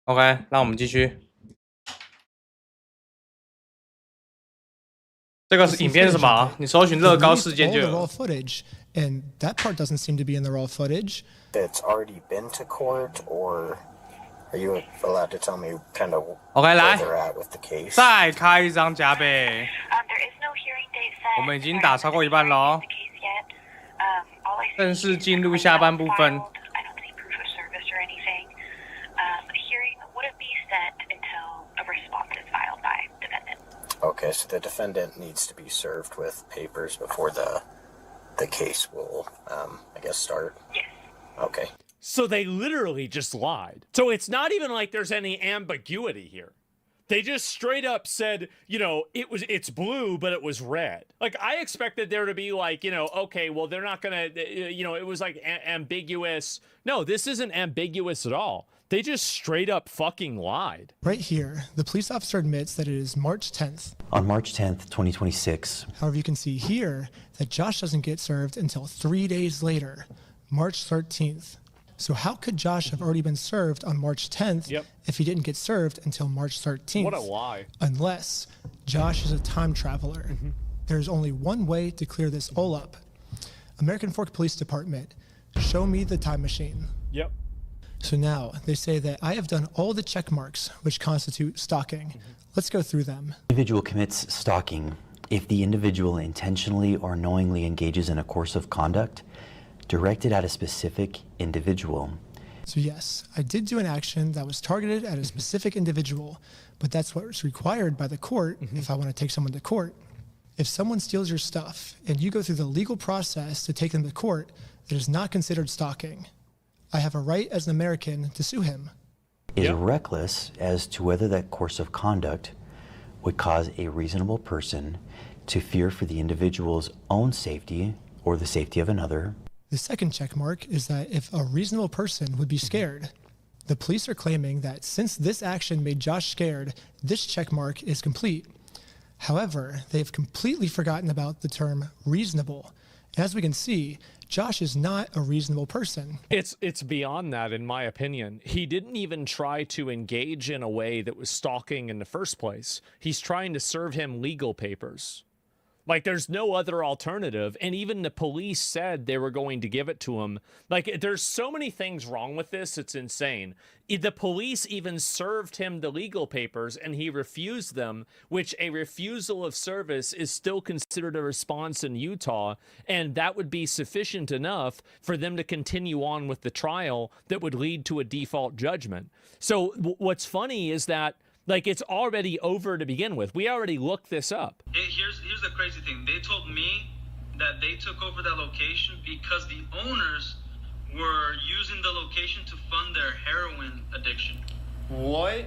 OK， 那我们继续。这个是影片是什么？你搜寻乐高事件就有。raw footage, and that part doesn't seem to be in the raw footage. It's already been to court, or are you allowed to tell me kind of OK， 来 where they're at with the case? 再开一张加倍。我们已经打超过一半喽。正式进入下半部分。Okay, so the defendant needs to be served with papers before the case will, I guess, start. Yes. Okay. So they literally just lied. So it's not even like there's any ambiguity here. They just straight up said, you know, it's blue, but it was red. Like, I expected there to be like, you know, okay, well, they're not gonna, you know, it was like ambiguous. No, this isn't ambiguous at all. They just straight up fucking lied. Right here, the police officer admits that it is March 10th. On March 10th, 2026. However, you can see here that Josh doesn't get served until 3 days later, March 13th. So how could Josh have already been served on March 10th if he didn't get served until March 13th? What a lie. Unless Josh is a time traveler. There's only one way to clear this all up. American Fork Police Department, show me the time machine. Yep. So now they say that I have done all the check marks which constitute stalking. Let's go through them. Individual commits stalking if the individual intentionally or knowingly engages in a course of conduct directed at a specific individual. So yes, I did do an action that was targeted at a specific individual, but that's what's required by the court if I want to take someone to court. If someone steals your stuff and you go through the legal process to take them to court, it is not considered stalking. I have a right as an American to sue him. Is reckless as to whether that course of conduct would cause a reasonable person to fear for the individual's own safety or the safety of another. The second check mark is that if a reasonable person would be scared. The police are claiming that since this action made Josh scared, this check mark is complete. However, they've completely forgotten about the term reasonable. As we can see, Josh is not a reasonable person. It's beyond that, in my opinion. He didn't even try to engage in a way that was stalking in the first place. He's trying to serve him legal papers. Like, there's no other alternative. And even the police said they were going to give it to him. Like, there's so many things wrong with this. It's insane. The police even served him the legal papers and he refused them, which a refusal of service is still considered a response in Utah. And that would be sufficient enough for them to continue on with the trial that would lead to a default judgment. So what's funny is that, like, it's already over to begin with. We already looked this up. Here's the crazy thing. They told me that they took over that location because the owners were using the location to fund their heroin addiction. What?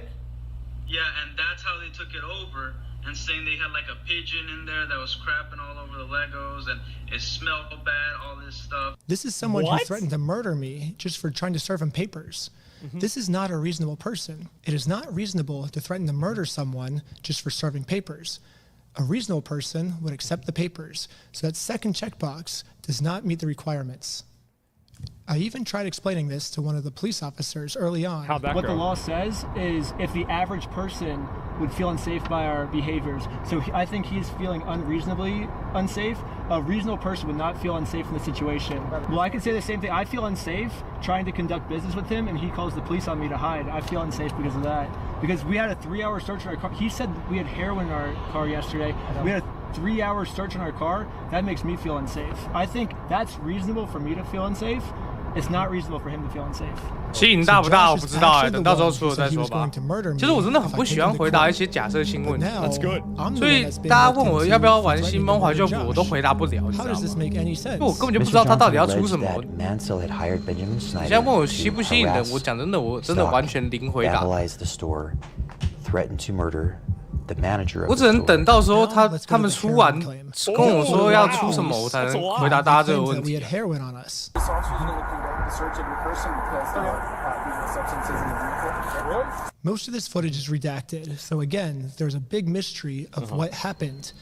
Yeah, and that's how they took it over, and saying they had like a pigeon in there that was crapping all over the Legos and it smelled bad, all this stuff. This is someone who threatened to murder me just for trying to serve him papers. This is not a reasonable person. It is not reasonable to threaten to murder someone just for serving papers. A reasonable person would accept the papers, so that second checkbox does not meet the requirements. I even tried explaining this to one of the police officers early on. What the law says is if the average person would feel unsafe by our behaviors. So I think he's feeling unreasonably unsafe. A reasonable person would not feel unsafe in the situation. Well, I could say the same thing. I feel unsafe trying to conduct business with him, and he calls the police on me to hide. I feel unsafe because of that. Because we had a 3-hour search in our car. He said we had heroin in our car yesterday. We had a 3-hour search in our car. That makes me feel unsafe. I think that's reasonable for me to feel unsafe. It's not reasonable for him to feel unsafe. 吸引大不大我不知道等到时候出了再说吧。其实我真的很不喜欢回答一些假设性问题。That's good. 所以大家问我要不要玩新梦怀旧服，我都回答不了，你知道吗？因为我根本就不知道他到底要出什么。你现在问我吸不吸引人，我讲真的，我真的完全零回答。我只能等到时候他们出完跟我说要出什么，我才能回答大家这个问题。Most of this footage is redacted, so again, there's a big mystery of what happened.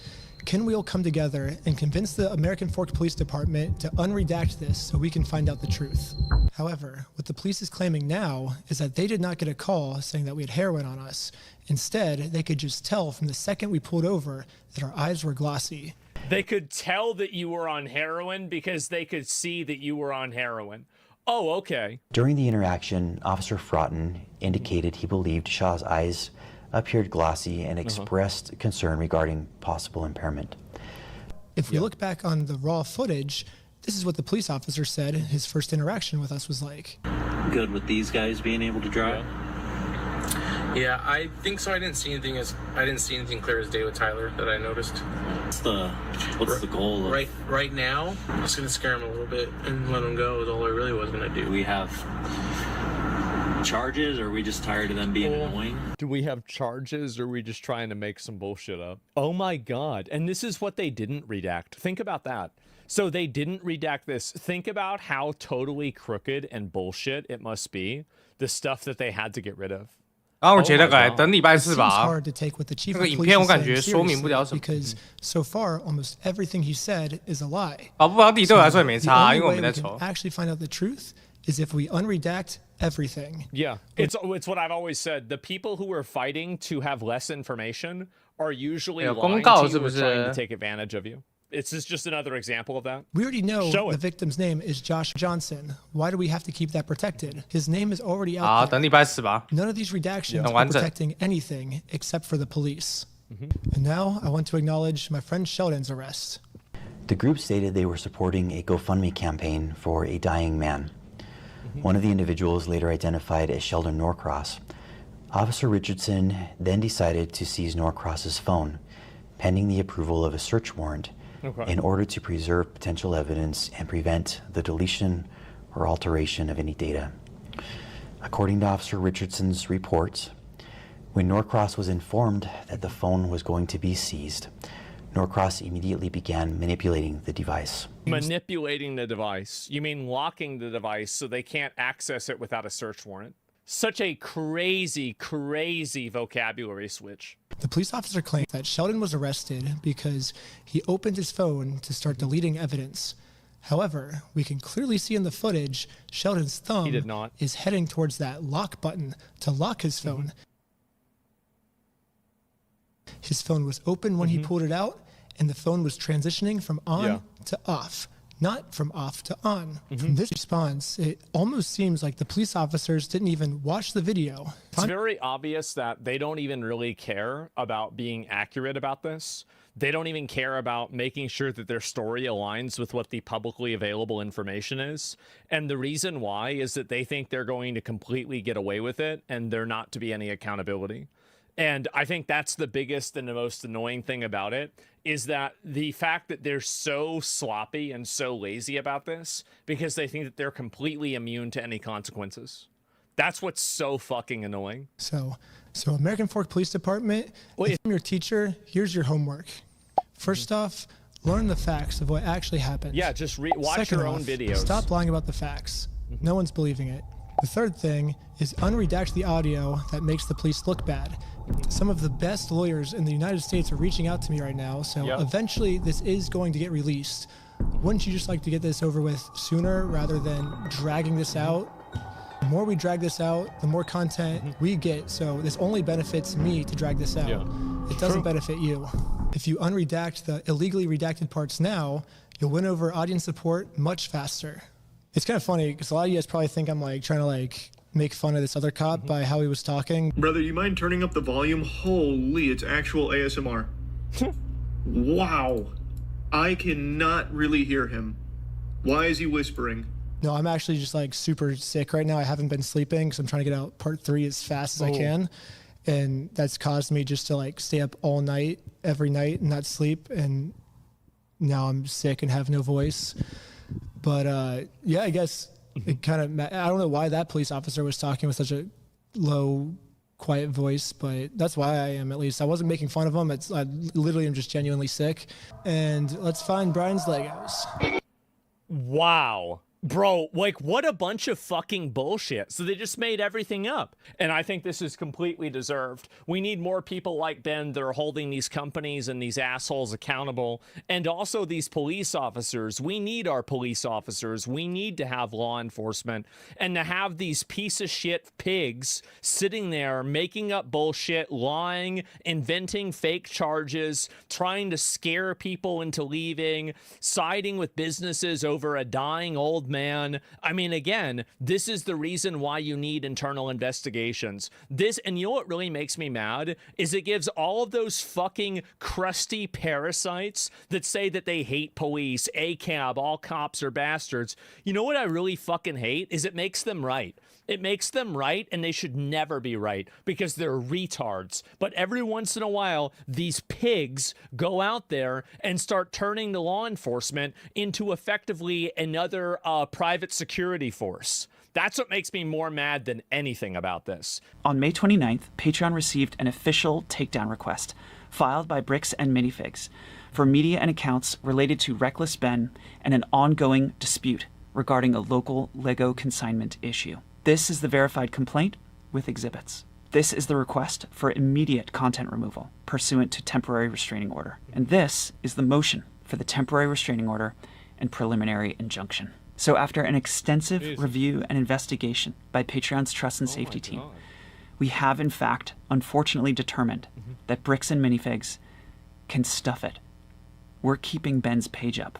can we all come together and convince the American Fork Police Department to unredact this so we can find out the truth? However, what the police is claiming now is that they did not get a call saying that we had heroin on us. Instead, they could just tell from the second we pulled over that our eyes were glossy. They could tell that you were on heroin because they could see that you were on heroin. Oh, okay. During the interaction, Officer Fraughton indicated he believed Shaw's eyes appeared glossy and expressed concern regarding possible impairment. If we look back on the raw footage, this is what the police officer said his first interaction with us was like. Good with these guys being able to drive? Yeah, I think so. I didn't see anything clear as day with Tyler that I noticed. What's the goal of... Right now, I'm just gonna scare him a little bit and let him go is all I really was gonna do. Do we have charges, or are we just tired of them being annoying? Do we have charges, or are we just trying to make some bullshit up? Oh my God. And this is what they didn't redact. Think about that. So they didn't redact this. Think about how totally crooked and bullshit it must be, the stuff that they had to get rid of. 然后我觉得等礼拜4吧。 hard to take what the chief 那个 of 影 police 片我 is 感 saying 觉说明不了 seriously 什么。 because so far almost everything he said is a lie. 保不保底对我来说也没 The 差， only 因为我 way 没 we 在 can 抽。 actually find out the truth is if we unredact everything. Yeah, it's what I've always said. The people who are fighting to have less information are usually lying to you or trying to take advantage of you. It's just another example of that. We already know Show the it. victim's name is Josh Johnson. Why do we have to keep that protected? His name is already 好， out there. 等礼拜4吧。 None of these redactions 很 are 完整。 protecting anything except for the police. And now I want to acknowledge my friend Sheldon's arrest. The group stated they were supporting a GoFundMe campaign for a dying man. One of the individuals, later identified as Sheldon Norcross. Officer Richardson then decided to seize Norcross's phone, pending the approval of a search warrant, in order to preserve potential evidence and prevent the deletion or alteration of any data. According to Officer Richardson's reports, when Norcross was informed that the phone was going to be seized, Norcross immediately began manipulating the device. Manipulating the device. You mean locking the device so they can't access it without a search warrant? Such a crazy, crazy vocabulary switch. The police officer claimed that Sheldon was arrested because he opened his phone to start deleting evidence. However, we can clearly see in the footage, Sheldon's thumb is heading towards that lock button to lock his phone. His phone was open when he pulled it out, and the phone was transitioning from on to off, not from off to on. From this response, it almost seems like the police officers didn't even watch the video. It's very obvious that they don't even really care about being accurate about this. They don't even care about making sure that their story aligns with what the publicly available information is. And the reason why is that they think they're going to completely get away with it and there not to be any accountability. And I think that's the biggest and the most annoying thing about it, is that the fact that they're so sloppy and so lazy about this because they think that they're completely immune to any consequences. That's what's so fucking annoying. So American Fork Police Department, if I'm your teacher, here's your homework. First off, learn the facts of what actually happened. Yeah, just watch Second your own off, videos. Stop lying about the facts. No one's believing it. The third thing is unredact the audio that makes the police look bad. Some of the best lawyers in the United States are reaching out to me right now, so eventually this is going to get released. Wouldn't you just like to get this over with sooner rather than dragging this out? The more we drag this out, the more content we get, so this only benefits me to drag this out. It doesn't benefit you. If you unredact the illegally redacted parts now, you'll win over audience support much faster. It's kind of funny because a lot of you guys probably think I'm like trying to like make fun of this other cop by how he was talking. Brother, you mind turning up the volume? Holy, it's actual ASMR. Wow. I cannot really hear him. Why is he whispering? No, I'm actually just like super sick right now. I haven't been sleeping because I'm trying to get out part 3 as fast as I can. And that's caused me just to like stay up all night, every night, and not sleep. And now I'm sick and have no voice. But yeah, I guess it kind of, I don't know why that police officer was talking with such a low, quiet voice, but that's why I am, at least. I wasn't making fun of him. I literally am just genuinely sick. And let's find Brian's Legos. Wow. Bro, like, what a bunch of fucking bullshit. So they just made everything up. And I think this is completely deserved. We need more people like Ben that are holding these companies and these assholes accountable. And also these police officers. We need our police officers. We need to have law enforcement. And to have these piece of shit pigs sitting there making up bullshit, lying, inventing fake charges, trying to scare people into leaving, siding with businesses over a dying old man. I mean, again, this is the reason why you need internal investigations. This, and you know what really makes me mad is it gives all of those fucking crusty parasites that say that they hate police, ACAB, all cops are bastards. You know what I really fucking hate is it makes them right. It makes them right, and they should never be right because they're retards. But every once in a while, these pigs go out there and start turning the law enforcement into effectively another private security force. That's what makes me more mad than anything about this. On May 29th, Patreon received an official takedown request filed by Bricks and Minifigs for media and accounts related to Reckless Ben and an ongoing dispute regarding a local Lego consignment issue. This is the verified complaint with exhibits. This is the request for immediate content removal pursuant to temporary restraining order. And this is the motion for the temporary restraining order and preliminary injunction. So after an extensive review and investigation by Patreon's trust and safety team, we have in fact unfortunately determined that Bricks and Minifigs can stuff it. We're keeping Ben's page up.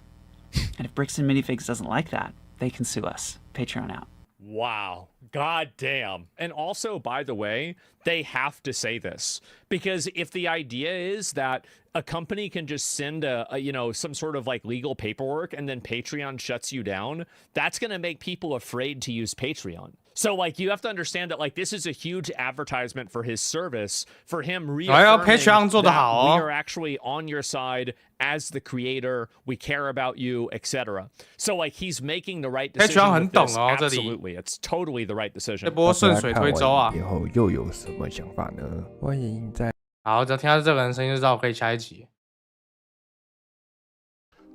And if Bricks and Minifigs doesn't like that, they can sue us. Patreon out. Wow. God damn. And also, by the way, they have to say this because if the idea is that a company can just send some sort of like legal paperwork and then Patreon shuts you down, that's going to make people afraid to use Patreon. So like you have to understand that like this is a huge advertisement for his service, for him reaffirming that we are actually on your side as the creator, we care about you, etc. So like he's making the right decision with this. Absolutely, it's totally the right decision. 这波顺水推舟啊！以后又有什么想法呢？欢迎在好，只要听到这个人声音就知道可以下一集。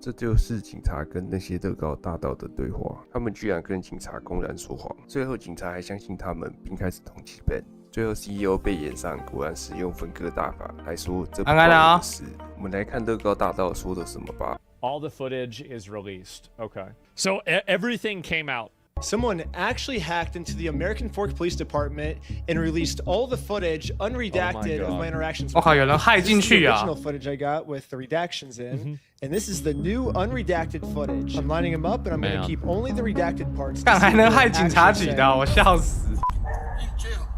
这就是警察跟那些乐高大盗的对话，他们居然跟警察公然说谎，最后警察还相信他们，并开始通缉 Ben。最后 CEO 被延上，果然使用分割大法来说这不关我的事。我们来看乐高大盗说的什么吧。All the footage is released. Okay. So everything came out. Someone actually hacked into the American Fork Police Department and released all the footage unredacted of my interactions with them. 有人害进去啊。 This is the original footage I got with the redactions in, and this is the new unredacted footage. I'm lining them up, and I'm going to keep only the redacted parts. 干还能害警察局的，我笑死。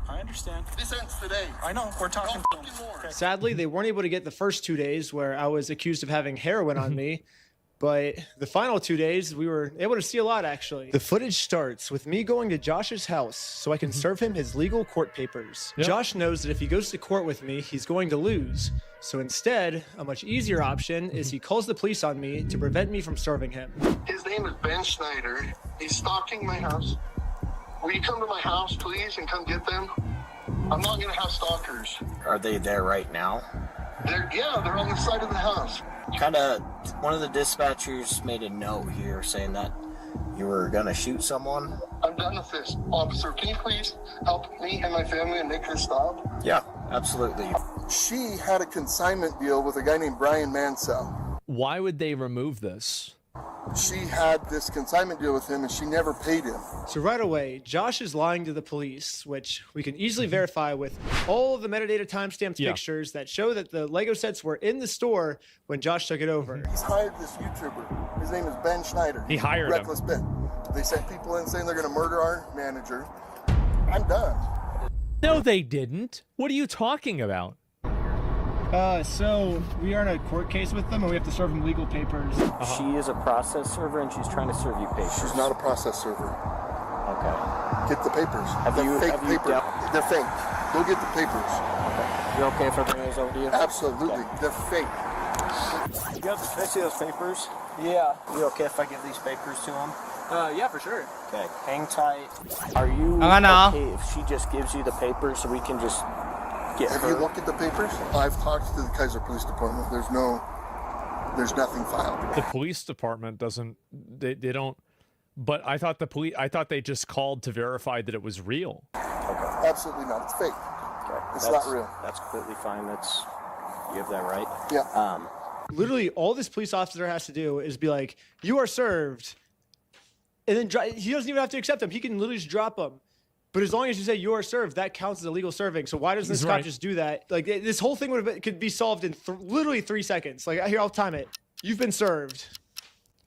I understand. This ends today. I know. We're talking more. Sadly, they weren't able to get the first 2 days where I was accused of having heroin on me. But the final 2 days, we were able to see a lot, actually. The footage starts with me going to Josh's house so I can serve him his legal court papers. Yep. Josh knows that if he goes to court with me, he's going to lose. So instead, a much easier option is he calls the police on me to prevent me from serving him. His name is Ben Schneider. He's stalking my house. Will you come to my house, please, and come get them? I'm not going to have stalkers. Are they there right now? They're on the side of the house. One of the dispatchers made a note here saying that you were gonna shoot someone. I'm done with this. Officer, can you please help me and my family and make this stop? Yeah, absolutely. She had a consignment deal with a guy named Brian Mansell. Why would they remove this? She had this consignment deal with him and she never paid him. So right away, Josh is lying to the police, which we can easily verify with all of the metadata timestamped pictures that show that the Lego sets were in the store when Josh took it over. He's hired this YouTuber. His name is Ben Schneider. He hired Reckless Ben. They sent people in saying they're going to murder our manager. I'm done. No, they didn't. What are you talking about? So we are in a court case with them and we have to serve them legal papers. She is a process server and she's trying to serve you papers. She's not a process server. Okay. Get the papers. They're fake papers. They're fake. Go get the papers. Okay. You okay if I bring those over to you? Absolutely. Okay. They're fake. Can I see those papers? Yeah. You okay if I give these papers to him? Yeah, for sure. Okay. Hang tight. Are you okay if she just gives you the papers so we can just Have you looked at the papers? I've talked to the Kaiser Police Department. There's nothing filed. The police department doesn't. They don't. But I thought they just called to verify that it was real. Okay. Absolutely not. It's fake. Okay. It's not real. That's completely fine. You have that right. Yeah. Literally, all this police officer has to do is be like, "You are served," and then he doesn't even have to accept them. He can literally just drop them. But as long as you say you are served, that counts as illegal serving. So why doesn't this cop just do that? Like this whole thing could be solved in literally 3 seconds. Like here, I'll time it. You've been served.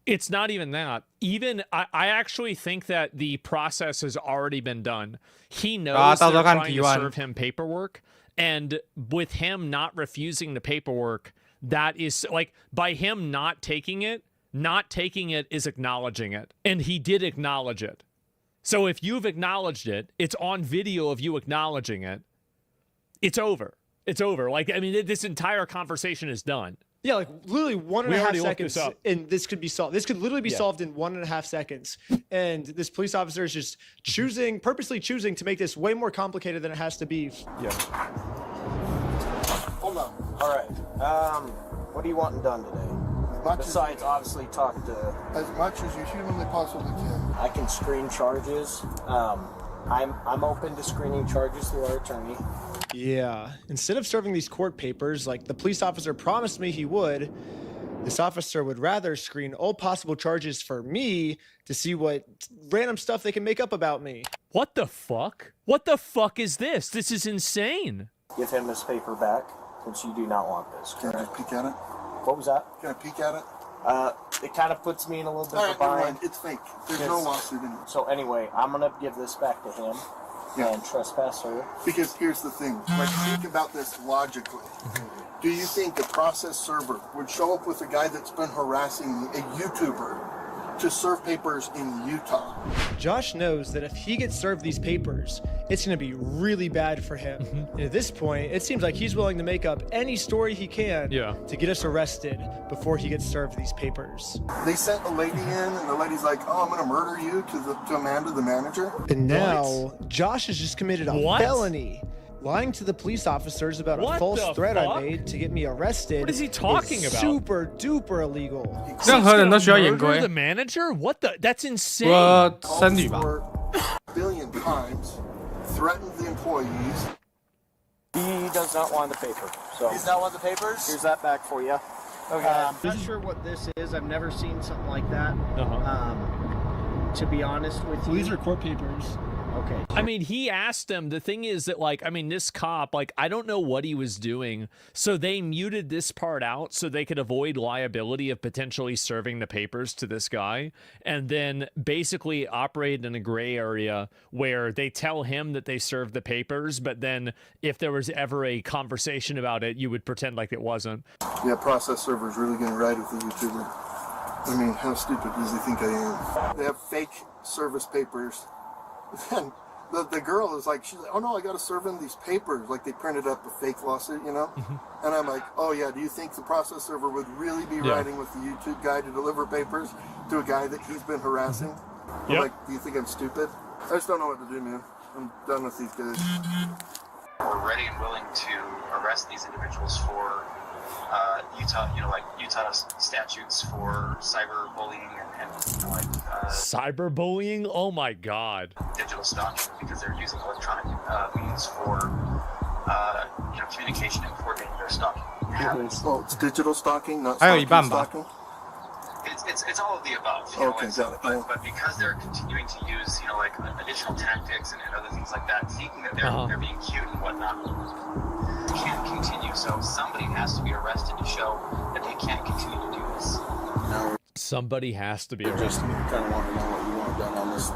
It's not even that. Even I actually think that the process has already been done. He knows they're trying to serve him paperwork, and with him not refusing the paperwork, that is like by him not taking it is acknowledging it, and he did acknowledge it. So if you've acknowledged it, it's on video of you acknowledging it. It's over. It's over. Like, I mean, this entire conversation is done. Yeah, like literally 1.5 seconds, and this could be solved. This could literally be solved in 1.5 seconds. And this police officer is just purposely choosing to make this way more complicated than it has to be. Yeah. Hold on. All right. What are you wanting done today? Besides, obviously, talk to... As much as you humanly possibly can. I can screen charges. I'm open to screening charges through our attorney. Yeah. Instead of serving these court papers like the police officer promised me he would, this officer would rather screen all possible charges for me to see what random stuff they can make up about me. What the fuck? What the fuck is this? This is insane. Give him his paper back, since you do not want this. Can I peek at it? What was that? Can I peek at it? It kind of puts me in a little bit All of a right, bind. never mind. It's fake. There's no lawsuit in it. So anyway, I'm going to give this back to him and trespasser. Because here's the thing. Like, think about this logically. Do you think a process server would show up with a guy that's been harassing a YouTuber to serve papers in Utah? Josh knows that if he gets served these papers, it's going to be really bad for him. And at this point, it seems like he's willing to make up any story he can to get us arrested before he gets served these papers. They sent a lady in, and the lady's like, "Oh, I'm going to murder you," to Amanda, the manager. And now, Josh has just committed a felony. Lying to the police officers about a false threat I made to get me arrested. What is he talking about? Super duper illegal. 任何人都需要演规。 The manager? What the? That's insane. 我生女吧。 billion times, threatened the employees. He does not want the paper. So He's not want the papers? here's that back for you. Okay. I'm not sure what this is. I've never seen something like that. To be honest with you. These are court papers. Okay. I mean, he asked him. The thing is that, like, I mean, this cop, like, I don't know what he was doing. So they muted this part out so they could avoid liability of potentially serving the papers to this guy. And then basically operate in a gray area where they tell him that they served the papers. But then if there was ever a conversation about it, you would pretend like it wasn't. Yeah, process server's really going to ride with the YouTuber. I mean, how stupid does he think I am? They have fake service papers. And the girl is like, she's like, "Oh no, I got to serve him these papers." Like they printed up a fake lawsuit, you know? And I'm like, "Oh yeah, do you think the process server would really be riding with the YouTube guy to deliver papers to a guy that he's been harassing?" I'm like, "Do you think I'm stupid?" I just don't know what to do, man. I'm done with these guys. We're ready and willing to arrest these individuals for Utah statutes for cyberbullying and cyberbullying. Oh my God! Digital stalking, because they're using electronic means for communication and coordinating their stalking habits. Oh, it's digital stalking, not stalking. It's all of the above. But because they're continuing to use additional tactics and other things like that, thinking that they're being cute and whatnot, can't continue. So somebody has to be arrested to show that they can't continue to do this. Somebody has to be arrested. Just kind of want to know what you want done on this.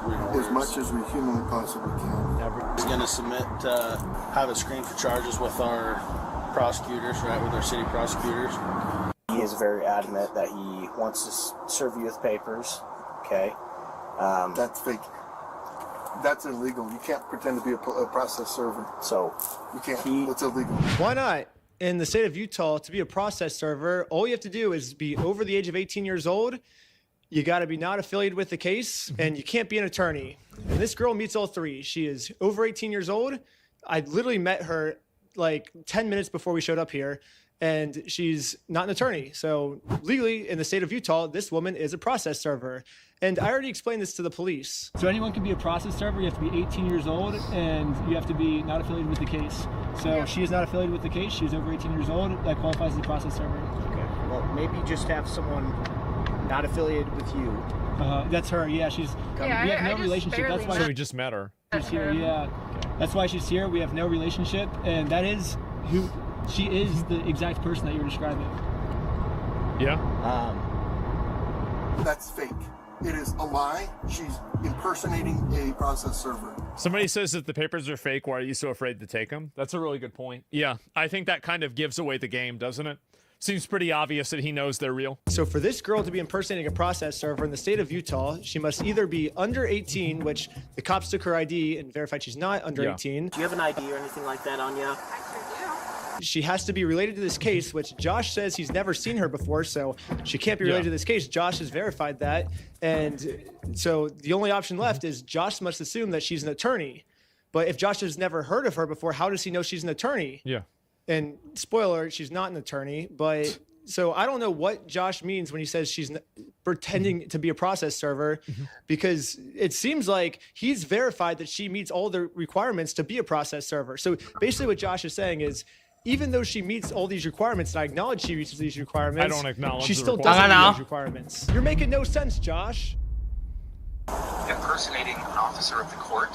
As much as we humanly possibly can. He's going to submit, have it screened for charges with our prosecutors, right, with our city prosecutors. He is very adamant that he wants to serve you with papers. Okay. That's fake. That's illegal. You can't pretend to be a process server. So you can't. That's illegal. Why not? In the state of Utah, to be a process server, all you have to do is be over the age of 18 years old. You got to be not affiliated with the case, and you can't be an attorney. And this girl meets all three. She is over 18 years old. I literally met her like 10 minutes before we showed up here. and she's not an attorney. So legally, in the state of Utah, this woman is a process server. And I already explained this to the police. So anyone can be a process server. You have to be 18 years old, and you have to be not affiliated with the case. So she is not affiliated with the case. She's over 18 years old. That qualifies as a process server. Okay. Well, maybe just have someone not affiliated with you. That's her. Yeah, we have no relationship. That's why So we just met her. she's here. Yeah, that's why she's here. We have no relationship, and that is who she is. The exact person that you're describing. Yeah. That's fake. It is a lie. She's impersonating a process server. Somebody says that the papers are fake. Why are you so afraid to take them? That's a really good point. Yeah, I think that kind of gives away the game, doesn't it? Seems pretty obvious that he knows they're real. So for this girl to be impersonating a process server in the state of Utah, she must either be under 18, which the cops took her ID and verified she's not under 18. Do you have an ID or anything like that on you? She has to be related to this case, which Josh says he's never seen her before, so she can't be related to this case. Josh has verified that. And so the only option left is Josh must assume that she's an attorney. But if Josh has never heard of her before, how does he know she's an attorney? Yeah. And spoiler, she's not an attorney. But so I don't know what Josh means when he says she's pretending to be a process server, because it seems like he's verified that she meets all the requirements to be a process server. So basically what Josh is saying is, even though she meets all these requirements, and I acknowledge she meets these requirements, I don't acknowledge she the still requirements. doesn't meet those requirements. You're making no sense, Josh. Impersonating an officer of the court,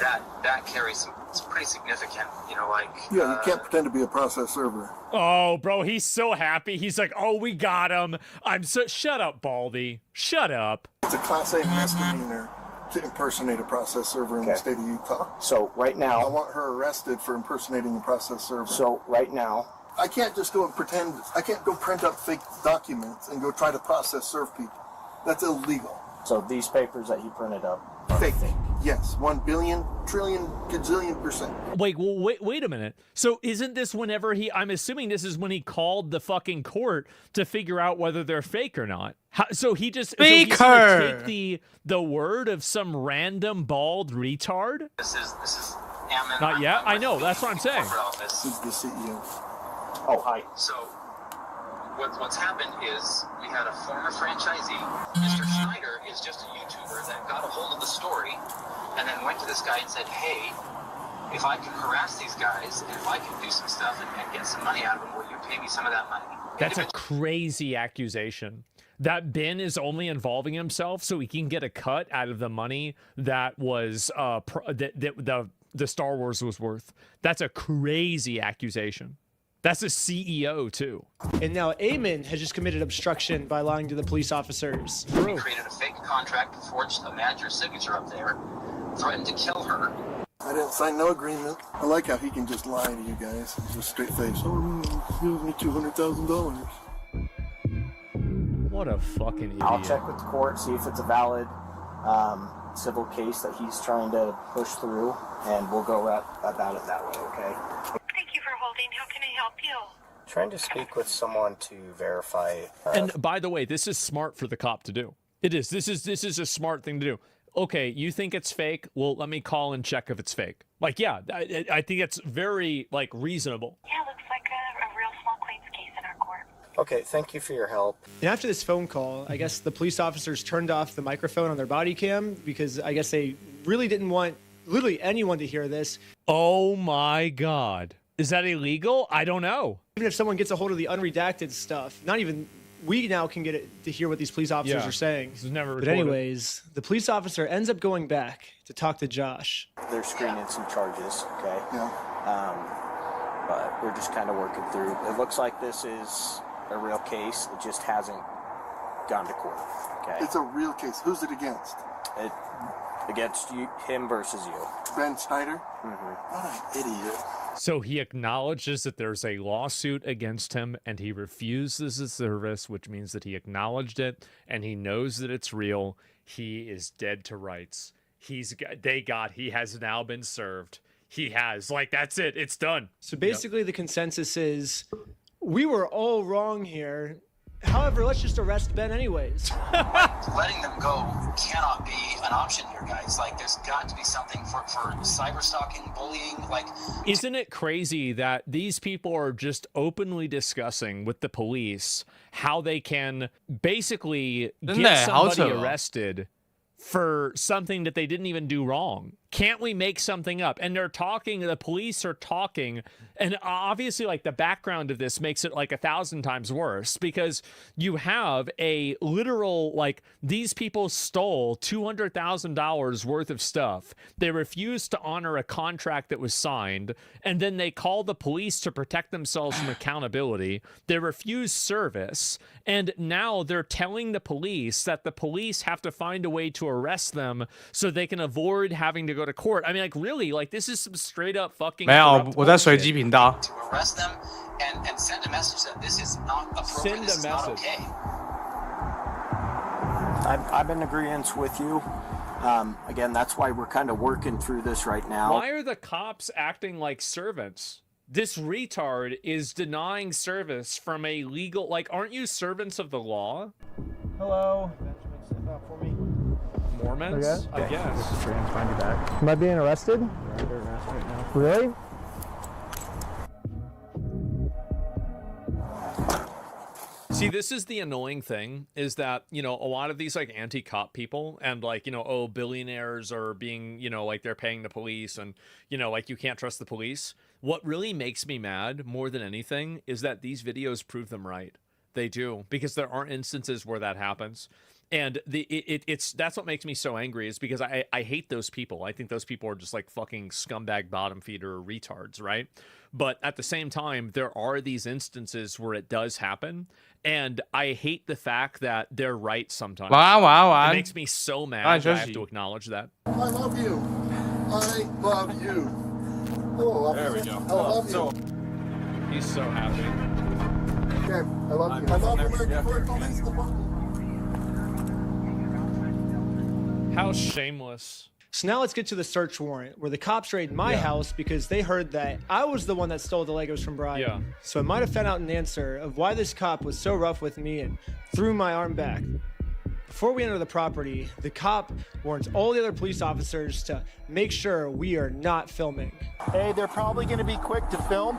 that carries some, it's pretty significant, you know, like... Yeah, you can't pretend to be a process server. Oh, bro, he's so happy. He's like, oh, we got him. Shut up, Baldy. Shut up. It's a Class A misdemeanor to impersonate a process server in the state of Utah. So right now... I want her arrested for impersonating a process server. So right now... I can't just go and pretend, I can't go print up fake documents and go try to process serve people. That's illegal. So these papers that he printed up are fake. Yes, 1 billion, trillion, gazillion %. Wait a minute. So isn't this whenever I'm assuming this is when he called the fucking court to figure out whether they're fake or not. So he's gonna take the word of some random bald retard? This is Ammon. Not yet? I know, that's what I'm saying. This is the CEO. Oh, hi. So what's happened is we had a former franchisee, Mr. Schneider is just a YouTuber that got a hold of the story and then went to this guy and said, hey, if I can harass these guys and if I can do some stuff and get some money out of them, will you pay me some of that money? That's a crazy accusation. That Ben is only involving himself so he can get a cut out of the money that was the Star Wars was worth. That's a crazy accusation. That's a CEO too. And now Eamon has just committed obstruction by lying to the police officers. He created a fake contract, forged a manager's signature up there, threatened to kill her. I didn't sign no agreement. I like how he can just lie to you guys. He's a straight face. Oh, he owes me $200,000. What a fucking idiot. I'll check with the court, see if it's a valid civil case that he's trying to push through, and we'll go about it that way, okay? Thank you for holding. How can I help you? Trying to speak with someone to verify. And by the way, this is smart for the cop to do. It is. This is a smart thing to do. Okay, you think it's fake? Well, let me call and check if it's fake. Like, yeah, I think it's very, like, reasonable. Yeah, looks like a real small claims case in our court. Okay, thank you for your help. And after this phone call, I guess the police officers turned off the microphone on their body cam because I guess they really didn't want literally anyone to hear this. Oh my God. Is that illegal? I don't know. Even if someone gets a hold of the unredacted stuff, not even we now can get it to hear what these police officers are saying. This is never recorded. But anyways, the police officer ends up going back to talk to Josh. They're screening some charges, okay? Yeah. But we're just kind of working through. It looks like this is a real case. It just hasn't gone to court, okay? It's a real case. Who's it against? Against you, him versus you. Ben Schneider? Mm-hmm. What an idiot. So he acknowledges that there's a lawsuit against him and he refuses the service, which means that he acknowledged it and he knows that it's real. He is dead to rights. He has now been served. He has. Like, that's it. It's done. So basically the consensus is we were all wrong here. However, let's just arrest Ben anyways. Letting them go cannot be an option here, guys. Like, there's got to be something for cyber stalking, bullying. Like, isn't it crazy that these people are just openly discussing with the police how they can basically get somebody arrested for something that they didn't even do wrong? Can't we make something up? And they're talking, the police are talking, and obviously like the background of this makes it like 1,000 times worse, because you have a literal, like, these people stole $200,000 worth of stuff. They refused to honor a contract that was signed, and then they call the police to protect themselves from accountability. They refuse service, and now they're telling the police that the police have to find a way to arrest them so they can avoid having to go to court. I mean, like, really, like, this is some straight up fucking. 没有，我在随机频道。 to arrest them and send a message that this is not appropriate. This is not okay. I'm in agreement with you. Again, that's why we're kind of working through this right now. Why are the cops acting like servants? This retard is denying service from a legal, like, aren't you servants of the law? Hello. Benjamin, step out for me. Mormons? Okay. I guess. Find you back. Am I being arrested? You're under arrest right now. Really? See, this is the annoying thing, is that, you know, a lot of these, like, anti-cop people and, like, you know, oh, billionaires are being, you know, like, they're paying the police and, you know, like, you can't trust the police. What really makes me mad more than anything is that these videos prove them right. They do, because there aren't instances where that happens. And that's what makes me so angry, is because I hate those people. I think those people are just like fucking scumbag bottom feeder retards, right? But at the same time, there are these instances where it does happen, and I hate the fact that they're right sometimes. It makes me so mad that I have to acknowledge that. I love you. I love you. Oh, there we go. I love you. He's so happy. Okay, I love you. I love American Police Department. How shameless. So now let's get to the search warrant, where the cops raid my house because they heard that I was the one that stole the Legos from Brian. Yeah. So I might have found out an answer of why this cop was so rough with me and threw my arm back. Before we enter the property, the cop warns all the other police officers to make sure we are not filming. Hey, they're probably going to be quick to film.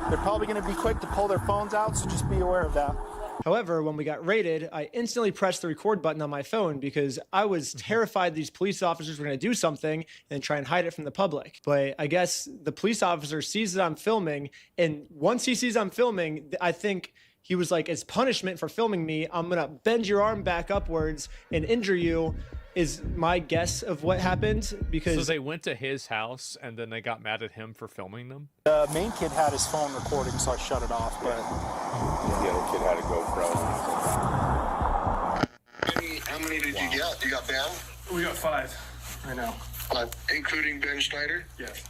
They're probably going to be quick to pull their phones out, so just be aware of that. However, when we got raided, I instantly pressed the record button on my phone because I was terrified these police officers were going to do something and try and hide it from the public. But I guess the police officer sees that I'm filming, and once he sees I'm filming, I think he was like, as punishment for filming me, I'm going to bend your arm back upwards and injure you, is my guess of what happened. Because So they went to his house and then they got mad at him for filming them? The main kid had his phone recording, so I shut it off, but The other kid had a GoPro. How many did you get? You got Ben? we got 5 right now. Including Ben Schneider? Yes.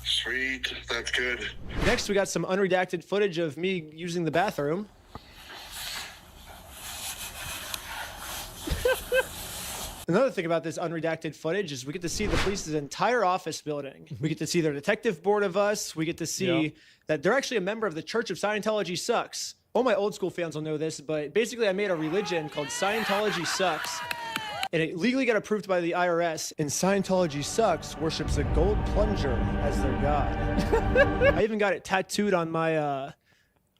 Sweet, that's good. next we got some unredacted footage of me using the bathroom. Another thing about this unredacted footage is we get to see the police's entire office building. We get to see their detective board of us. We get to see that they're actually a member of the Church of Scientology Sucks. All my old school fans will know this, but basically I made a religion called Scientology Sucks. And it legally got approved by the IRS. And Scientology Sucks worships a gold plunger as their god. I even got it tattooed on my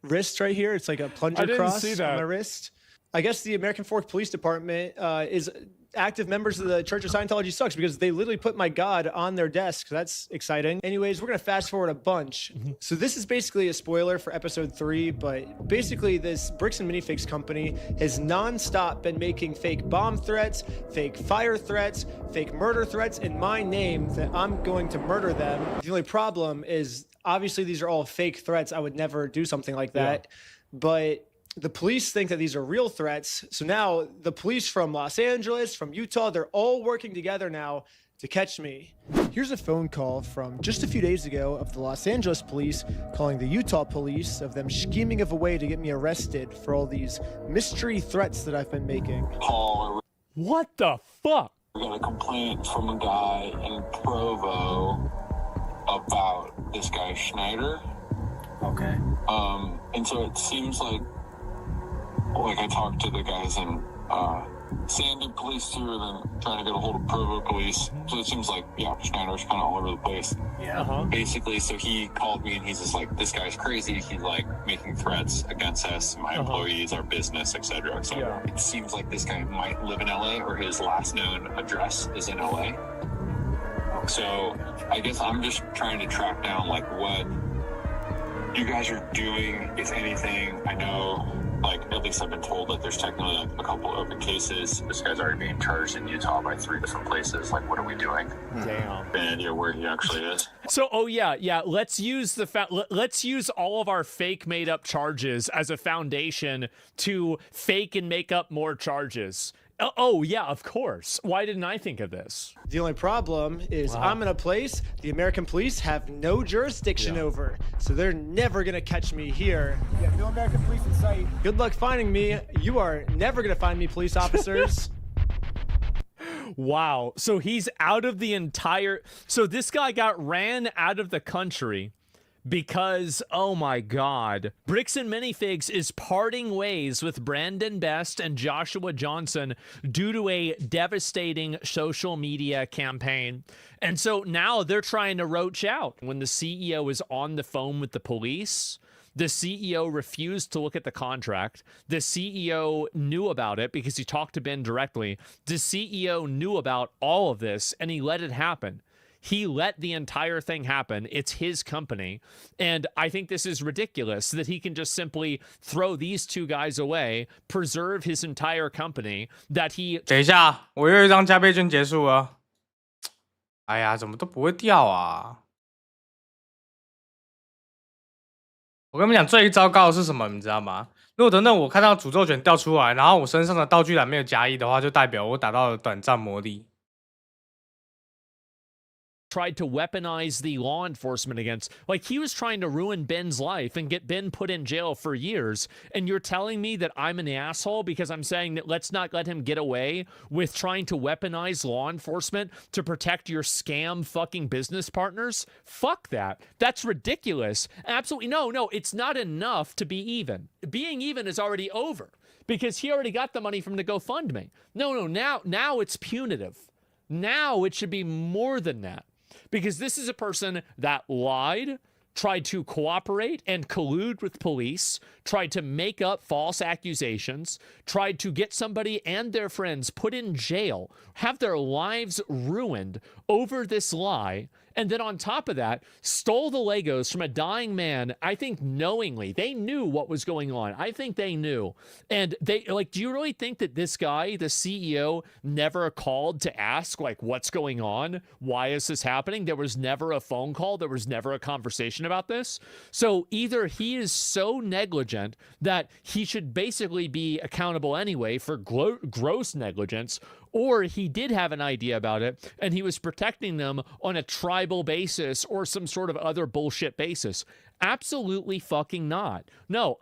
wrist right here. It's like a plunger cross on my wrist. I guess the American Fork Police Department is active members of the Church of Scientology Sucks because they literally put my god on their desk. That's exciting. Anyways, we're going to fast forward a bunch. So this is basically a spoiler for episode 3, but basically this Bricks and Minifigs company has nonstop been making fake bomb threats, fake fire threats, fake murder threats in my name that I'm going to murder them. The only problem is obviously these are all fake threats. I would never do something like that. But the police think that these are real threats. So now the police from Los Angeles, from Utah, they're all working together now to catch me. Here's a phone call from just a few days ago of the Los Angeles police calling the Utah police of them scheming of a way to get me arrested for all these mystery threats that I've been making. What the fuck? We got a complaint from a guy in Provo about this guy Schneider. Okay. And so it seems like like I talked to the guys in Sandy police too, and then trying to get a hold of Provo police. So it seems like, yeah, Schneider's kind of all over the place. Yeah. Basically, so he called me and he's just like, this guy's crazy. He's like making threats against us, my employees, our business, etc., etc. It seems like this guy might live in LA, or his last known address is in LA. So I guess I'm just trying to track down like what you guys are doing, if anything. I know, like, at least I've been told that there's technically like a couple open cases. This guy's already being charged in Utah by 3 different places. Like, what are we doing? Damn. And where he actually is. So, let's use let's use all of our fake made up charges as a foundation to fake and make up more charges. Oh, yeah, of course. Why didn't I think of this? The only problem is I'm in a place the American police have no jurisdiction over, so they're never going to catch me here. Yeah, no American police in sight. Good luck finding me. You are never going to find me, police officers. Wow. So he's out of the entire... So this guy got ran out of the country because, oh my God, Bricks and Minifigs is parting ways with Brandon Best and Joshua Johnson due to a devastating social media campaign. And so now they're trying to roach out. When the CEO is on the phone with the police, the CEO refused to look at the contract. The CEO knew about it because he talked to Ben directly. The CEO knew about all of this and he let it happen. He let the entire thing happen. It's his company. And I think this is ridiculous that he can just simply throw these two guys away, preserve his entire company, that he... 等一下，我又有一张加倍券结束了。哎呀，怎么都不会掉啊！我跟你们讲，最糟糕的是什么，你知道吗？如果等等我看到诅咒卷掉出来，然后我身上的道具栏没有加1的话，就代表我打到了短暂魔力。tried to weaponize the law enforcement against. Like, he was trying to ruin Ben's life and get Ben put in jail for years. And you're telling me that I'm an asshole because I'm saying that let's not let him get away with trying to weaponize law enforcement to protect your scam fucking business partners? Fuck that. That's ridiculous. Absolutely. No, it's not enough to be even. Being even is already over because he already got the money from the GoFundMe. No, now it's punitive. Now it should be more than that. Because this is a person that lied, tried to cooperate and collude with police, tried to make up false accusations, tried to get somebody and their friends put in jail, have their lives ruined over this lie, and then on top of that, stole the Legos from a dying man, I think knowingly. They knew what was going on. I think they knew. And they, like, do you really think that this guy, the CEO, never called to ask, like, what's going on? Why is this happening? There was never a phone call. There was never a conversation about this. So either he is so negligent that he should basically be accountable anyway for gross negligence, or he did have an idea about it and he was protecting them on a tribal basis or some sort of other bullshit basis. Absolutely fucking not. No,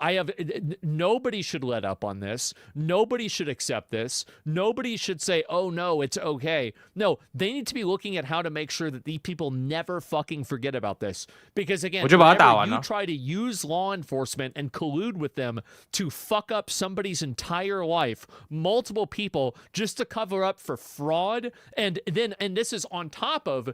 nobody should let up on this. Nobody should accept this. Nobody should say, oh no, it's okay. No, they need to be looking at how to make sure that these people never fucking forget about this. Because again, whenever you try to use law enforcement and collude with them to fuck up somebody's entire life, multiple people, just to cover up for fraud, and this is on top of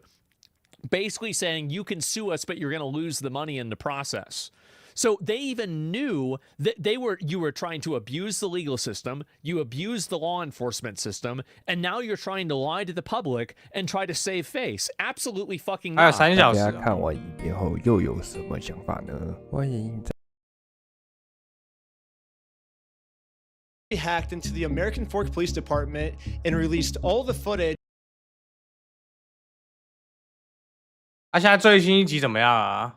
basically saying you can sue us, but you're going to lose the money in the process. So they even knew that you were trying to abuse the legal system, you abuse the law enforcement system, and now you're trying to lie to the public and try to save face. Absolutely fucking not. 大家看完影片后又有什么想法呢？欢迎在 hacked into the American Fork Police Department and released all the footage. 现在最新一集怎么样啊？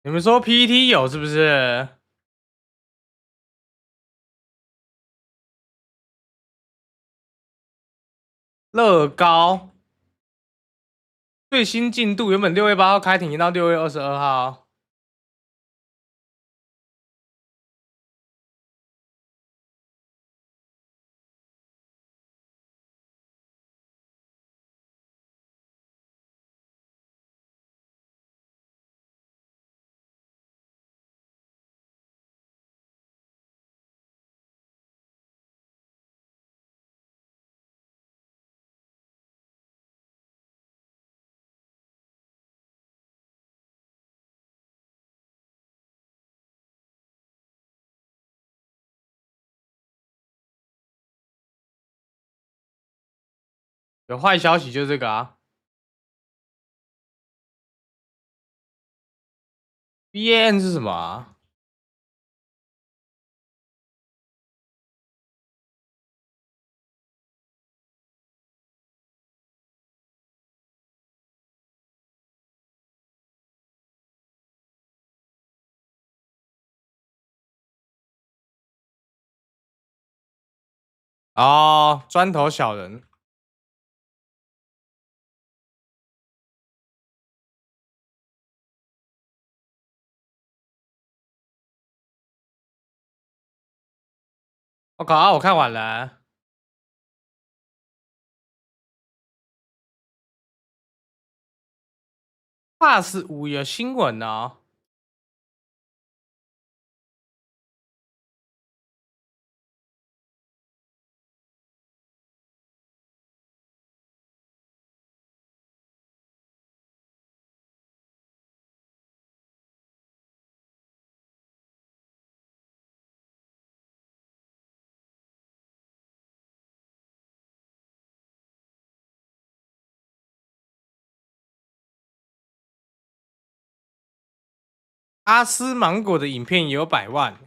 你们说 PT 有是不是？乐高最新进度原本6月8号开庭，到6月22号。有坏消息就是这个啊。BAN 是什么啊？哦，砖头小人。我靠，我看完了。Pass5有新闻哦。阿斯芒果的影片也有100万。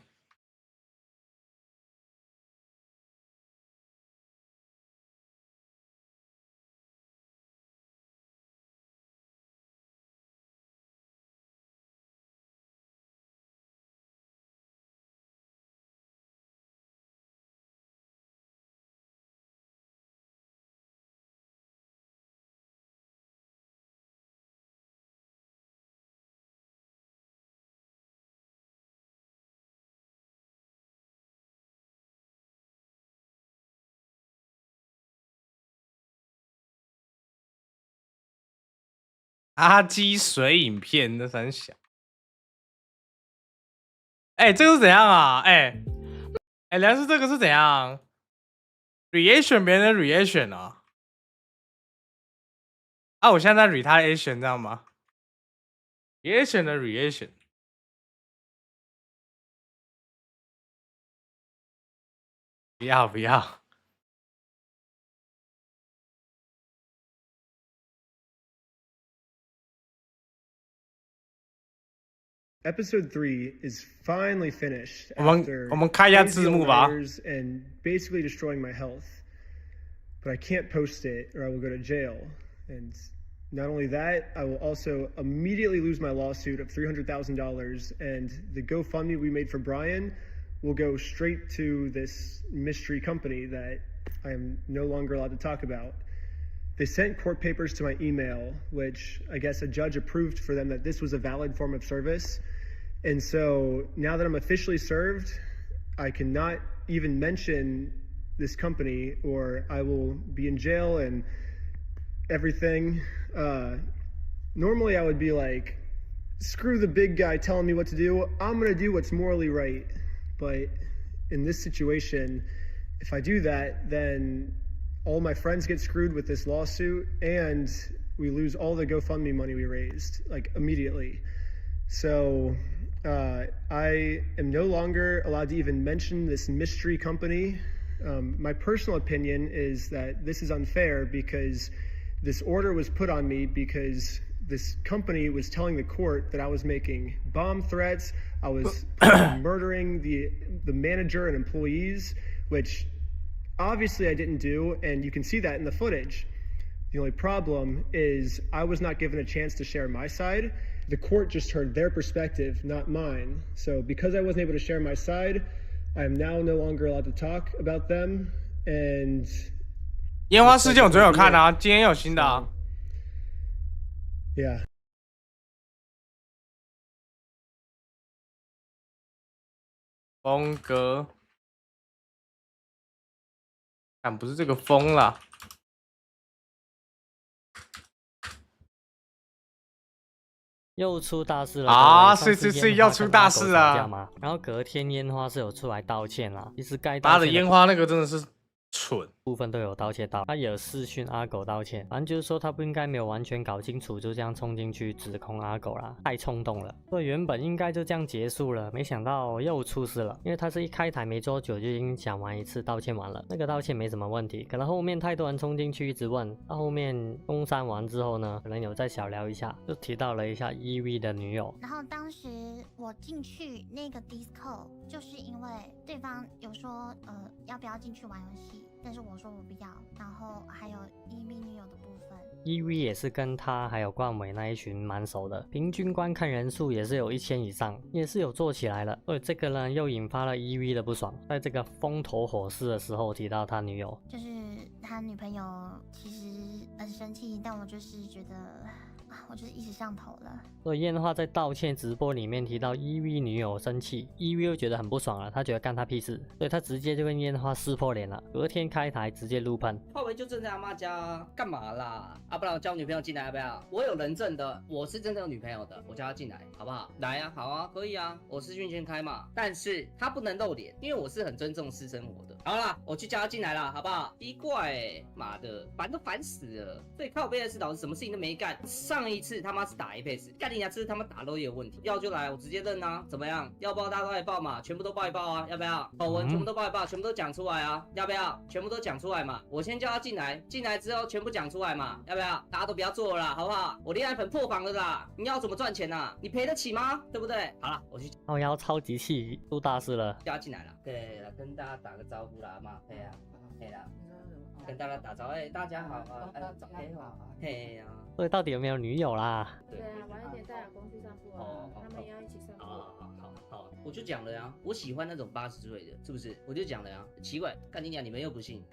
阿基水影片那三小，这个是怎样啊？梁师这个是怎样 ？reaction 别人的 reaction 啊？我现在在 re 他 action 这样吗 ？reaction 的 reaction， 不要不要。Episode 3 is finally finished 我们开一下字幕吧。 and basically destroying my health. But I can't post it or I will go to jail. And not only that, I will also immediately lose my lawsuit of $300,000 and the GoFundMe we made for Brian will go straight to this mystery company that I am no longer allowed to talk about. They sent court papers to my email, which I guess a judge approved for them that this was a valid form of service. And so now that I'm officially served, I cannot even mention this company or I will be in jail and everything. Normally I would be like, screw the big guy telling me what to do. I'm going to do what's morally right. But in this situation, if I do that, then all my friends get screwed with this lawsuit and we lose all the GoFundMe money we raised, like immediately. So I am no longer allowed to even mention this mystery company. My personal opinion is that this is unfair because this order was put on me because this company was telling the court that I was making bomb threats, I was murdering the manager and employees, which obviously I didn't do, and you can see that in the footage. The only problem is I was not given a chance to share my side. The court just heard their perspective, not mine. So because I wasn't able to share my side, I am now no longer allowed to talk about them. And 烟花事件我昨天有看啊，今天有新的啊。Yeah. 峰哥，但不是这个风啦。又出大事了啊！是要出大事了。然后隔天烟花是有出来道歉啦，其实该他的烟花那个真的是蠢。部分都有道歉到，他也有视讯阿狗道歉，反正就是说他不应该没有完全搞清楚就这样冲进去指控阿狗啦，太冲动了。所以原本应该就这样结束了，没想到又出事了，因为他是一开台没多久就已经讲完一次道歉完了，那个道歉没什么问题，可能后面太多人冲进去一直问，到后面公删完之后呢，可能有再小聊一下，就提到了一下 EV 的女友。然后当时我进去那个 disco， 就是因为对方有说要不要进去玩游戏，但是我说我不要，然后还有 EV 女友的部分。EV 也是跟他还有冠伟那一群蛮熟的，平均观看人数也是有1000以上，也是有做起来了。所以这个呢又引发了 EV 的不爽，在这个风头火势的时候提到他女友，就是他女朋友其实很生气，但我就是觉得我就是一时上头了。所以燕花在道歉直播里面提到 EV 女友生气 ，EV 又觉得很不爽了，他觉得干他屁事，所以他直接就跟燕花撕破脸了。隔天开台直接撸喷，浩维就正在阿妈家干嘛啦？不然我叫女朋友进来要不要？我有人证的，我是真的有女朋友的，我叫她进来好不好？来啊，好啊，可以啊，我视讯先开嘛，但是她不能露脸，因为我是很尊重私生活的。好啦，我去叫她进来啦，好不好？奇怪妈的，烦都烦死了。最靠背的是老子什么事情都没干，上一次他妈是打 Apex， 干你娘，这是他妈打漏也有问题，要就来，我直接认啊，怎么样？要报大家都来报嘛，全部都报一报啊，要不要？口文全部都报一报，全部都讲出来啊，要不要？全部都讲出来嘛，我先叫他进来，进来之后全部讲出来嘛，要不要？大家都不要做了啦，好不好？我恋爱粉破防了啦，你要怎么赚钱啊？你赔得起吗？对不对？好了，我去。奥妖超级气，出大事了，叫他进来了，对了，跟大家打个招呼啦嘛，对啊，对啦。跟大家打招呼，大家好啊，嘿呀。所以到底有没有女友啦？对啊，晚一点带老公去散步啊，他们也要一起散步。好，我就讲了呀，我喜欢那种80岁的，是不是？我就讲了呀，奇怪，干你娘，你们又不信？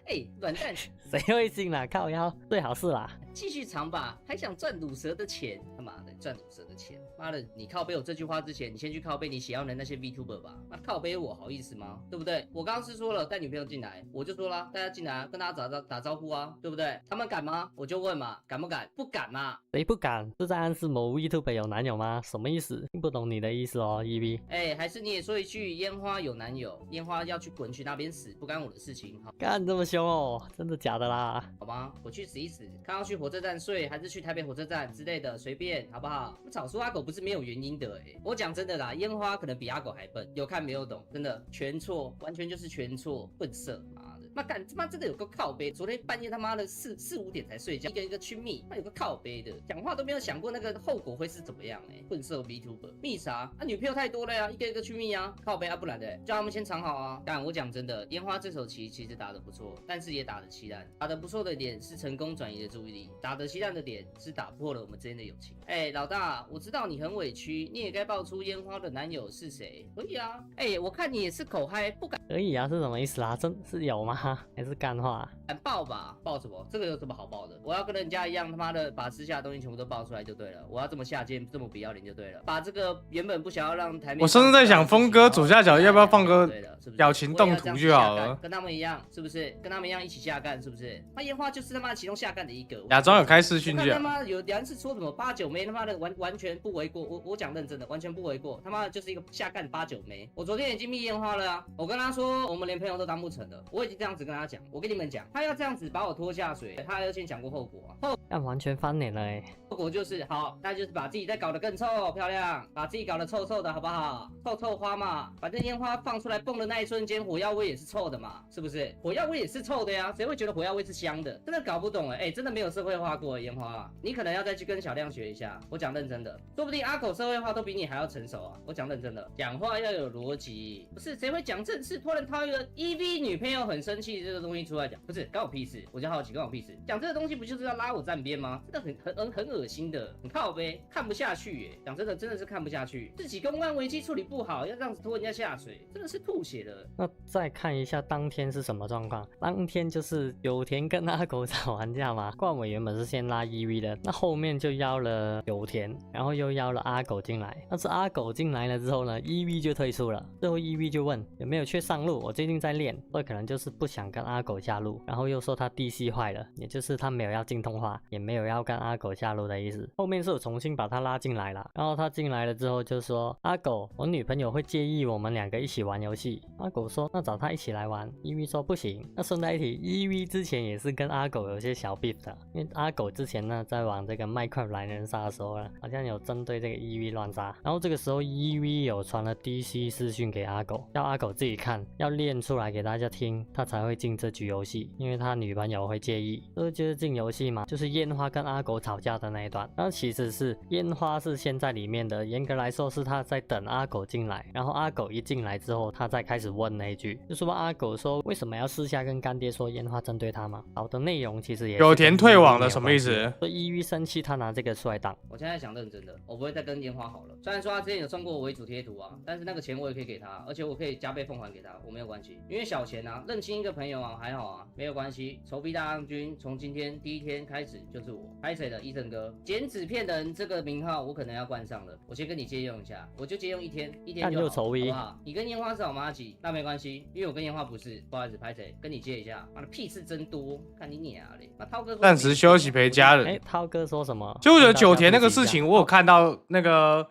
软蛋，谁会信啦？靠腰，最好是啦。继续藏吧，还想赚乳蛇的钱？他妈的，赚乳蛇的钱！妈的，你靠背我这句话之前，你先去靠背你喜欢的那些 VTuber 吧。那靠背我好意思吗？对不对？我刚刚是说了带女朋友进来，我就说了大家进来跟大家打招呼啊，对不对？他们敢吗？我就问嘛，敢不敢？不敢嘛？谁不敢？是在暗示某 VTuber 有男友吗？什么意思？听不懂你的意思哦 ，EV。还是你也说一句，烟花有男友，烟花要去滚去那边死，不干我的事情。好，干这么凶哦？真的假的啦？好吗？我去死一死，看要去火车站睡，还是去台北火车站之类的，随便，好不好？早说阿狗不是没有原因的我讲真的啦，烟花可能比阿狗还笨，有看没有懂，真的全错，完全就是全错，笨色，妈的，妈干他妈真的有个靠背，昨天半夜他妈的4、5点才睡觉，一个去密，他有个靠背的，讲话都没有想过那个后果会是怎么样笨色 VTuber 密啥？女朋友太多了呀，一个去密啊，靠背啊，不然的叫他们先藏好啊。但我讲真的，烟花这手棋其实打得不错，但是也打得稀烂，打得不错的点是成功转移了注意力，打得稀烂的点是打破了我们之间的友情。老大，我知道你很委屈，你也该爆出烟花的男友是谁？可以啊。我看你也是口嗨，不敢。可以啊，是什么意思啦？真是有吗？还是干话？敢爆吧？爆什么？这个有什么好爆的？我要跟人家一样，他妈的把私下的东西全部都爆出来就对了。我要这么下贱，这么不要脸就对了。把这个原本不想要让台面，我甚至在想，峰哥左下角要不要放个表情动图就好了？跟他们一样，是不是？跟他们一样一起下干，是不是？那烟花就是他妈其中下干的一个。假装有开视讯就好。他妈有人是说什么8、9枚，他妈的完全不为过。我讲认真的，完全不为过。他妈的就是一个下干8、9枚。我昨天已经密烟花了啊！我跟他说，我们连朋友都当不成了。我已经这样子跟他讲。我跟你们讲，他要这样子把我拖下水，他要先想过后果啊。但完全翻脸了后果就是好，那就是把自己再搞得更臭漂亮，把自己搞得臭臭的好不好？臭花嘛，反正烟花放出来蹦的那一瞬间，火药味也是臭的嘛，是不是？火药味也是臭的呀，谁会觉得火药味是香的？真的搞不懂真的没有社会化过烟花你可能要再去跟小亮学一下。我讲认真的，说不定阿口社会化都比你还要成熟啊！我讲认真的，讲话要有逻辑，不是谁会讲正事，突然掏一个 EV 女朋友很生气这个东西出来讲，不是关我屁事，我就好奇关我屁事，讲这个东西不就是要拉我站边吗？真的很恶心的，很靠背，看不下去讲真的是看不下去，自己公关危机处理不好，要这样子拖人家下水，真的是吐血了。那再看一下当天是什么状况？当天就是有田跟阿狗吵完架嘛，冠伟原本是先拉 EV 的，那后面就邀了有田，然后又邀了阿狗进来。但是阿狗进来了之后呢 ，EV 就退出了。最后 EV 就问有没有去上路，我最近在练，所以可能就是不想跟阿狗下路，然后又说他地系坏了，也就是他没有要进通话，也没有要跟阿狗下路的意思。后面是有重新把他拉进来啦，然后他进来了之后就说：“阿狗，我女朋友会介意我们2个一起玩游戏。”阿狗说：“那找他一起来玩。”EV 说：“不行。”那顺带一提 ，EV 之前也是跟阿狗有些小 beef 的，因为阿狗之前呢在玩这个麦克狼人杀的时候呢，好像有针对这个 EV 乱杀，然后这个时候 EV 有传了 DC 私讯给阿狗，要阿狗自己看，要练出来给大家听，他才会进这局游戏，因为他女朋友会介意。这就是进游戏嘛，就是烟花跟阿狗吵架的那一段。然后其实是烟花是先在里面的，严格来说是他在等阿狗进来，然后阿狗一进来之后，他再开始问那一句，就说阿狗说为什么要私下跟干爹说烟花针对他嘛？好的内容其实也是有田退网了，什么意思？所以EV生气，他拿这个出来挡。我现在想认真的，我不会再跟烟花好了。虽然说他之前有送过我为主贴图啊，但是那个钱我也可以给他，而且我可以加倍奉还给他，我没有关系。因为小钱啊，认清一个朋友啊，还好啊，没有关系。筹币大将军从今天第一天开始就是我，拍谁的医生哥，剪纸片人这个名号我可能要冠上了，我先跟你借用一下，我就借用一天就好，好不好？你跟烟花是好麻吉，那没关系，因为我跟烟花不是，不好意思，拍谁跟你借一下，妈的屁事真多，看你娘嘞！那涛哥暂时休息陪家人。涛哥说什么？就我觉得九田那个事情，我有看到那个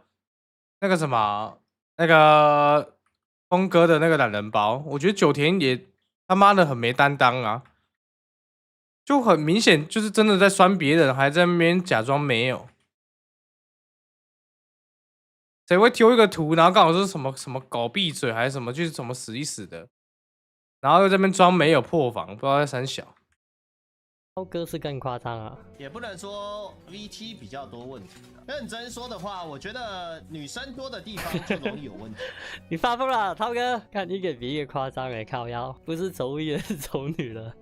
什么那个峰哥的那个懒人包，我觉得九田也他妈的很没担当啊，就很明显就是真的在酸别人，还在那边假装没有。谁会丢一个图，然后刚好是什么狗闭嘴还是什么，就是什么死一死的，然后又在那边装没有破防，不知道在三小。涛哥是更夸张啊，也不能说 VT 比较多问题。认真说的话，我觉得女生多的地方就容易有问题。你发疯了，涛哥，看一个比一个夸张哎，靠腰，不是丑一是丑女了。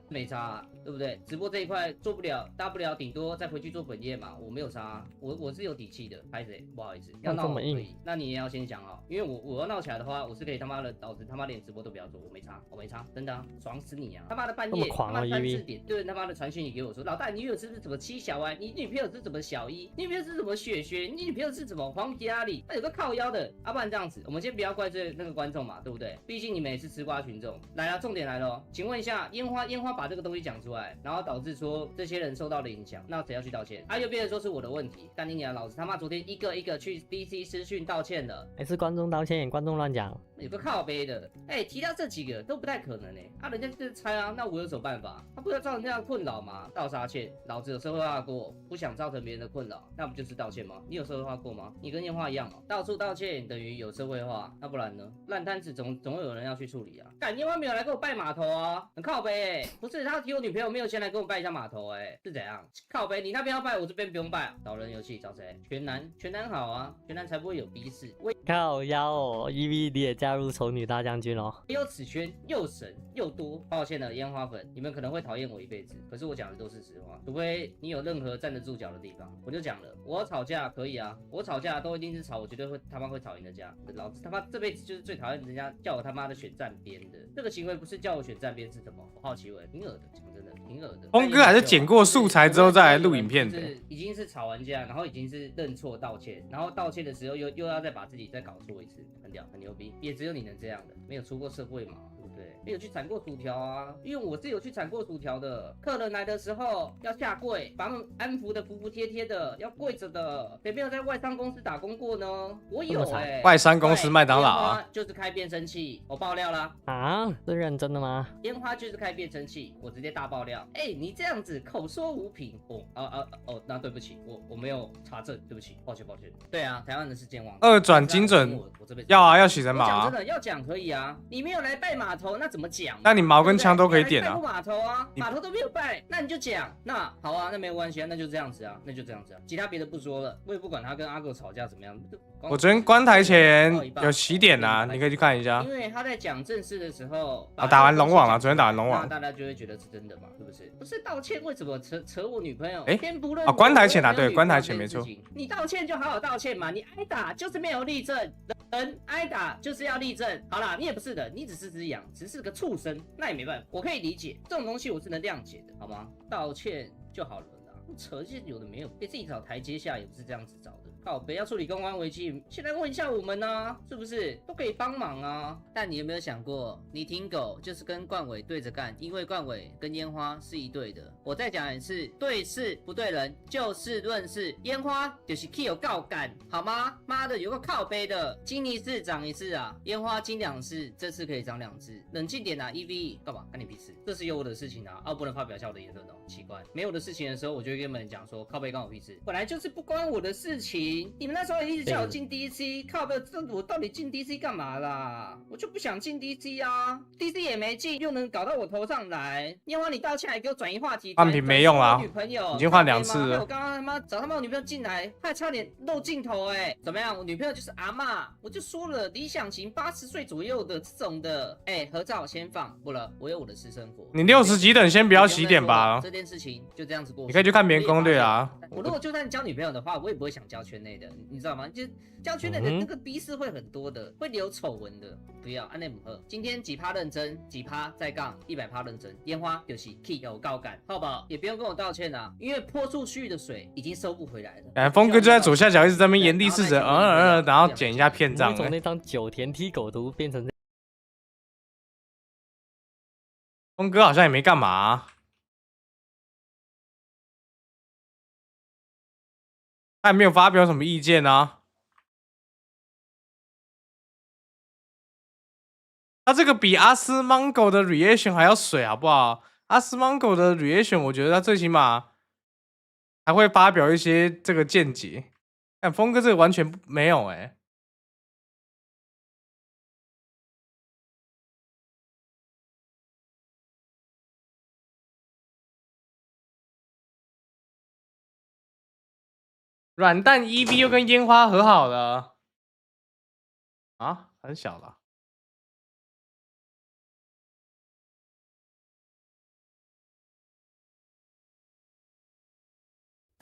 没差、啊，对不对？直播这一块做不了，大不了顶多再回去做本业嘛。我没有差、啊，我是有底气的。拍谁？不好意思，要闹我可以，那你也要先想好，因为我要闹起来的话，我是可以他妈的导致他妈连直播都不要做，我没差，我没差，真的、啊，爽死你啊！他妈的半夜，他妈3、4点，对他妈的传讯息给我说，老大，你女友是不是怎么7小歪？你女朋友是怎么小一？你女朋友是怎么雪雪？你女朋友是怎么黄家里？那有个靠腰的，不然这样子，我们先不要怪罪那个观众嘛，对不对？毕竟你们也是吃瓜群众。来了，重点来了、哦，请问一下，烟花把这个东西讲出来。然后导致说这些人受到了影响，那谁要去道歉？又变成说是我的问题。干你娘，老子他妈昨天一个一个去 DC 私讯道歉了，还是观众道歉，观众乱讲，有个靠背的。提到这几个都不太可能人家就是猜啊，那我有什么办法？他不要造成这样困扰嘛？道啥歉？老子有社会化过，不想造成别人的困扰，那不就是道歉吗？你有社会化过吗？你跟烟花一样嘛，到处道歉等于有社会化，那不然呢？烂摊子总会有人要去处理啊。干烟花没有来给我拜码头啊，很靠背不是他提我女朋友。没有先来跟我拜一下码头是怎样？靠北，你那边要拜，我这边不用拜。找人游戏找谁？全男好啊，全男才不会有逼事。靠腰哦 ，EV 你也加入丑女大将军哦。有此圈又神又多，抱歉了烟花粉，你们可能会讨厌我一辈子，可是我讲的都是实话，除非你有任何站得住脚的地方。我就讲了，我要吵架可以啊，我吵架都一定是吵，我绝对会他妈会吵赢的架。老子他妈这辈子就是最讨厌人家叫我他妈的选站边的，这个行为不是叫我选站边是什么？我好奇问，挺恶的，讲真的。峰哥还是剪过素材之后再来录影片的，已经是吵完架，然后已经是认错道歉，然后道歉的时候又要再把自己再搞错一次，很屌很牛逼，也只有你能这样的，没有出过社会嘛，对不对？没有去铲过薯条啊，因为我是有去铲过薯条的，客人来的时候要下跪，把他们安抚的服服帖帖的，要跪着的，谁没有在外商公司打工过呢？我有外商公司麦当劳啊，就是开变声器，我爆料啦啊，是认真的吗？烟花就是开变声器，我直接大爆料。你这样子口说无凭那对不起，我没有查证，对不起，抱歉。对啊，台湾人是健忘。2转精准，要啊，要洗人马啊。讲真的，要讲可以啊，你没有来拜码头，那怎么讲？那你矛跟枪都可以点啊。拜过码头啊，码头都没有拜，那你就讲。那好啊，那没有关系啊，那就这样子啊，其他别的不说了，我也不管他跟阿狗吵架怎么样。我昨天关台前有起点啊，你可以去看一下。因为他在讲正事的时候，打完龙网了，昨天打完龙网，那大家就会觉得是真的嘛，是不是？不是道歉，为什么扯我女朋友？偏不认关台前啊，对，关台前没错。你道歉就好好道歉嘛，你挨打就是没有立正，人挨打就是要立正。好啦，你也不是人，你只是只羊，只是个畜生，那也没办法，我可以理解，这种东西我是能谅解的，好吗？道歉就好了啦，扯这些有的没有，给自己找台阶下也不是这样子找的。靠北要处理公关危机，先来问一下我们啊，是不是都可以帮忙啊？但你有没有想过，你挺狗就是跟冠伟对着干，因为冠伟跟烟花是一对的。我再讲一次，对事不对人，就事论事。烟花就是 key 有告感，好吗？妈的，有个靠背的，金一次涨一次啊，烟花金2次，这次可以涨2次，冷静点啊 ，EVE 干嘛？干你屁事？这是有我的事情啊，不能发表一下我的言论哦，奇怪，没有的事情的时候，我就会跟你们讲说，靠背干我屁事，本来就是不关我的事情。你们那时候一直叫我进 DC， 靠背，我到底进 DC 干嘛啦？我就不想进 DC 啊 ，DC 也没进，又能搞到我头上来。烟花，你道歉还给我转移话题，换屏没用啊，女朋友已经换2次了。我刚刚他妈找他妈女朋友进来，还差点漏镜头怎么样？我女朋友就是阿嬷，我就说了，理想型80岁左右的这种的，合照先放，不了，我有我的私生活。你60几等先不要洗点吧，这件事情就这样子过。你可以去看别人攻略啊。我如果就算交女朋友的话，我也不会想交圈内的，你知道吗？就交圈内的那个逼事会很多的，会留丑闻的，不要按内姆赫。今天几趴认真，几趴再杠，100%认真。烟花就是 key 有高感，好不好？也不用跟我道歉啊，因为泼出去的水已经收不回来了。峰哥就在左下角一直在那边严厉试着，然后剪一下片账。从那张九田踢狗图变成峰哥好像也没干嘛他也没有发表什么意见啊。他这个比阿斯芒狗的 reaction 还要水，好不好？阿斯芒狗的 reaction， 我觉得他最起码还会发表一些这个见解。但峰哥这个完全没有软蛋 EV 又跟烟花和好了啊，很小了。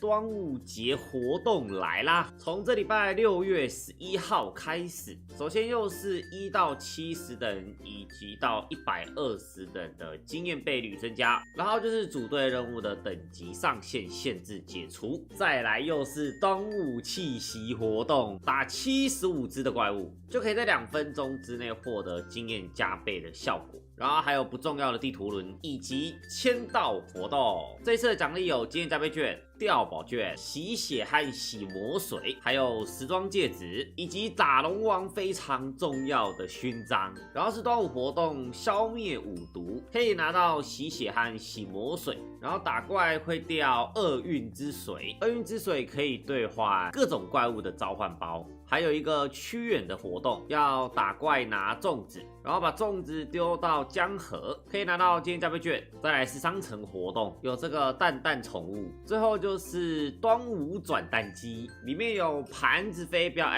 端午节活动来啦！从这礼拜6月11号开始，首先又是1到70等以及到120等的经验倍率增加，然后就是组队任务的等级上限限制解除，再来又是端午气息活动，打75只的怪物就可以在2分钟之内获得经验加倍的效果。然后还有不重要的地图轮以及签到活动。这次的奖励有经验加倍券、掉宝券、洗血和洗魔水，还有时装戒指，以及打龙王非常重要的勋章。然后是端午活动消灭5毒，可以拿到洗血和洗魔水。然后打怪会掉厄运之水，厄运之水可以兑换各种怪物的召唤包。还有一个屈原的活动，要打怪拿粽子，然后把粽子丢到江河，可以拿到经验加倍券。再来是商城活动，有这个蛋蛋宠物。最后就是端午转蛋机，里面有盘子飞镖，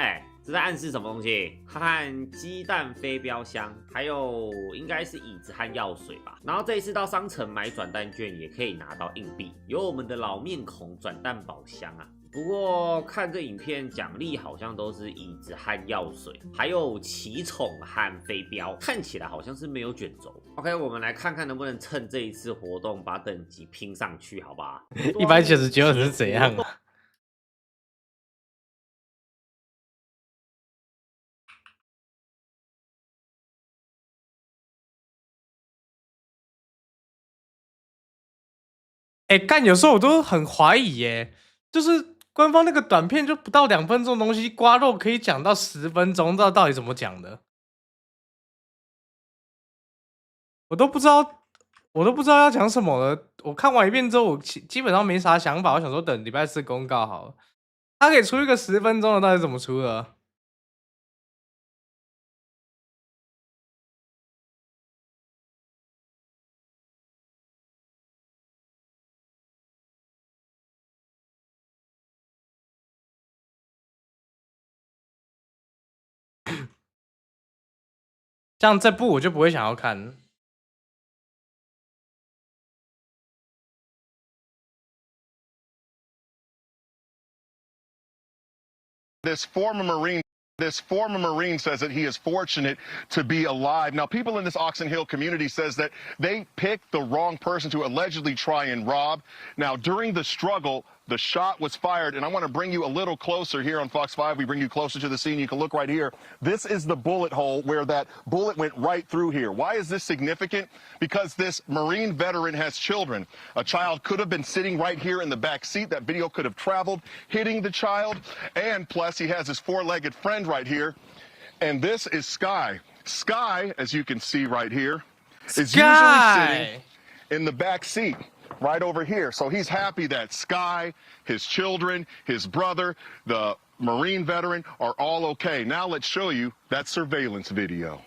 这在暗示什么东西？和鸡蛋飞镖箱，还有应该是椅子和药水吧。然后这一次到商城买转蛋券也可以拿到硬币，有我们的老面孔转蛋宝箱啊。不过看这影片，奖励好像都是椅子和药水，还有奇宠和飞镖，看起来好像是没有卷轴。OK， 我们来看看能不能趁这一次活动把等级拼上去，好不好？199是怎样啊？干有时候我都很怀疑就是官方那个短片就不到2分钟的东西，刮肉可以讲到10分钟，到底怎么讲的？我都不知道要讲什么了。我看完一遍之后，我基本上没啥想法。我想说等礼拜4公告好了。他可以出一个10分钟的，到底怎么出的？像这部我就不会想要看。This former Marine says that he is fortunate to be alive. Now, people in this Oxon Hill community says that they picked the wrong person to allegedly try and rob. Now, during the struggle, The shot was fired, and I want to bring you a little closer here on Fox 5. We bring you closer to the scene. You can look right here. This is the bullet hole where that bullet went right through here. Why is this significant? Because this Marine veteran has children. A child could have been sitting right here in the back seat. That video could have traveled, hitting the child. And plus, he has his four-legged friend right here. And this is Sky. Sky, as you can see right here, is usually sitting in the back seat. Right over here. So he's happy that Sky, his children, his brother, the Marine veteran are all okay. Now let's show you that surveillance video.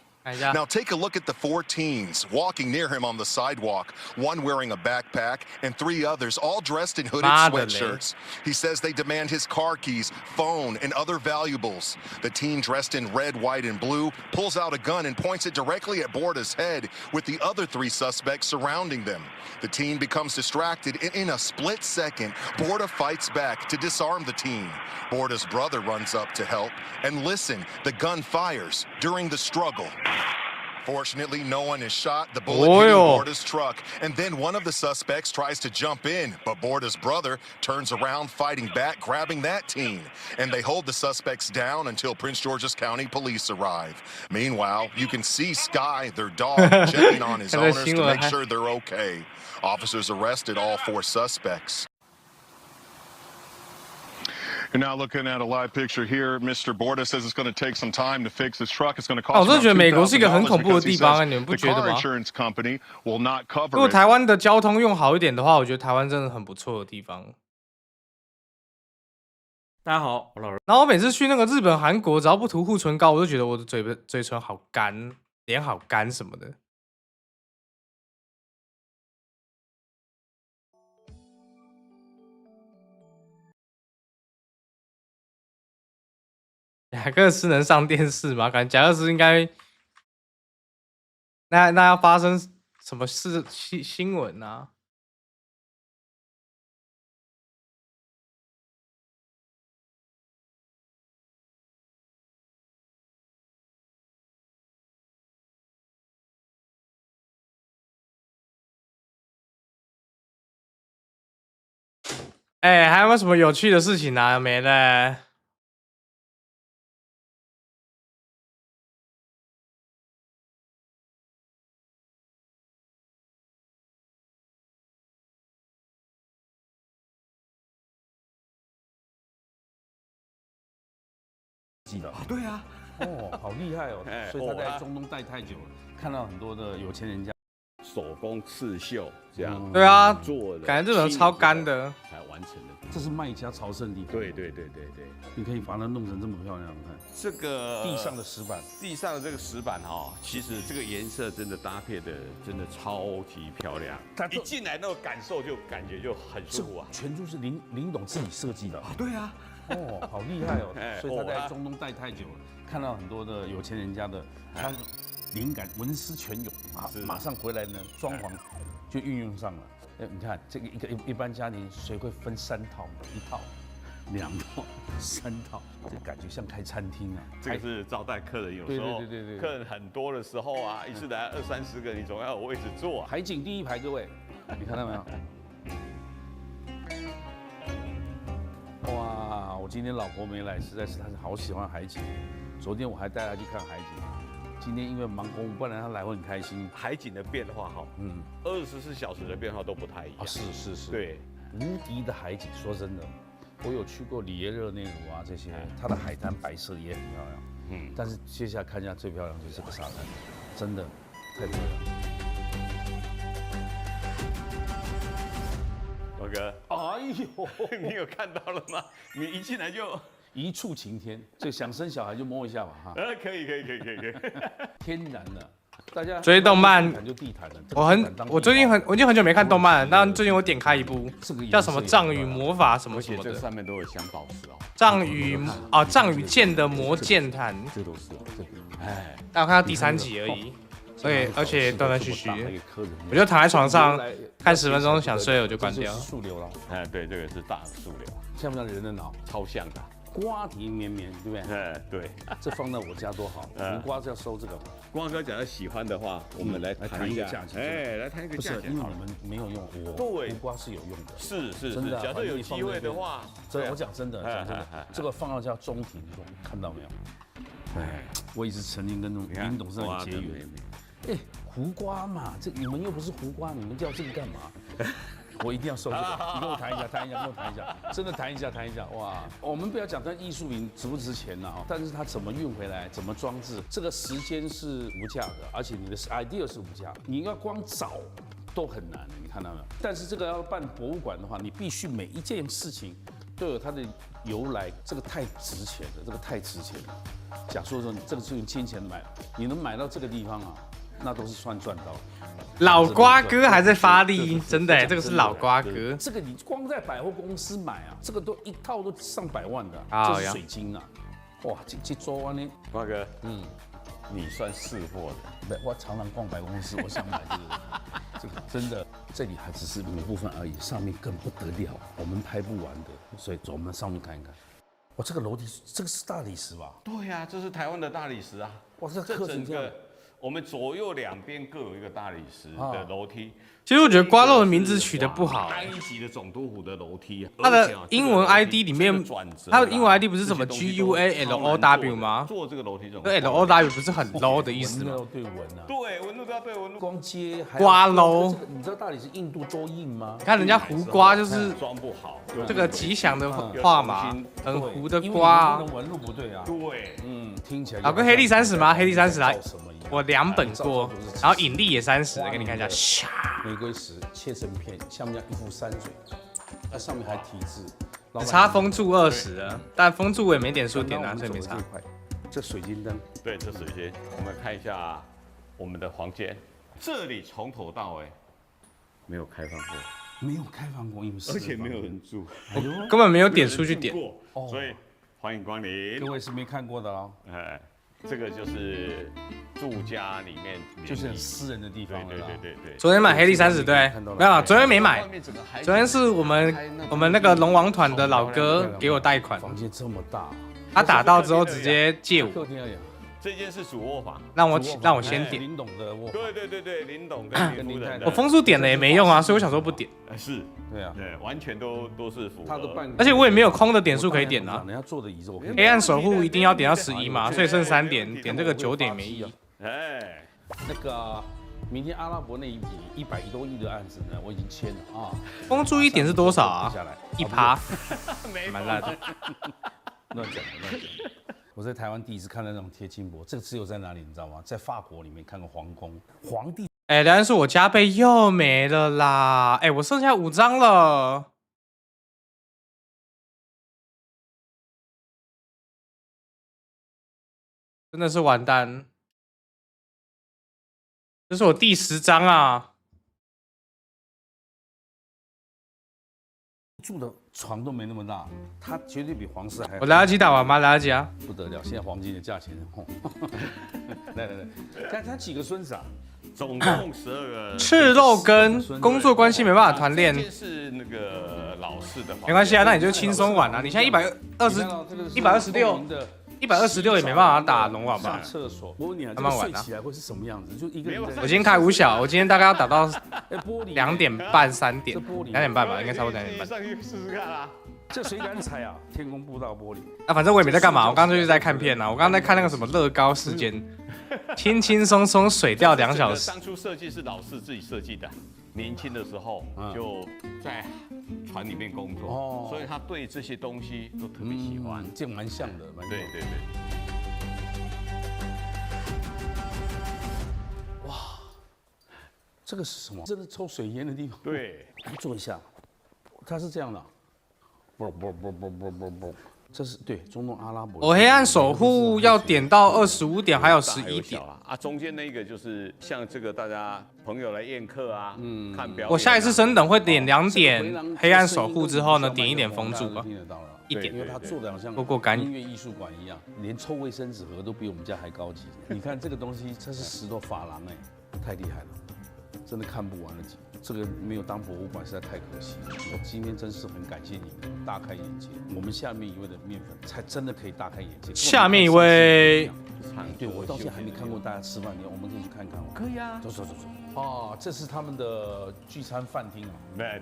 Now take a look at the 4 teens walking near him on the sidewalk, one wearing a backpack and 3 others all dressed in hooded sweatshirts. He says they demand his car keys, phone, and other valuables. The teen dressed in red, white, and blue pulls out a gun and points it directly at Borda's head, with the other 3 suspects surrounding them. The teen becomes distracted, and in a split second, Borda fights back to disarm the teen. Borda's brother runs up to help, and listen, the gun fires during the struggle. Fortunately, no one is shot. The bullet hitting Borda's truck, and then one of the suspects tries to jump in, but Borda's brother turns around, fighting back, grabbing that teen, and they hold the suspects down until Prince George's County Police arrive. Meanwhile, you can see Sky, their dog, checking on his owners to make sure they're okay. Officers arrested all 4 suspects. And now looking at a live picture here, Mr. Borda says it's going to take some time to fix his truck. It's going to cost. 我真的觉得美国是一个很恐怖的地方啊，你们不觉得吗？ Insurance company will not cover. 如果台湾的交通用好一点的话，我觉得台湾真的很不错的地方。大家好，我老人。然后我每次去那个日本、韩国，只要不涂护唇膏，我就觉得我的嘴唇好干，脸好干什么的。贾克斯能上电视吗？感觉贾克斯应该，那要发生什么事新闻啊？哎，还有没有什么有趣的事情啊？没了。对啊，哦，好厉害哦！所以他在中东待太久了，看到很多的有钱人家手工刺绣这样。对啊，做的，感觉这种超干的，才完成的。这是卖家朝圣地。对，你可以把它弄成这么漂亮，看这个地上的石板，地上的这个石板哈，其实这个颜色真的搭配的真的超级漂亮。它一进来那个感受就感觉就很舒服啊，全都是林董自己设计的。对啊。哦，好厉害哦！所以他在中东待太久了，看到很多的有钱人家的，他灵感文思泉涌啊，马上回来呢，装潢就运用上了。你看这个一般家庭谁会分3套？1套、2套、3套，这感觉像开餐厅啊。这个是招待客人，有时候客人很多的时候啊，一次来20-30个，你总要有位置坐。海景第1排，各位，你看到没有？哇！我今天老婆没来，实在是她好喜欢海景。昨天我还带她去看海景，今天因为忙公务，不然她来会很开心。海景的变化哈，24小时的变化都不太一样。是，对，无敌的海景。说真的，我有去过里耶热内卢啊，这些它的海滩白色也很漂亮。但是接下来看一下最漂亮就是这个沙滩，真的太漂亮。老哥，哎呦，你有看到了吗？你一进来就一触晴天，这想生小孩就摸一下吧哈。可以，天然的。大家追动漫就地毯了。我已经很久没看动漫了，但最近我点开一部叫什么《藏语魔法》什么什么的，这上面都有镶宝石哦。藏语剑的魔剑毯，这都是哎，但我看到第3集而已。而且断断续续，我就躺在床上看10分钟，想睡了我就关掉。树瘤了，对，这个是大树瘤，像不像人的脑？超像的。瓜皮绵绵，对不对？对，这放在我家多好。胡瓜是要收这个吗？光哥假如喜欢的话，我们来谈一个价钱。来谈一个价钱。因为你们没有用，胡瓜是有用的。是，真的。假设有机会的话，我讲真的，这个放到叫中庭，看到没有？我一直曾经跟林董事长结缘。胡瓜嘛，你们又不是胡瓜，你们叫这个干嘛？我一定要收这个，你跟我谈一下，真的谈一下，哇！我们不要讲它艺术品值不值钱呐，但是它怎么运回来，怎么装置，这个时间是无价的，而且你的 idea 是无价，你要光找都很难，你看到没有？但是这个要办博物馆的话，你必须每一件事情都有它的由来，这个太值钱了，假说你这个是用金钱买，你能买到这个地方啊，那都是算赚到。老瓜哥还在发力，真的这个是老瓜哥。这个你光在百货公司买啊，这个都一套都上百万的，这是水晶啊！哇，这做完呢，瓜哥，你算识货的。我常常逛百货公司，我想买这个真的，这里还只是某部分而已，上面更不得了，我们拍不完的，所以走我们上面看一看。哇，这个楼梯，这个是大理石吧？对呀，这是台湾的大理石啊！哇，这整个。我们左右两边各有一个大理石的楼梯。其实我觉得瓜肉的名字取得不好。单一级的总督府的楼梯，它的英文 ID 里面，它的英文 ID 不是什么 GUALOW 吗？做这个楼梯这种。LOW 不是很 low 的意思吗？对纹啊。对，纹路都要对纹路。光接瓜 low。你知道大理石硬度多硬吗？你看人家胡瓜就是装不好，这个吉祥的画嘛，很糊的瓜。纹路不对啊。对，听起来。老哥黑历30吗？黑历30来。我2本过，然后引力也30，给你看一下。玫瑰石切成片，下面一副山水，它上面还题字。只差风柱20了，但风柱我也没点数点啊，所以没差。这水晶灯，对，这水晶，我们看一下我们的房间，这里从头到尾没有开放过，而且没有人住，根本没有点数去点，所以欢迎光临。各位是没看过的哦。这个就是住家里面，就是很私人的地方了。对。昨天买黑历30，对，没有，昨天没买。昨天是我们那个龙王团的老哥给我贷款。房间这么大，他打到之后直接借我。这间是主卧房，让我先点。林董的卧房。对，林董跟林夫人。我风速点了也没用啊，所以我想说不点。是，对啊，对，完全都是符合。而且我也没有空的点数可以点啊。人家坐的椅子，黑暗守护一定要点到11嘛，所以剩3点，点这个9点没意义。那个明天阿拉伯那一笔100多亿的案子呢，我已经签了啊。风速1点是多少啊？1%，蛮烂的。乱讲。我在台湾第一次看到那种贴金箔，这个只有在哪里你知道吗？在法国里面看过皇宫，皇帝。梁人说我加倍又没了啦，我剩下5张了。真的是完蛋，这是我第10张啊！住的床都没那么大，它绝对比皇室还。我来得及打完吗？来得及啊！不得了，现在黄金的价钱，来，看他几个孙子啊？总共12个。赤肉跟工作关系没办法团练。这是那个老式的。没关系啊，那你就轻松玩啊！你现在126也没办法打龙王吧？厕所，我问你啊，慢慢玩啊。起来会是什么样子？就一个人。我今天开5小，我今天大概要打到2点半、3点，2点半吧，应该差不多2点半。上去试试看啊！这谁敢踩啊？天空步道玻璃。反正我也没在干嘛，我刚刚就是在看片啊。我刚刚在看那个什么乐高事件，轻轻松松水掉2小时。当初设计是老师自己设计的，年轻的时候就在船里面工作，所以他对这些东西都特别喜欢，这蛮像的，对。哇，这个是什么？这是抽水烟的地方。对，来坐一下，它是这样的。不，这是对中东阿拉伯。我黑暗守护要点到25点，还有11点啊。中间那个就是像这个大家朋友来宴客啊，看表演。我下一次升等会点2点黑暗守护之后呢，点1点风柱吧，1点。因为他做的好像音乐艺术馆一样，连抽卫生纸盒都比我们家还高级。你看这个东西，这是石头珐琅太厉害了。真的看不完了。这个没有当博物馆实在太可惜了。我今天真是很感谢你们，大开眼界。我们下面一位的面粉才真的可以大开眼界。下面一位，对我到现在还没看过大家吃饭，我们可以去看看。可以啊，走。哦，这是他们的聚餐饭厅啊。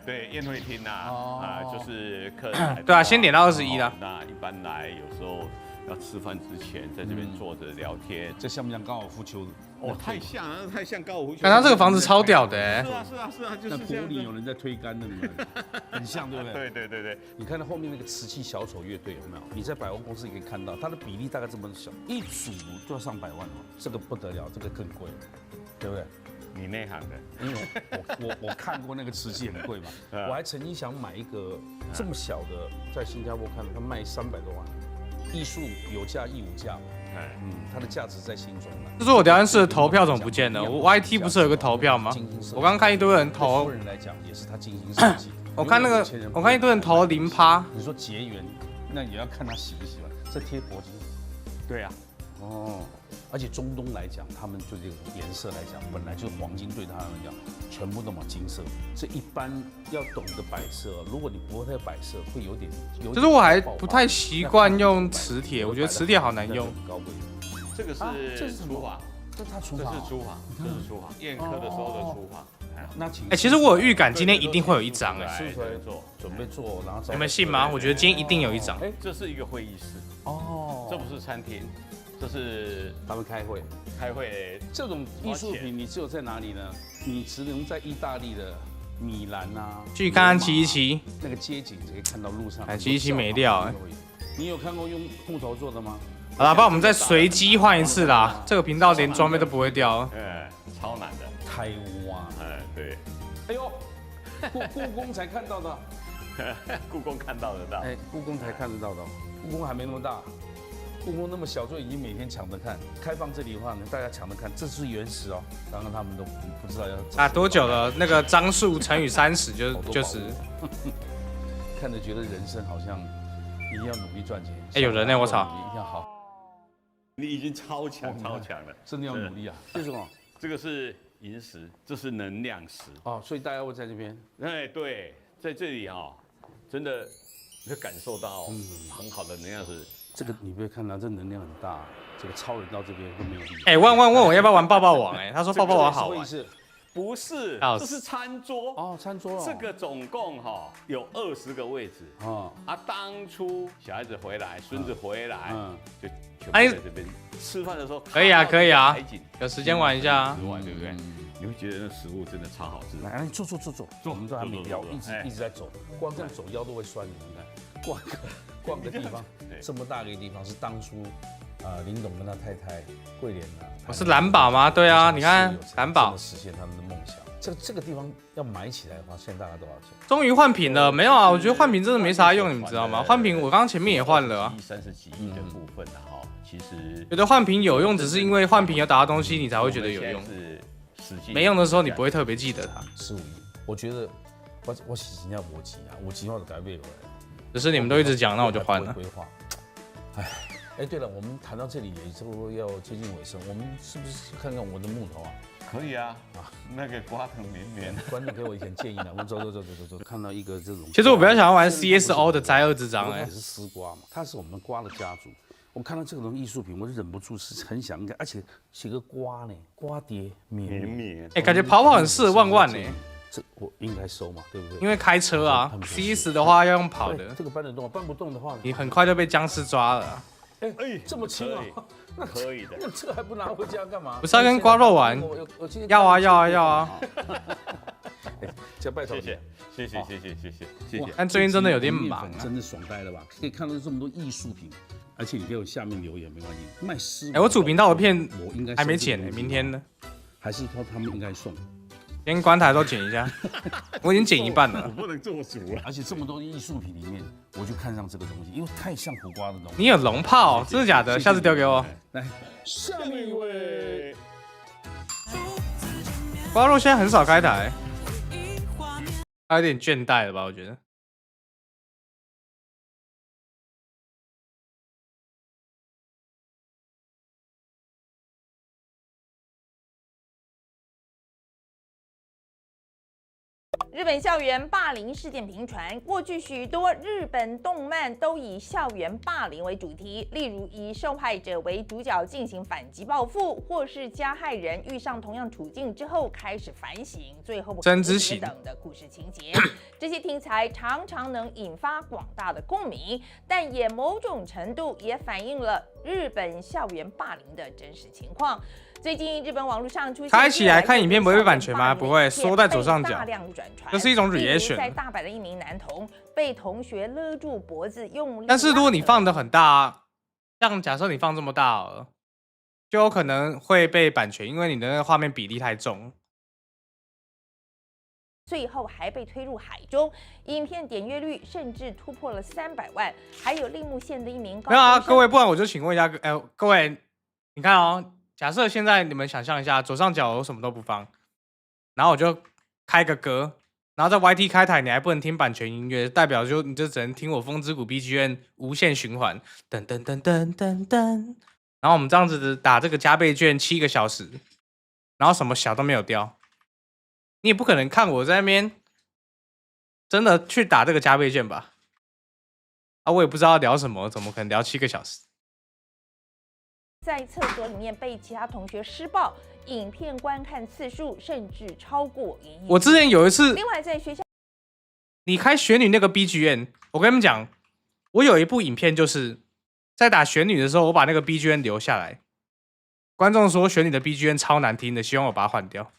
对，宴会厅啊，就是客人。对啊，先点到21啦。那一般来有时候要吃饭之前，在这边坐着聊天。这像不像高尔夫球？哦，太像了，太像高尔夫球。看他这个房子超屌的哎。是啊，就是这样。那柏林有人在推杆的，很像，对不对？对。你看到后面那个瓷器小丑乐队有没有？你在百货公司也可以看到，它的比例大概这么小，一组就要上100万哦，这个不得了，这个更贵，对不对？你内行的，因为我看过那个瓷器很贵嘛，我还曾经想买一个这么小的，在新加坡看到它卖300多万，艺术有价亦无价嘛，它的价值在心中了。就是我聊天室的投票怎么不见了？我 YT 不是有个投票吗？我刚刚看一堆人投，夫人来讲也是他精心设计。我看一堆人投0%。你说结缘，那也要看他喜不喜欢。这贴铂金，对啊，而且中东来讲，他们对这个颜色来讲，本来就是黄金，对他们来讲，全部都嘛金色。这一般要懂得摆设，如果你不会摆设，会有点。就是我还不太习惯用磁铁，我觉得磁铁好难用。这个是厨房，这是他厨房，这是厨房，宴客的时候的厨房。那请其实我有预感今天一定会有一张出来做，准备做，然后你们信吗？我觉得今天一定有一张。这是一个会议室哦，这不是餐厅。这是他们开会，这种艺术品你只有在哪里呢？你只能在意大利的米兰啊。去看看717，那个街景可以看到路上。717没料。你有看过用木头做的吗？好啦，帮我们再随机换一次啦。这个频道连装备都不会掉。超难的。台湾，对。哎呦，故宫才看到的。故宫看到得到。故宫才看得到的，故宫还没那么大。故宫那么小，就已经每天抢着看。开放这里的话呢，大家抢着看，这是原始哦。刚刚他们都不知道要多久了？那个张数乘以30就是看着觉得人生好像一定要努力赚钱。有人呢，我操！一定要好。你已经超强了，真的要努力啊！这是什么？这个是萤石，这是能量石哦，所以大家会在这边。对，在这里真的会感受到很好的能量石。这个你不要看到，这能量很大。这个超人到这边会没有力。问我要不要玩抱抱网？他说抱抱网好玩。不是，这是餐桌哦，餐桌。这个总共有20个位置当初小孩子回来，孙子回来，就全部在这边吃饭的时候。可以啊，有时间玩一下啊，对不对？你会觉得那食物真的超好吃。来，你坐，我们都还没聊，一直在走，光这样走腰都会酸。你看，逛个地方，这么大的一个地方是当初林董跟他太太桂莲我是蓝宝吗？对啊，你看蓝宝实现他们的梦想。这个地方要买起来的话，现在大概多少钱？终于换屏了，没有啊？我觉得换屏真的没啥用，你们知道吗？换屏我刚刚前面也换了30几亿的部分其实觉得换屏有用，只是因为换屏要打到东西，你才会觉得有用。没用的时候，你不会特别记得它。15亿，我觉得我是真正无钱啊，有钱我就改变了。只是你们都一直讲，那我就换了。规划，对了，我们谈到这里也差不多要接近尾声，我们是不是看看我的木头啊？可以啊，那个瓜藤绵绵。观众给我一点建议呢，我们走，看到一个这种。其实我比较想要玩 CSO 的灾厄之章也是丝瓜嘛，它是我们瓜的家族。我看到这种艺术品，我就忍不住是很想看，而且写个瓜呢，瓜蝶绵绵。感觉跑很适合万呢。这我应该收嘛，对不对？因为开车啊 ，CS 的话要用跑的。这个搬得动，搬不动的话，你很快就被僵尸抓了。这么轻啊？那可以的。那这个还不拿回家干嘛？不是要跟瓜肉玩？要啊！加拜托，谢谢。但最近真的有点忙，真的爽呆了吧？可以看到这么多艺术品，而且你给我下面留言没关系。卖丝，我主频道的片我应该还没剪呢，明天呢？还是说他们应该送？连棺材都剪一下，我已经剪一半了。我不能做主了。而且这么多艺术品里面，我就看上这个东西，因为太像苦瓜的东西。你有龙炮，真的假的？下次丢给我。来，下面一位。瓜肉现在很少开台，他有点倦怠了吧？我觉得。日本校园霸凌事件频传，过去许多日本动漫都以校园霸凌为主题，例如以受害者为主角进行反击报复，或是加害人遇上同样处境之后开始反省，最后真知情等的故事情节。这些题材常常能引发广大的共鸣，但也某种程度也反映了日本校园霸凌的真实情况。最近日本网络上出现开起来看影片不会被版权吗？不会，缩在左上角。大量转传，这是一种 reaction。在大阪的一名男童被同学勒住脖子，用。但是如果你放的很大，像假设你放这么大，就有可能会被版权，因为你的那个画面比例太重。最后还被推入海中，影片点阅率甚至突破了300万。还有立木县的一名高中生。没有啊，各位，不然我就请问一下，各位，你看哦。假设现在你们想象一下，左上角我什么都不放，然后我就开个歌，然后在 YT 开台你还不能听版权音乐，代表你就只能听我风之谷 BGM 无限循环，噔噔噔噔噔噔，然后我们这样子打这个加倍券7个小时，然后什么小都没有掉，你也不可能看我在那边真的去打这个加倍券吧？啊，我也不知道聊什么，怎么可能聊7个小时？在厕所里面被其他同学施暴，影片观看次数甚至超过1亿。我之前有一次，另外在学校，你开雪女那个 BGM， 我跟你们讲，我有一部影片就是在打雪女的时候，我把那个 BGM 留下来，观众说雪女的 BGM 超难听的，希望我把它换掉。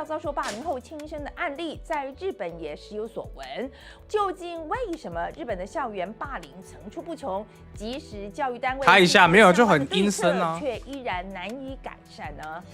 遭受霸凌后轻生的案例，在日本也时有所闻。究竟为什么日本的校园霸凌层出不穷，即使教育单位开一下没有就很阴森啊，却依然难以改善呢？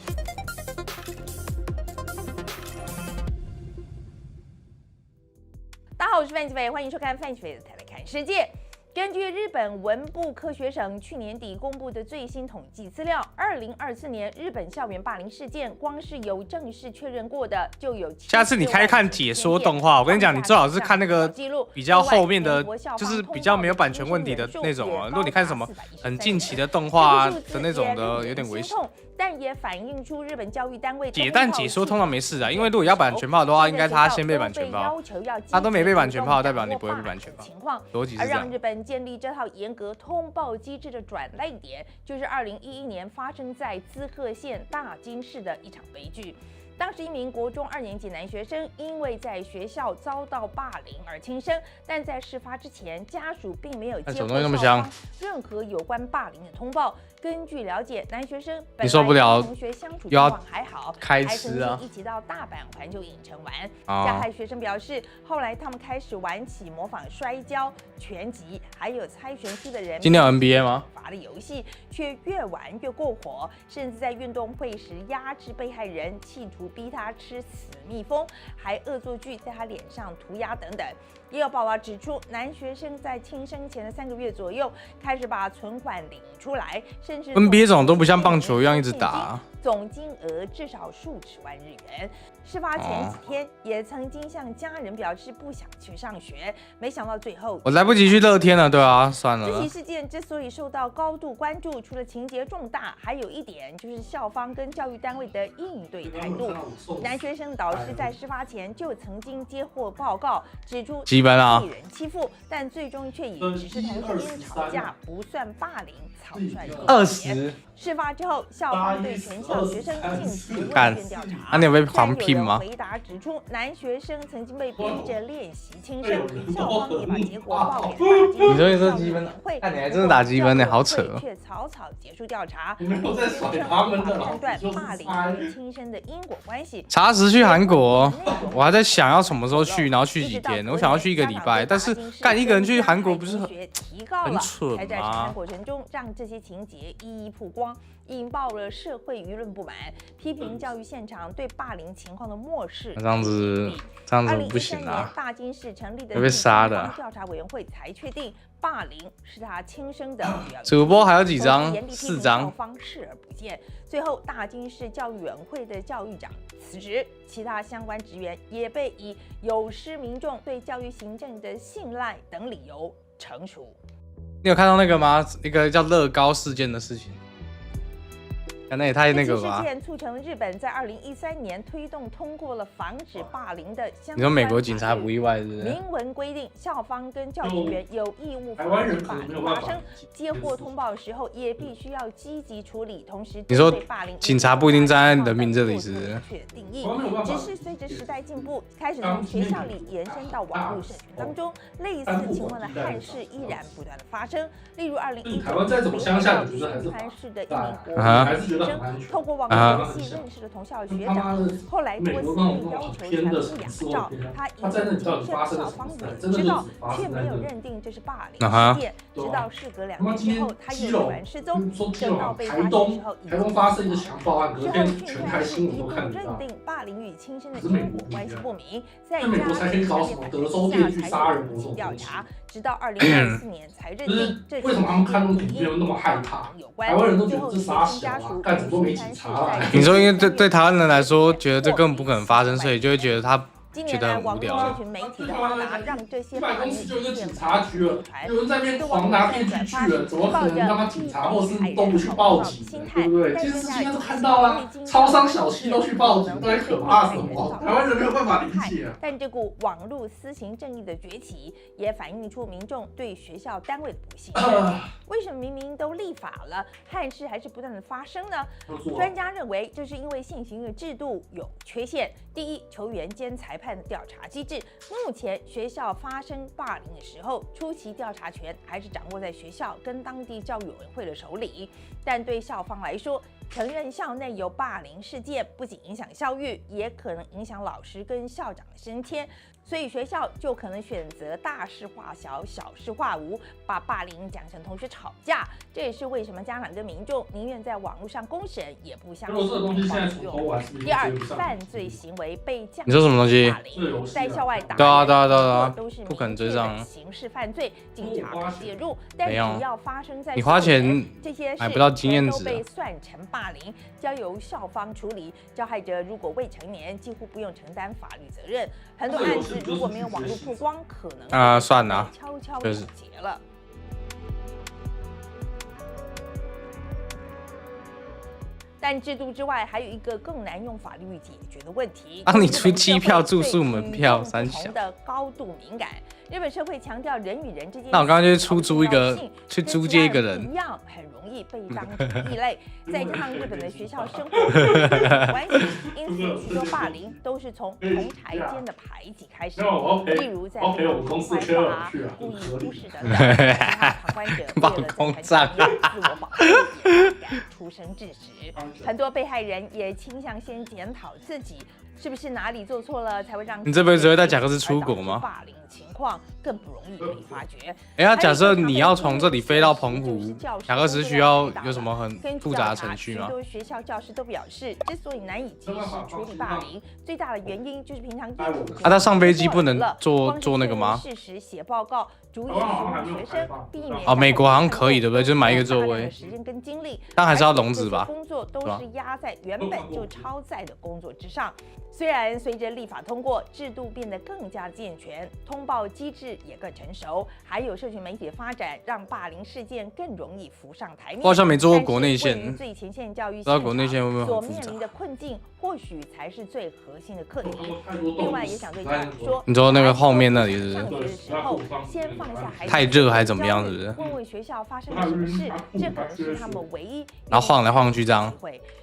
大家好，我是范琪斐，欢迎收看范琪斐的台来看世界。根据日本文部科学省去年底公布的最新统计资料，2024年日本校园霸凌事件，光是有正式确认过的就有。下次你开看解说动画，我跟你讲，你最好是看那个比较后面的，就是比较没有版权问题的那种啊。如果你看什么很近期的动画的那种的，有点危险。但也反映出日本教育单位但解说通常没事啊，因为如果要版权炮的话，应该他先被版权炮，他都没被版权炮，代表你不会被版权炮。逻辑是这样。而让日本建立这套严格通报机制的转捩点，就是2011年发生在滋贺县大津市的一场悲剧。当时一名国中2年级男学生因为在学校遭到霸凌而轻生，但在事发之前，家属并没有接获校方任何有关霸凌的通报。根据了解，男学生本来跟同学相处状况还好，还曾经一起到大阪环球影城玩。加害学生表示，后来他们开始玩起模仿摔跤、拳击，还有猜拳输的人。今天有 NBA 吗？罚的游戏却越玩越过火，甚至在运动会时压制被害人，企图逼他吃死蜜蜂，还恶作剧在他脸上涂鸦等等。也有报道指出，男学生在轻生前的3个月左右开始把存款领出来，甚至 NBA 这种都不像棒球一样一直打，总金额至少数十万日元。事发前几天也曾经向家人表示不想去上学，没想到最后我来不及去乐天了，对啊，算了。这起事件之所以受到高度关注，除了情节重大，还有一点就是校方跟教育单位的应对态度。男学生导师在事发前就曾经接获报告，指出被人欺负，但最终却以只是同学间吵架，不算霸凌，草率20。事发之后，校方对全校学生进行问卷调查。那你有被狂聘吗？回答指出，男学生曾经被逼着练习轻生，校方也把结果报给你说积分？看你还真的打积分呢，好扯哦。却草草结束调查，并宣称无法判断霸凌与轻生的因果关系。查实去韩国，我还在想要什么时候去，然后去几天。我想要去1个礼拜，但是干一个人去韩国不是很蠢才在查案过程中让这些情节一一曝光，引爆了社会舆论不满，批评教育现场对霸凌情况的漠视。这样子不行啊！大津市成立的会被杀的调查委员会才确定霸凌是他轻生的主播还有几张？4张。校方视而不见。最后，大津市教育委员会的教育长辞职，其他相关职员也被以有失民众对教育行政的信赖等理由惩处。你有看到那个吗？一个叫乐高事件的事情。那也太那个吧。事件促成日本在2013年推动通过了防止霸凌的相关。你说美国警察不意外是不是？明文规定，校方跟教职员有义务防止霸凌发生，接获通报的时候也必须要积极处理，同时你说对霸凌警察不一定站在人民这里是不是？定义，只是随着时代进步，开始从学校里延伸到网络社群当中，类似情况的憾事依然不断的发生。例如2019年，新川市的一名国中学生透过网络游戏认识了同校的学长，后来多次被要求传出哑照，他一度亲身校方也知道，却没有认定这是霸凌事件。直到事隔2年之后，他又突然失踪，等到被发现之后，已经发生一个强暴案，之后训川市一度认定霸凌与亲生的因果关系不明，在加紧下面下才有调查，直到2024年才认定这起事件与因有关。最后学生家属与新川市在你说因为对台湾人来说，觉得这根本不可能发生，所以就会觉得他。近年来，网络社群媒体的发达，让这些霸凌事件变得有人在那边狂拿电锯锯了，怎么可能让他警察或是都不去报警？对不对？其实今天都看到了，超商小区都去报警，到底可怕什么？台湾人没有办法理解。但这股网络私刑正义的崛起，也反映出民众对学校单位的不信任。为什么明明都立法了，憾事还是不断的发生呢？专家认为，这是因为现行的制度有缺陷。第一，球员兼裁判的调查机制，目前学校发生霸凌的时候，初期调查权还是掌握在学校跟当地教育委员会的手里。但对校方来说，承认校内有霸凌事件，不仅影响校誉，也可能影响老师跟校长的升迁。所以学校就可能选择大事化小，小事化无，把霸凌讲成同学吵架。这也是为什么家长跟民众宁愿在网络上公审，也不相信网用。第二，犯罪行为被降低。你说什么东西？在校外打对，都是不可能追上刑事犯罪，警察可介入。但只要发生在你花钱这些买不到经验值，都被算成霸凌，交由校方处理。加害者如果未成年，几乎不用承担法律责任。很多案子如果没有网络曝光，可能算了，悄悄了结了。但制度之外，还有一个更难用法律解决的问题。帮你出机票、住宿、门票，3小的高度敏感。日本社会强调人与人之间，那我刚刚就是出租一个，去租借一个人，一样很容易被当成异类。再加上日本的学校生活有关系，因此许多霸凌都是从同台间的排挤开始。例如在背后说坏话、故意忽视等等，旁观者为了在团体里自我保护，也不敢出声制止。很多被害人也倾向先检讨自己。是不是哪里做错了，才会让你这辈子会带贾克斯出国吗？霸凌的情况更不容易被发觉。那假设你要从这里飞到澎湖，贾克斯需要有什么很复杂的程序吗？许多学校教师都表示，之所以难以及时处理霸凌，最大的原因就是平常他上飞机不能做那个吗？事实写报告，逐一询问学生，避免美国好像可以，对不对？就是买一个座位，时间跟精力，但还是要笼子吧？工作都是压在原本就超载的工作之上。虽然随着立法通过，制度变得更加健全，通报机制也更成熟，还有社群媒体的发展，让霸凌事件更容易浮上台面。我好像没做过国内线，最前线教育不知道国内线会不会所面临的困境，或许才是最核心的课题。另外，也想对家长说，你说那个后面那里是上学的时候，先放下孩子太热还是怎么样，是不是？问问学校发生了什么事，这可能是他们唯一。然后晃来晃去这样。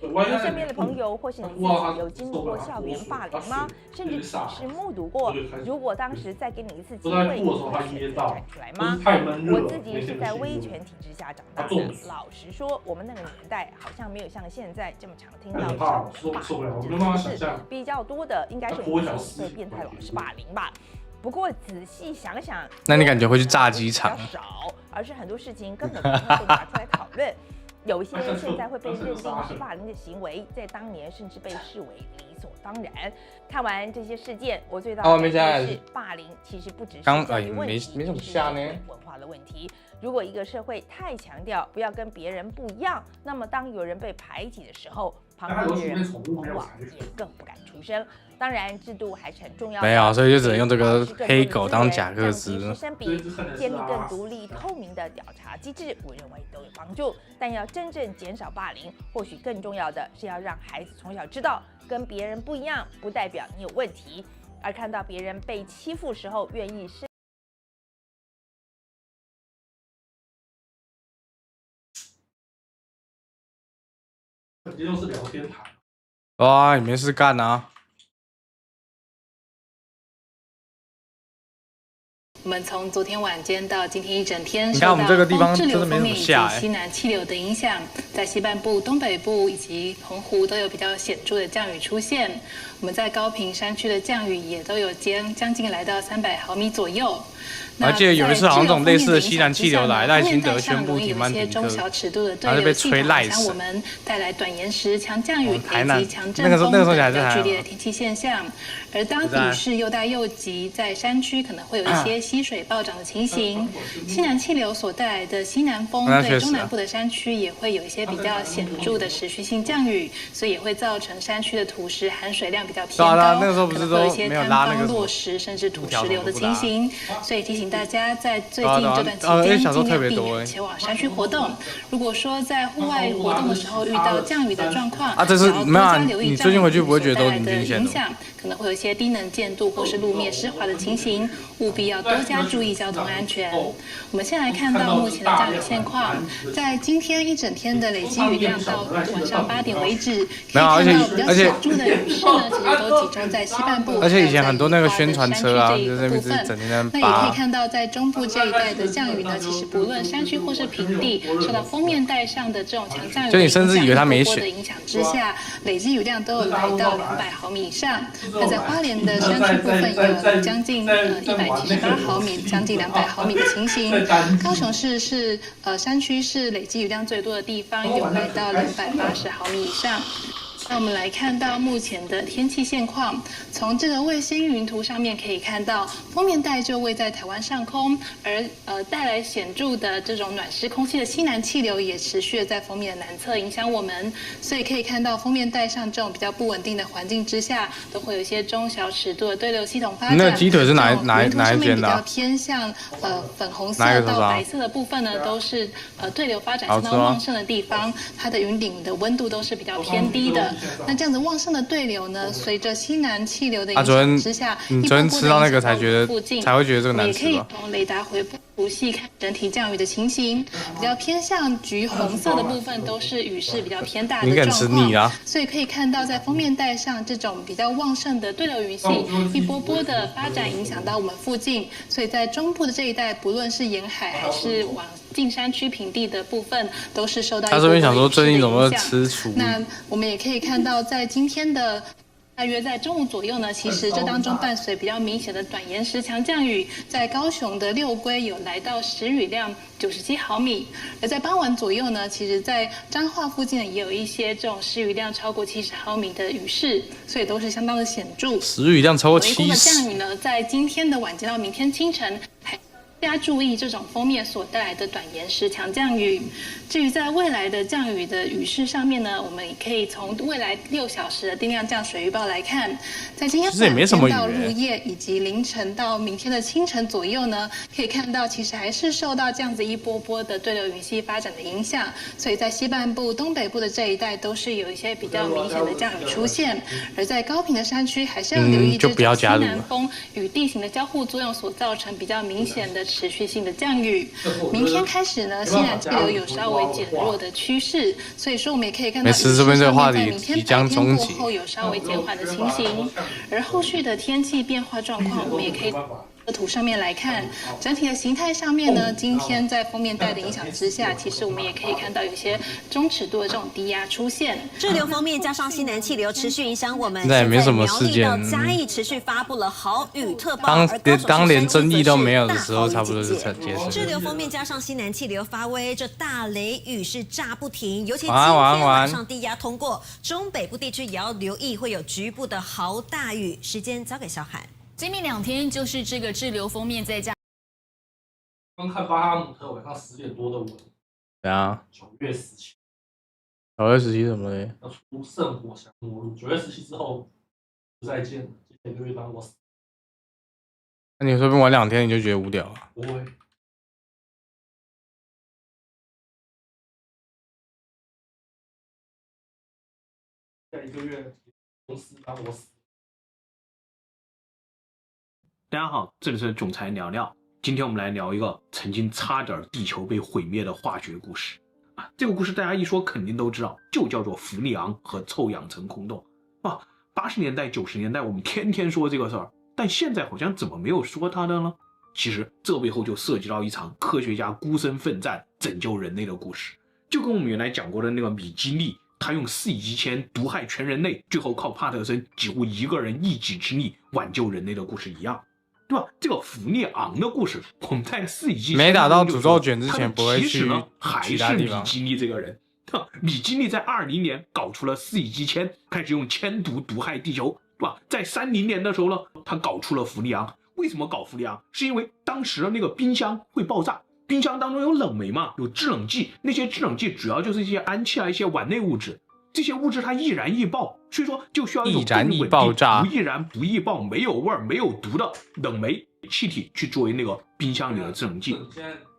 你身边的朋友或是你自己有经历过校园霸凌吗？甚至只是目睹过，如果当时再给你一次机会，你会选择站出来吗？我自己是在威权体制下长大的，老实说，我们那个年代好像没有像现在这么常听到校园霸凌这件事，比较多的应该是我们被变态老师霸凌吧。不过仔细想想，那你感觉会去炸机场？少，而是很多事情根本不会被拿出来讨论。有一些现在会被认定是霸凌的行为，在当年甚至被视为理所当然。看完这些事件，我最大的感觉是，霸凌其实不只是教育问题，没怎么下呢，文化的问题。如果一个社会太强调不要跟别人不一样，那么当有人被排挤的时候，旁边的人往往也更不敢出声。当然，制度还是很重要的。没有，所以就只能用这个黑狗当假个子。建立更独立透明的调查机制，我认为都有帮助。但要真正减少霸凌，或许更重要的是要让孩子从小知道，跟别人不一样，不代表你有问题。而看到别人被欺负时候，愿意肯定就是聊天台。哇，你没事干啊？我们从昨天晚间到今天一整天，你看我们这个地方真的没怎么下西南气流的影响，在西半部、东北部以及澎湖都有比较显著的降雨出现。我们在高屏山区的降雨也都有将近来到300毫米左右。我记得有一次好像这种类似的西南气流来，赖清德宣布停班停课，然后就被吹赖死。我们带来短延时、强降雨以及强阵风等剧烈的天气现象。而当雨势又大又急，在山区可能会有一些溪水暴涨的情形。西南气流所带来的西南风对中南部的山区也会有一些比较显著的持续性降雨，所以也会造成山区的土石含水量比较偏高，可能会有一些坍方落石甚至土石流的情形。所以提醒大家在最近这段期间尽量避免前往山区活动。如果说在户外活动的时候遇到降雨的状况，这是没有啊？你最近回去不会觉得都零均线的？可能会有一些低能见度或是路面湿滑的情形，务必要多加注意交通安全。我们先来看到目前的降雨现况，在今天一整天的累积雨量到晚上8点为止，可以看到比较显著的雨势呢，其实都集中在西半部，而且以前很多那个宣传车啊，就在那边整天在那也可以看到，在中部这一带的降雨呢，其实不论山区或是平地，受到锋面带上的这种强降雨就你甚至以为他没选的影响之下，累积雨量都有来到200毫米以上。那在花莲的山区部分有将近178毫米，将近200毫米的情形。高雄市是山区是累积雨量最多的地方，有来到280毫米以上。那我们来看到目前的天气现况，从这个卫星云图上面可以看到，锋面带就位在台湾上空，而带来显著的这种暖湿空气的西南气流也持续的在锋面的南侧影响我们，所以可以看到锋面带上这种比较不稳定的环境之下，都会有一些中小尺度的对流系统发展。那鸡腿是哪一间的？比较偏向粉红色到白色的部分呢，都是对流发展相当旺盛的地方，它的云顶的温度都是比较偏低的。那这样子旺盛的对流呢，随着西南气流的影响之下，你昨天吃到那个才会觉得这个难吃吧？也可以从雷达回顾细看整体降雨的情形，比较偏向橘红色的部分都是雨势比较偏大的状况，所以可以看到在锋面带上这种比较旺盛的对流云系一波波的发展影响到我们附近，所以在中部的这一带，不论是沿海还是往近山区平地的部分，都是受到他这边想说最近怎么吃醋？那我们也可以看到，在今天的大约在中午左右呢，其实这当中伴随比较明显的短延时强降雨，在高雄的六龟有来到时雨量97毫米，而在傍晚左右呢，其实在彰化附近呢也有一些这种时雨量超过70毫米的雨势，所以都是相当的显著。时雨量超过70。的降雨呢，在今天的晚间到明天清晨还加注意这种锋面所带来的短延时强降雨。至于在未来的降雨的雨势上面呢，我们也可以从未来6小时的定量降水预报来看，在今天晚间到入夜以及凌晨到明天的清晨左右呢，可以看到其实还是受到这样子一波波的对流云系发展的影响，所以在西半部、东北部的这一带都是有一些比较明显的降雨出现，而在高屏的山区还是要留意这种西南风与地形的交互作用所造成比较明显的持续性的降雨。明天开始呢，西南气流有稍微减弱的趋势，所以说我们也可以看到，这边这个话题即将终结，后有稍微减缓的情形。而后续的天气变化状况，我们也可以图上面来看，整体的形态上面呢，今天在封面带的影响之下，其实我们也可以看到有些中尺度的这种低压出现。滞留封面加上西南气流持续影响我们，那也没什么事件。到嘉义持续发布了豪雨特报，当连争议都没有的时候，差不多是结束。滞留封面加上西南气流发威，这大雷雨是炸不停，尤其今天晚上低压通过，中北部地区也要留意会有局部的豪大雨。时间交给小海。今明2天就是这个滞留封面在家。刚看巴哈姆特晚上10点多的文。对啊。9月17。9月17什么嘞？要出圣火降魔录。9月17之后不再见了，今天就会当我死。那你随便玩2天你就觉得无聊了？不会。下1个月公司当我死。大家好，这里是总裁聊聊。今天我们来聊一个曾经差点地球被毁灭的化学故事啊！这个故事大家一说肯定都知道，就叫做氟利昂和臭氧层空洞啊。80年代、90年代我们天天说这个事儿，但现在好像怎么没有说它的呢？其实这背后就涉及到一场科学家孤身奋战拯救人类的故事，就跟我们原来讲过的那个米基利，他用4乙基铅毒害全人类，最后靠帕特森几乎一个人一己之力挽救人类的故事一样。对吧？这个氟利昂的故事，我们在4乙基没打到诅咒卷之前不会去还是米基利这个人。米基利在20年搞出了4乙基铅，开始用铅毒毒害地球，对吧？在30年的时候呢，他搞出了氟利昂。为什么搞氟利昂？是因为当时的那个冰箱会爆炸，冰箱当中有冷媒嘛，有制冷剂，那些制冷剂主要就是一些氨气啊，一些烷内物质。这些物质它易燃易爆，所以说就需要一种更稳定、不易燃不易爆、没有味儿、没有毒的冷媒气体去作为那个冰箱里的制冷剂。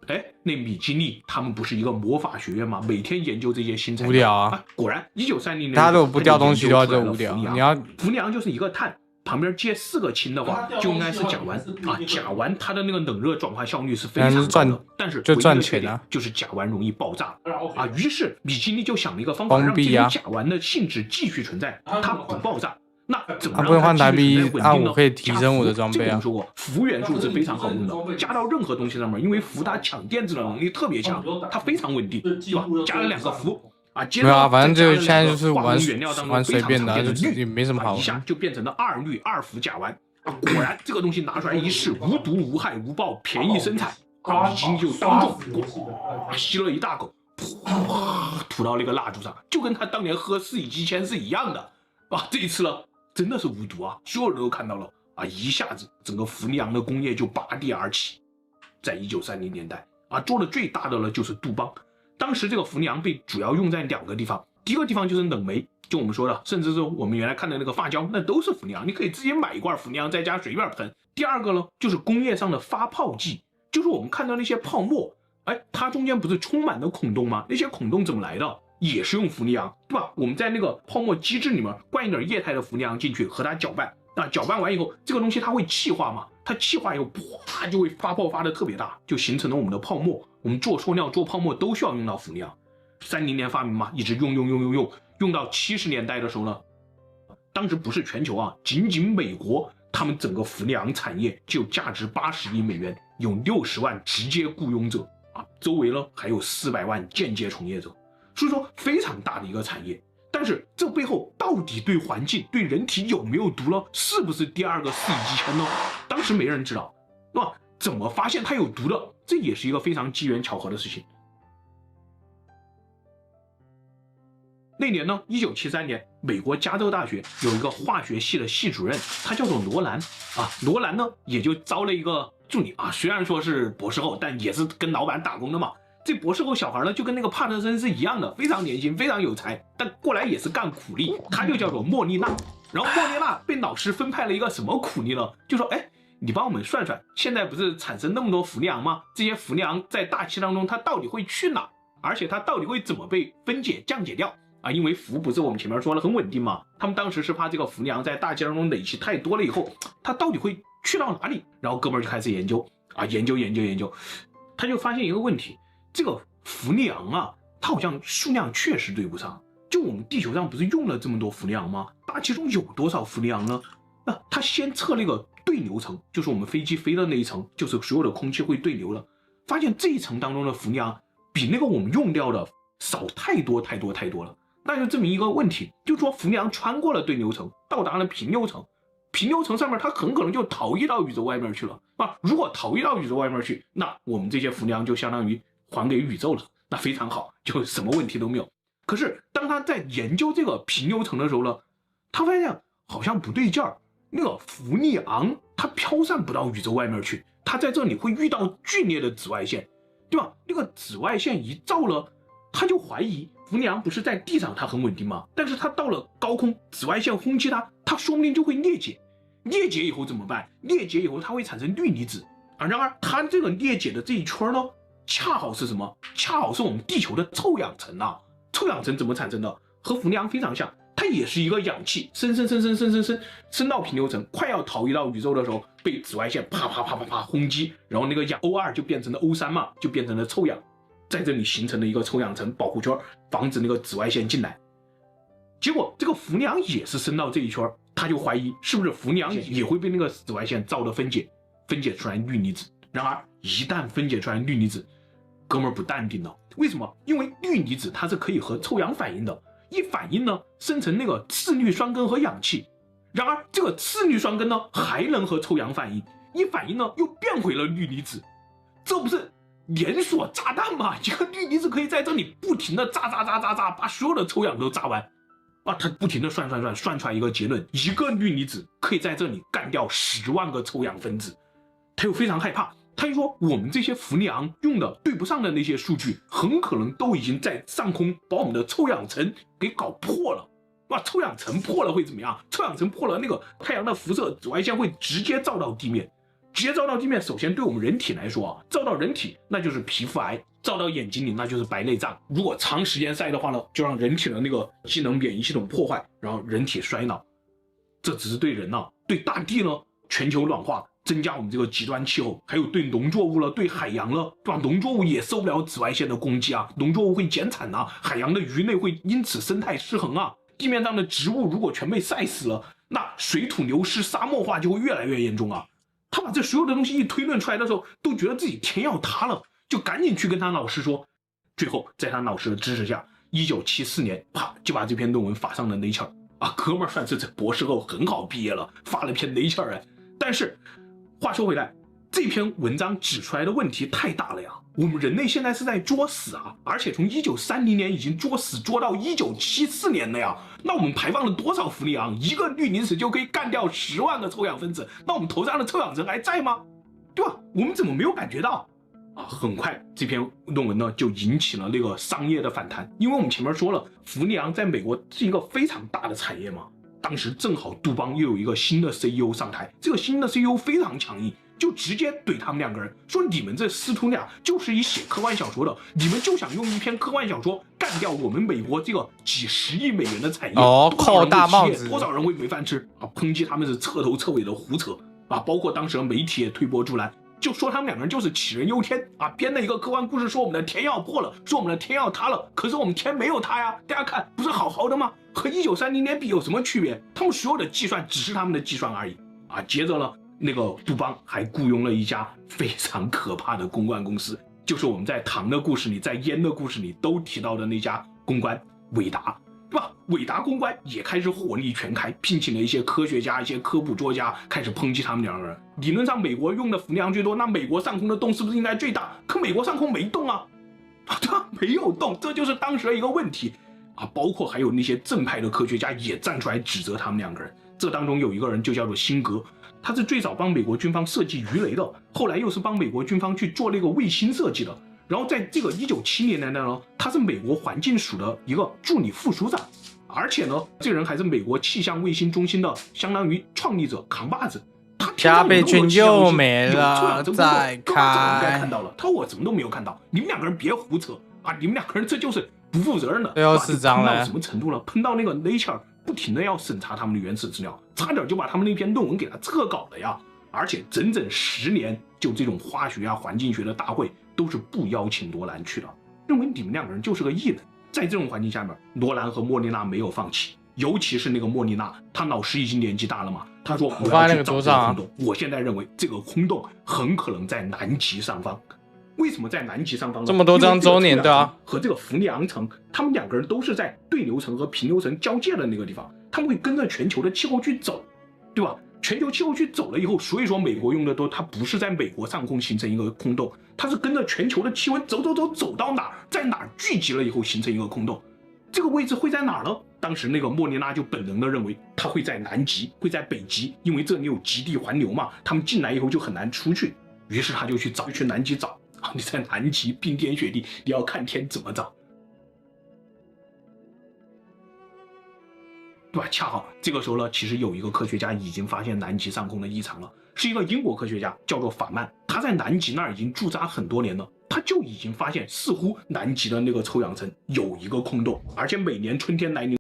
哎，那米基利他们不是一个魔法学院吗？每天研究这些新材料。无聊啊！果然，1930年他如果不掉东西的话就无聊。你要氟利昂就是一个碳。旁边接4个氢的话，就应该是甲烷啊。甲烷它的那个冷热转化效率是非常高的，但是就赚钱啊，就是甲烷容易爆炸啊。于是米基利就想了一个方法，让这些甲烷的性质继续存在，它不爆炸。那怎么让它继续存在稳定呢？我可以提升我的装备啊。这个我们说过，氟元素是非常好用的，加到任何东西上面，因为氟它抢电子的能力特别强，它非常稳定，对吧？加了2个氟。没有啊，反正就现在就是玩随便的，也没什么好。一下就变成了2氯2氟甲烷啊！果然这个东西拿出来一试，无毒无害无爆，便宜生产，已经就当众吸了一大口，吐到那个蜡烛上，就跟他当年喝4乙基铅是一样的啊！这一次呢，真的是无毒啊，所有人都看到了啊！一下子整个氟利昂的工业就拔地而起，在1930年代啊，做的最大的呢就是杜邦。当时这个氟利昂被主要用在2个地方，第一个地方就是冷媒，就我们说的，甚至是我们原来看的那个发胶，那都是氟利昂，你可以直接买一罐氟利昂在家随便喷。第二个呢，就是工业上的发泡剂，就是我们看到那些泡沫，哎，它中间不是充满了孔洞吗？那些孔洞怎么来的？也是用氟利昂，对吧？我们在那个泡沫机制里面灌一点液态的氟利昂进去，和它搅拌。那搅拌完以后，这个东西它会气化嘛？它气化以后，啪就会发泡发的特别大，就形成了我们的泡沫。我们做塑料、做泡沫都需要用到氟利昂。30年发明嘛，一直用到70年代的时候呢，当时不是全球啊，仅美国他们整个氟利昂产业就价值80亿美元，有60万直接雇佣者啊，周围呢还有400万间接从业者，所以说非常大的一个产业。但是这背后到底对环境、对人体有没有毒呢？是不是第2个4乙基铅呢？当时没人知道，对吧？怎么发现它有毒的？这也是一个非常机缘巧合的事情。那年呢，1973年，美国加州大学有一个化学系的系主任，他叫做罗兰啊。罗兰呢也就招了一个助理啊，虽然说是博士后，但也是跟老板打工的嘛。这博士后小孩呢，就跟那个帕特森是一样的，非常年轻，非常有才，但过来也是干苦力，他就叫做莫莉娜。然后莫莉娜被老师分派了一个什么苦力呢？就说，哎，你帮我们算算，现在不是产生那么多氟利昂吗？这些氟利昂在大气当中，它到底会去哪？而且它到底会怎么被分解、降解掉啊？因为氟不是我们前面说的很稳定嘛，他们当时是怕这个氟利昂在大气当中累积太多了以后，它到底会去到哪里？然后哥们儿就开始研究啊，研究，他就发现一个问题。这个氟利昂啊，它好像数量确实对不上。就我们地球上不是用了这么多氟利昂吗？大气中有多少氟利昂呢？那他先测那个对流层，就是我们飞机飞的那一层，就是所有的空气会对流了。发现这一层当中的氟尼昂比那个我们用掉的少太多了。那就证明一个问题，就是说氟尼昂穿过了对流层，到达了平流层，平流层上面它很可能就逃逸到宇宙外面去了啊！如果逃逸到宇宙外面去，那我们这些氟尼昂就相当于还给宇宙了，那非常好，就什么问题都没有。可是当他在研究这个平流层的时候呢，他发现好像不对劲儿，那个氟尼昂它飘散不到宇宙外面去，它在这里会遇到剧烈的紫外线，对吧？那个紫外线一照了，他就怀疑氟尼昂不是在地上它很稳定吗？但是它到了高空，紫外线轰击它说不定就会裂解。裂解以后怎么办？裂解以后它会产生氯离子啊。然而它这个裂解的这一圈呢，恰好是什么？恰好是我们地球的臭氧层啊。臭氧层怎么产生的？和氟尼昂非常像，它也是一个氧气升到平流层，快要逃逸到宇宙的时候，被紫外线啪轰击，然后那个氧 O2 就变成了 O3 嘛，就变成了臭氧，在这里形成了一个臭氧层保护圈，防止那个紫外线进来。结果这个氟尼昂也是升到这一圈，他就怀疑是不是氟尼昂也会被那个紫外线照的分解出来氯离子。然而一旦分解出来氯离子，哥们儿不淡定了。为什么？因为氯离子它是可以和臭氧反应的，一反应呢生成那个次氯酸根和氧气。然而这个次氯酸根呢还能和臭氧反应，一反应呢又变回了氯离子。这不是连锁炸弹吗？一个氯离子可以在这里不停的炸，把所有的臭氧都炸完啊！他不停的算出来一个结论，一个氯离子可以在这里干掉10万个臭氧分子。他又非常害怕，他就说我们这些氟尼昂用的对不上的那些数据，很可能都已经在上空把我们的臭氧层给搞破了。哇，臭氧层破了会怎么样？臭氧层破了，那个太阳的辐射紫外线会直接照到地面。直接照到地面，首先对我们人体来说啊，照到人体那就是皮肤癌，照到眼睛里那就是白内障。如果长时间晒的话呢，就让人体的那个机能免疫系统破坏，然后人体衰老。这只是对人啊，对大地呢，全球暖化增加我们这个极端气候，还有对农作物了，对海洋了，对吧？农作物也受不了紫外线的攻击啊，农作物会减产啊，海洋的鱼类会因此生态失衡啊。地面上的植物如果全被晒死了，那水土流失、沙漠化就会越来越严重啊。他把这所有的东西一推论出来的时候，都觉得自己天要塌了，就赶紧去跟他老师说。最后在他老师的支持下，1974年啪就把这篇论文发上了 Nature 啊，哥们儿算是这博士后很好毕业了，发了篇 Nature 哎。但是话说回来，这篇文章指出来的问题太大了呀！我们人类现在是在作死啊，而且从1930年已经作死作到1974年了呀。那我们排放了多少氟尼昂？一个氯离子就可以干掉10万个臭氧分子，那我们头上的臭氧层还在吗？对吧？我们怎么没有感觉到啊？很快这篇论文呢就引起了那个商业的反弹，因为我们前面说了，氟尼昂在美国是一个非常大的产业嘛。当时正好杜邦又有一个新的 CEO 上台，这个新的 CEO 非常强硬，就直接怼他们两个人说：“你们这师徒俩就是一写科幻小说的，你们就想用一篇科幻小说干掉我们美国这个几10亿美元的产业，扣大帽子，多少人会没饭吃啊？”抨击他们是彻头彻尾的胡扯啊！包括当时的媒体也推波助澜，就说他们两个人就是杞人忧天啊，编了一个科幻故事，说我们的天要破了，说我们的天要塌了，可是我们天没有塌呀，大家看不是好好的吗？和1930年比有什么区别？他们所有的计算只是他们的计算而已啊！接着呢，那个杜邦还雇佣了一家非常可怕的公关公司，就是我们在糖的故事里，在烟的故事里都提到的那家公关伟达，对吧？伟达公关也开始火力全开，聘请了一些科学家、一些科普作家，开始抨击他们两个人。理论上，美国用的氟尼昂最多，那美国上空的洞是不是应该最大？可美国上空没洞啊，对吧？没有洞，这就是当时的一个问题啊。包括还有那些正派的科学家也站出来指责他们两个人。这当中有一个人就叫做辛格，他是最早帮美国军方设计鱼雷的，后来又是帮美国军方去做那个卫星设计的。然后在这个1970年代呢，他是美国环境署的一个助理副署长，而且呢，这个人还是美国气象卫星中心的相当于创立者扛把子。他加倍菌又没了，再开看到了，他说我什么都没有看到，你们两个人别胡扯啊！你们两个人这就是不负责任的。最后4章了，喷到什么程度了？喷到那个 Nature 不停的要审查他们的原始资料，差点就把他们那篇论文给他撤稿了呀！而且整整10年，就这种化学啊、环境学的大会都是不邀请罗兰去的，认为你们两个人就是个异人。在这种环境下面，罗兰和莫莉娜没有放弃，尤其是那个莫莉娜，她老师已经年纪大了嘛，他说我要去找这个空洞，我现在认为这个空洞很可能在南极上方。为什么在南极上方呢？这么多张周年的啊，和这个伏尼昂层，他们两个人都是在对流层和平流层交界的那个地方，他们会跟着全球的气候去走，对吧？全球气候去走了以后，所以说美国用的都，它不是在美国上空形成一个空洞，它是跟着全球的气温走到哪儿，在哪儿聚集了以后形成一个空洞。这个位置会在哪儿呢？当时那个莫妮娜就本能的认为它会在南极，会在北极，因为这里有极地环流嘛，他们进来以后就很难出去，于是他就去南极找。你在南极冰天雪地，你要看天怎么找，对吧？恰好这个时候呢，其实有一个科学家已经发现南极上空的异常了，是一个英国科学家，叫做法曼，他在南极那儿已经驻扎很多年了，他就已经发现似乎南极的那个臭氧层有一个空洞，而且每年春天来临。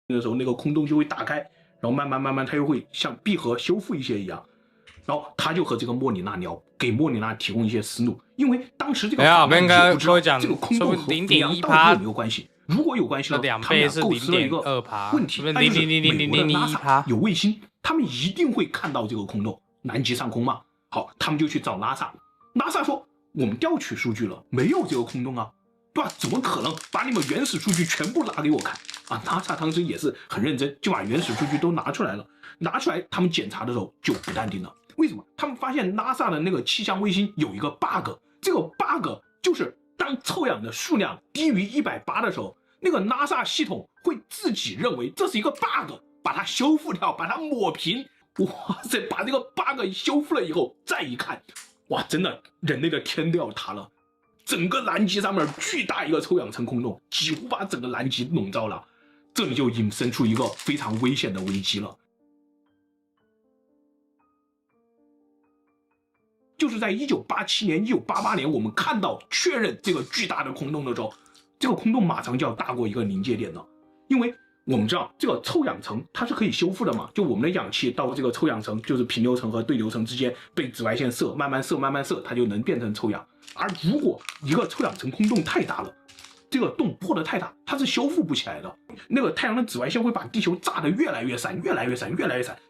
那个时候那个空洞就会打开，然后慢慢它又会像闭合修复一些一样，然后他就和这个莫里娜聊，给莫里娜提供一些思路，因为当时这个法曼也不知道这个空洞和伏尼昂到底有没有关系，如果有关系呢，他们俩构思了一个问题，那就是美国的 NASA 有卫星，他们一定会看到这个空洞，南极上空嘛。好，他们就去找 NASA 说我们调取数据了，没有这个空洞啊，对吧？怎么可能？把你们原始数据全部拿给我看啊 ！NASA 当时也是很认真，就把原始数据都拿出来了。拿出来，他们检查的时候就不淡定了。为什么？他们发现 NASA 的那个气象卫星有一个 bug， 这个 bug 就是当臭氧的数量低于180的时候，那个 NASA 系统会自己认为这是一个 bug， 把它修复掉，把它抹平。哇塞，把这个 bug 修复了以后，再一看，哇，真的人类的天都要塌了。整个南极上面巨大一个臭氧层空洞，几乎把整个南极笼罩了，这里就引申出一个非常危险的危机了。就是在1987年、1988年，我们看到确认这个巨大的空洞的时候，这个空洞马上就要大过一个临界点了，因为我们知道这个臭氧层它是可以修复的嘛，就我们的氧气到这个臭氧层，就是平流层和对流层之间被紫外线射，慢慢射，它就能变成臭氧。而如果一个臭氧层空洞太大了，这个洞破得太大，它是修复不起来的。那个太阳的紫外线会把地球炸得越来越闪，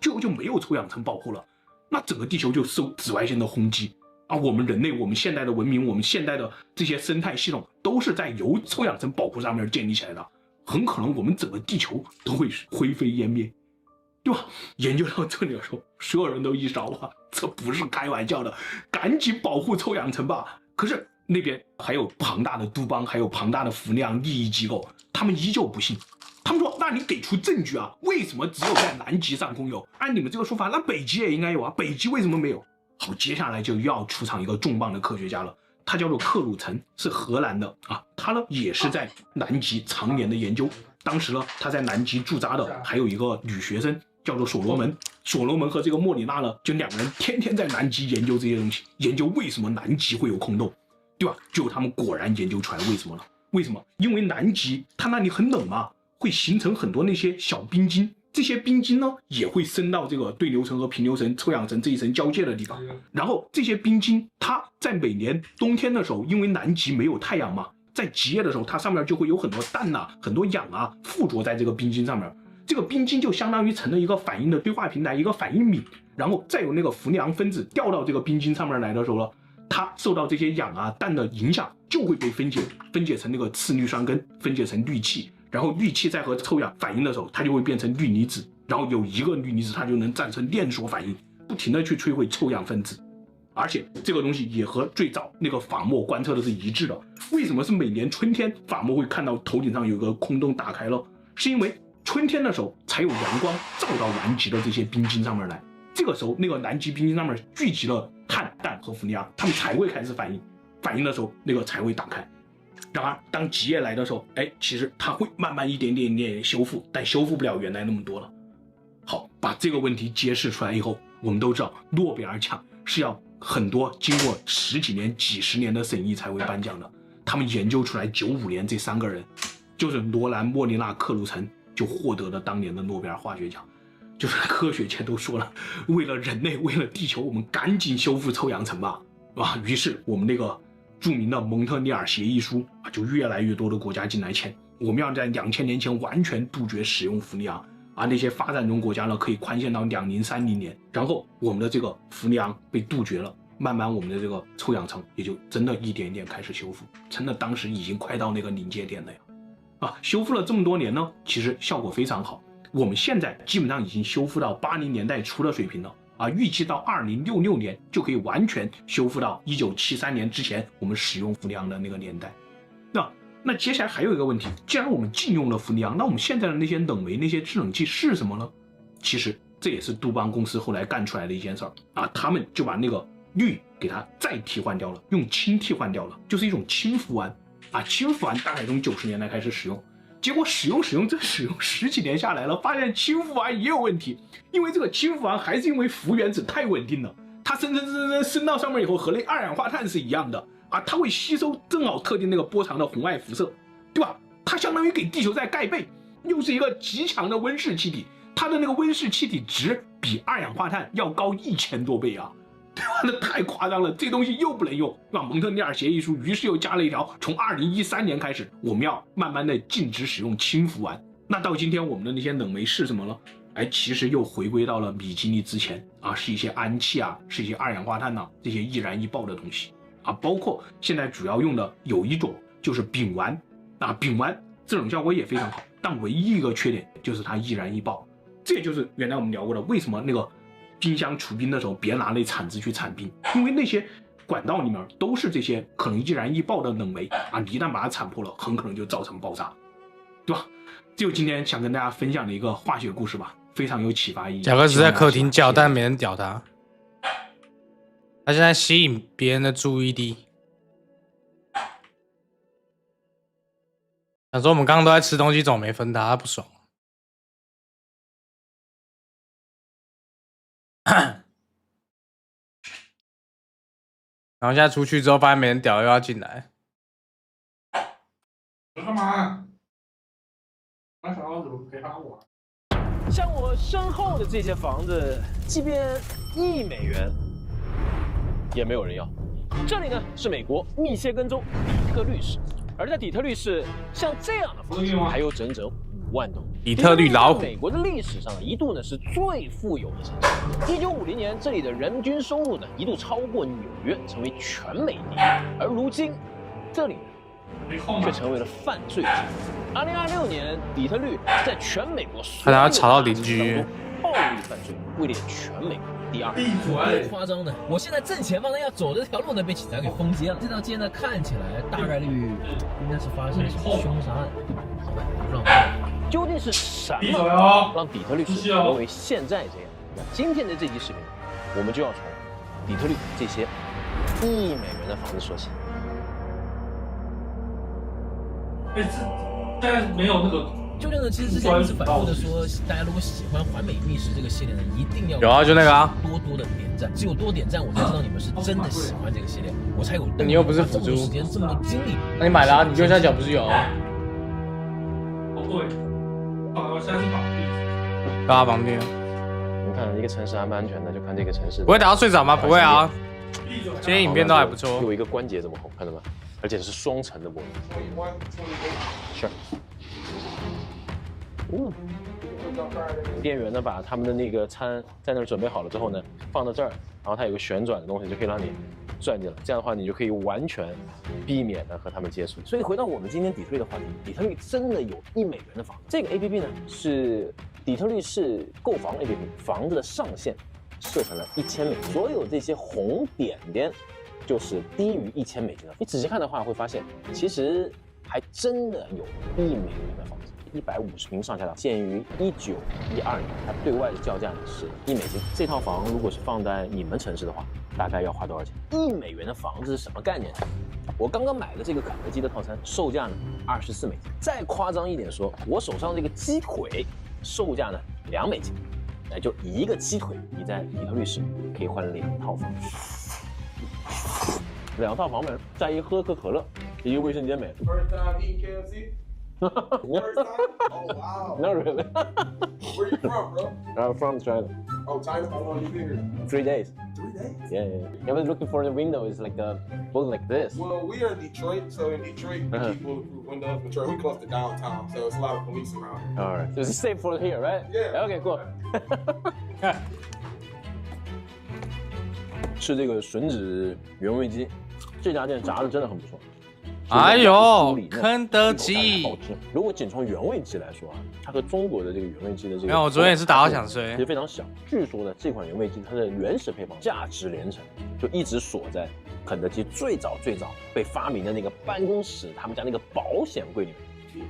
最后就没有臭氧层保护了。那整个地球就受紫外线的轰击啊！我们人类，我们现代的文明，我们现代的这些生态系统，都是在由臭氧层保护上面建立起来的。很可能我们整个地球都会灰飞烟灭，对吧？研究到这里的时候，所有人都意识到了，这不是开玩笑的，赶紧保护臭氧层吧。可是那边还有庞大的杜邦，还有庞大的伏尼昂利益机构，他们依旧不信。他们说：“那你给出证据啊？为什么只有在南极上空有？按你们这个说法，那北极也应该有啊？北极为什么没有？”好，接下来就要出场一个重磅的科学家了，他叫做克鲁岑，是荷兰的啊。他呢也是在南极常年的研究。当时呢，他在南极驻扎的还有一个女学生叫做所罗门。所罗门和这个莫里娜呢，就两个人天天在南极研究这些东西，研究为什么南极会有空洞，对吧？最后他们果然研究出来为什么了？为什么？因为南极它那里很冷嘛。会形成很多那些小冰晶，这些冰晶呢也会升到这个对流层和平流层、臭氧层这一层交界的地方。然后这些冰晶，它在每年冬天的时候，因为南极没有太阳嘛，在极夜的时候，它上面就会有很多氮啊、很多氧啊附着在这个冰晶上面。这个冰晶就相当于成了一个反应的对话平台，一个反应皿。然后再有那个伏尼昂分子掉到这个冰晶上面来的时候呢，它受到这些氧啊、氮的影响，就会被分解成那个次氯酸根，分解成氯气。然后氯气在和臭氧反应的时候，它就会变成氯离子，然后有一个氯离子，它就能产生链锁反应，不停的去摧毁臭氧分子。而且这个东西也和最早那个法墨观测的是一致的。为什么是每年春天法墨会看到头顶上有个空洞打开了？是因为春天的时候才有阳光照到南极的这些冰晶上面来，这个时候那个南极冰晶上面聚集了碳、氮和氟利昂，它们才会开始反应，反应的时候那个才会打开。然而当极夜来的时候，其实它会慢慢一点点修复，但修复不了原来那么多了。好，把这个问题揭示出来以后，我们都知道诺贝尔奖是要很多经过10几年、几十年的审议才会颁奖的。他们研究出来95年这3个人，就是罗兰、莫利纳、克鲁岑就获得了当年的诺贝尔化学奖。就是科学界都说了，为了人类，为了地球，我们赶紧修复臭氧层吧，于是我们那个著名的蒙特利尔协议书就越来越多的国家进来签，我们要在2000年前完全杜绝使用氟利昂，那些发展中国家呢可以宽限到2030年，然后我们的这个氟利昂被杜绝了，慢慢我们的这个臭氧层也就真的一点一点开始修复，真的当时已经快到那个临界点了呀！修复了这么多年呢，其实效果非常好，我们现在基本上已经修复到80年代初的水平了。预计到2066年就可以完全修复到1973年之前我们使用氟利昂的那个年代。那接下来还有一个问题，既然我们禁用了氟利昂，那我们现在的那些冷媒、那些制冷剂是什么呢？其实这也是杜邦公司后来干出来的一件事儿他们就把那个氯给它再替换掉了，用氢替换掉了，就是一种氢氟胺氢氟胺大概从90年代开始使用。结果使用10几年下来了，发现氢氟胺也有问题，因为这个氢氟胺还是因为氟原子太稳定了，它升到上面以后和那二氧化碳是一样的它会吸收正好特定那个波长的红外辐射，对吧？它相当于给地球在盖被，又是一个极强的温室气体，它的那个温室气体值比二氧化碳要高1000多倍对吧？那太夸张了，这东西又不能用，蒙特利尔协议书于是又加了一条，从2013年开始，我们要慢慢的禁止使用氢氟胺。那到今天我们的那些冷媒是什么了？其实又回归到了米基尼之前是一些氨气是一些二氧化碳这些易燃易爆的东西包括现在主要用的有一种就是丙烷丙烷制冷效果也非常好，但唯一一个缺点就是它易燃易爆。这也就是原来我们聊过的，为什么那个冰箱除冰的时候别拿那铲子去铲冰，因为那些管道里面都是这些可能易燃易爆的冷媒你一旦把它铲破了，很可能就造成爆炸，对吧？这就今天想跟大家分享的一个化学故事吧，非常有启发意义。贾克斯在客厅叫，但没人屌他，他现在吸引别人的注意力。想说我们刚刚都在吃东西，怎么没分他？他不爽。然后现在出去之后，发现没人屌，又要进来。干嘛？我想要怎么陪他玩？像我身后的这些房子，即便$1也没有人要。这里呢是美国密歇根州底特律市，而在底特律市，像这样的房子还有整整5万栋。底特律老虎，美国的历史上一度呢是最富有的城市。1950年，这里的人均收入呢一度超过纽约，成为全美第一。而如今，这里却成为了犯罪之都。2026年，底特律在全美国所有吵到邻居，暴力犯罪位列全美国第2。最夸张的，我现在正前方呢要走的这条路呢被警察给封街了。这条街呢看起来大概率应该是发生了什么凶杀案。好吧，让我。究竟是什么让底特律市沦为现在这样？那今天的这期视频，我们就要从底特律这些$1的房子说起。现在没有那个。就这个，其实之前一直反复的说，大家如果喜欢环美密室这个系列呢，一定要有就那个多的点赞，只有多点赞，我才知道你们是真的喜欢这个系列，我才有。你又不是辅助，时间这么多精力，那你买了你右下角不是有？对，现在是绑定。绑定。你看一个城市安不安全的，就看这个城市。不会打到睡着吗？不会啊。今天影片都还不错。有一个关节这么厚，看到吗？而且是双层的玻璃。是。店员呢把他们的那个餐在那儿准备好了之后呢，放到这儿，然后它有个旋转的东西，就可以让你转进来。这样的话，你就可以完全避免呢和他们接触。所以回到我们今天底特律的话题，底特律真的有$1的房子。这个 APP 呢是底特律市购房 APP， 房子的上限设成了1000美金，所有这些红点点就是低于1000美金的。你仔细看的话，会发现其实还真的有1美元的房子，150平上下的，建于1912年，它对外的叫价呢是1美金。这套房如果是放在你们城市的话，大概要花多少钱？1美元的房子是什么概念？我刚刚买的这个肯德基的套餐，售价呢24美金。再夸张一点说，我手上这个鸡腿，售价呢2美金。哎，就1个鸡腿，你在底特律市可以换2套房，2套房门，再一喝可乐，1个卫生间没了。First time eating KFC? First time? Oh wow. Not really. Where you from, bro? I'm from China. Oh, China? How long you been here? 3 days. 3 days? Yeah. I was looking for the window. It's like both like this. Well, we are in Detroit, so in Detroit, we keep bulletproof windows. Detroit, we close to downtown, so it's a lot of police around here. All right. So it's safe for here, right? Yeah. Okay, cool. 吃这个吮指原味鸡，这家店炸的真的很不错。哎呦，肯德基！如果仅从原味鸡来说啊，它和中国的这个原味鸡的这个，没有，我昨天也是打到想睡，其实非常小。据说呢，这款原味鸡它的原始配方价值连城，就一直锁在肯德基最早被发明的那个办公室他们家那个保险柜里面。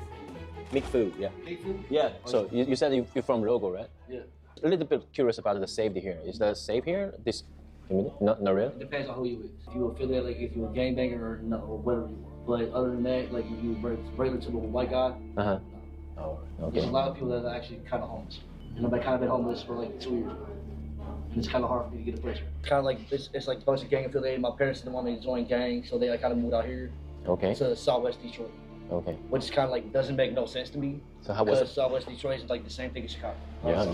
Make food, yeah. Make food? Yeah. So you said you're from Rogo, right? Yeah. A little bit curious about the safety here. Is the safe here? This, not really. It depends on who you is. If you affiliate, like if you're a gangbanger or no, or whatever you are. But other than that, like if you regular typical white guy. Oh, okay. There's a lot of people that are actually kind of homeless. And I've kind of been homeless for like 2 years. And it's kind of hard for me to get a place. Kind of like it's like a bunch of gang affiliated. My parents didn't want me to join gangs, so they like kind of moved out here. Okay. To Southwest Detroit. Okay. Which kind of like doesn't make no sense to me. So how was it? Because Southwest Detroit is like the same thing as Chicago. Yeah.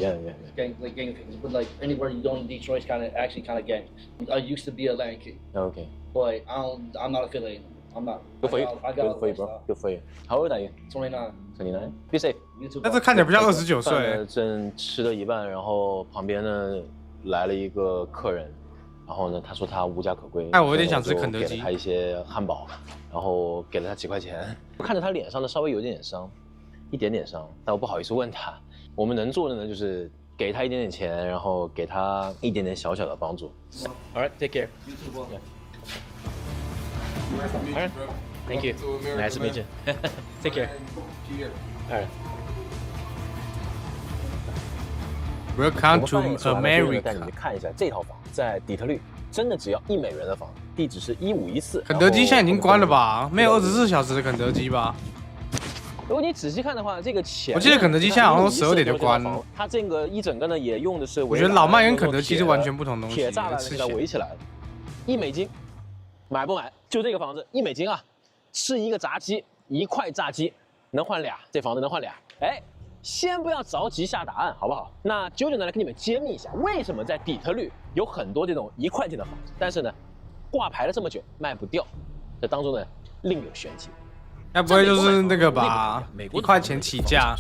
Gang things, but like anywhere you go in Detroit's kind of gangs. I used to be a Latin kid. Okay. But I'm not affiliated. I'm not. Good for you. I got Good for you, bro. Good for you. How old are you? 29. 29. Be safe. 但是看起来不像29岁。饭正吃了一半，然后旁边呢来了一个客人，然后呢他说他无家可归，哎，我有点想吃肯德基。给了他一些汉堡，然后给了他几块钱。看着他脸上呢稍微有一点伤，一点点伤，但我不好意思问他。我们能做的呢就是给他一点点钱，然后给他一点点小小的帮助。All right, take care. You too, bro. Nice to meet you, bro. Thank you. Nice to meet you. Take care. All right. Welcome to America. 带你们看一下这套房，在底特律真的只要1美元的房，地址是1514。肯德基现在已经关了吧？没有24小时的肯德基吧？如果你仔细看的话，这个钱，我记得肯德基现在好像12点就关了。它这个一整个呢也用的是，我觉得老麦跟肯德基是完全不同东西。铁栅栏给它围起来了，1美金，买不买？就这个房子1美金啊，吃一个炸鸡，1块炸鸡能换俩，这房子能换俩。哎，先不要着急下答案，好不好？那九九呢来跟你们揭秘一下，为什么在底特律有很多这种1块钱的房子，但是呢挂牌了这么久卖不掉，这当中呢另有玄机。该不会就是那个吧？1块钱起价，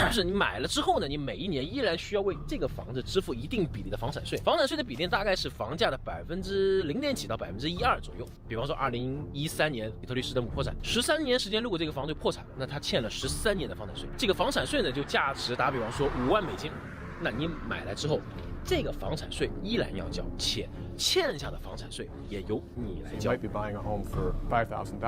就是你买了之后呢，你每一年依然需要为这个房子支付一定比例的房产税。房产税的比例大概是房价的0.几到1.12%左右。比方说，2013年底特律市政府破产，13年时间，如果这个房子破产了，那他欠了13年的房产税。这个房产税呢，就价值打比方说5万美金，那你买来之后，这个房产税依然要交，且欠下的房产税也由你来交。You might be buying a home for $5,000,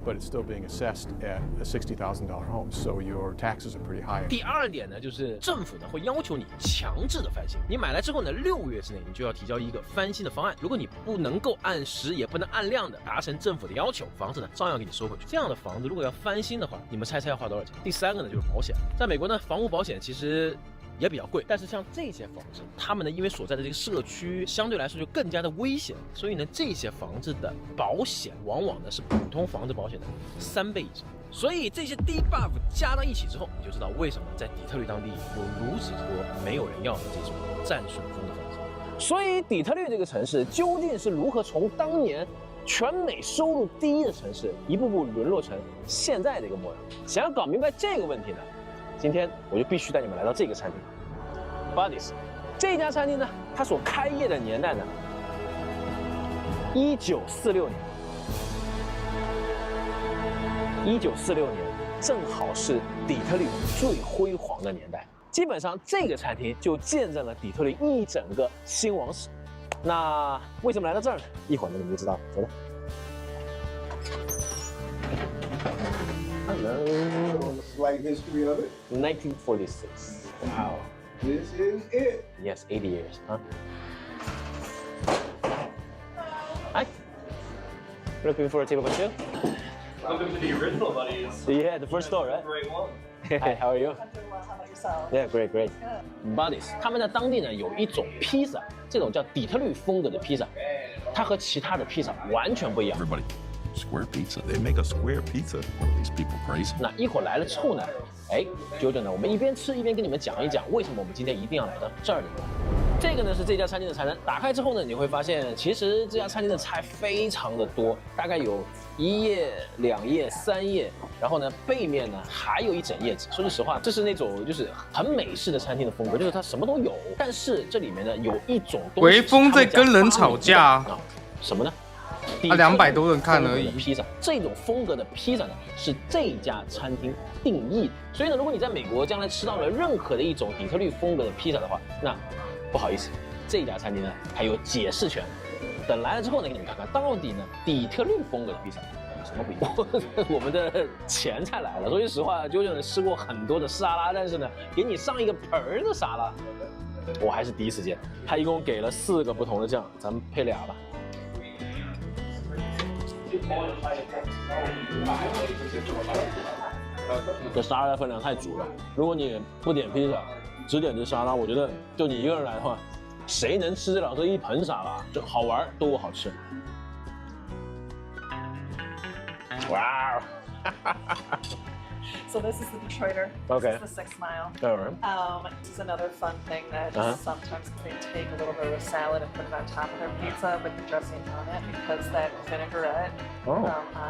but it's still being assessed at a $60,000 home, so your taxes are pretty high. 第二点呢，就是政府呢会要求你强制的翻新。你买来之后呢，6个月之内你就要提交一个翻新的方案。如果你不能够按时也不能按量的达成政府的要求，房子呢照样给你收回去。这样的房子如果要翻新的话，你们猜要花多少钱？第三个呢就是保险。在美国呢，房屋保险其实也比较贵，但是像这些房子，他们呢因为所在的这个社区相对来说就更加的危险，所以呢这些房子的保险往往呢是普通房子保险的3倍以上。所以这些低 buff 加到一起之后，你就知道为什么在底特律当地有如此多没有人要的这种战顺风的房子。所以底特律这个城市究竟是如何从当年全美收入第1的城市，一步步沦落成现在这个模样？想要搞明白这个问题呢，今天我就必须带你们来到这个餐厅 Buddies。 这家餐厅呢，它所开业的年代呢，1946年。1946年正好是底特律最辉煌的年代。基本上这个餐厅就见证了底特律一整个兴亡史。那为什么来到这儿呢？一会儿你们就知道了。走吧。Hello. Slight history of it. 1946. Wow. This is it. Yes, 80 years. Huh? Hi. Looking for a table for two? Welcome to the original, buddies. Yeah, the first store, right? Great one. Hi, how are you? I'm doing well. How about yourself? Yeah, great, great. Buddies， 他们在当地呢有一种披萨，这种叫底特律风格的披萨，它和其他的披萨完全不一样。Everybody, square pizza. They make a square pizza. These people crazy. 那一会儿来了之后呢，九九呢，我们一边吃一边跟你们讲一讲为什么我们今天一定要来到这儿里。这个呢是这家餐厅的菜单，打开之后呢，你会发现其实这家餐厅的菜非常的多，大概有1页、2页、3页，然后呢背面呢还有一整页纸。说句实话，这是那种就是很美式的餐厅的风格，就是它什么都有，但是这里面呢有一种东西。微风在跟人吵架啊？什么呢？他200多人看而已。披萨这种风格的披萨呢，是这家餐厅定义的。所以呢，如果你在美国将来吃到了任何的一种底特律风格的披萨的话，那不好意思，这家餐厅呢还有解释权。等来了之后呢，给你们看看到底呢底特律风格的披萨有什么不一样。我们的前菜来了，说句实话，九九吃过很多的沙拉，但是呢，给你上一个盆儿的沙拉，我还是第一次见。他一共给了4个不同的酱，咱们配俩吧。这沙拉的分量太足了，如果你不点披萨，只点这沙拉，我觉得就你一个人来的话，谁能吃得了这一盆沙拉？就好玩都好吃。哇！ So this is the Detroiter. Okay. This is the 6 Mile. All right. This is another fun thing that sometimes they take a little bit of a salad and put it on top of their pizza with the dressing on it because that vinaigrette on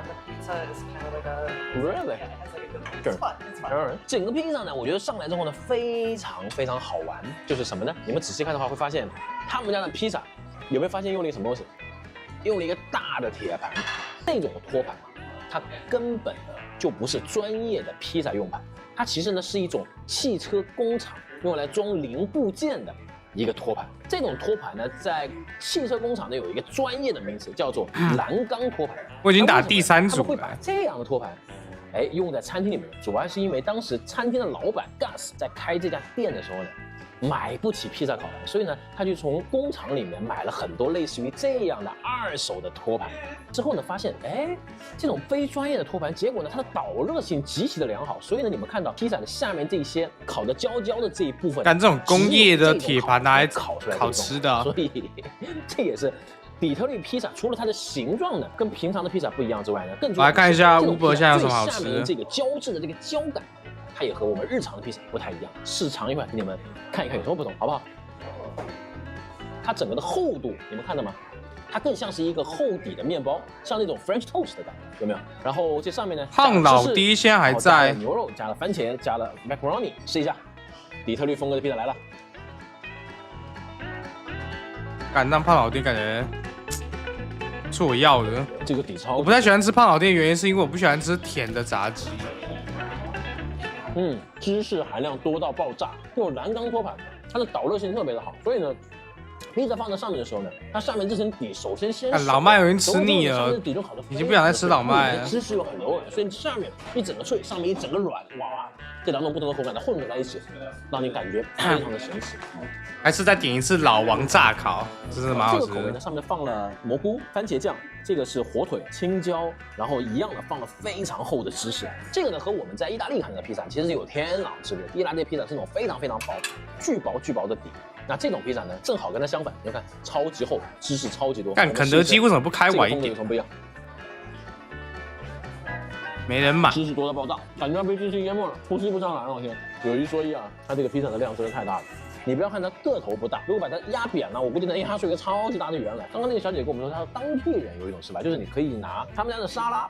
the pizza is kind of like a really. Yeah, it has like a good. It's fun. It's fun. All right. 整个披萨呢，我觉得上来之后呢，非常非常好玩。就是什么呢？你们仔细看的话，会发现他们家的披萨有没有发现用了一个什么东西？用了一个大的铁盘，那种托盘，它根本就不是专业的披萨用盘，它其实呢是一种汽车工厂用来装零部件的一个托盘。这种托盘呢，在汽车工厂呢有一个专业的名词，叫做栏杆托盘。我已经打第3组了。他们会把这样的托盘，用在餐厅里面，主要是因为当时餐厅的老板 Gus 在开这家店的时候呢，买不起披萨烤盘，所以呢，他就从工厂里面买了很多类似于这样的2手的托盘。之后呢，发现这种非专业的托盘，结果呢，它的导热性极其的良好，所以呢，你们看到披萨的下面这些烤的焦焦的这一部分，但这种工业的铁盘拿来烤吃的，所以这也是底特律披萨除了它的形状呢跟平常的披萨不一样之外呢，更重要的是我来看一下 Uber 现在有什么好吃的。下面这个胶质的这个胶感，它也和我们日常的披萨不太一样。试尝一会儿给你们看一看有什么不同，好不好？它整个的厚度，你们看到吗？它更像是一个厚底的面包，像那种 French toast 的感觉，有没有？然后这上面呢，胖老爹现在还在，牛肉加了番茄，加了 macaroni， 试一下，底特律风格的披萨来了。敢让胖老爹感觉是我要的。这个底超，我不太喜欢吃胖老爹的原因是因为我不喜欢吃甜的炸鸡。芝士含量多到爆炸，又有栏杆托盘，它的导热性特别的好，所以呢。披萨放在上面的时候呢，它上面这层底首先先老麦有人吃腻了，已经不想再吃老麦了。芝士又很柔软，所以下面一整个脆，上面一整个软，哇，这2种不同的口感它混合在一起，让你感觉非常的神奇。还是再点一次老王炸烤，这是蛮好吃的。这个口味呢，上面放了蘑菇、番茄酱，这个是火腿、青椒，然后一样的放了非常厚的芝士。这个呢和我们在意大利看到的披萨其实是有天壤之别。意大利披萨是那种非常非常薄、巨薄的底。那这种披萨呢，正好跟它相反，你看超级厚，芝士超级多。但肯德基为什么不开晚一点？有什么不一样？没人买，芝士多到爆炸，感觉被芝士淹没了，呼吸不上来了。我天，有一说一啊，它这个披萨的量真的太大了。你不要看它个头不大，如果把它压扁了，我估计能压出一个超级大的圆来。刚刚那个小姐跟我们说，她说当地人有一种吃法，就是你可以拿他们家的沙拉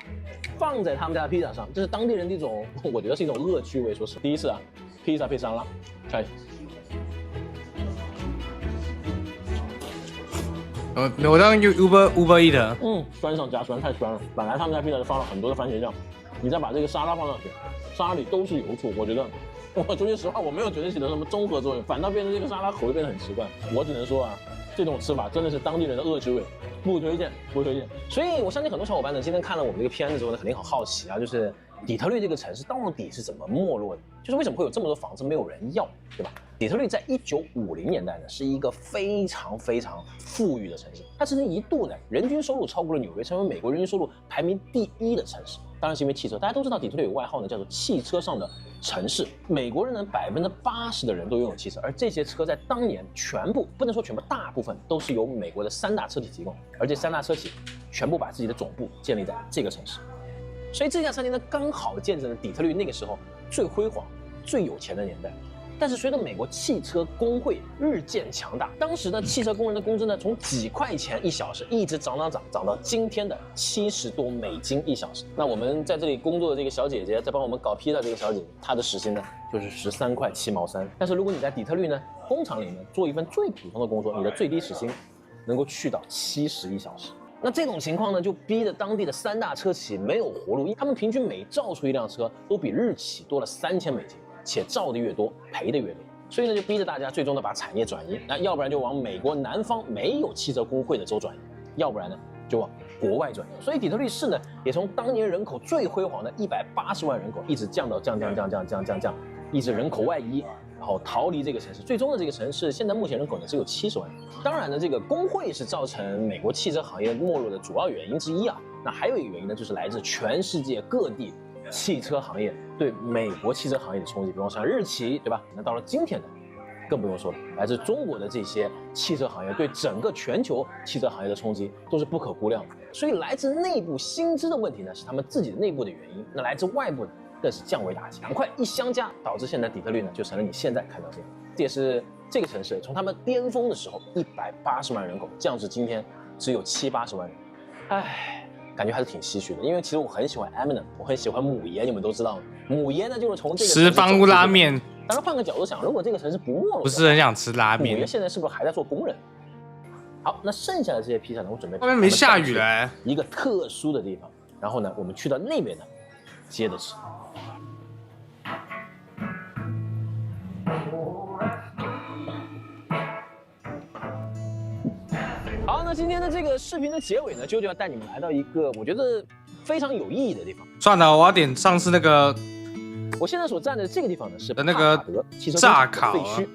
放在他们家的披萨上，这是当地人的一种，我觉得是一种恶趣味。说实话，第一次啊，披萨配沙拉，看。我当 Uber Eat， 酸上加酸，太酸了。本来他们家披萨就放了很多的番茄酱，你再把这个沙拉放上去，沙拉里都是油醋，我觉得我说句实话，我没有觉得起到什么综合作用，反倒变成这个沙拉口味变得很奇怪。我只能说啊，这种吃法真的是当地人的恶之味，不推荐，不推荐。所以我相信很多小伙伴呢，今天看了我们这个片子之后呢，肯定很好奇啊，就是底特律这个城市到底是怎么没落的？就是为什么会有这么多房子没有人要，对吧？底特律在1950年代呢，是一个非常富裕的城市，它曾经一度呢，人均收入超过了纽约，成为美国人均收入排名第1的城市。当然是因为汽车，大家都知道底特律有外号呢，叫做汽车上的城市。美国人呢，80%的人都拥有汽车，而这些车在当年全部不能说全部，大部分都是由美国的3大车企提供，而这3大车企全部把自己的总部建立在这个城市。所以这家餐厅呢，刚好见证了底特律那个时候最辉煌、最有钱的年代。但是随着美国汽车工会日渐强大，当时的汽车工人的工资呢，从几块钱1小时一直涨到今天的70多美金1小时。那我们在这里工作的这个小姐姐，在帮我们搞批的这个小姐姐，她的时薪呢就是13块7毛3。但是如果你在底特律呢，工厂里面做一份最普通的工作，你的最低时薪能够去到71小时。那这种情况呢，就逼得当地的3大车企没有活路，因为他们平均每造出一辆车都比日企多了3000美金。且造的越多，赔的越多，所以呢，就逼着大家最终的把产业转移，那要不然就往美国南方没有汽车工会的州转移，要不然呢就往国外转移。所以底特律市呢，也从当年人口最辉煌的180万人口，一直降到降，一直人口外移，然后逃离这个城市。最终的这个城市现在目前人口呢只有70万人。当然呢，这个工会是造成美国汽车行业没落的主要原因之一啊。那还有一个原因呢，就是来自全世界各地汽车行业对美国汽车行业的冲击，比方像日企，对吧？那到了今天呢，更不用说了，来自中国的这些汽车行业对整个全球汽车行业的冲击都是不可估量的。所以来自内部薪资的问题呢，是他们自己的内部的原因；那来自外部呢，更是降维打击，赶快一相加，导致现在底特律呢就成了你现在看到这样。这也是这个城市从他们巅峰的时候180万人口降至今天只有70-80万人，唉。感觉还是挺唏嘘的，因为其实我很喜欢 Eminem， 我很喜欢母爷，你们都知道，母爷呢就是从这个十方屋拉面。当然换个角度想，如果这个城市不没落，不是很想吃拉面。母爷现在是不是还在做工人？好，那剩下的这些披萨呢，我准备外面没下雨嘞，一个特殊的地方，然后呢，我们去到那边呢，接着吃。好，那今天的这个视频的结尾呢，就要带你们来到一个我觉得非常有意义的地方。算了，我要点上次那个。我现在所站的这个地方呢，是那个炸烤废墟。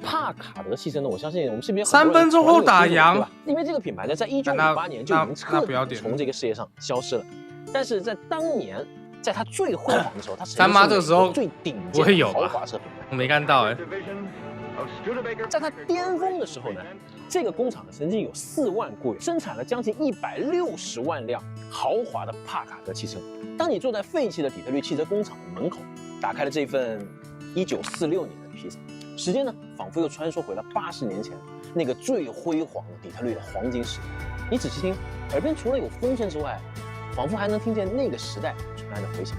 帕卡德汽车呢，我相信我们视频3分钟后打烊，对吧？因为这个品牌呢，在1958年就已经彻底从这个世界上消失了。但是在当年，在它最辉煌的时候，它三妈这个时候最顶尖的豪华车品牌。我没看到哎。在它巅峰的时候呢，这个工厂呢曾经有4万雇员，生产了将近160万辆豪华的帕卡德汽车。当你坐在废弃的底特律汽车工厂的门口，打开了这份1946年的披萨，时间呢仿佛又穿梭回了80年前那个最辉煌的底特律的黄金时代。你仔细听，耳边除了有风声之外，仿佛还能听见那个时代传来的回响。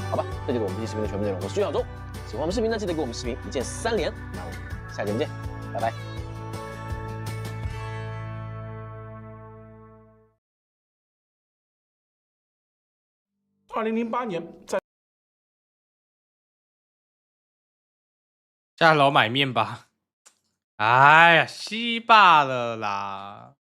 好吧，这就是我们这期视频的全部内容。我是徐小周，喜欢我们视频呢，记得给我们视频一键3连。那我们下期见，拜拜。2008年在下楼买面吧。哎呀，稀罢了啦。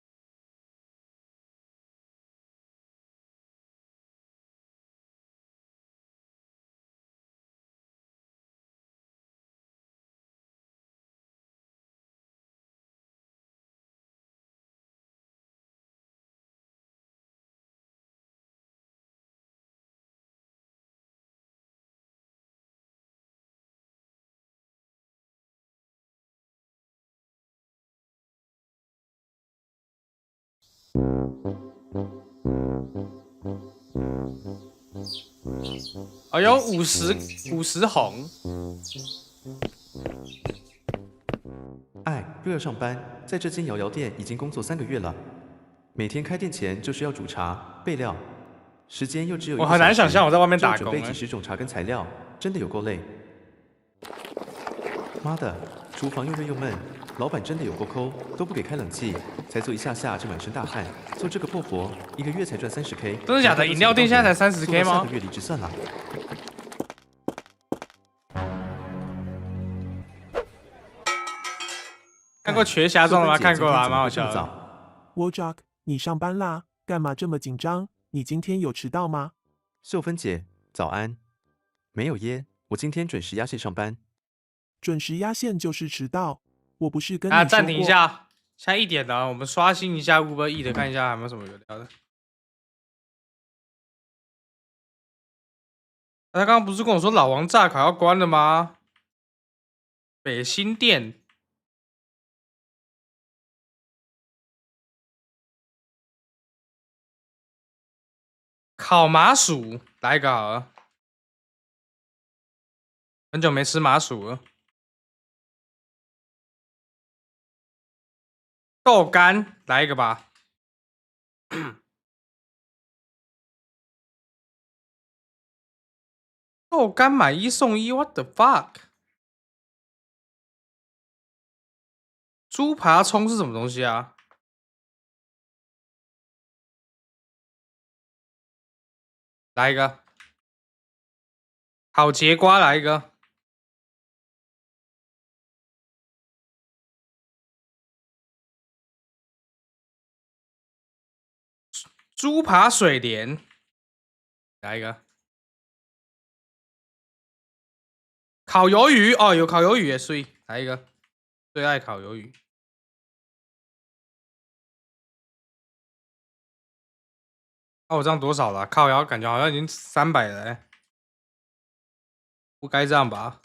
哎呦，50红。哎，又要上班，在这间摇摇店已经工作3个月了，每天开店前就是要煮茶、备料，时间又只有1个小时，我很难想象我在外面打工，准备几十种茶跟材料，真的有够累。妈的，厨房又热又闷，老板真的有够抠，都不给开冷气，才做一下下就满身大汗，做这个破活1个月才赚30K， 真的假的？饮料店现在才30K 吗？下个月离职算了。过瘸侠状的吗？看过啊，蛮好笑的。WoJock， 你上班啦？干嘛这么紧张？你今天有迟到吗？秀芬姐，早安。没有耶，我今天准时压线上班。准时压线就是迟到，我不是跟你说过？暂停一下，现在1点了，我们刷新一下 Uber E 的，看一下有没有什么有聊的。他刚刚不是跟我说老王炸卡要关了吗？北新店。烤麻薯，来一个好了。很久没吃麻薯了。豆干，来一个吧。豆干买1送1 ，What the fuck？ 猪扒葱是什么东西啊？来一个。烤节瓜，来一个。猪扒水莲，来一个。烤鱿鱼哦，有烤鱿鱼也碎，来一个。最爱烤鱿鱼。哦，我这样多少了？靠腰，感觉好像已经300了欸。不该这样吧？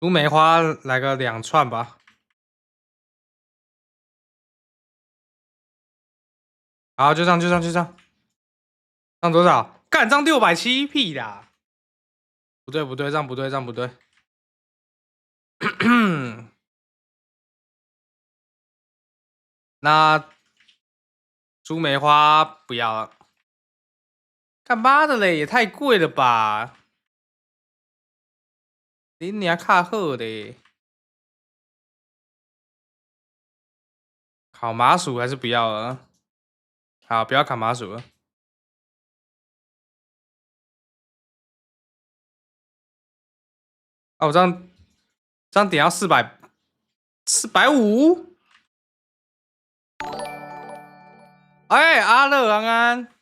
猪梅花来个2串吧。好，就这样，上多少？干，这样670屁啦！不对，这样不对。那猪梅花不要了。干嘛的嘞？也太贵了吧！你娘卡好的。烤麻薯还是不要了。好，不要烤麻薯了。啊，我这样点要450。哎，阿乐安安，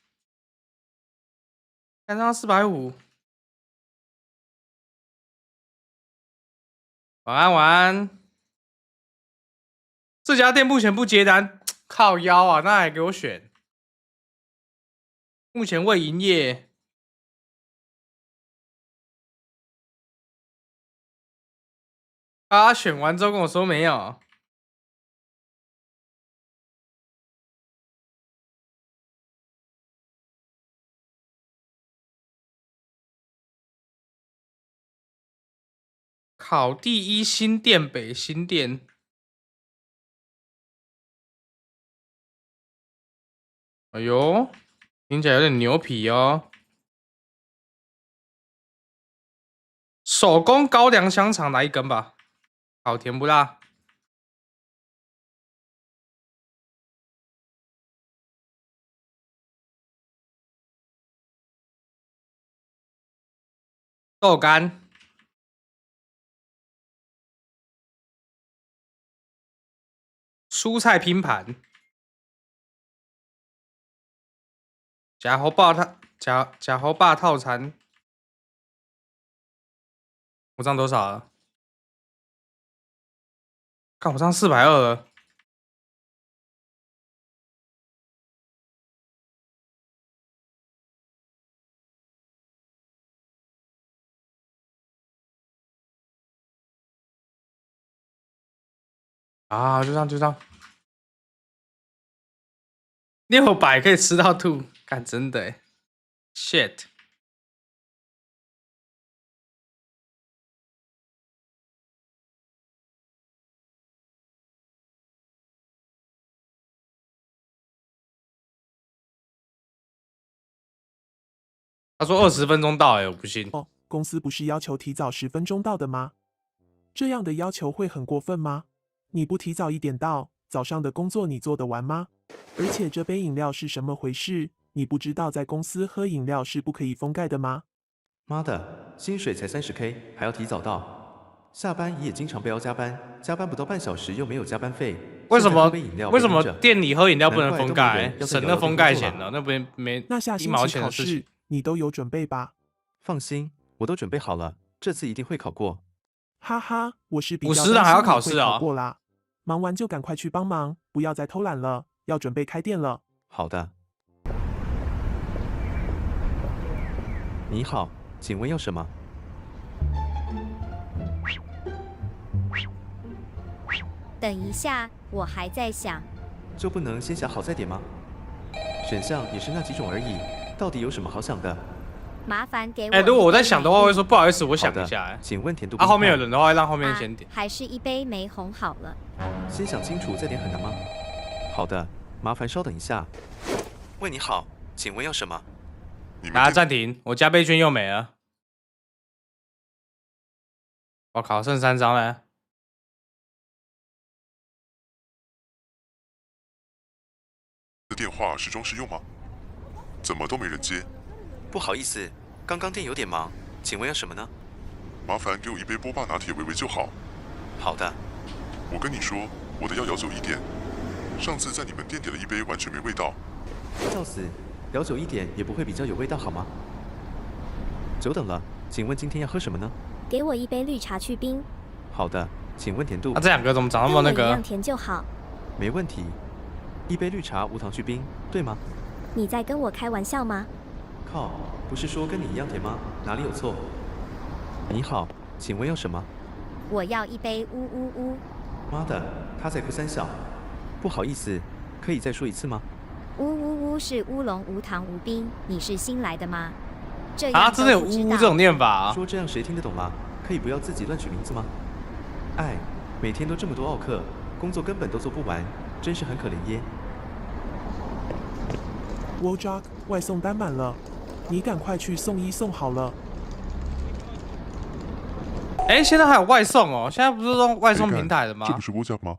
看上450。晚安。这家店目前不接单，靠腰啊，那还给我选。目前未营业。啊，选完之后跟我说没有。烤第1新店北新店。哎呦，听起来有点牛皮哦。手工高粱香肠来1根吧，好甜不辣？豆干。蔬菜拼盘。假猴霸套餐。我这样多少了？看我这样420了。啊，就这样。600可以吃到吐，干真的欸 ，shit。他说20分钟到，我不信。哦，公司不是要求提早10分钟到的吗？这样的要求会很过分吗？你不提早1点到，早上的工作你做得完吗？而且这杯饮料是什么回事？你不知道在公司喝饮料是不可以封盖的吗？妈的，薪水才30K，还要提早到。下班也经常被邀加班，加班不到半小时又没有加班费。为什么现在店里喝饮料不能封难怪盖？都没人要在省那封盖钱聊了，那边没那下一毛星期考钱的事情试。你都有准备吧？放心，我都准备好了，这次一定会考过。哈哈，我是比较50人还要考试啊担心你会考过啦。忙完就赶快去帮忙，不要再偷懒了，要准备开店了。好的。你好，请问要什么？等一下，我还在想。就不能先想好再点吗？选项也是那几种而已，到底有什么好想的？麻烦给我。如果我在想的话，会说不好意思，我想一下。请问甜度。后面有人的话，让后面先点。还是一杯玫红好了。先想清楚再点很难吗？好的，麻烦稍等一下。喂，你好，请问要什么？大家暂停，我加倍券又没了。我靠，剩3张了。的电话是装饰用吗？怎么都没人接？不好意思，刚刚店有点忙，请问要什么呢？麻烦给我一杯波霸拿铁微微就好。好的。我跟你说，我的要久一点。上次在你们店点了一杯，完全没味道。笑死，聊久一点也不会比较有味道好吗？久等了，请问今天要喝什么呢？给我一杯绿茶去冰。好的，请问甜度。这两个怎么长那么那个？一样甜就好。没问题。一杯绿茶无糖去冰，对吗？你在跟我开玩笑吗？靠，不是说跟你一样甜吗？哪里有错？你好，请问要什么？我要一杯呜呜呜。妈的，他在哭三小。不好意思，可以再说一次吗？呜呜呜是乌龙无糖无冰，你是新来的吗？这样真的有呜呜这种念法啊？说这样谁听得懂啦？可以不要自己乱取名字吗？哎，每天都这么多奥客，工作根本都做不完，真是很可怜耶。WoJack 外送单满了，你赶快去送一送好了。现在还有外送哦？现在不是用外送平台的吗？这不是WoJack吗？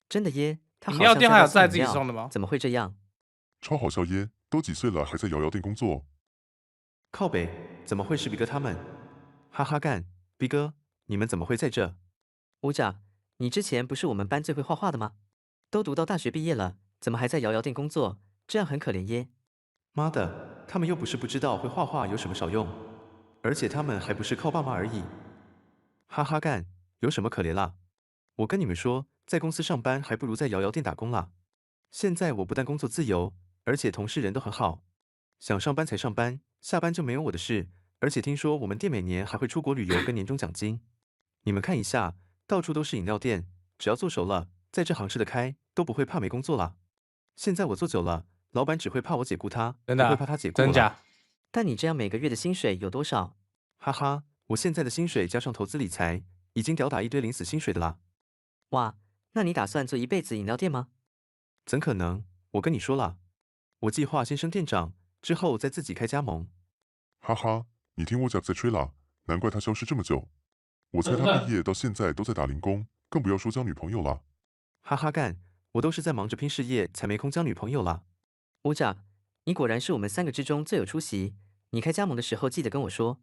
真的耶，饮料店还有在自己送的吗？怎么会这样？超好笑耶！都几岁了，还在摇摇店工作？靠北，怎么会是 B 哥他们？哈哈干 ，B 哥，你们怎么会在这？WoJack，你之前不是我们班最会画画的吗？都读到大学毕业了，怎么还在摇摇店工作？这样很可怜耶。妈的，他们又不是不知道会画画有什么少用，而且他们还不是靠爸妈而已。哈哈干，有什么可怜啦？我跟你们说，在公司上班还不如在摇摇店打工啦。现在我不但工作自由，而且同事人都很好，想上班才上班，下班就没有我的事。而且听说我们店每年还会出国旅游跟年终奖金。你们看一下，到处都是饮料店，只要做熟了，在这行吃得开，都不会怕没工作啦。现在我做久了，老板只会怕我解雇他，不会怕他解雇我。真假？但你这样每个月的薪水有多少？哈哈，我现在的薪水加上投资理财，已经吊打一堆领死薪水的啦。哇，那你打算做一辈子饮料店吗？怎可能？我跟你说啦，我计划先升店长，之后再自己开加盟。哈哈，你听WoJack在吹啦，难怪他消失这么久。我猜他毕业到现在都在打零工，更不要说交女朋友啦。哈哈干，我都是在忙着拼事业，才没空交女朋友啦。WoJack，你果然是我们3个之中最有出息。你开加盟的时候记得跟我说。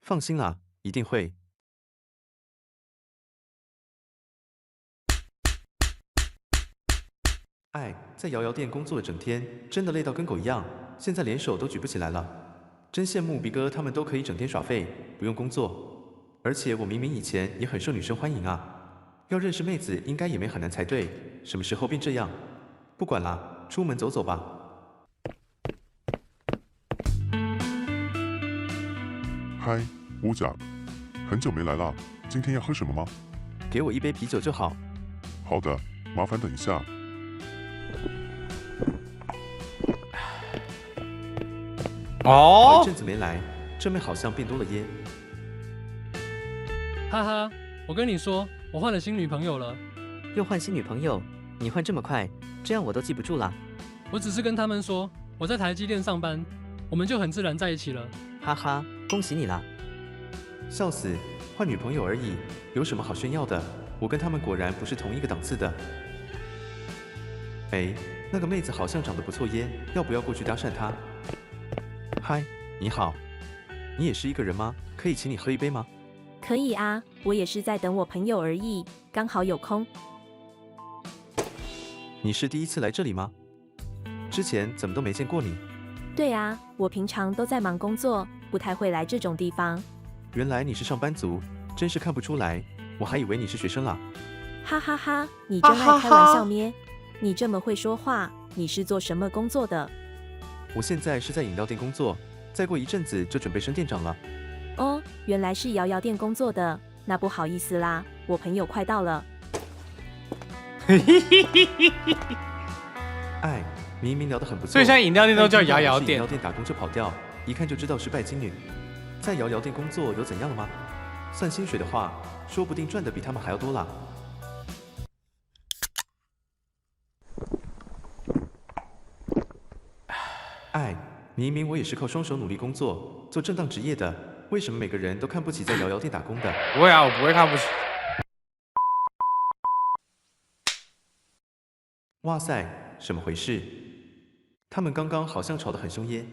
放心啦，一定会。哎，在摇摇店工作了整天，真的累到跟狗一样，现在连手都举不起来了。真羡慕 B 哥他们都可以整天耍废，不用工作。而且我明明以前也很受女生欢迎啊，要认识妹子应该也没很难才对，什么时候变这样？不管啦，出门走走吧。嗨，WoJack，很久没来啦，今天要喝什么吗？给我一杯啤酒就好。好的，麻烦等一下。好一阵子没来，这妹好像变多了耶。哈哈，我跟你说，我换了新女朋友了。又换新女朋友？你换这么快，这样我都记不住啦。我只是跟他们说我在台积电上班，我们就很自然在一起了。哈哈，恭喜你啦！笑死，换女朋友而已，有什么好炫耀的？我跟他们果然不是同一个档次的。哎，那个妹子好像长得不错耶，要不要过去搭讪她？嗨，你好，你也是一个人吗？可以请你喝一杯吗？可以啊，我也是在等我朋友而已，刚好有空。你是第一次来这里吗？之前怎么都没见过你？对啊，我平常都在忙工作，不太会来这种地方。原来你是上班族，真是看不出来，我还以为你是学生啦。哈哈哈，你真爱开玩笑咩？你这么会说话，你是做什么工作的？我现在是在饮料店工作，再过一阵子就准备升店长了。哦，原来是摇摇店工作的，那不好意思啦，我朋友快到了。哎，明明聊得很不错，所以现在饮料店都叫摇摇店。饮料店打工就跑掉，一看就知道是拜金女。在摇摇店工作有怎样了吗？算薪水的话，说不定赚的比他们还要多啦。哎，明明我也是靠双手努力工作，做正当职业的，为什么每个人都看不起在摇摇店打工的？不会啊，我不会看不起。哇塞，什么回事？他们刚刚好像吵得很凶耶，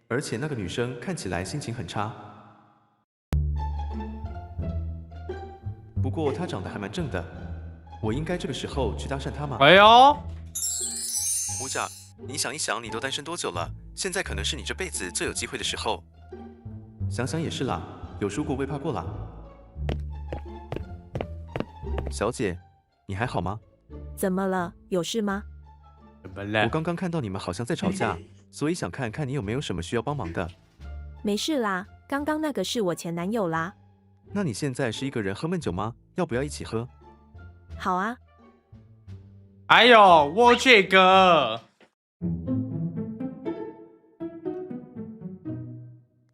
而且那个女生看起来心情很差。不过她长得还蛮正的，我应该这个时候去搭讪她吗？哎呦，吴甲，你想一想，你都单身多久了？现在可能是你这辈子最有机会的时候。想想也是啦，有输过未怕过啦。小姐，你还好吗？怎么了？有事吗？我刚刚看到你们好像在吵架，所以想看看你有没有什么需要帮忙的。没事啦，刚刚那个是我前男友啦。那你现在是一个人喝闷酒吗？要不要一起喝？好啊。哎呦，我这个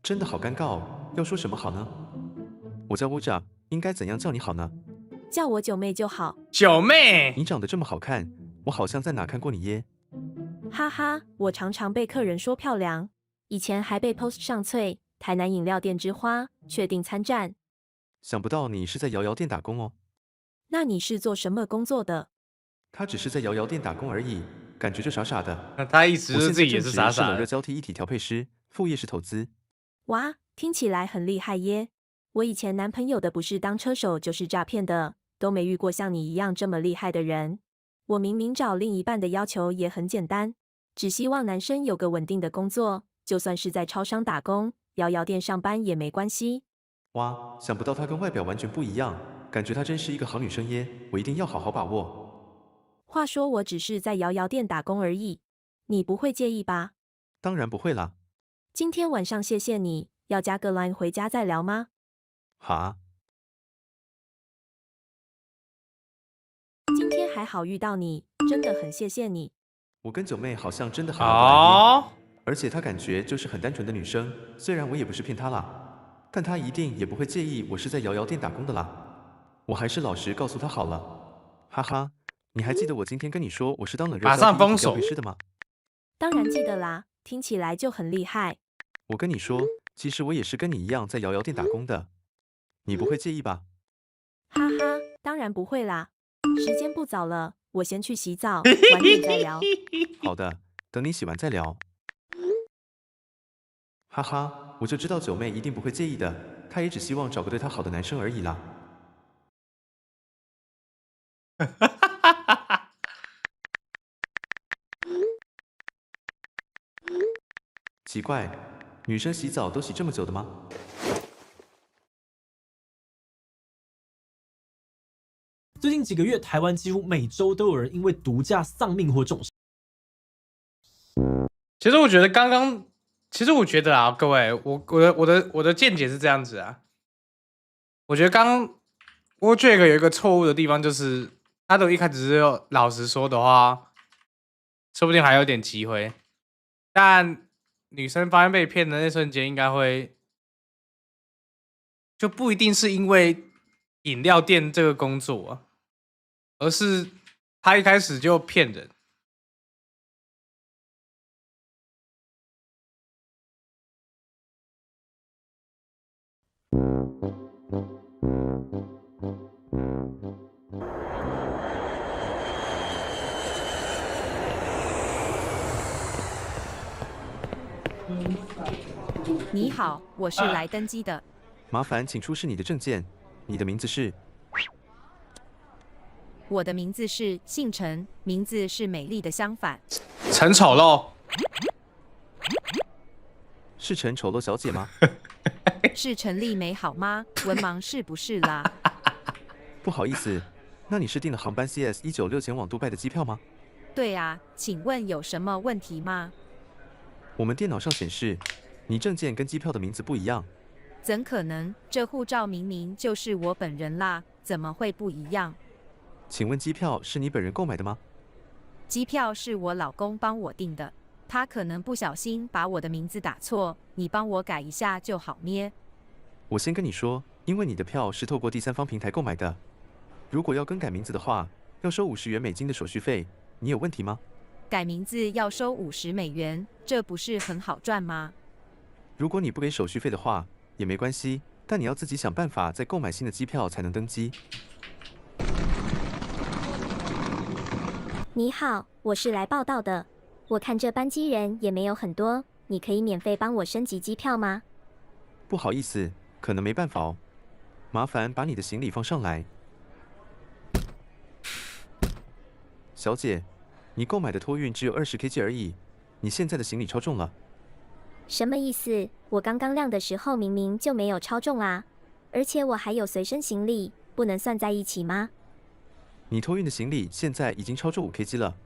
真的好尴尬哦，要说什么好呢？我叫乌甲，应该怎样叫你好呢？叫我九妹就好。九妹，你长得这么好看，我好像在哪看过你耶。哈哈，我常常被客人说漂亮，以前还被 post 上萃，台南饮料店之花，确定参战。想不到你是在摇摇店打工哦。那你是做什么工作的？他只是在摇摇店打工而已，感觉就傻傻的。那他意思是自己也是傻傻的。我冷热交替一体调配师，副业是投资。哇，听起来很厉害耶！我以前男朋友的不是当车手就是诈骗的，都没遇过像你一样这么厉害的人。我明明找另一半的要求也很简单，只希望男生有个稳定的工作，就算是在超商打工、摇摇店上班也没关系。哇，想不到她跟外表完全不一样，感觉她真是一个好女生耶！我一定要好好把握。话说我只是在摇摇店打工而已，你不会介意吧？当然不会啦。今天晚上谢谢你，要加个 line 回家再聊吗？好啊。今天还好遇到你，真的很谢谢你。我跟九妹好像真的很合得来，而且她感觉就是很单纯的女生，虽然我也不是骗她啦，但她一定也不会介意我是在摇摇店打工的啦。我还是老实告诉她好了。哈哈，你还记得我今天跟你说我是当冷热交替调配师的吗？当然记得啦，听起来就很厉害。我跟你说，其实我也是跟你一样在摇摇店打工的，你不会介意吧？哈哈，当然不会啦。时间不早了，我先去洗澡，晚点再聊。好的，等你洗完再聊。哈哈，我就知道九妹一定不会介意的，她也只希望找个对她好的男生而已啦。奇怪，女生洗澡都洗这么久的吗？最近几个月，台湾几乎每周都有人因为毒驾丧命或重伤。其实我觉得啊，各位，我的见解是这样子啊。我觉得刚刚WhwJ有一个错误的地方，就是他都一开始是老实说的话，说不定还有点机会。但女生发现被骗的那瞬间，应该会就不一定是因为饮料店这个工作啊，而是他一开始就骗人。你好，我是来登机的。麻烦请出示你的证件。你的名字是？我的名字是姓陈，名字是美丽的相反。陈丑陋。是陈丑陋小姐吗？是陈丽美好吗？文盲是不是啦？不好意思，那你是订了航班 CS196前往杜拜的机票吗？对啊，请问有什么问题吗？我们电脑上显示，你证件跟机票的名字不一样。怎可能？这护照明明就是我本人啦，怎么会不一样？请问机票是你本人购买的吗？机票是我老公帮我订的，他可能不小心把我的名字打错，你帮我改一下就好咩？我先跟你说，因为你的票是透过第三方平台购买的，如果要更改名字的话，要收50元美金的手续费，你有问题吗？改名字要收50美元，这不是很好赚吗？如果你不给手续费的话，也没关系，但你要自己想办法再购买新的机票才能登机。你好，我是来报到的。我看这班机人也没有很多，你可以免费帮我升级机票吗？不好意思，可能没办法哦。麻烦把你的行李放上来。小姐，你购买的托运只有20 kg 而已，你现在的行李超重了。什么意思？我刚刚量的时候明明就没有超重啊，而且我还有随身行李，不能算在一起吗？你托运的行李现在已经超重5 kg 了，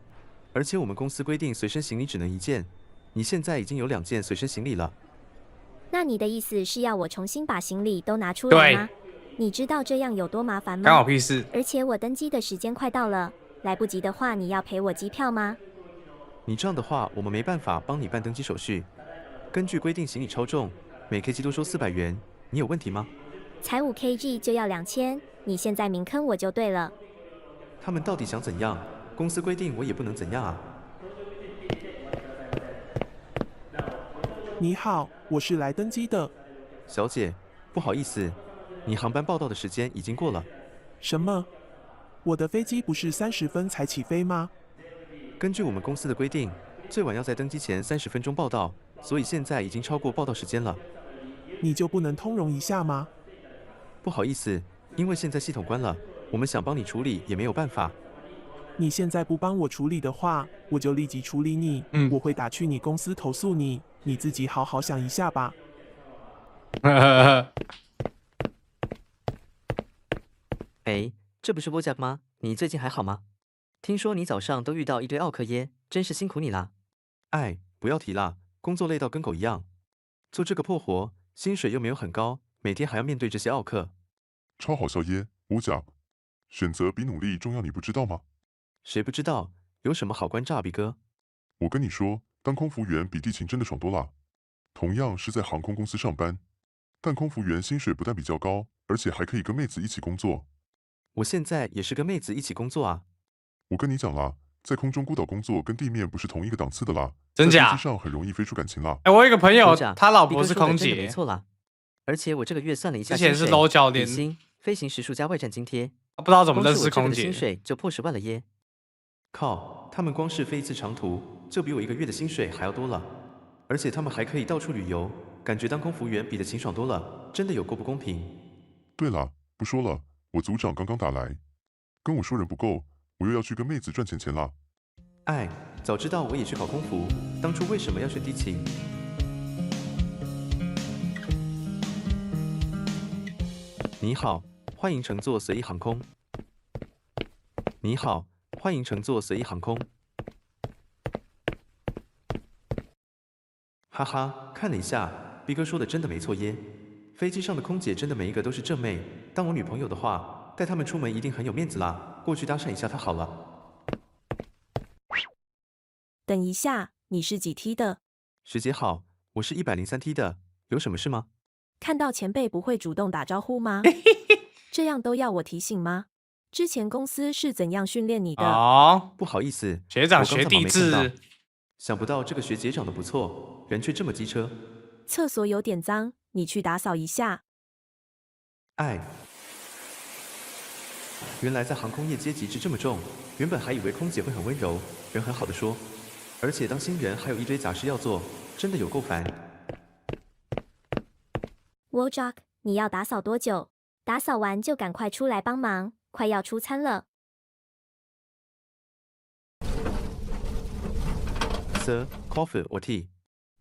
而且我们公司规定随身行李只能1件，你现在已经有2件随身行李了。那你的意思是要我重新把行李都拿出来吗？你知道这样有多麻烦吗？干我屁事！而且我登机的时间快到了，来不及的话，你要赔我机票吗？你这样的话，我们没办法帮你办登机手续。根据规定，行李超重，每 kg 多收400元，你有问题吗？才5 kg 就要2000，你现在明坑我就对了。他们到底想怎样？公司规定我也不能怎样啊。你好，我是来登机的。小姐，不好意思，你航班报到的时间已经过了。什么？我的飞机不是30分才起飞吗？根据我们公司的规定，最晚要在登机前30分钟报到，所以现在已经超过报到时间了。你就不能通融一下吗？不好意思，因为现在系统关了，我们想帮你处理也没有办法。你现在不帮我处理的话，我就立即处理你。我会打去你公司投诉你，你自己好好想一下吧。哎，这不是WhwJ吗？你最近还好吗？听说你早上都遇到一堆奥客耶，真是辛苦你啦。哎，不要提啦，工作累到跟狗一样，做这个破活，薪水又没有很高，每天还要面对这些奥客。超好笑耶，WhwJ，选择比努力重要，你不知道吗？谁不知道？有什么好关炸，比哥？我跟你说，当空服员比地勤真的爽多啦。同样是在航空公司上班，但空服员薪水不但比较高，而且还可以跟妹子一起工作。我现在也是跟妹子一起工作啊。我跟你讲啦，在空中孤岛工作跟地面不是同一个档次的啦，真假？在飞机上很容易飞出感情啦。哎，我有一个朋友，他老婆是空姐，没错啦。而且我这个月算了一下，之前是楼教练，飞行时数加外站津贴，不知道怎么认识空姐，薪水就破10万了耶。靠，他们光是飞一次长途，就比我1个月的薪水还要多了，而且他们还可以到处旅游，感觉当空服员比的勤爽多了，真的有够不公平。对啦，不说了，我组长刚刚打来，跟我说人不够，我又要去跟妹子赚钱啦。哎，早知道我也去考空服，当初为什么要选地勤？你好，欢迎乘坐随意航空。你好，欢迎乘坐随意航空。哈哈，看了一下，逼哥说的真的没错耶。飞机上的空姐真的每一个都是正妹，当我女朋友的话，带她们出门一定很有面子啦。过去搭讪一下她好了。等一下，你是几梯的？学姐好，我是103梯的，有什么事吗？看到前辈不会主动打招呼吗？这样都要我提醒吗？之前公司是怎样训练你的？哦，不好意思，学长学弟制。想不到这个学姐长得不错，人却这么机车。厕所有点脏，你去打扫一下。哎，原来在航空业阶级制这么重，原本还以为空姐会很温柔，人很好的说，而且当新人还有一堆杂事要做，真的有够烦。WhwJ，你要打扫多久？打扫完就赶快出来帮忙，快要出餐了。Sir, coffee or tea？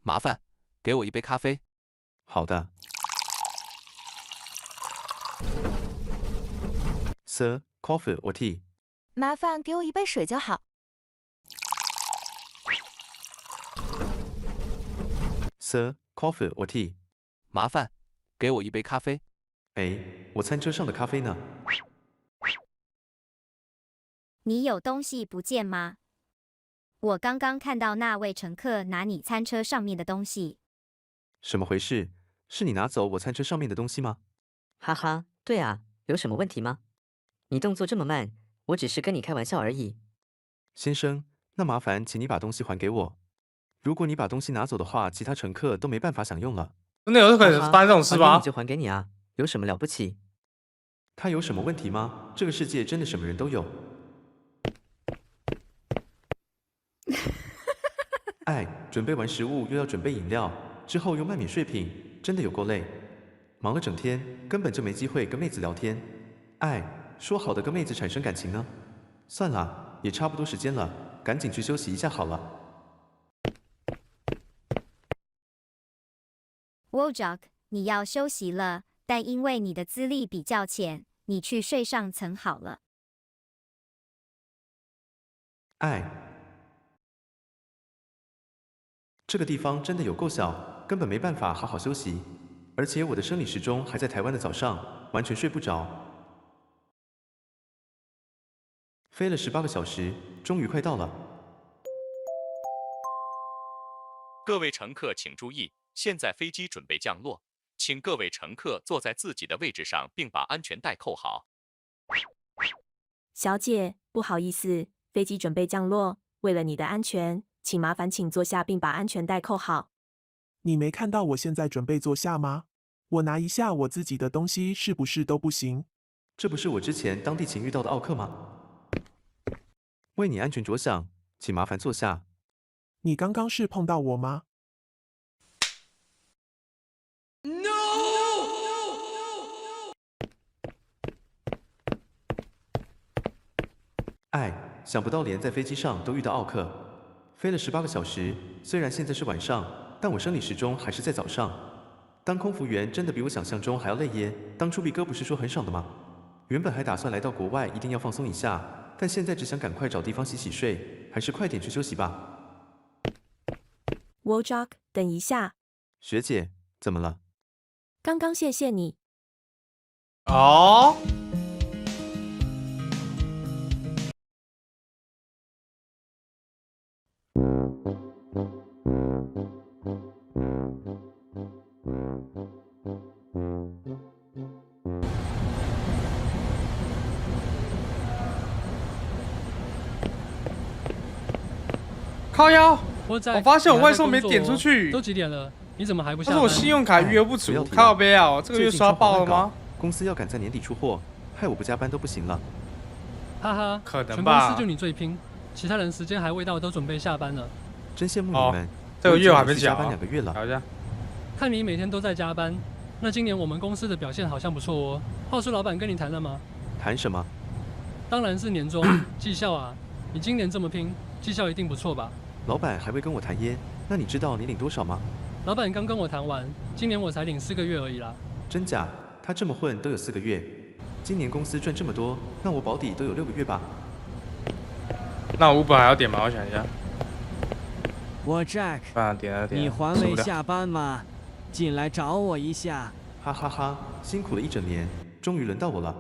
麻烦，给我一杯咖啡。好的。Sir, coffee or tea？ 麻烦给我一杯水就好。Sir, coffee or tea？ 麻烦，给我一杯咖啡。哎，我餐车上的咖啡呢？你有东西不见吗？我刚刚看到那位乘客拿你餐车上面的东西。什么回事？是你拿走我餐车上面的东西吗？哈哈，对啊，有什么问题吗？你动作这么慢，我只是跟你开玩笑而已。先生，那麻烦请你把东西还给我。如果你把东西拿走的话，其他乘客都没办法享用了。真的有可能发生这种事吗？你就还给你啊，有什么了不起？他有什么问题吗？这个世界真的什么人都有。哎，准备完食物又要准备饮料，之后又卖免税品，真的有够累。忙了整天，根本就没机会跟妹子聊天。哎，说好的跟妹子产生感情呢？算了，也差不多时间了，赶紧去休息一下好了。RVHwJ， 你要休息了，但因为你的资历比较浅，你去睡上层好了。哎，这个地方真的有够小，根本没办法好好休息。而且我的生理时钟还在台湾的早上，完全睡不着。飞了18个小时，终于快到了。各位乘客请注意，现在飞机准备降落，请各位乘客坐在自己的位置上，并把安全带扣好。小姐，不好意思，飞机准备降落，为了你的安全，请麻烦请坐下并把安全带扣好。你没看到我现在准备坐下吗？我拿一下我自己的东西是不是都不行？这不是我之前当地勤遇到的奥客吗？为你安全着想，请麻烦坐下。你刚刚是碰到我吗？ 哎，想不到连在飞机上都遇到奥客，飞了18个小时，虽然现在是晚上，但我生理时钟还是在早上。当空服员真的比我想象中还要累耶。当初毕哥不是说很爽的吗？原本还打算来到国外一定要放松一下，但现在只想赶快找地方洗洗睡，还是快点去休息吧。RVHwJ， 等一下。学姐，怎么了？刚刚谢谢你。哦。靠腰，我发现我外送没点出去。都几点了？你怎么还不下班？但是我信用卡余额不足，靠背啊！这个月刷爆了吗？公司要赶在年底出货，害我不加班都不行了。哈哈，可能吧。全公司就你最拼，其他人时间还未到，都准备下班了。真羡慕你们。这个月我还没加班2个月了。聊一下。看你每天都在加班，那今年我们公司的表现好像不错哦。话说老板跟你谈了吗？谈什么？当然是年终绩效啊！你今年这么拼，绩效一定不错吧？老板还会跟我谈耶？那你知道你领多少吗？老板刚跟我谈完，今年我才领4个月而已啦。真假？他这么混都有4个月，今年公司赚这么多，那我保底都有6个月吧？那我500还要点吗？我想一下。我 Jack， 你还未下班吗？进来找我一下。哈哈哈，辛苦了一整年，终于轮到我了。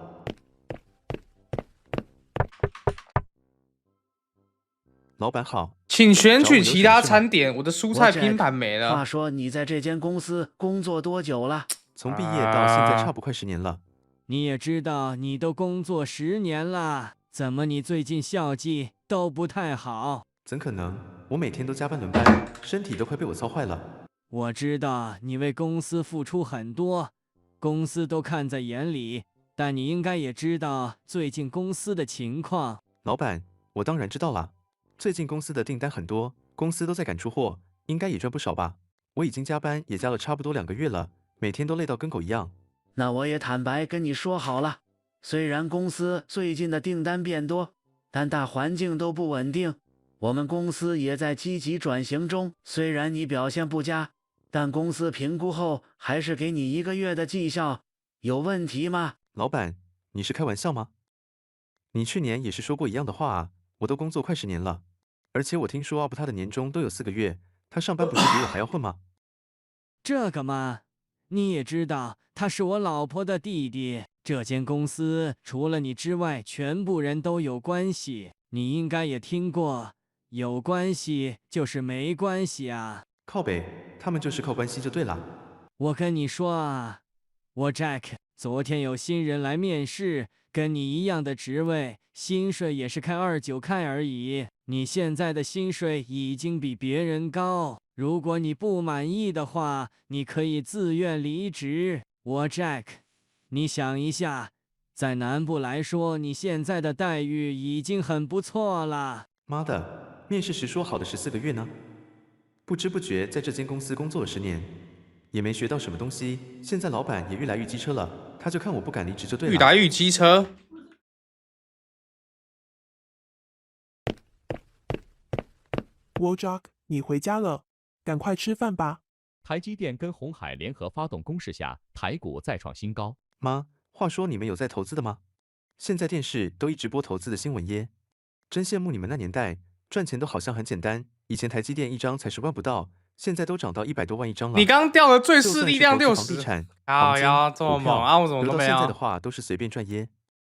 老板好，请选取其他餐点。我的蔬菜拼盘没了。话说你在这间公司工作多久了？从毕业到现在差不快10年了。你也知道你都工作10年了，怎么你最近效绩都不太好？怎可能？我每天都加班轮班，身体都快被我操坏了。我知道你为公司付出很多，公司都看在眼里，但你应该也知道最近公司的情况。老板，我当然知道啦。最近公司的订单很多，公司都在赶出货，应该也赚不少吧？我已经加班也加了差不多2个月了，每天都累到跟狗一样。那我也坦白跟你说好了，虽然公司最近的订单变多，但大环境都不稳定，我们公司也在积极转型中。虽然你表现不佳，但公司评估后还是给你1个月的绩效，有问题吗？老板，你是开玩笑吗？你去年也是说过一样的话啊！我都工作快10年了，而且我听说他的年终都有4个月，他上班不是比我还要混吗？这个嘛，你也知道，他是我老婆的弟弟。这间公司除了你之外，全部人都有关系。你应该也听过，有关系就是没关系啊。靠北，他们就是靠关系就对了。我跟你说啊，我 Jack 昨天有新人来面试，跟你一样的职位，薪水也是开29K而已。你现在的薪水已经比别人高，如果你不满意的话，你可以自愿离职。我 Jack， 你想一下，在南部来说，你现在的待遇已经很不错了。妈的，面试时说好的14个月呢？不知不觉在这间公司工作了10年，也没学到什么东西。现在老板也愈来愈机车了，他就看我不敢离职就对了。愈来愈机车。WoJock， 你回家了，赶快吃饭吧。台积电跟鸿海联合发动攻势下，台股再创新高。妈，话说你们有在投资的吗？现在电视都一直播投资的新闻耶，真羡慕你们那年代，赚钱都好像很简单。以前台积电1张才10万不到，现在都涨到100多万1张了。你刚掉了最势力量60，房地产、哎呀，这么猛啊！我怎么都没有？现在的话都是随便赚耶。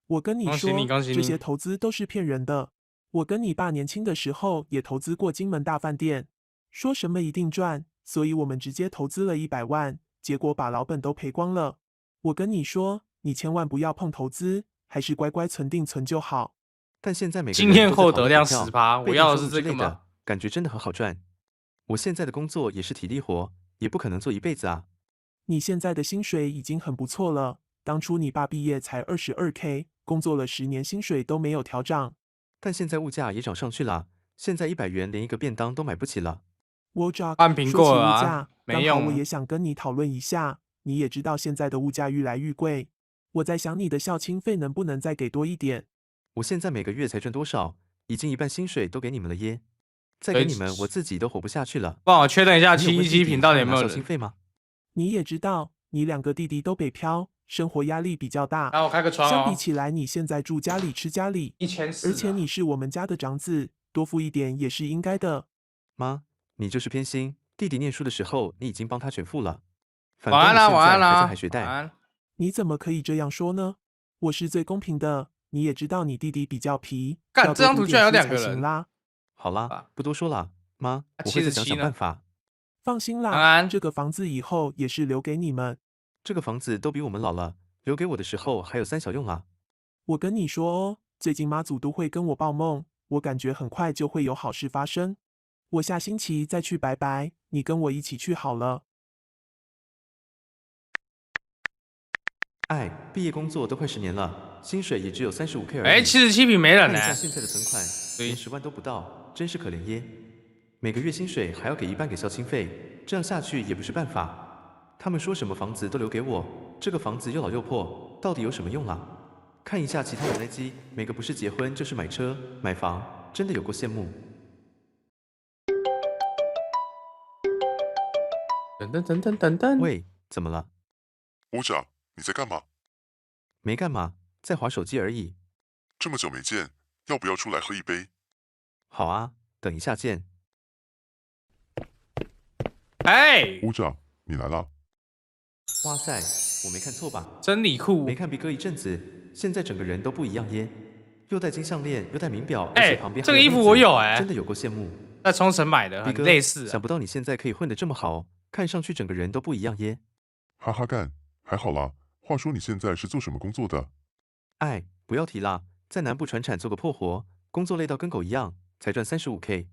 我跟你说，恭喜你这些投资都是骗人的。我跟你爸年轻的时候也投资过金门大饭店，说什么一定赚，所以我们直接投资了100万，结果把老本都赔光了。我跟你说，你千万不要碰投资，还是乖乖存定存就好。但现在每个经验后得量10%，我要的是这个嘛？感觉真的很好赚。我现在的工作也是体力活，也不可能做一辈子啊。你现在的薪水已经很不错了，当初你爸毕业才22K， 工作了10年，薪水都没有调涨。但现在物价也涨上去了，现在100元连一个便当都买不起了。WoJock，按苹果了啊，说起物价，没用。刚好我也想跟你讨论一下。你也知道现在的物价愈来愈贵，我在想你的校庆费能不能再给多一点？我现在每个月才赚多少？已经1半薪水都给你们了耶！再给你们，我自己都活不下去了。帮我确认一下717频道有没有校庆费吗？你也知道，你2个弟弟都北漂，生活压力比较大。来，我开个窗哦。相比起来，你现在住家里吃家里，1400，而且你是我们家的长子，多付一点也是应该的。妈，你就是偏心，弟弟念书的时候你已经帮他全付了。晚安啦，晚安啦，还学贷。你怎么可以这样说呢？我是最公平的，你也知道你弟弟比较皮。干，这张图居然有2个人啦。好啦，不多说了，妈，我会再想想办法。放心啦，这个房子以后也是留给你们。这个房子都比我们老了，留给我的时候还有3小用啦。我跟你说哦，最近妈祖都会跟我报梦，我感觉很快就会有好事发生。我下星期再去拜拜，你跟我一起去好了。毕业工作都快10年了，薪水也只有35K 而已。77瓶没人呢。看一下现在的存款，连10万都不到，真是可怜耶。每个月薪水还要给1半给校庆费，这样下去也不是办法。他们说什么房子都留给我，这个房子又老又破，到底有什么用啦？看一下其他人来机，每个不是结婚就是买车买房，真的有够羡慕。等，喂，怎么了？WoJock，你在干嘛？没干嘛，在滑手机而已。这么久没见，要不要出来喝一杯？好啊，等一下见。WoJock，你来了。哇塞，我没看错吧？真理裤，没看逼哥一阵子，现在整个人都不一样耶，又戴金项链，又戴名表，而且旁边这个衣服我有真的有够羡慕。在冲绳买的，很类似。想不到你现在可以混得这么好，看上去整个人都不一样耶。哈哈干，还好啦。话说你现在是做什么工作的？不要提啦，在南部传产做个破活，工作累到跟狗一样，才赚35K。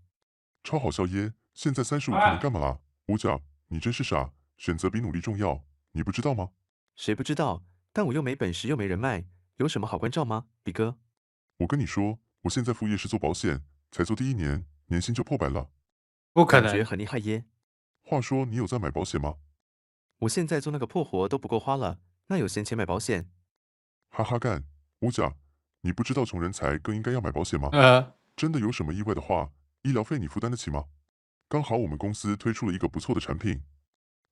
超好笑耶！现在35K能干嘛啦？WoJock，你真是傻，选择比努力重要，你不知道吗？谁不知道？但我又没本事又没人脉，有什么好关照吗？比哥，我跟你说，我现在副业是做保险，才做第1年，年薪就破100了。不可能，感觉很厉害耶。话说你有在买保险吗？我现在做那个破活都不够花了，那有闲钱买保险？哈哈干，乌甲，你不知道穷人才更应该要买保险吗？真的有什么意外的话，医疗费你负担得起吗？刚好我们公司推出了一个不错的产品，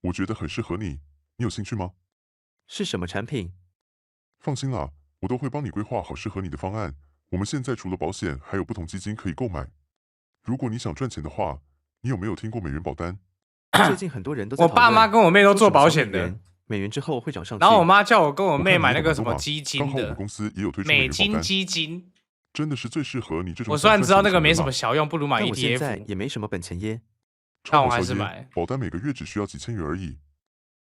我觉得很适合你，你有兴趣吗？是什么产品？放心啦，我都会帮你规划好适合你的方案。我们现在除了保险，还有不同基金可以购买。如果你想赚钱的话，你有没有听过美元保单？最近很多人都在我爸妈跟我妹都做保险的，美元之后会涨上去。然后我妈叫我跟我妹买那个什么基金刚好我们的，公司也有推出美金元保单，基金。真的是最适合你这种。我虽然知道那个没什么小用，不如买但我现在 ETF。也没什么本钱耶。但我还是买。保单每个月只需要几千元而已，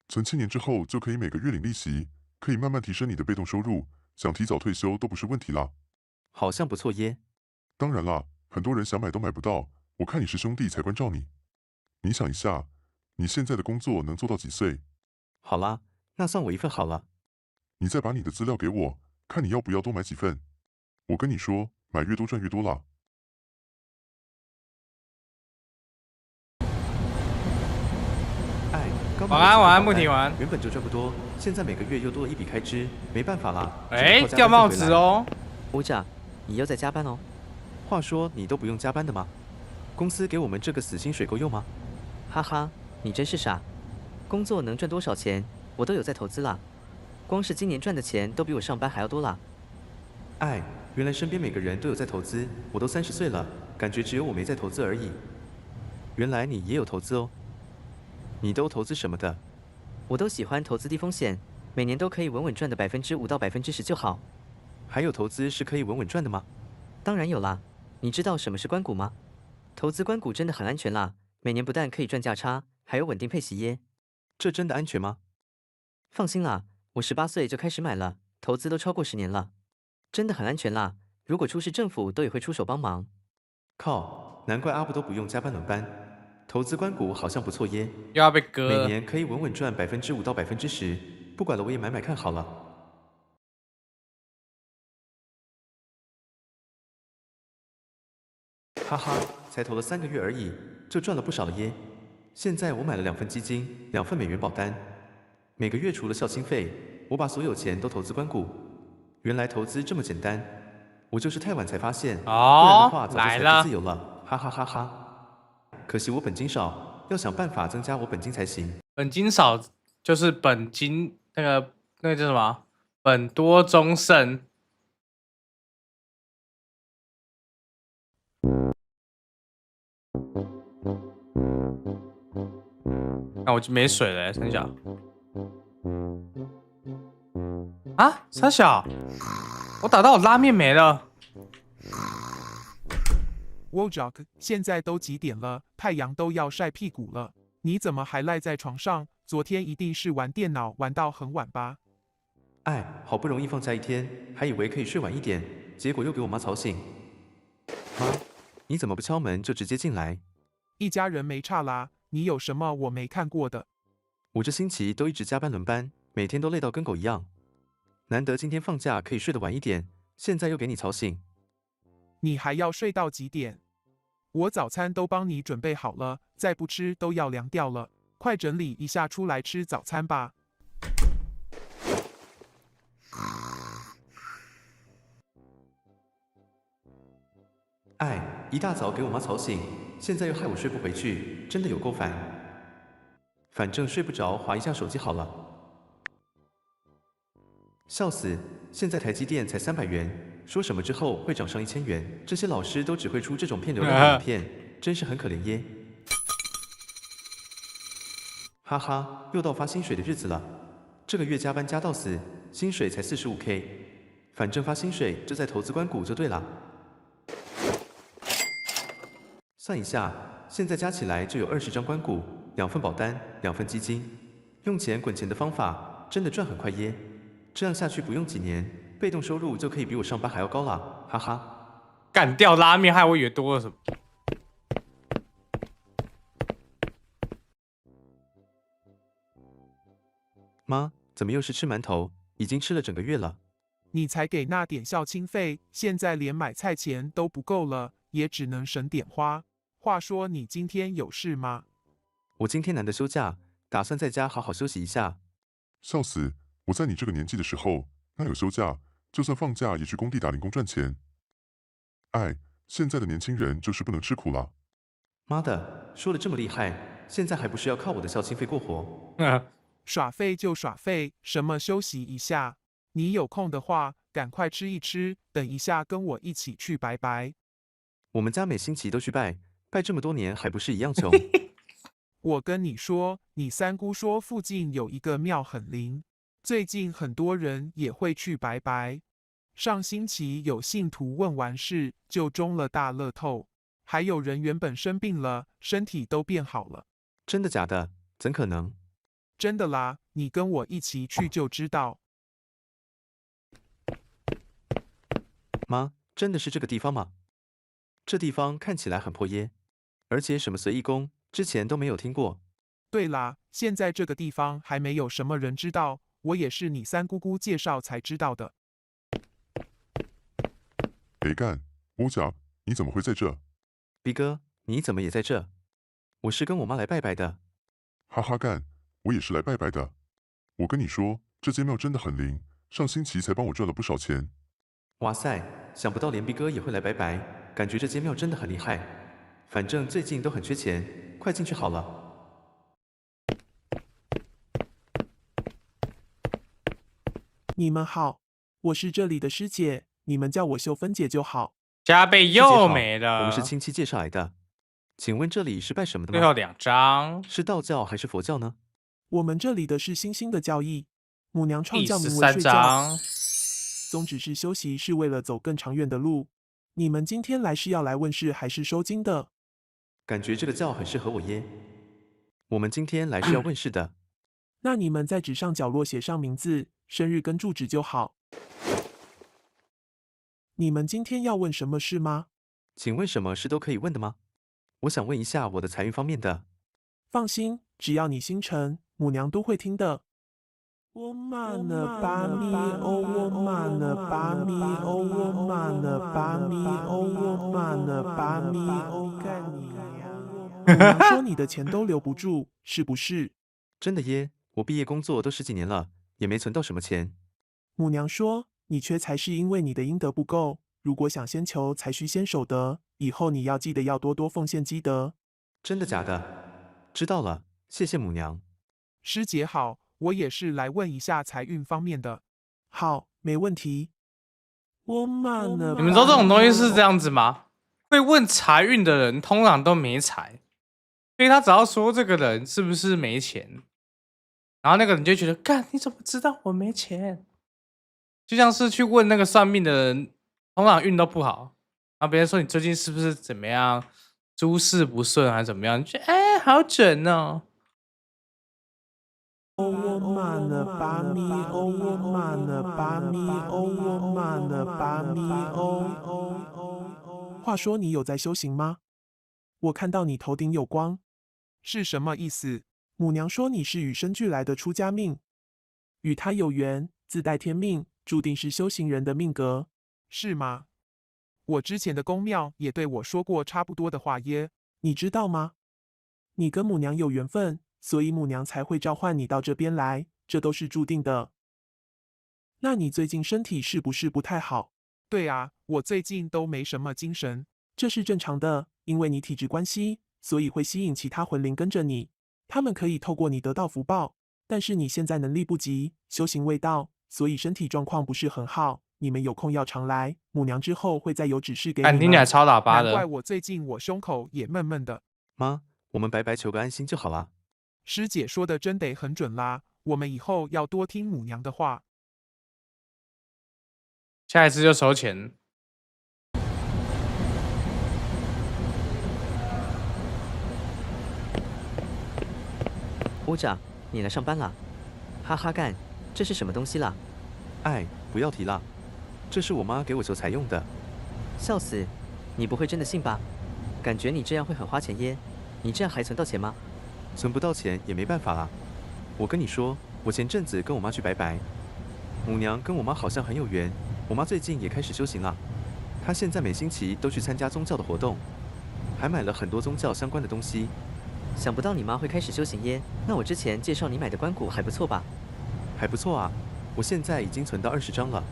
存7年之后就可以每个月领利息，可以慢慢提升你的被动收入，想提早退休都不是问题啦。好像不错耶。当然啦，很多人想买都买不到，我看你是兄弟才关照你。你想一下，你现在的工作能做到几岁？好啦，那算我一份好了。你再把你的资料给我，看你要不要多买几份。我跟你说，买越多赚越多啦。哎，刚晚安晚安，不提完。原本就赚不多，现在每个月又多了一笔开支，没办法啦。哎，掉帽子哦。乌甲，你又在加班哦。话说你都不用加班的吗？公司给我们这个死薪水够用吗？哈哈，你真是傻。工作能赚多少钱，我都有在投资啦。光是今年赚的钱都比我上班还要多啦。哎，原来身边每个人都有在投资，我都30岁了，感觉只有我没在投资而已。原来你也有投资哦。你都投资什么的？我都喜欢投资低风险，每年都可以稳稳赚的5%到10%就好。还有投资是可以稳稳赚的吗？当然有啦。你知道什么是官股吗？投资官股真的很安全啦，每年不但可以赚价差，还有稳定配息耶。这真的安全吗？放心啦，我18岁就开始买了，投资都超过10年了，真的很安全啦。如果出事，政府都也会出手帮忙。靠，难怪阿布都不用加班轮班。投资官股好像不错耶，又要被割了。每年可以稳稳赚5%到10%，不管了，我也买买看好了。哈哈，才投了3个月而已，就赚了不少了耶。现在我买了2份基金，2份美元保单，每个月除了孝心费，我把所有钱都投资官股。原来投资这么简单，我就是太晚才发现，不然的话早就财富自由了，哈哈哈哈。可惜我本金少，要想办法增加我本金才行。本金少就是本金那个叫什么？本多终胜。那我就没水了，三小。啊，三小，我打到我拉面没了。WoJock， 现在都几点了？太阳都要晒屁股了，你怎么还赖在床上？昨天一定是玩电脑玩到很晚吧？哎，好不容易放假1天，还以为可以睡晚一点，结果又给我妈吵醒。妈，你怎么不敲门就直接进来？一家人没差啦，你有什么我没看过的？我这星期都一直加班轮班，每天都累到跟狗一样。难得今天放假可以睡得晚一点，现在又给你吵醒。你还要睡到几点？我早餐都帮你准备好了，再不吃都要凉掉了。快整理一下出来吃早餐吧。哎，一大早给我妈吵醒，现在又害我睡不回去，真的有够烦。反正睡不着，滑一下手机好了。笑死！现在台积电才300元，说什么之后会涨上1000元，这些老师都只会出这种骗流量的影片，真是很可怜耶。哈哈，又到发薪水的日子了，这个月加班加到死，薪水才45K，反正发薪水就在投资官股就对了。算一下，现在加起来就有20张官股，2份保单，2份基金，用钱滚钱的方法真的赚很快耶。这样下去不用几年，被动收入就可以比我上班还要高了，哈哈。干掉拉面，害我以为多了什么。妈，怎么又是吃馒头？已经吃了整个月了。你才给那点孝亲费，现在连买菜钱都不够了，也只能省点花。话说你今天有事吗？我今天难得休假，打算在家好好休息一下。笑死！我在你这个年纪的时候，哪有休假？就算放假也去工地打零工赚钱。哎，现在的年轻人就是不能吃苦了。妈的，说的这么厉害，现在还不是要靠我的孝心费过活？耍废就耍废，什么休息一下？你有空的话，赶快吃一吃，等一下跟我一起去拜拜。我们家每星期都去拜，拜这么多年还不是一样穷？我跟你说，你三姑说附近有一个庙很灵，最近很多人也会去拜拜。上星期有信徒问完事就中了大乐透，还有人原本生病了，身体都变好了。真的假的？怎可能？真的啦，你跟我一起去就知道。妈，真的是这个地方吗？这地方看起来很破耶，而且什么随意宫，之前都没有听过。对啦，现在这个地方还没有什么人知道，我也是你三姑姑介绍才知道的。谁干？乌甲，你怎么会在这？逼哥，你怎么也在这？我是跟我妈来拜拜的。哈哈干，我也是来拜拜的。我跟你说，这间庙真的很灵，上星期才帮我赚了不少钱。哇塞，想不到连逼哥也会来拜拜，感觉这间庙真的很厉害。反正最近都很缺钱，快进去好了。你们好，我是这里的师姐，你们叫我秀芬姐就好。加倍又没了。我们是亲戚介绍来的，请问这里是拜什么的吗？最后2张是道教还是佛教呢？我们这里的是新兴的教义，母娘创教名为13睡觉，张宗旨是休息，是为了走更长远的路。你们今天来是要来问事还是收金的？感觉这个教很适合我耶。我们今天来是要问事的。那你们在纸上角落写上名字、生日跟住址就好。你们今天要问什么事吗？请问什么事都可以问的吗？我想问一下我的财运方面的。放心，只要你心诚，母娘都会听的。我玛呢巴咪哦，我玛呢巴咪哦，我玛呢巴咪哦，我玛呢巴咪哦，干你娘！母娘说你的钱都留不住，是不是？真的耶，我毕业工作都10几年了，也没存到什么钱。母娘说你缺财是因为你的阴德不够，如果想先求，才需先守德。以后你要记得要多多奉献积德。真的假的？知道了，谢谢母娘。师姐好，我也是来问一下财运方面的。好，没问题。我玛呢？你们知道这种东西是这样子吗？会问财运的人通常都没财，所以他只要说这个人是不是没钱，然后那个人就觉得，干，你怎么知道我没钱？就像是去问那个算命的人，通常运都不好，然后别人说你最近是不是怎么样，诸事不顺还是怎么样，你就哎，好准哦。哦，我玛呢巴咪哦，我玛呢巴咪哦，我玛呢巴咪哦。话说你有在修行吗？我看到你头顶有光，是什么意思？母娘说你是与生俱来的出家命，与他有缘，自带天命，注定是修行人的命格，是吗？我之前的公庙也对我说过差不多的话耶，你知道吗？你跟母娘有缘分，所以母娘才会召唤你到这边来，这都是注定的。那你最近身体是不是不太好？对啊，我最近都没什么精神，这是正常的，因为你体质关系，所以会吸引其他魂灵跟着你，他们可以透过你得到福报，但是你现在能力不及，修行未到，所以身体状况不是很好。你们有空要常来，母娘之后会再有指示给你们。听起来超喇叭的。难怪我最近我胸口也闷闷的。妈，我们白白求个安心就好啦。师姐说的真得很准啦，我们以后要多听母娘的话。下一次就收钱。屋长，你来上班啦？哈哈干，这是什么东西啦？哎，不要提啦，这是我妈给我求财用的。笑死，你不会真的信吧？感觉你这样会很花钱耶，你这样还存到钱吗？存不到钱也没办法啦。我跟你说，我前阵子跟我妈去拜拜，母娘跟我妈好像很有缘，我妈最近也开始修行啦。她现在每星期都去参加宗教的活动，还买了很多宗教相关的东西。想不到你妈会开始修行耶，那我之前介绍你买的关谷还不错吧？还不错啊，我现在已经存到20张了，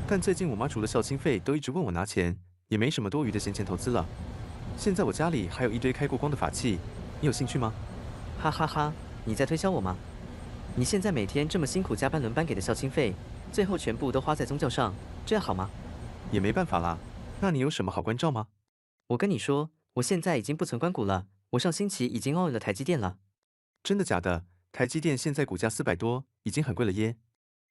但最近我妈除了孝亲费都一直问我拿钱，也没什么多余的闲钱投资了。现在我家里还有一堆开过光的法器，你有兴趣吗？哈哈哈，你在推销我吗？你现在每天这么辛苦加班轮班给的孝亲费，最后全部都花在宗教上，这样好吗？也没办法啦。那你有什么好关照吗？我跟你说，我现在已经不存关股了，我上星期已经 all in 了台积电了。真的假的？台积电现在股价400多，已经很贵了耶。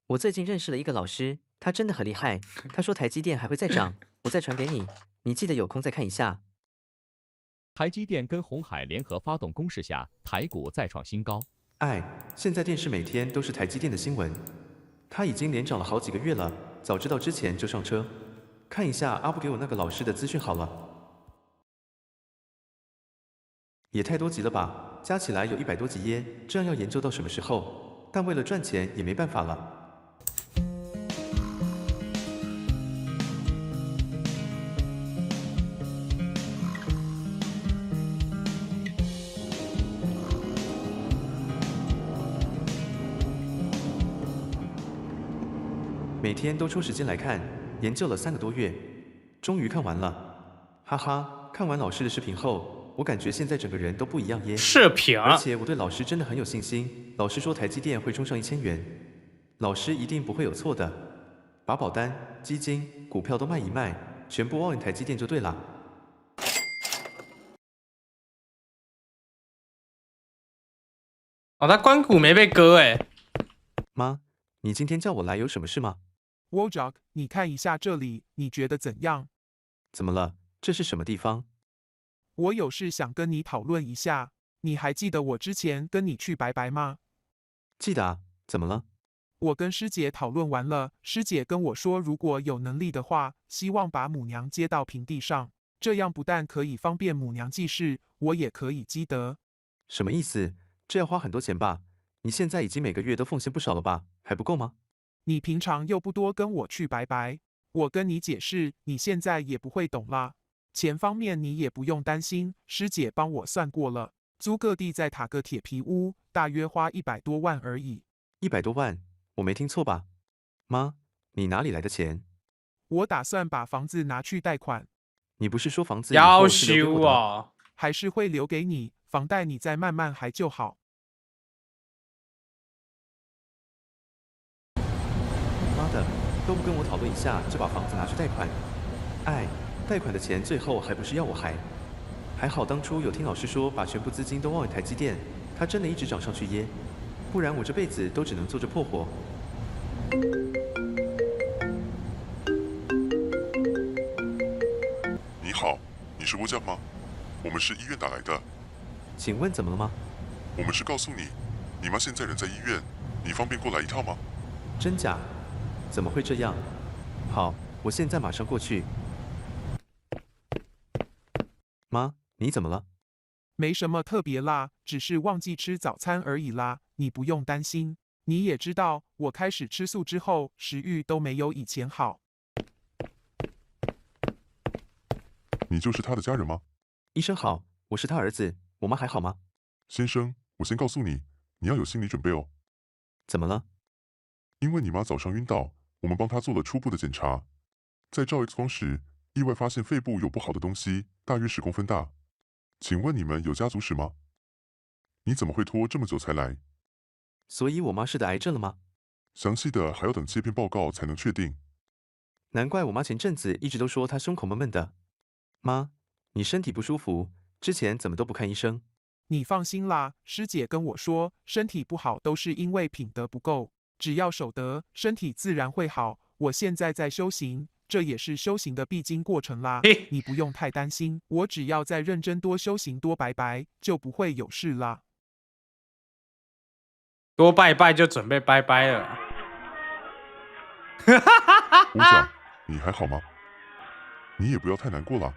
我最近认识了一个老师，他真的很厉害。他说台积电还会再涨，我再传给你，你记得有空再看一下。台积电跟鸿海联合发动攻势下，台股再创新高。现在电视每天都是台积电的新闻，它已经连涨了好几个月了。早知道之前就上车，看一下阿布给我那个老师的资讯好了。也太多集了吧，加起来有100多集耶，这样要研究到什么时候？但为了赚钱也没办法了。每天都抽时间来看，研究了3个多月，终于看完了，哈哈！看完老师的视频后，我感觉现在整个人都不一样耶。视频，而且我对老师真的很有信心。老师说台积电会冲上1000元，老师一定不会有错的。把保单、基金、股票都卖一卖，全部 all in 台积电就对了。哦，他关谷没被割哎。妈，你今天叫我来有什么事吗？Wojak，你看一下这里，你觉得怎样？怎么了？这是什么地方？我有事想跟你讨论一下。你还记得我之前跟你去拜拜吗？记得啊，怎么了？我跟师姐讨论完了，师姐跟我说，如果有能力的话，希望把母娘接到平地上，这样不但可以方便母娘祭祀，我也可以积德。什么意思？这要花很多钱吧？你现在已经每个月都奉献不少了吧？还不够吗？你平常又不多跟我去拜拜，我跟你解释，你现在也不会懂啦。钱方面你也不用担心，师姐帮我算过了，租个地再塔个铁皮屋，大约花100多万而已。100多万？我没听错吧？妈，你哪里来的钱？我打算把房子拿去贷款。你不是说房子以后是留给我的吗？还是会留给你，房贷你再慢慢还就好。妈的，都不跟我讨论一下就把房子拿去贷款。贷款的钱最后还不是要我还？还好当初有听老师说把全部资金都忘给台积电，它真的一直涨上去耶，不然我这辈子都只能做着破活。你好，你是Wojak吗？我们是医院打来的。请问怎么了吗？我们是告诉你，你妈现在人在医院，你方便过来一趟吗？真假？怎么会这样？好，我现在马上过去。妈，你怎么了？没什么特别啦，只是忘记吃早餐而已啦，你不用担心。你也知道，我开始吃素之后，食欲都没有以前好。你就是他的家人吗？医生好，我是他儿子，我妈还好吗？先生，我先告诉你，你要有心理准备哦。怎么了？因为你妈早上晕倒，我们帮她做了初步的检查，在照 X 光时，意外发现肺部有不好的东西，大约10公分大。请问你们有家族史吗？你怎么会拖这么久才来？所以我妈是得癌症了吗？详细的还要等切片报告才能确定。难怪我妈前阵子一直都说她胸口闷闷的。妈，你身体不舒服，之前怎么都不看医生？你放心啦，师姐跟我说，身体不好都是因为品德不够，只要守德，身体自然会好。我现在在修行，这也是修行的必经过程啦。你不用太担心，我只要再认真多修行多拜拜，就不会有事啦。多拜拜就准备拜拜了。Wojak，你还好吗？你也不要太难过了。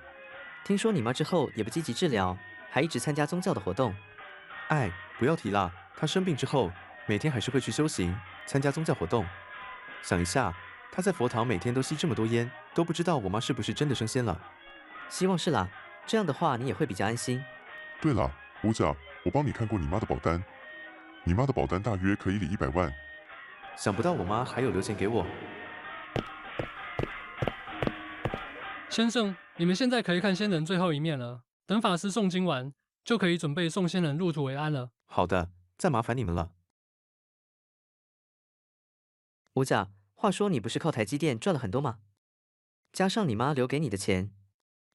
听说你妈之后也不积极治疗，还一直参加宗教的活动。不要提啦，她生病之后，每天还是会去修行，参加宗教活动。想一下，她在佛堂每天都吸这么多烟，都不知道我妈是不是真的升仙了。希望是啦，这样的话你也会比较安心。对了，Wojak，我帮你看过你妈的保单，你妈的保单大约可以理100万。想不到我妈还有留钱给我。先生，你们现在可以看仙人最后一面了。等法师诵经完，就可以准备送仙人入土为安了。好的，再麻烦你们了。吴甲，话说你不是靠台积电赚了很多吗？加上你妈留给你的钱，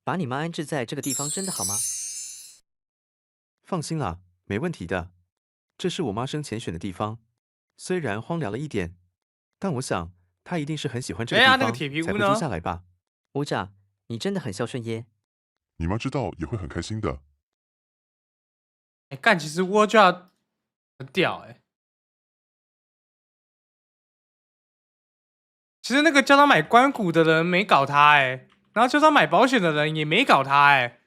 把你妈安置在这个地方真的好吗？放心啦，没问题的。这是我妈生前选的地方，虽然荒凉了一点，但我想她一定是很喜欢这个地方，那个铁皮屋才会呢租下来吧。吴甲，你真的很孝顺耶。你妈知道也会很开心的。干，其实我就要很屌其实那个叫他买关谷的人没搞他然后叫他买保险的人也没搞他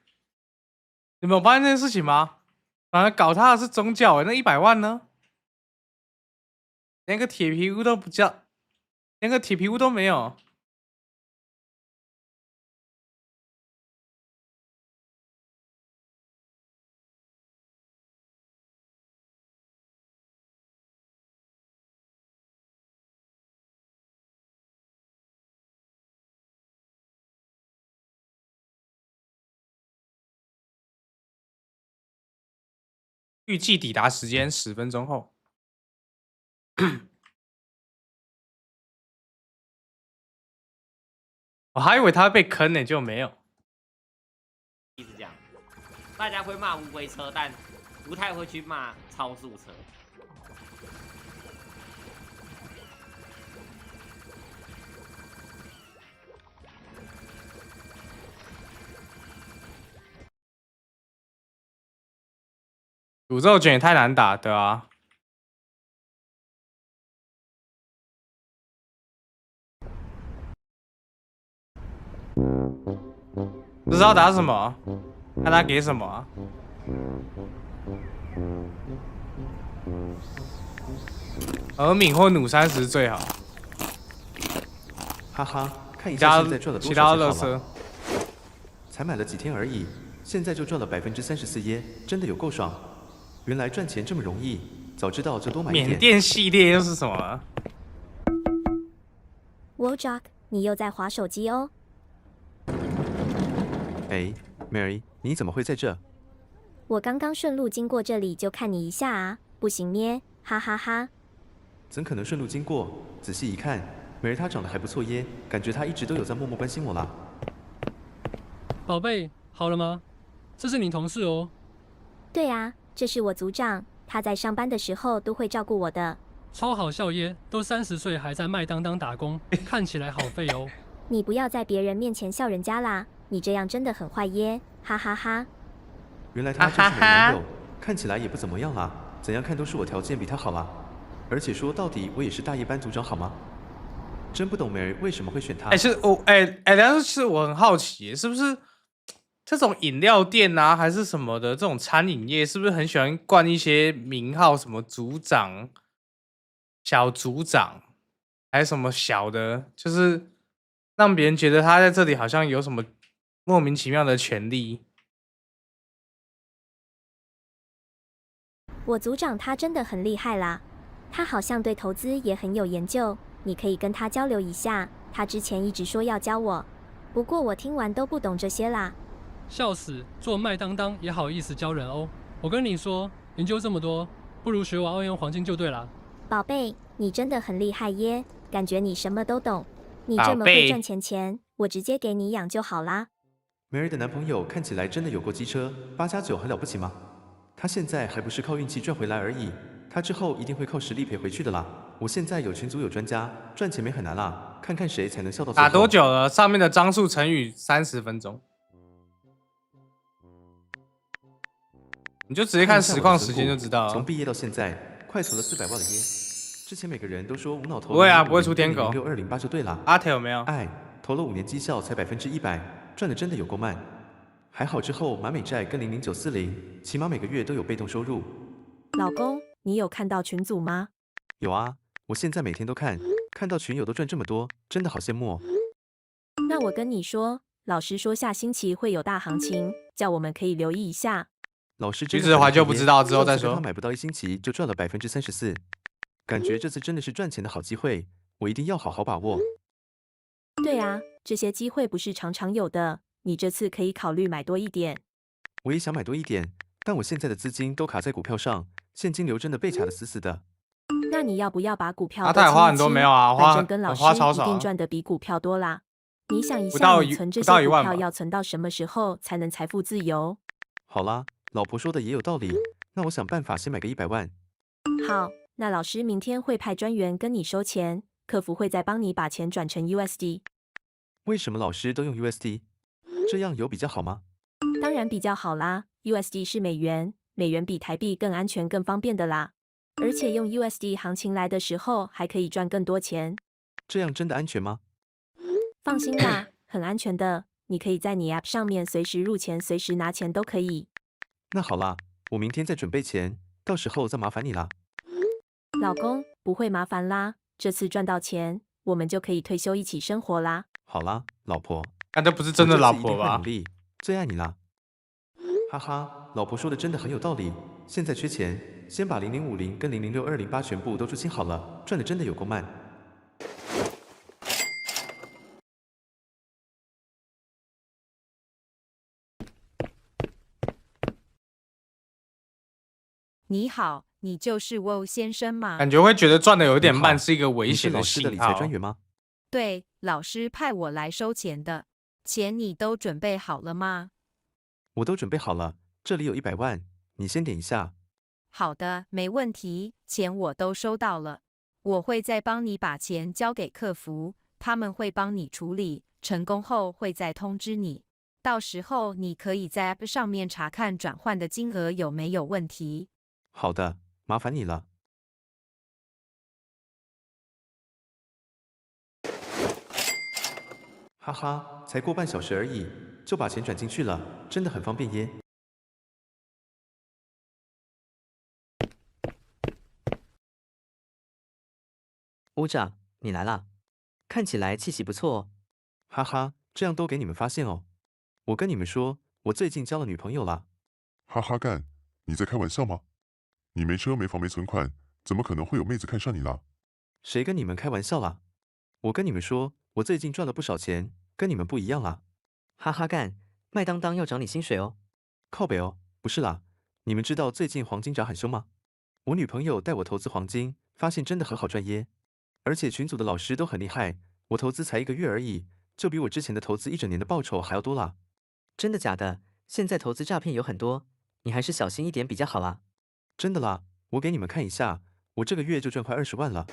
你们有发现这件事情吗？反而搞他的是宗教那100万呢？连个铁皮屋都不叫，连个铁皮屋都没有。预计抵达时间10分钟后。我还以为他会被坑呢，结果没有。一直讲，大家会骂乌龟车，但不太会去骂超速车。诅咒卷也太难打的啊！不知道打什么，看他给什么啊？耳敏或弩30最好。哈哈，看一下现在赚了多少钱好了。其他垃圾才买了几天而已，现在就赚了34%耶，真的有够爽。原来赚钱这么容易，早知道就多买一点。缅甸系列又是什么啊 ？WoJock， 你又在滑手机哦。哎 ，Mary， 你怎么会在这？我刚刚顺路经过这里，就看你一下啊，不行咩，哈哈哈。怎可能顺路经过？仔细一看，Mary她长得还不错耶，感觉她一直都有在默默关心我啦。宝贝，好了吗？这是你同事哦。对啊。这是我组长，他在上班的时候都会照顾我的。超好笑耶！都30岁还在麦当当打工，看起来好废哦。你不要在别人面前笑人家啦，你这样真的很坏耶，哈哈哈。原来他就是我男友，看起来也不怎么样啦，怎样看都是我条件比他好啦。而且说到底，我也是大夜班组长好吗？真不懂 Mary 为什么会选他。但是我很好奇，是不是？这种饮料店啊，还是什么的，这种餐饮业是不是很喜欢冠一些名号，什么组长、小组长，还是什么小的，就是让别人觉得他在这里好像有什么莫名其妙的权利。我组长他真的很厉害啦，他好像对投资也很有研究，你可以跟他交流一下。他之前一直说要教我，不过我听完都不懂这些啦。笑死，做麦当当也好意思教人哦！我跟你说，研究这么多，不如学我奥用黄金就对啦。宝贝，你真的很厉害耶，感觉你什么都懂。你这么会赚钱，我直接给你养就好啦。Mary 的男朋友看起来真的有过机车，8+9很了不起吗？他现在还不是靠运气赚回来而已，他之后一定会靠实力赔回去的啦。我现在有群组有专家，赚钱没很难啦，看看谁才能笑到最后。打多久了？上面的张数乘以30分钟。你就直接看实况时间就知道了。从毕业到现在，快存了400万了耶！之前每个人都说无脑投，不会啊，不会出天狗。6208就对啦。Artale有没有？投了5年绩效才100%，赚的真的有够慢。还好之后满美债跟00940，起码每个月都有被动收入。老公，你有看到群组吗？有啊，我现在每天都看，看到群友都赚这么多，真的好羡慕哦。那我跟你说，老师说下星期会有大行情，叫我们可以留意一下。老师橘子的话就不知道，之后再说。他买不到1星期就赚了34%，感觉这次真的是赚钱的好机会，我一定要好好把握。对啊，这些机会不是常常有的，你这次可以考虑买多一点。我也想买多一点，但我现在的资金都卡在股票上，现金流真的被卡得死死的。那你要不要把股票他也花很多没有啊？反正跟老师一花超少定赚的比股票多啦。你想一不到下，你存这不到1万吧些股票要存到什么时候才能财富自由？好啦，老婆说的也有道理，那我想办法先买个100万。好，那老师明天会派专员跟你收钱，客服会再帮你把钱转成 USD。为什么老师都用 USD？ 这样有比较好吗？当然比较好啦，USD 是美元，美元比台币更安全、更方便的啦。而且用 USD 行情来的时候，还可以赚更多钱。这样真的安全吗？放心啦，很安全的。你可以在你 App 上面随时入钱、随时拿钱都可以。那好啦，我明天再准备钱，到时候再麻烦你啦。老公，不会麻烦啦，这次赚到钱，我们就可以退休一起生活啦。好啦，老婆。但这不是真的老婆吧？我这次一定会努力，最爱你啦。哈哈，老婆说的真的很有道理。现在缺钱，先把0050跟006208全部都出清好了，赚的真的有够慢。你好，你就是沃先生吗？感觉会觉得赚的有一点慢，你好是一个危你险的是老师的理信号。财专员吗？对，老师派我来收钱的。钱你都准备好了吗？我都准备好了，这里有100万，你先点一下。好的，没问题，钱我都收到了。我会再帮你把钱交给客服，他们会帮你处理，成功后会再通知你。到时候你可以在 App 上面查看转换的金额有没有问题。好的，麻烦你了。哈哈，才过半小时而已，就把钱转进去了，真的很方便耶。屋长，你来啦，看起来气息不错哦。哈哈，这样都给你们发现哦。我跟你们说，我最近交了女朋友啦。哈哈干，你在开玩笑吗？你没车没房没存款，怎么可能会有妹子看上你啦？谁跟你们开玩笑啦？我跟你们说，我最近赚了不少钱，跟你们不一样啦。哈哈干，麦当当要涨你薪水哦。靠北哦，不是啦。你们知道最近黄金涨很凶吗？我女朋友带我投资黄金，发现真的很好赚耶。而且群组的老师都很厉害，我投资才1个月而已，就比我之前的投资1整年的报酬还要多啦。真的假的？现在投资诈骗有很多，你还是小心一点比较好啦。真的啦，我给你们看一下，我这个月就赚快20万了。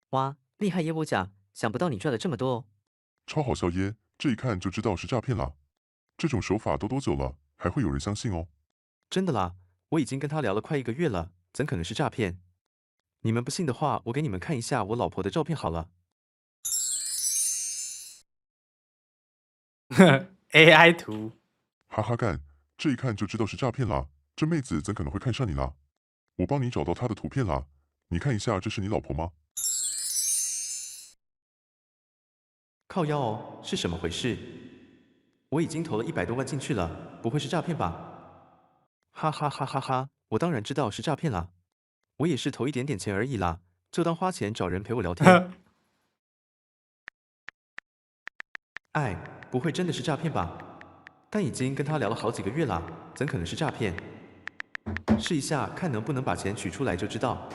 哇，厉害耶我讲，想不到你赚了这么多哦。超好笑耶，这一看就知道是诈骗啦。这种手法都多久了，还会有人相信哦？真的啦，我已经跟他聊了快1个月了，怎可能是诈骗？你们不信的话，我给你们看一下我老婆的照片好了。AI 图，哈哈干，这一看就知道是诈骗啦。这妹子怎可能会看上你啦？我帮你找到她的图片啦，你看一下，这是你老婆吗？靠腰哦，是什么回事？我已经投了100多万进去了，不会是诈骗吧？哈哈哈哈哈！我当然知道是诈骗啦，我也是投一点点钱而已啦，就当花钱找人陪我聊天。哎，不会真的是诈骗吧？但已经跟他聊了好几个月啦，怎可能是诈骗？试一下看能不能把钱取出来就知道。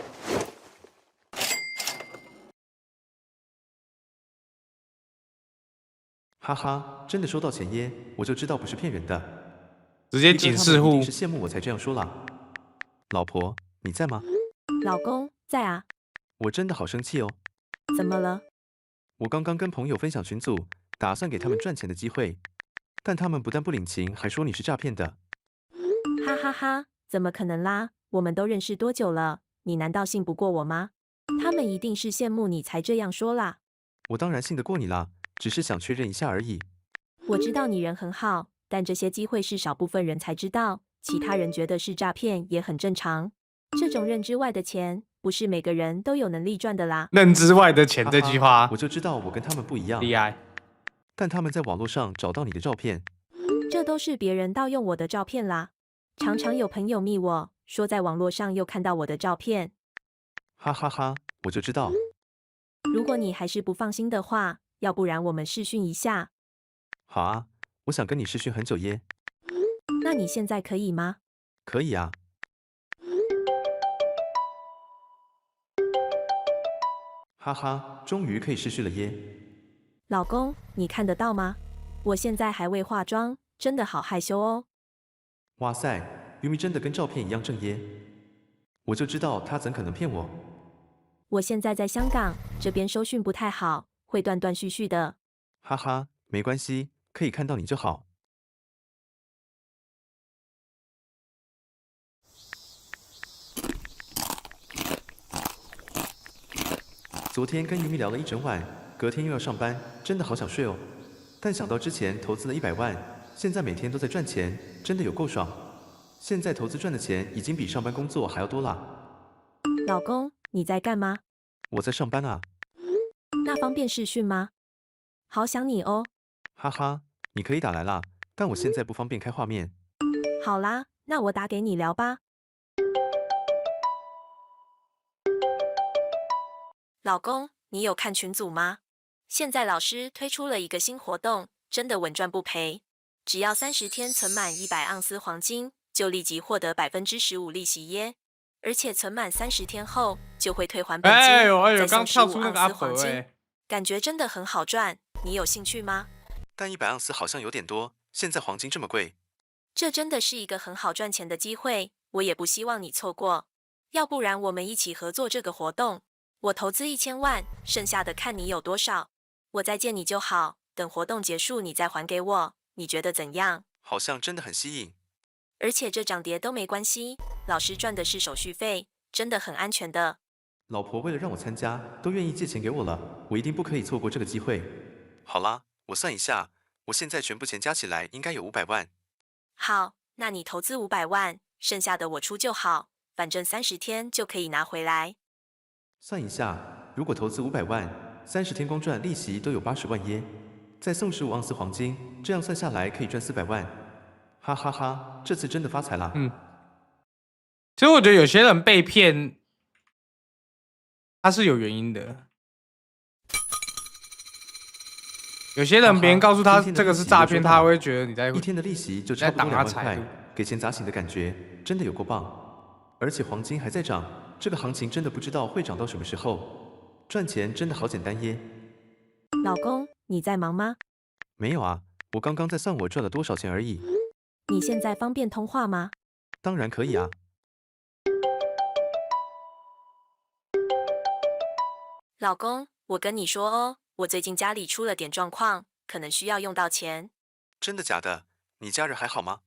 哈哈，真的收到钱耶，我就知道不是骗人的。直接警示户一定是羡慕我才这样说啦。老婆，你在吗？老公，在啊。我真的好生气哦。怎么了？我刚刚跟朋友分享群组，打算给他们赚钱的机会，但他们不但不领情，还说你是诈骗的。哈哈哈，怎么可能啦？我们都认识多久了？你难道信不过我吗？他们一定是羡慕你才这样说啦。我当然信得过你啦，只是想确认一下而已。我知道你人很好，但这些机会是少部分人才知道，其他人觉得是诈骗也很正常。这种认知外的钱，不是每个人都有能力赚的啦。认知外的钱这句话，我就知道我跟他们不一样，厉害。但他们在网络上找到你的照片，这都是别人盗用我的照片啦。常常有朋友密我说在网络上又看到我的照片，哈哈哈，我就知道。如果你还是不放心的话，要不然我们视讯一下。好啊，我想跟你视讯很久耶。那你现在可以吗？可以啊。哈哈，终于可以视讯了耶。老公，你看得到吗？我现在还未化妆，真的好害羞哦。哇塞，鱼咪真的跟照片一样正耶。我就知道他怎可能骗我。我现在在香港，这边收讯不太好，会断断续续的。哈哈，没关系，可以看到你就好。昨天跟鱼咪聊了一整晚，隔天又要上班，真的好想睡哦。但想到之前投资了100万，现在每天都在赚钱，真的有够爽。现在投资赚的钱已经比上班工作还要多啦。老公，你在干嘛？我在上班啊。那方便视讯吗？好想你哦。哈哈，你可以打来啦，但我现在不方便开画面。好啦，那我打给你聊吧。老公，你有看群组吗？现在老师推出了一个新活动，真的稳赚不赔。只要30天存满100盎司黄金，就立即获得15%利息耶！而且存满30天后就会退还本金，再送15盎司黄金，感觉真的很好赚。你有兴趣吗？但100盎司好像有点多，现在黄金这么贵。这真的是一个很好赚钱的机会，我也不希望你错过。要不然我们一起合作这个活动，我投资1000万，剩下的看你有多少，我再借你就好，等活动结束你再还给我，你觉得怎样？好像真的很吸引。而且这涨跌都没关系，老师赚的是手续费，真的很安全的。老婆为了让我参加，都愿意借钱给我了，我一定不可以错过这个机会。好啦，我算一下，我现在全部钱加起来应该有500万。好，那你投资500万，剩下的我出就好，反正30天就可以拿回来。算一下，如果投资500万，30天光赚利息都有80万耶，再送15盎司黄金，这样算下来可以赚400万。哈哈哈，这次真的发财啦！其实我觉得有些人被骗，他是有原因的。有些人别人告诉他这个是诈骗，他会觉得你在一天的利息就差不多2万块，给钱砸醒的感觉真的有够棒。而且黄金还在涨，这个行情真的不知道会涨到什么时候。赚钱真的好简单耶！老公，你在忙吗？没有啊，我刚刚在算我赚了多少钱而已。你现在方便通话吗？当然可以啊。老公，我跟你说哦，我最近家里出了点状况，可能需要用到钱。真的假的？你家人还好吗？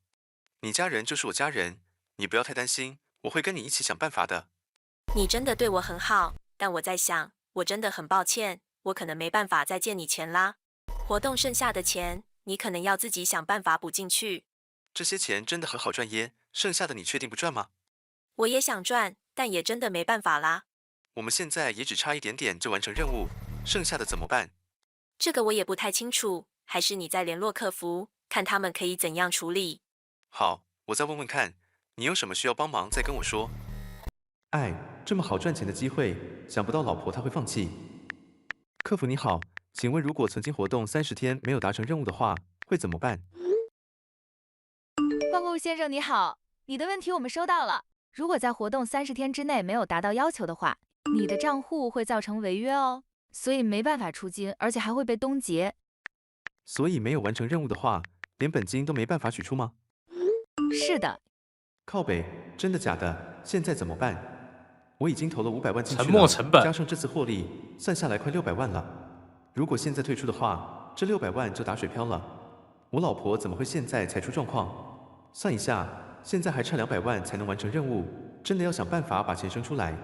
你家人就是我家人，你不要太担心，我会跟你一起想办法的。你真的对我很好，但我在想，我真的很抱歉，我可能没办法再借你钱啦。活动剩下的钱，你可能要自己想办法补进去。这些钱真的很好赚耶，剩下的你确定不赚吗？我也想赚，但也真的没办法啦。我们现在也只差一点点就完成任务，剩下的怎么办？这个我也不太清楚，还是你再联络客服，看他们可以怎样处理。好，我再问问看，你有什么需要帮忙再跟我说。哎，这么好赚钱的机会，想不到老婆她会放弃。客服你好，请问如果存金活动30天没有达成任务的话，会怎么办？放购物先生你好，你的问题我们收到了。如果在活动30天之内没有达到要求的话，你的账户会造成违约哦，所以没办法出金，而且还会被冻结。所以没有完成任务的话，连本金都没办法取出吗？是的。靠北，真的假的？现在怎么办？我已经投了500万进去了，沉没成本加上这次获利，算下来快600万了。如果现在退出的话，这600万就打水漂了。我老婆怎么会现在才出状况？算一下，现在还差200万才能完成任务，真的要想办法把钱生出来。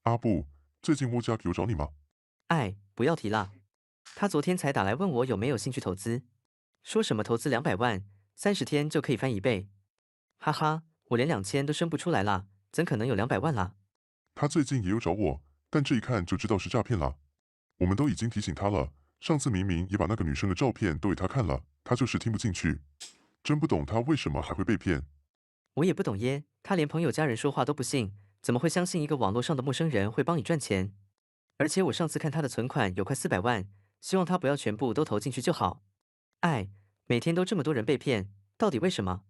阿布，最近乌家有找你吗？哎，不要提啦。他昨天才打来问我有没有兴趣投资，说什么投资200万，30天就可以翻1倍。哈哈，我连2000都生不出来啦，怎可能有200万啦？他最近也有找我，但这一看就知道是诈骗啦。我们都已经提醒他了，上次明明也把那个女生的照片都给他看了，他就是听不进去。真不懂他为什么还会被骗。我也不懂耶，他连朋友家人说话都不信，怎么会相信一个网络上的陌生人会帮你赚钱？而且我上次看他的存款有快400万，希望他不要全部都投进去就好。哎，每天都这么多人被骗，到底为什么？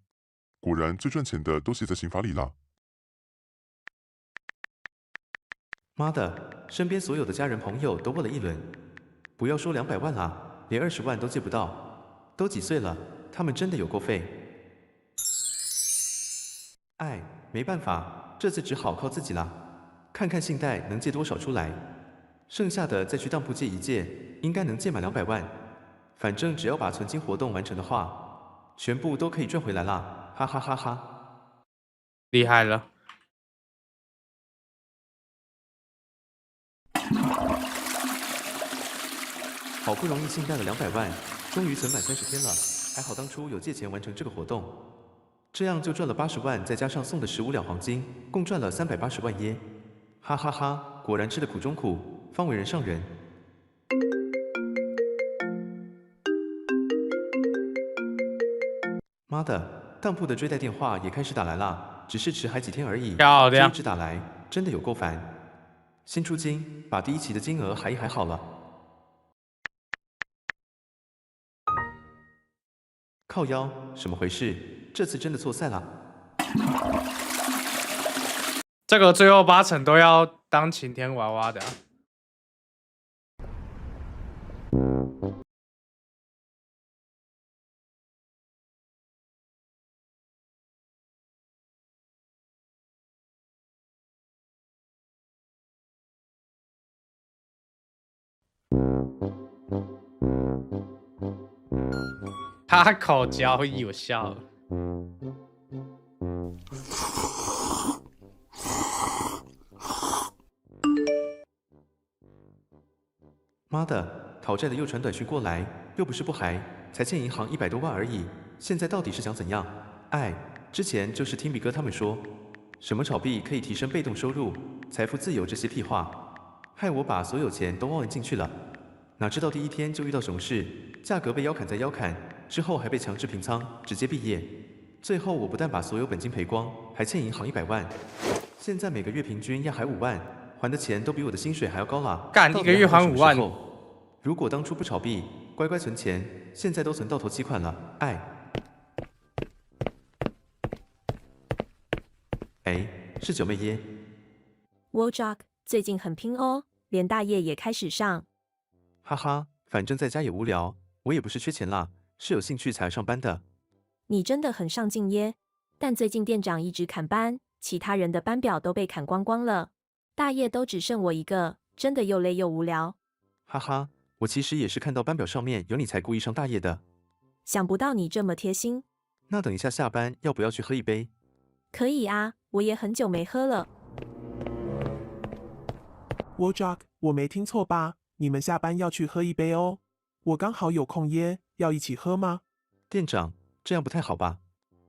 果然最赚钱的都写在刑法里啦。妈的，身边所有的家人朋友都问了一轮，不要说200万啦，连20万都借不到，都几岁了，他们真的有够废。哎，没办法，这次只好靠自己啦，看看信贷能借多少出来，剩下的再去当铺借一借，应该能借满200万。反正只要把存金活动完成的话，全部都可以赚回来啦，哈哈哈哈！厉害了。好不容易信贷了200万，终于存满30天了，还好当初有借钱完成这个活动，这样就赚了80万，再加上送的15两黄金，共赚了380万耶！哈哈哈，果然吃的苦中苦，方为人上人。妈的，当铺的追贷电话也开始打来啦，只是迟还几天而已，漂亮，一直打来，真的有够烦。新出金，把第一期的金额还好了。靠腰，什么回事？这次真的错赛啦！这个最后8成都要当晴天娃娃的、啊。哈口交易，我笑了。妈的，讨债的又传短讯过来，又不是不还，才欠银行100多万而已，现在到底是想怎样？哎，之前就是听比哥他们说，什么炒币可以提升被动收入、财富自由这些屁话，害我把所有钱都忘进去了。哪知道第一天就遇到熊市，价格被腰砍再腰砍，之后还被强制平仓，直接毕业。最后我不但把所有本金赔光，还欠银行100万，现在每个月平均要还5万，还的钱都比我的薪水还要高啦。干一个月还5万，如果当初不炒币，乖乖存钱，现在都存到头期款了。哎，是九妹耶。WoJock 最近很拼哦，连大业也开始上。哈哈，反正在家也无聊，我也不是缺钱啦，是有兴趣才上班的。你真的很上进耶，但最近店长一直砍班，其他人的班表都被砍光光了，大业都只剩我一个，真的又累又无聊。哈哈，我其实也是看到班表上面有你才故意上大业的。想不到你这么贴心。那等一下下班要不要去喝一杯？可以啊，我也很久没喝了。WoJock，我没听错吧？你们下班要去喝一杯哦，我刚好有空耶，要一起喝吗？店长，这样不太好吧？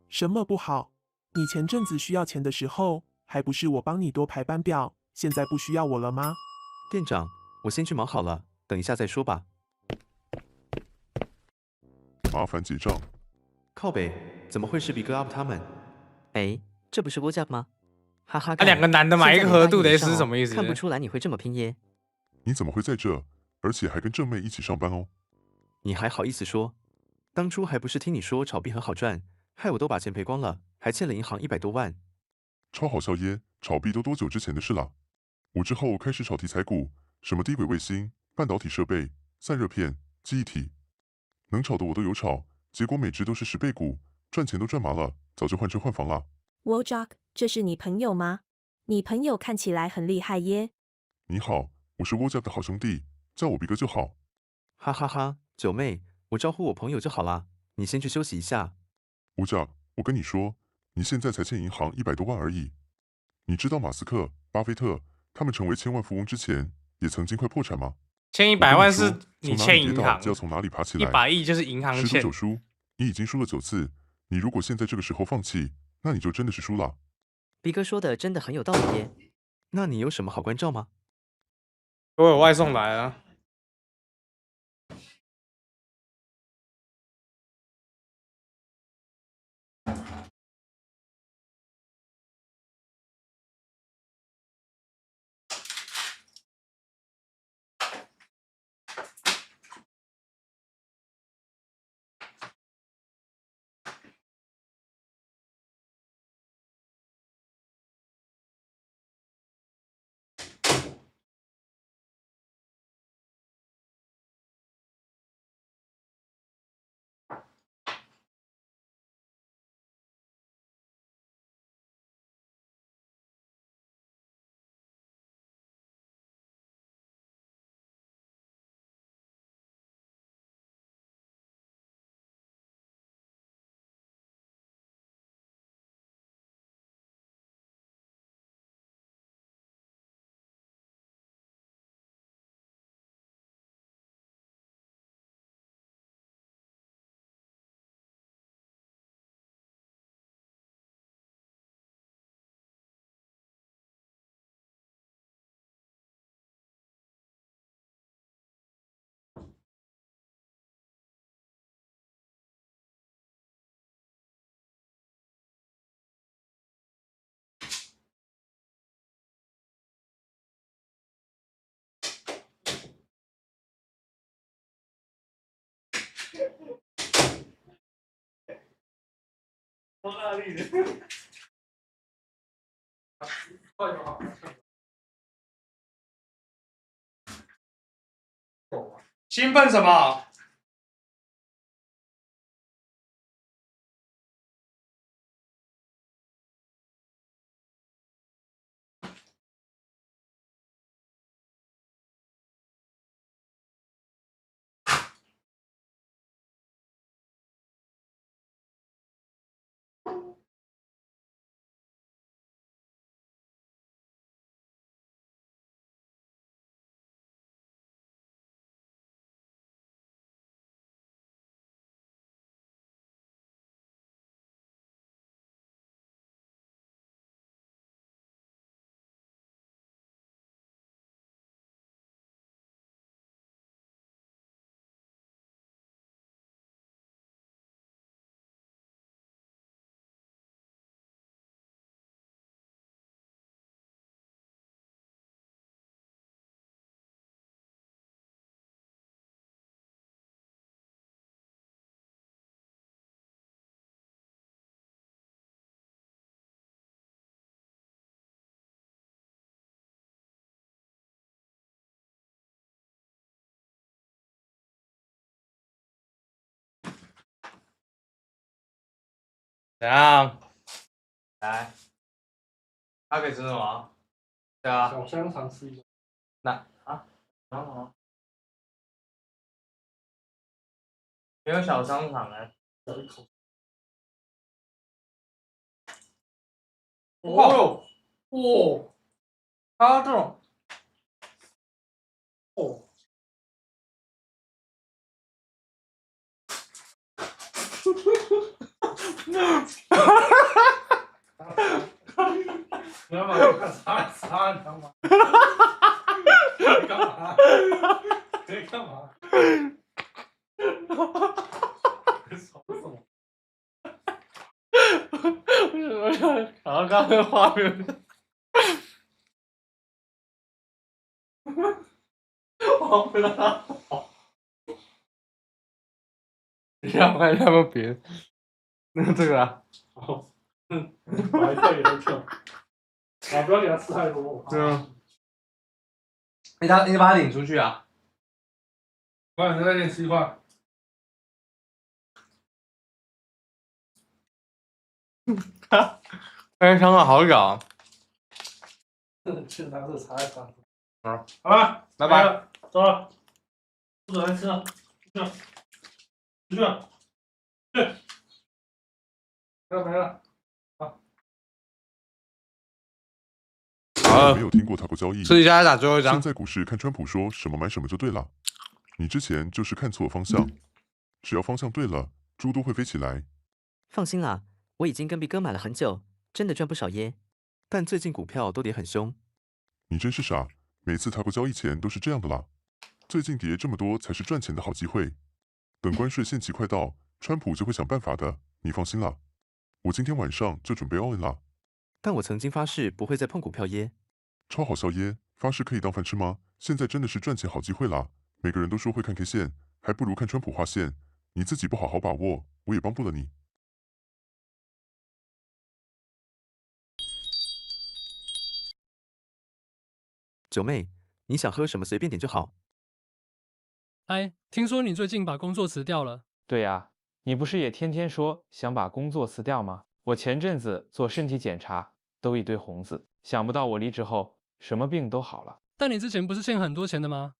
什么不好？你前阵子需要钱的时候，还不是我帮你多排班表，现在不需要我了吗？店长，我先去忙好了，等一下再说吧。麻烦结账。靠北，怎么会是 Big Up 他们？这不是WoJock吗？哈哈，两个男的买一个额度的是什么意思？看不出来你会这么拼耶。你怎么会在这？而且还跟正妹一起上班哦。你还好意思说？当初还不是听你说炒币很好赚，害我都把钱赔光了，还欠了银行100多万。超好笑耶！炒币都多久之前的事了？我之后开始炒题材股，什么低轨卫星、半导体设备、散热片、记忆体，能炒的我都有炒，结果每只都是10倍股，赚钱都赚麻了，早就换车换房了。WoJock，这是你朋友吗？你朋友看起来很厉害耶。你好，我是WoJock的好兄弟，叫我比哥就好。哈哈哈，九妹，我招呼我朋友就好啦，你先去休息一下。WoJock，我跟你说，你现在才欠银行100多万而已。你知道马斯克、巴菲特他们成为千万富翁之前，也曾经快破产吗？欠100万是你欠银行，就要从哪里爬起来？100亿就是银行欠。10赌9输，你已经输了9次。你如果现在这个时候放弃，那你就真的是输了。逼哥说的真的很有道理耶。那你有什么好关照吗？我有外送来了。我哪里的？兴奋什么？怎样？来，他可以吃什么？对啊。小香肠吃一个。那啊，香肠？没有小香肠哎。咬一口。哦，哇，它这种，哦。你要把我看擦，你知道吗？你干嘛？你干嘛？你吵什么？我想刚刚那画面，我不知道。你要看他们别的，那这个啊。白菜也很巧。啊，不要给他吃太多。对啊。你把他领出去啊！快，你再给你吃一块。哎，香港好咬。去拿这茶来尝。好，好吧，拜拜，走了。不准来吃了，出去了，去。没了。没有听过他国交易，试一下打最后一张。现在股市看川普说什么买什么就对了。你之前就是看错方向，只要方向对了，猪都会飞起来。放心啦，我已经跟 B 哥买了很久，真的赚不少耶。但最近股票都跌很凶。你真是傻，每次他国交易前都是这样的啦。最近跌这么多才是赚钱的好机会。等关税限期快到，川普就会想办法的，你放心啦。我今天晚上就准备 all in 啦。但我曾经发誓不会再碰股票耶。超好笑耶！发誓可以当饭吃吗？现在真的是赚钱好机会啦！每个人都说会看 K 线，还不如看川普画线。你自己不好好把握，我也帮不了你。九妹，你想喝什么随便点就好。哎，听说你最近把工作辞掉了？对呀，你不是也天天说想把工作辞掉吗？我前阵子做身体检查，都一堆红字，想不到我离职后什么病都好了。但你之前不是欠很多钱的吗？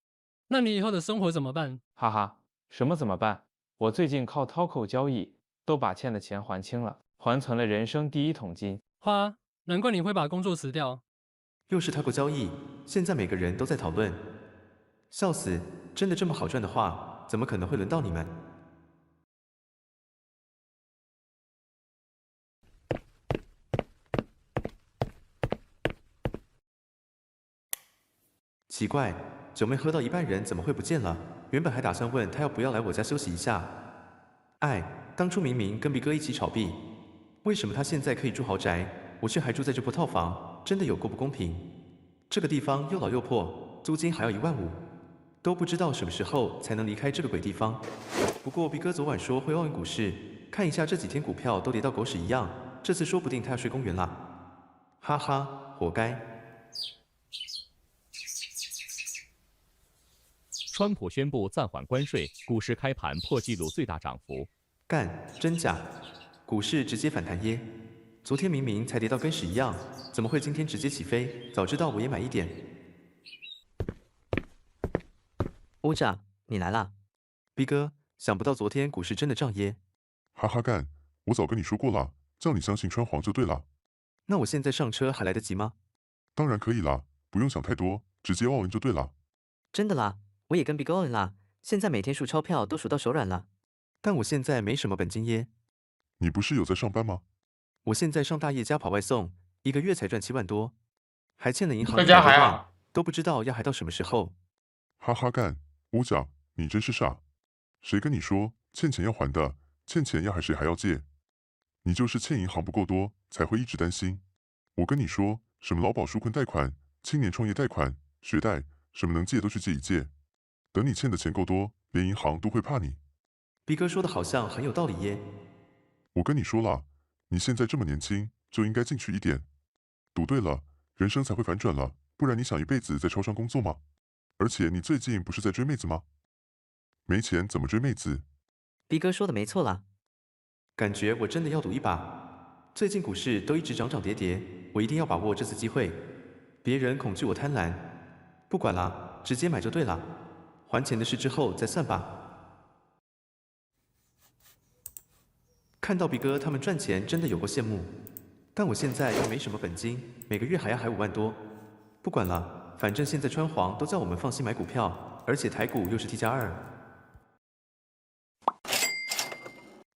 那你以后的生活怎么办？哈哈，什么怎么办？我最近靠掏口交易都把欠的钱还清了，还存了人生第一桶金。花，难怪你会把工作辞掉。又是他国交易，现在每个人都在讨论。笑死，真的这么好赚的话，怎么可能会轮到你们？奇怪，九妹喝到一半人怎么会不见了？原本还打算问她要不要来我家休息一下。哎，当初明明跟 B 哥一起炒币，为什么他现在可以住豪宅，我却还住在这破套房？真的有够不公平。这个地方又老又破，租金还要1万5，都不知道什么时候才能离开这个鬼地方。不过 B 哥昨晚说会奥运股市，看一下这几天股票都跌到狗屎一样，这次说不定他要睡公园啦。哈哈，活该。川普宣布暂缓关税，股市开盘破纪录最大涨幅。干，真假？股市直接反弹耶！昨天明明才跌到跟屎一样，怎么会今天直接起飞？早知道我也买一点。乌长，你来啦 ！B 哥，想不到昨天股市真的涨耶！哈哈干，我早跟你说过了，叫你相信川黄就对了。那我现在上车还来得及吗？当然可以啦，不用想太多，直接all in就对了。真的啦，我也跟 Big all in 啦，现在每天数钞票都数到手软了。但我现在没什么本金耶。你不是有在上班吗？我现在上大夜加跑外送，1个月才赚7万多，还欠了银行在家还啊，都不知道要还到什么时候。哈哈干，乌甲，你真是傻！谁跟你说欠钱要还的？欠钱要还谁还要借？你就是欠银行不够多，才会一直担心。我跟你说，什么劳保纾困贷款、青年创业贷款、学贷，什么能借都去借一借。等你欠的钱够多，连银行都会怕你。B 哥说的好像很有道理耶。我跟你说啦，你现在这么年轻，就应该进去一点。赌对了，人生才会反转了，不然你想一辈子在超商工作吗？而且你最近不是在追妹子吗？没钱怎么追妹子？ B 哥说的没错啦。感觉我真的要赌一把。最近股市都一直涨涨跌跌，我一定要把握这次机会。别人恐惧我贪婪，不管啦，直接买就对了。还钱的事之后再算吧。看到 B 哥他们赚钱真的有够羡慕，但我现在又没什么本金，每个月还要5万多。不管了，反正现在川黄都叫我们放心买股票，而且台股又是 T+2，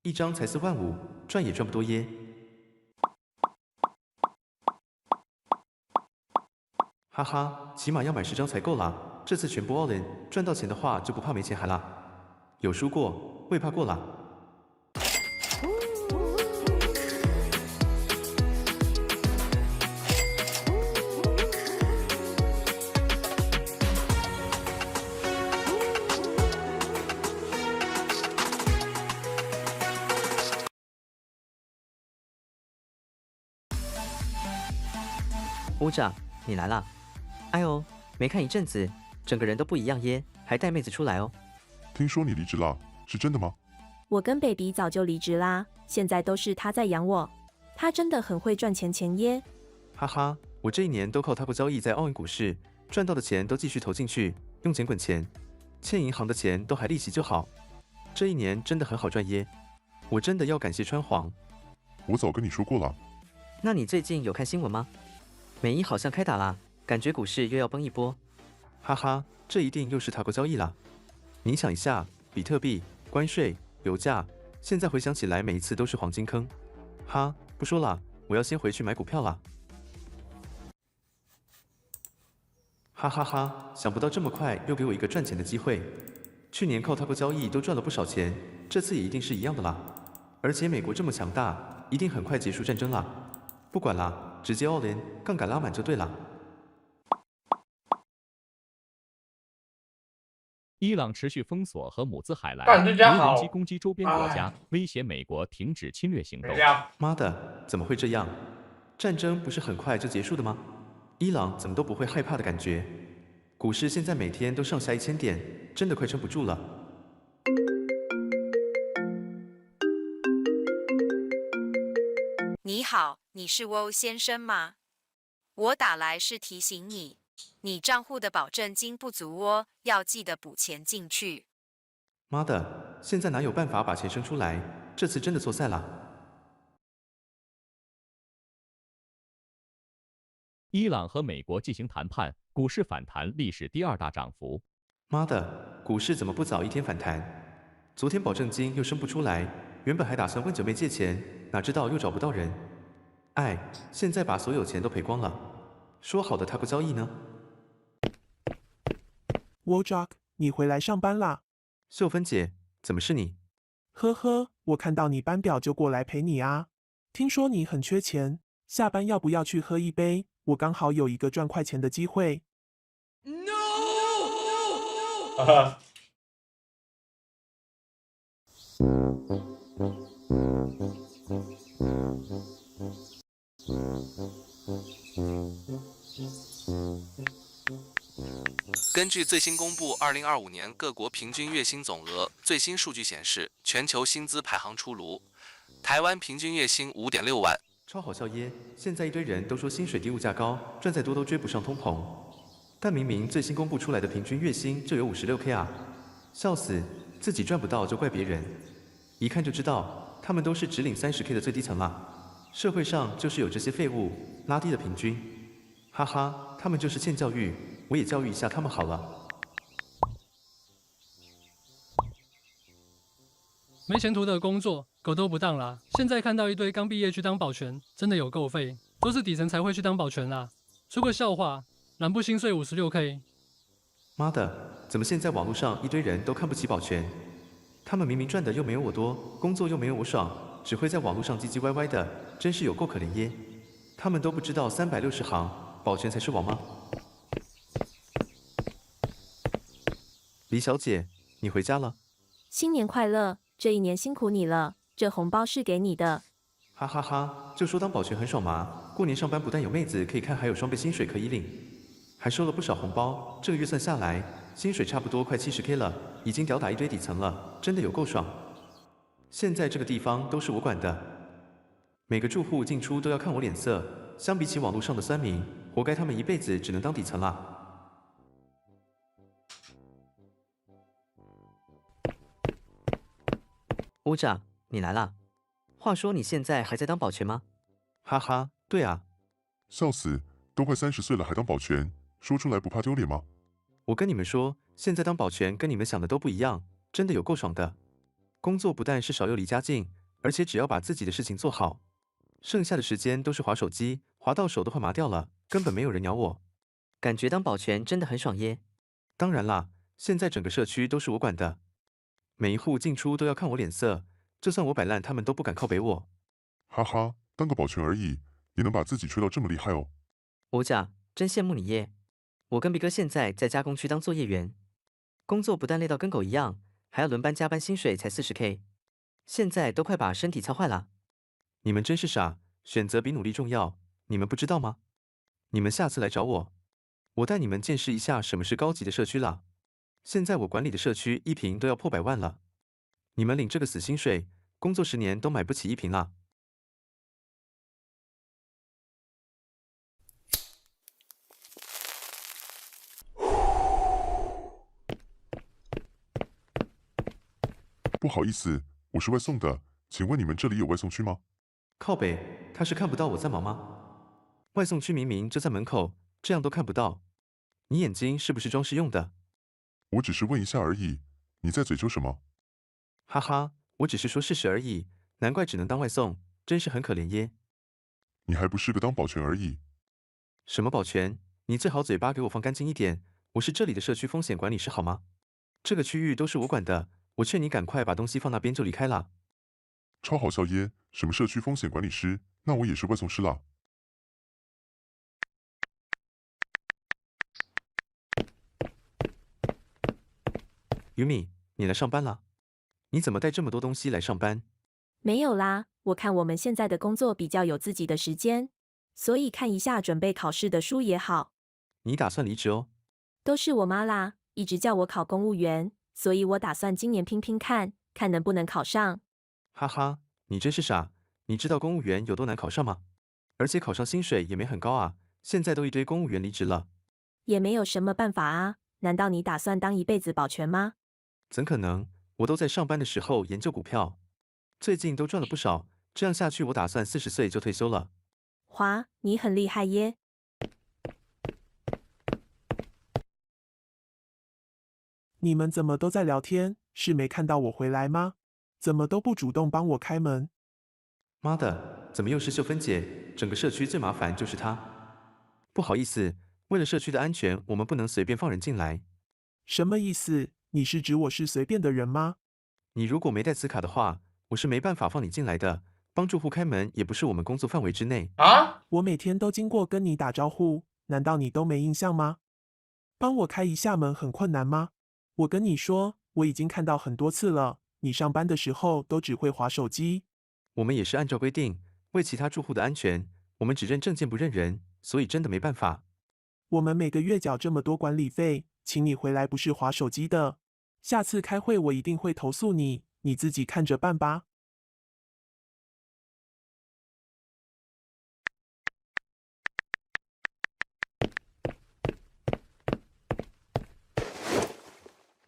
一张才4万5，赚也赚不多耶。哈哈，起码要买10张才够啦，这次全部 all in， 赚到钱的话就不怕没钱还啦。有输过，未怕过啦。乌长，你来啦！哎呦，没看一阵子，整个人都不一样耶，还带妹子出来哦。听说你离职啦，是真的吗？我跟 baby 早就离职啦，现在都是他在养我。他真的很会赚钱耶。哈哈，我这1年都靠他不交易在奥运股市，赚到的钱都继续投进去，用钱滚钱，欠银行的钱都还利息就好。这1年真的很好赚耶，我真的要感谢川黄。我早跟你说过了。那你最近有看新闻吗？美伊好像开打啦，感觉股市又要崩一波。哈哈，这一定又是塔国交易啦。你想一下，比特币、关税、油价，现在回想起来，每一次都是黄金坑。哈，不说啦，我要先回去买股票啦。哈哈哈，想不到这么快又给我一个赚钱的机会。去年靠塔国交易都赚了不少钱，这次也一定是一样的啦。而且美国这么强大，一定很快结束战争啦。不管啦，直接 all in， 杠杆拉满就对了。伊朗持续封锁和姆兹海莱，无人机攻击周边国家，威胁美国停止侵略行动。妈的，怎么会这样？战争不是很快就结束的吗？伊朗怎么都不会害怕的感觉。股市现在每天都上下1000点，真的快撑不住了。你好，你是 Wo 先生吗？我打来是提醒你，你账户的保证金不足哦，要记得补钱进去。妈的，现在哪有办法把钱生出来？这次真的错赛了。伊朗和美国进行谈判，股市反弹，历史第2大涨幅。妈的，股市怎么不早一天反弹？昨天保证金又生不出来，原本还打算问九妹借钱，哪知道又找不到人。哎，现在把所有钱都赔光了。说好的他不交易呢？WoJock， 你回来上班啦？秀芬姐，怎么是你？呵呵，我看到你班表就过来陪你啊。听说你很缺钱，下班要不要去喝一杯？我刚好有一个赚快钱的机会。根据最新公布2025年各国平均月薪总额，最新数据显示，全球薪资排行出炉，台湾平均月薪5.6万，超好笑耶！现在一堆人都说薪水低物价高，赚再多都追不上通膨，但明明最新公布出来的平均月薪就有56K 啊！笑死，自己赚不到就怪别人，一看就知道他们都是只领30K 的最低层啦。社会上就是有这些废物，拉低了平均，哈哈，他们就是欠教育，我也教育一下他们好了。没前途的工作，狗都不当啦。现在看到一堆刚毕业去当保全，真的有够废，都是底层才会去当保全啦。说个笑话，南部薪水56K。妈的，怎么现在网络上一堆人都看不起保全？他们明明赚的又没有我多，工作又没有我爽，只会在网络上唧唧歪歪的，真是有够可怜耶！他们都不知道360行，保全才是王吗？李小姐，你回家了？新年快乐！这一年辛苦你了，这红包是给你的。哈哈哈，就说当保全很爽嘛，过年上班不但有妹子可以看，还有双倍薪水可以领，还收了不少红包。这个月算下来，薪水差不多快70K 了，已经吊打一堆底层了，真的有够爽。现在这个地方都是我管的，每个住户进出都要看我脸色。相比起网络上的酸民，活该他们一辈子只能当底层啦。乌长，你来啦。话说你现在还在当保全吗？哈哈，对啊。笑死，都快30岁了还当保全，说出来不怕丢脸吗？我跟你们说，现在当保全跟你们想的都不一样，真的有够爽的。工作不但是少又离家近，而且只要把自己的事情做好，剩下的时间都是滑手机，滑到手都快麻掉了，根本没有人鸟我。感觉当保全真的很爽耶。当然啦，现在整个社区都是我管的，每一户进出都要看我脸色，就算我摆烂，他们都不敢靠北我。哈哈，当个保全而已，也能把自己吹到这么厉害哦。欧甲，真羡慕你耶。我跟毕哥现在在加工区当作业员，工作不但累到跟狗一样，还要轮班加班，薪水才40K，现在都快把身体操坏了。你们真是傻，选择比努力重要，你们不知道吗？你们下次来找我，我带你们见识一下什么是高级的社区啦。现在我管理的社区一坪都要破100万了，你们领这个死薪水，工作10年都买不起一坪啦。不好意思，我是外送的，请问你们这里有外送区吗？靠北，他是看不到我在忙吗？外送区明明就在门口，这样都看不到，你眼睛是不是装饰用的？我只是问一下而已，你在嘴咒什么？哈哈，我只是说事实而已，难怪只能当外送，真是很可怜耶。你还不是个当保全而已。什么保全？你最好嘴巴给我放干净一点，我是这里的社区风险管理师好吗？这个区域都是我管的，我劝你赶快把东西放那边就离开啦。超好笑耶！什么社区风险管理师？那我也是外送师啦。于米，你来上班啦？你怎么带这么多东西来上班？没有啦，我看我们现在的工作比较有自己的时间，所以看一下准备考试的书也好。你打算离职哦？都是我妈啦，一直叫我考公务员，所以我打算今年拼拼看，看能不能考上。哈哈，你真是傻！你知道公务员有多难考上吗？而且考上薪水也没很高啊，现在都一堆公务员离职了。也没有什么办法啊，难道你打算当一辈子保全吗？怎可能？我都在上班的时候研究股票，最近都赚了不少，这样下去我打算40岁就退休了。华，你很厉害耶！你们怎么都在聊天？是没看到我回来吗？怎么都不主动帮我开门？妈的，怎么又是秀芬姐？整个社区最麻烦就是她。不好意思，为了社区的安全，我们不能随便放人进来。什么意思？你是指我是随便的人吗？你如果没带磁卡的话，我是没办法放你进来的。帮住户开门也不是我们工作范围之内。啊！我每天都经过跟你打招呼，难道你都没印象吗？帮我开一下门很困难吗？我跟你说，我已经看到很多次了，你上班的时候都只会滑手机。我们也是按照规定，为其他住户的安全，我们只认证件不认人，所以真的没办法。我们每个月缴这么多管理费，请你回来不是滑手机的。下次开会我一定会投诉你，你自己看着办吧。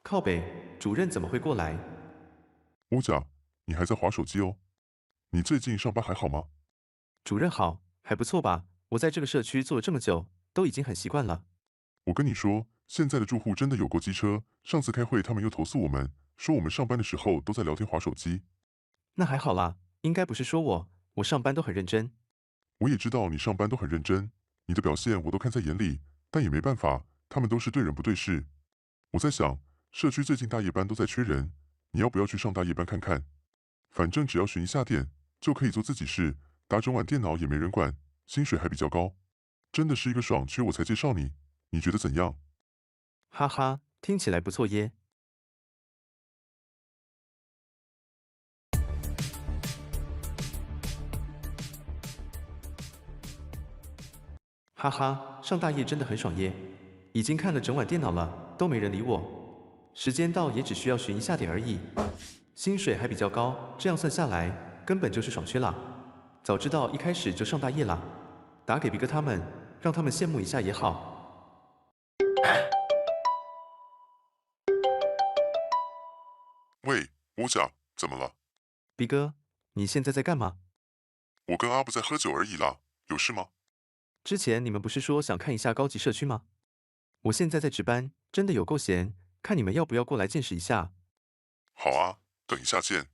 靠北，主任怎么会过来？欧甲，你还在滑手机哦？你最近上班还好吗？主任好，还不错吧？我在这个社区做了这么久，都已经很习惯了。我跟你说，现在的住户真的有够机车。上次开会，他们又投诉我们，说我们上班的时候都在聊天滑手机。那还好啦，应该不是说我上班都很认真。我也知道你上班都很认真，你的表现我都看在眼里，但也没办法，他们都是对人不对事。我在想，社区最近大夜班都在缺人，你要不要去上大夜班看看？反正只要巡一下店，就可以做自己事，打整晚电脑也没人管，薪水还比较高，真的是一个爽缺，我才介绍你，你觉得怎样？哈哈，听起来不错耶。哈哈，上大夜真的很爽耶！已经看了整晚电脑了，都没人理我。时间到也只需要巡一下点而已，薪水还比较高，这样算下来根本就是爽缺啦。早知道一开始就上大夜啦，打给比哥他们，让他们羡慕一下也好。喂，欧甲，怎么了？比哥，你现在在干嘛？我跟阿布在喝酒而已啦，有事吗？之前你们不是说想看一下高级社区吗？我现在在值班，真的有够闲，看你们要不要过来见识一下。好啊，等一下见。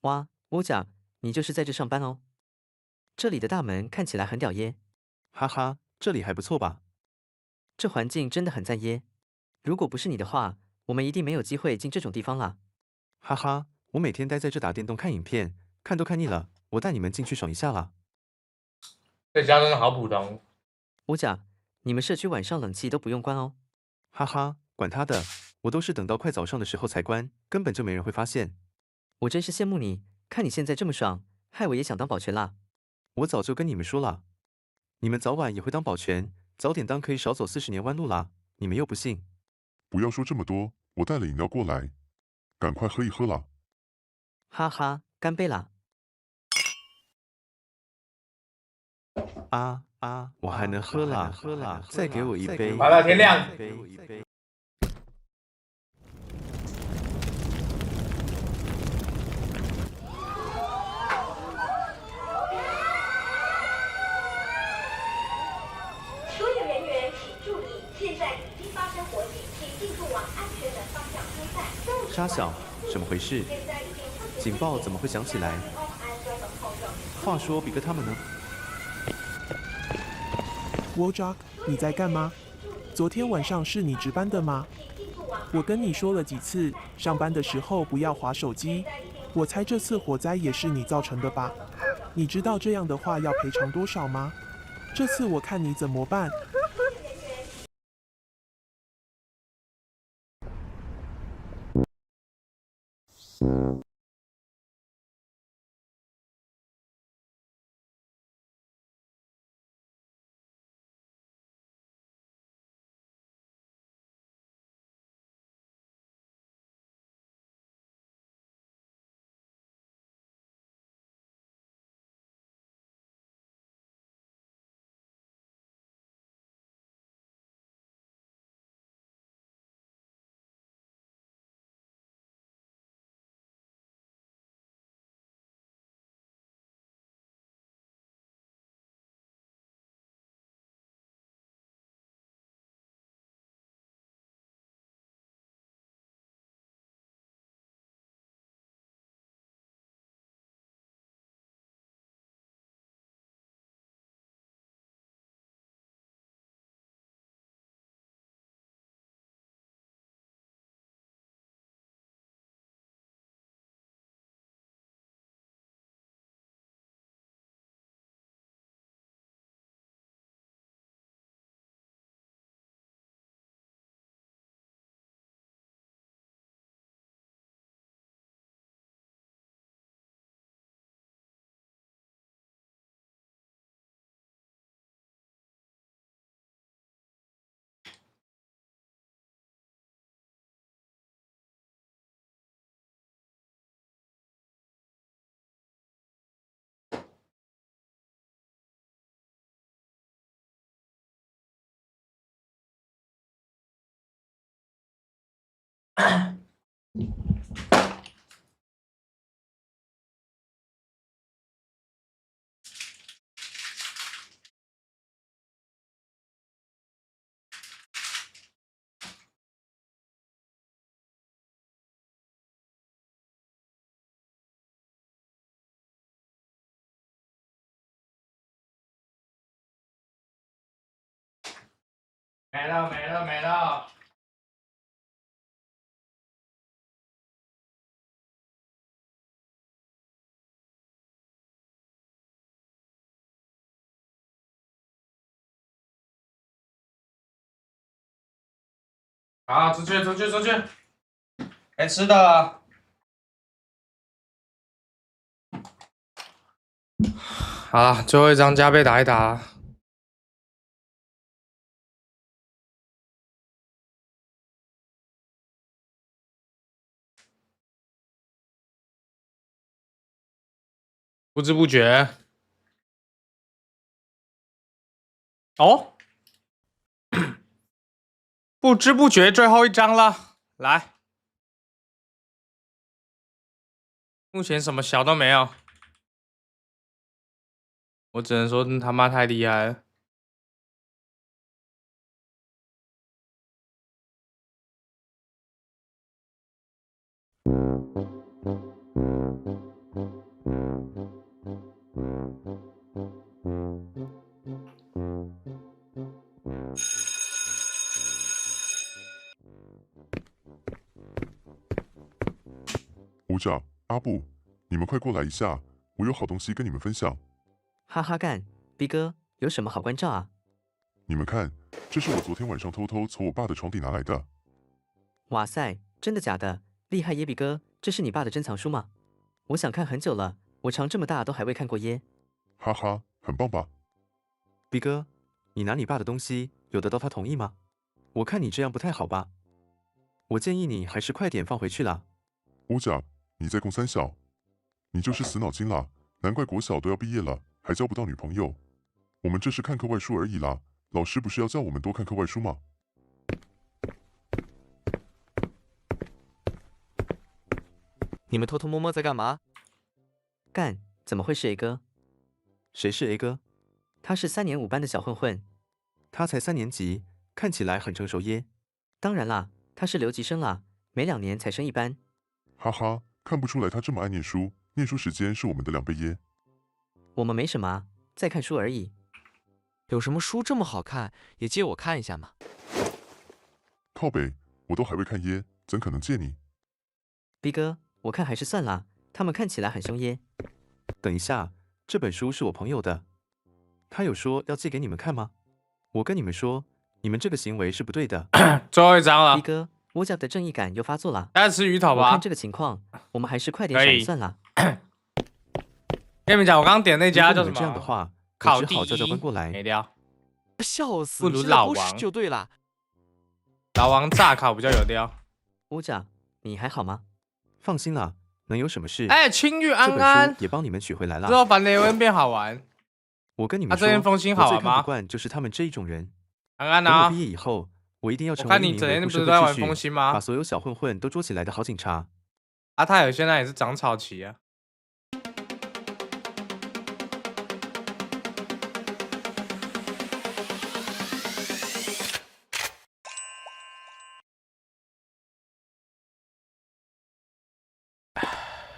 哇，欧甲，你就是在这上班哦？这里的大门看起来很屌耶。哈哈，这里还不错吧？这环境真的很赞耶。如果不是你的话，我们一定没有机会进这种地方啦。哈哈，我每天待在这打电动看影片，看都看腻了，我带你们进去爽一下啦。这家真的好普通。欧甲，你们社区晚上冷气都不用关哦。哈哈，管他的，我都是等到快早上的时候才关，根本就没人会发现。我真是羡慕你，看你现在这么爽，害我也想当保全啦。我早就跟你们说了，你们早晚也会当保全，早点当可以少走40年弯路啦。你们又不信。不要说这么多，我带了饮料过来，赶快喝一喝啦。哈哈，干杯啦！我还能喝啦，再给我一杯。好了，天亮。所有人员请注意，现在已经发生火警，请进入往安全的方向疏散。沙小，怎么回事？警报怎么会响起来？话说比哥他们呢？Wojak，你在干嘛？昨天晚上是你值班的吗？我跟你说了几次，上班的时候不要滑手机。我猜这次火灾也是你造成的吧？你知道这样的话要赔偿多少吗？这次我看你怎么办。没了没了没了。好，出去出去出去！该吃的了。好了，最后一张加倍打一打。不知不觉，哦，不知不觉最后一张了，来，目前什么小都没有，我只能说他妈太厉害了。吴长、阿布，你们快过来一下，我有好东西跟你们分享。哈哈干，逼哥，有什么好关照啊？你们看，这是我昨天晚上偷偷从我爸的床底拿来的。哇塞，真的假的？厉害耶，逼哥，这是你爸的珍藏书吗？我想看很久了，我长这么大都还未看过耶。哈哈，很棒吧？逼哥，你拿你爸的东西，有得到他同意吗？我看你这样不太好吧？我建议你还是快点放回去啦。吴甲，你在供三小，你就是死脑筋啦！难怪国小都要毕业了，还交不到女朋友。我们这是看课外书而已啦，老师不是要叫我们多看课外书吗？你们偷偷摸摸在干嘛？干，怎么会是 A 哥？谁是 A 哥？他是3年5班的小混混。他才3年级，看起来很成熟耶。当然啦，他是留级生啦，每2年才升1班。哈哈，看不出来他这么爱念书，念书时间是我们的2倍耶。我们没什么啊，在看书而已。有什么书这么好看，也借我看一下嘛。靠北，我都还未看耶，怎可能借你？逼哥，我看还是算啦，他们看起来很凶耶。等一下，这本书是我朋友的，他有说要借给你们看吗？我跟你们说，你们这个行为是不对的。最后一张了。逼哥，我家的正义感又发作了。大家吃鱼头吧。我看这个情况，我们还是快点闪算了。跟你们讲，我刚刚点那家叫什么？这样的话，考只好叫教官过来。没料。笑死！不如老王就对了。老王炸考比较有料。乌甲，你还好吗？放心啦，能有什么事？哎，青玉安安，这本书也帮你们取回来了。之后把雷文变好玩。我跟你们说，这边风心好玩吗？我最看不惯就是他们这一种人。安安啊！等我毕业以后，我一定要成为一名维护社会秩序、把所有小混混都捉起来的好警察。阿泰尔现在也是长草期啊。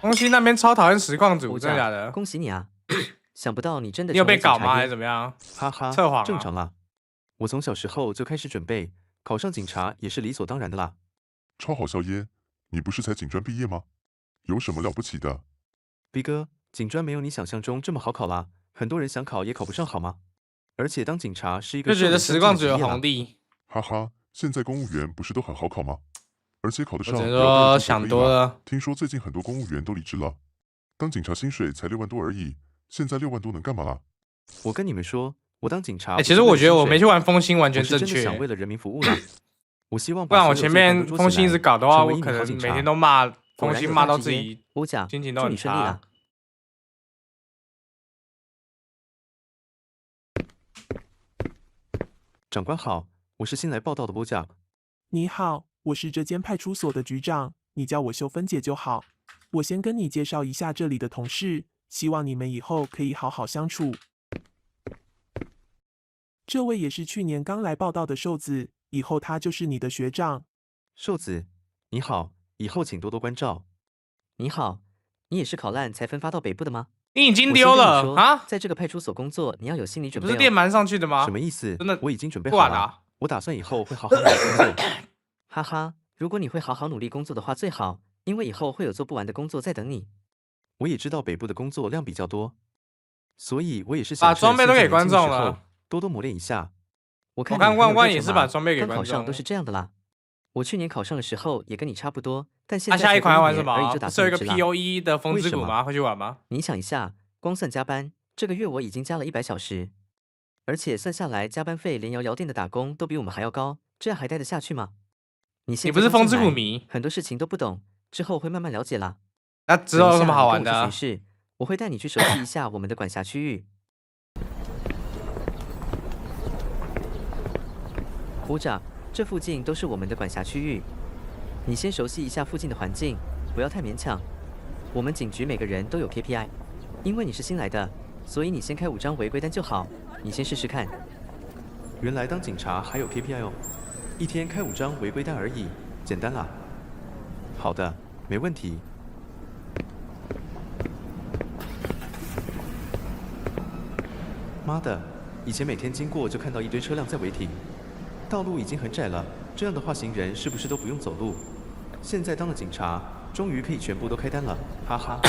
恭喜那边超讨厌实况组，真的假的？恭喜你啊！想不到你真的你有被搞吗？还是怎么样？哈哈，测谎正常啦。我从小时候就开始准备，考上警察也是理所当然的啦。超好笑耶！你不是才警专毕业吗？有什么了不起的？逼哥，警专没有你想象中这么好考啦，很多人想考也考不上，好吗？而且当警察是一个就觉得实况组有红利。哈哈，现在公务员不是都很好考吗？而且考得上，我想多了。听说最近很多公务员都离职了，当警察薪水才6万多而已，现在6万多能干嘛啦？我跟你们说，我当警察，其实我觉得我没去玩风心完全正确。我是真的想为了人民服务啦。我希望不然我前面风心一直搞的话，我可能每天都骂风心，骂到自己心情都很差。长官好，我是新来报道的波甲。你好，我是这间派出所的局长，你叫我秀芬姐就好。我先跟你介绍一下这里的同事，希望你们以后可以好好相处。这位也是去年刚来报道的瘦子，以后他就是你的学长。瘦子，你好，以后请多多关照。你好，你也是考烂才分发到北部的吗？你已经丢了啊！在这个派出所工作，你要有心理准备。不是电鳗上去的吗？什么意思？真的，我已经准备好了。我打算以后会好好努力工作。哈哈，如果你会好好努力工作的话最好，因为以后会有做不完的工作在等你。我也知道北部的工作量比较多，所以我也是把装备都给观众了，多多磨练一下。我看万万也是把装备给观众。考上都是这样的啦。我去年考上的时候也跟你差不多，但现在下一款要玩什么？是有一个 POE 的风之谷吗？会去玩吗？你想一下，光算加班，这个月我已经加了100小时，而且算下来加班费连摇摇店的打工都比我们还要高，这样还待得下去吗？你不是风之谷迷，很多事情都不懂，之后会慢慢了解啦。那之后有什么好玩的？我会带你去熟悉一下我们的管辖区域。部长，这附近都是我们的管辖区域，你先熟悉一下附近的环境，不要太勉强。我们警局每个人都有 KPI， 因为你是新来的，所以你先开5张违规单就好，你先试试看。原来当警察还有 KPI 哦，一天开5张违规单而已，简单啦。好的，没问题。妈的，以前每天经过就看到一堆车辆在违停。道路已经很窄了，这样的话行人是不是都不用走路？现在当了警察，终于可以全部都开单了，哈哈。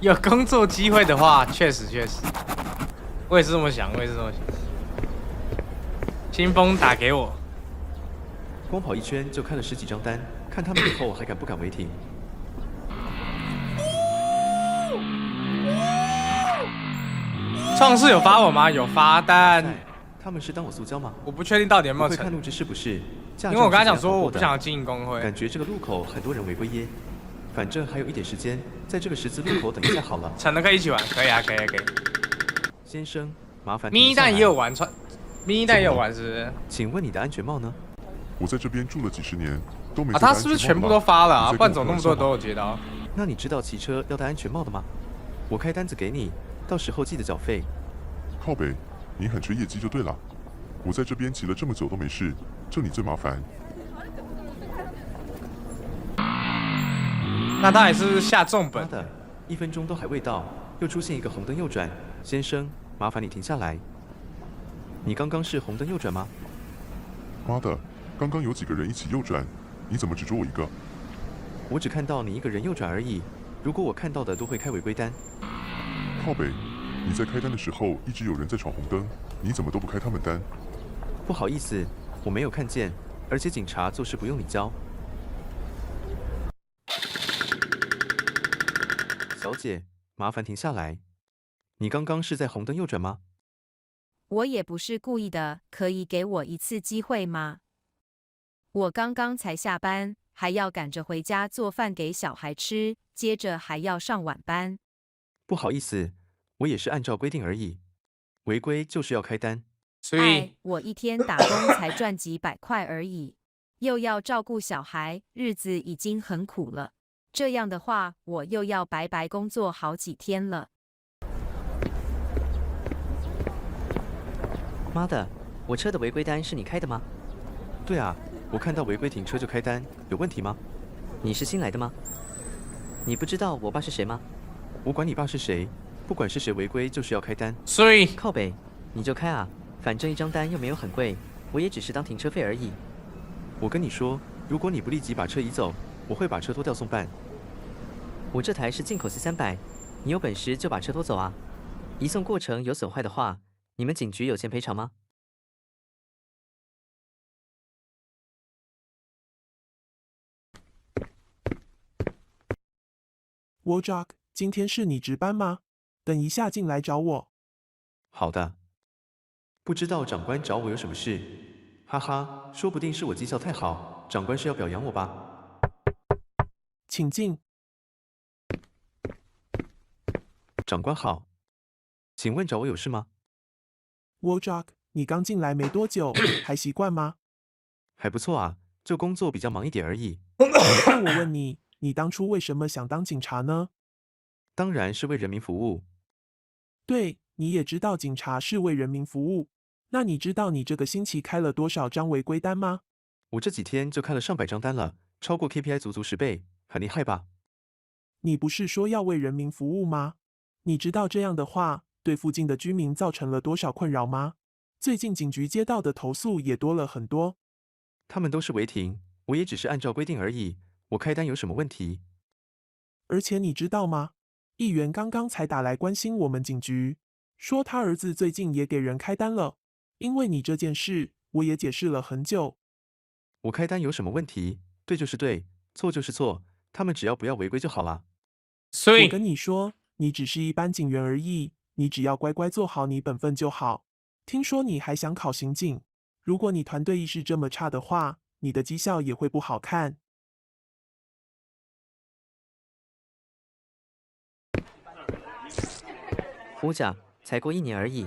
有工作机会的话，确实，我也是这么想，清风打给我，光跑一圈就开了10几张单，看他们以后还敢不敢违停？创世有发我吗？有发，但他们是当我塑胶吗？我不确定到底有没有成。会看录制是不是？因为我跟他讲说我不想要经营工会。感觉这个路口很多人违规耶。反正还有一点时间，在这个十字路口等一下好了。成了可以一起玩，可以啊。先生，麻烦。咪蛋也有玩咪蛋也有玩是不是？请问你的安全帽呢？我在这边住了几10年，都没。他是不是全部都发了啊？不然怎么那么多都有接到？那你知道骑车要戴安全帽的吗？我开单子给你，到时候记得缴费。靠北，你很缺业绩就对了。我在这边骑了这么久都没事，这你最麻烦。那他也是下重本的，1分钟都还未到，又出现一个红灯右转。先生，麻烦你停下来。你刚刚是红灯右转吗？妈的，刚刚有几个人一起右转，你怎么只捉我一个？我只看到你一个人右转而已。如果我看到的都会开违规单。靠北，你在开单的时候一直有人在闯红灯，你怎么都不开他们单？不好意思，我没有看见，而且警察做事不用你教。小姐，麻烦停下来。你刚刚是在红灯右转吗？我也不是故意的，可以给我一次机会吗？我刚刚才下班，还要赶着回家做饭给小孩吃，接着还要上晚班。不好意思，我也是按照规定而已。违规就是要开单。所以我一天打工才赚几百块而已，又要照顾小孩，日子已经很苦了。这样的话，我又要白白工作好几天了。妈的，我车的违规单是你开的吗？对啊，我看到违规停车就开单，有问题吗？你是新来的吗？你不知道我爸是谁吗？我管你爸是谁，不管是谁违规就是要开单。所以靠北，你就开啊，反正1张单又没有很贵，我也只是当停车费而已。我跟你说，如果你不立即把车移走，我会把车拖掉送办。我这台是进口 C300，你有本事就把车拖走啊！移送过程有损坏的话，你们警局有钱赔偿吗？WHwJ， 今天是你值班吗？等一下进来找我。好的。不知道长官找我有什么事？哈哈，说不定是我绩效太好，长官是要表扬我吧？请进。长官好，请问找我有事吗？WHwJ， 你刚进来没多久，还习惯吗？还不错啊，就工作比较忙一点而已。那我问你，你当初为什么想当警察呢？当然是为人民服务。对，你也知道警察是为人民服务。那你知道你这个星期开了多少张违规单吗？我这几天就开了上百张单了，超过 KPI 足足10倍，很厉害吧？你不是说要为人民服务吗？你知道这样的话，对附近的居民造成了多少困扰吗？最近警局接到的投诉也多了很多。他们都是违停，我也只是按照规定而已，我开单有什么问题？而且你知道吗？议员刚刚才打来关心我们警局，说他儿子最近也给人开单了。因为你这件事，我也解释了很久。我开单有什么问题？对就是对，错就是错，他们只要不要违规就好了。所以我跟你说，你只是一般警员而已，你只要乖乖做好你本分就好。听说你还想考刑警，如果你团队意识这么差的话，你的绩效也会不好看。乌甲，才过1年而已，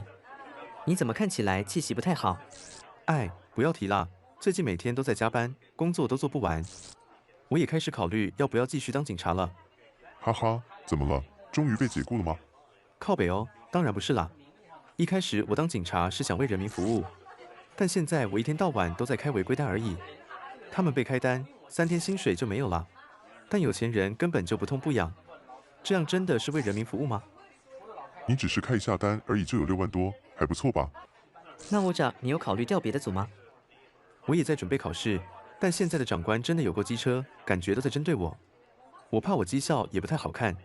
你怎么看起来气息不太好？哎，不要提啦，最近每天都在加班，工作都做不完。我也开始考虑要不要继续当警察了。哈哈，怎么了？终于被解雇了吗？靠北哦，当然不是啦。一开始我当警察是想为人民服务，但现在我一天到晚都在开违规单而已。他们被开单，3天薪水就没有了。但有钱人根本就不痛不痒，这样真的是为人民服务吗？你只是开一下单而已，就有6万多，还不错吧？那我找你有考虑调别的组吗？我也在准备考试，但现在的长官真的有够机车，感觉都在针对我。我怕我绩效也不太好看。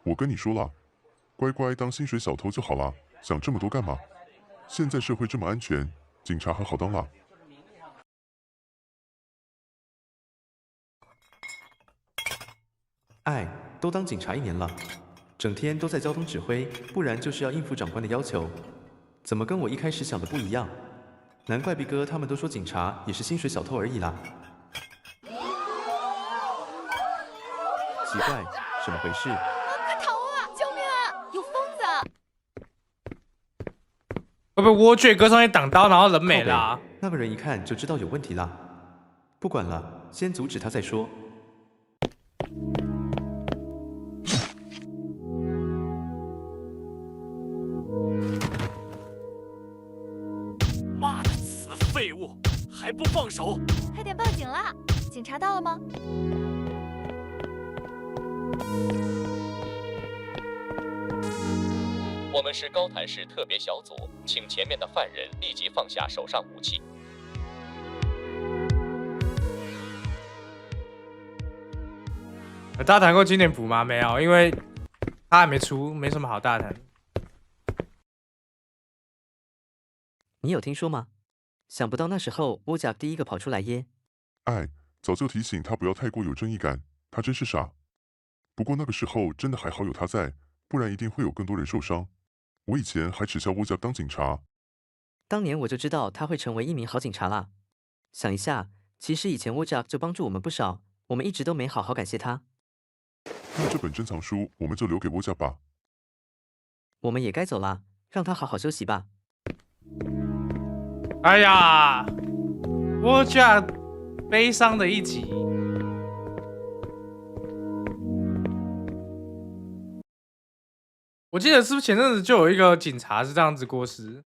我跟你说了，乖乖当薪水小偷就好了，想这么多干嘛？现在社会这么安全，警察很好当啦。哎，都当警察1年了，整天都在交通指挥，不然就是要应付长官的要求，怎么跟我一开始想的不一样？难怪毕哥他们都说警察也是薪水小偷而已啦。奇怪，怎么回事？快逃啊！救命啊！有疯子！会不会蜗苣哥上去挡刀，然后人没了啊？那个人一看就知道有问题啦。不管了，先阻止他再说。妈的，死废物，还不放手！快点报警啦！警察到了吗？我们是高谭市特别小组，请前面的犯人立即放下手上武器。大谈过经典谱吗？没有，因为他还没出，没什么好大谈。你有听说吗？想不到那时候乌甲第一个跑出来耶。哎，早就提醒他不要太过有正义感，他真是傻。不过那个时候真的还好有他在，不然一定会有更多人受伤。我以前还耻笑乌甲当警察，当年我就知道他会成为一名好警察啦。想一下，其实以前乌甲就帮助我们不少，我们一直都没好好感谢他。那这本珍藏书我们就留给乌甲吧。我们也该走啦，让他好好休息吧。哎呀，我这样悲伤的一集。我记得是不是前阵子就有一个警察是这样子过世？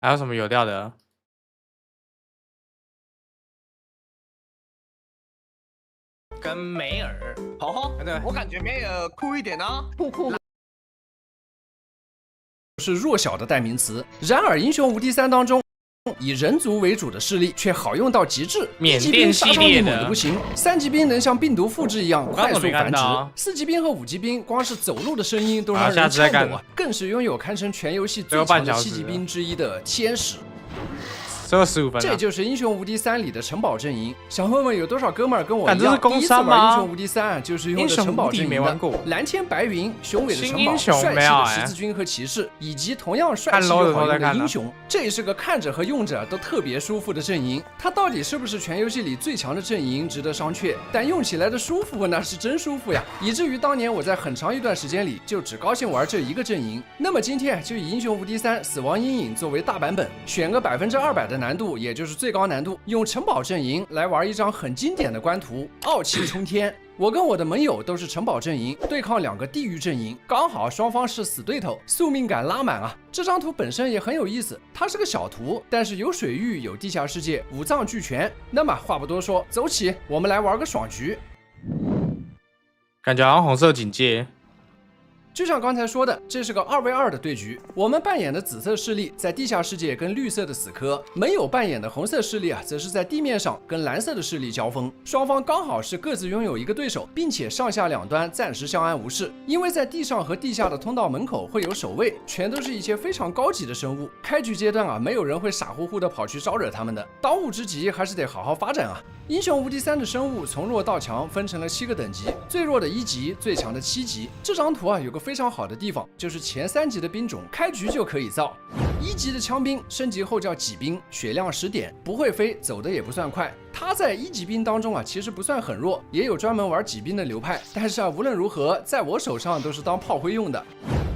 还有什么有料的？跟梅尔，好，对，我感觉梅尔酷一点啊，酷。是弱小的代名词。然而，英雄无敌3当中，以人族为主的势力却好用到极致。缅甸系列的猛得不行，3级兵能像病毒复制一样快速繁殖，4级兵和5级兵光是走路的声音都让人颤抖啊！更是拥有堪称全游戏最强的7级兵之一的天使。最后15分，这就是英雄无敌3里的城堡阵营。想问问有多少哥们儿跟我一样，第一次玩英雄无敌3就是用的城堡阵营的？蓝天白云、雄伟的城堡、帅气的十字军和骑士，以及同样帅气又好用的英雄，这也是个看着和用着都特别舒服的阵营。它到底是不是全游戏里最强的阵营，值得商榷。但用起来的舒服那是真舒服呀，以至于当年我在很长一段时间里就只高兴玩这一个阵营。那么今天就以英雄无敌3死亡阴影作为大版本，选个200%的难度，也就是最高难度，用城堡阵营来玩一张很经典的官图，傲气冲天。我跟我的盟友都是城堡阵营，对抗2个地狱阵营，刚好双方是死对头，宿命感拉满啊！这张图本身也很有意思，它是个小图，但是有水域，有地下世界，五脏俱全。那么话不多说，走起，我们来玩个爽局。感觉好像红色警戒。就像刚才说的，这是个2v2的对局。我们扮演的紫色势力在地下世界跟绿色的死磕，盟友扮演的红色势力则是在地面上跟蓝色的势力交锋。双方刚好是各自拥有一个对手，并且上下两端暂时相安无事。因为在地上和地下的通道门口会有守卫，全都是一些非常高级的生物。开局阶段没有人会傻乎乎的跑去招惹他们的。当务之急还是得好好发展啊！英雄无敌3的生物从弱到强分成了7个等级，最弱的1级，最强的7级。这张图有个非常好的地方，就是前3级的兵种开局就可以造。1级的枪兵升级后叫戟兵，血量10点，不会飞，走的也不算快。他在1级兵当中其实不算很弱，也有专门玩戟兵的流派，但是无论如何，在我手上都是当炮灰用的。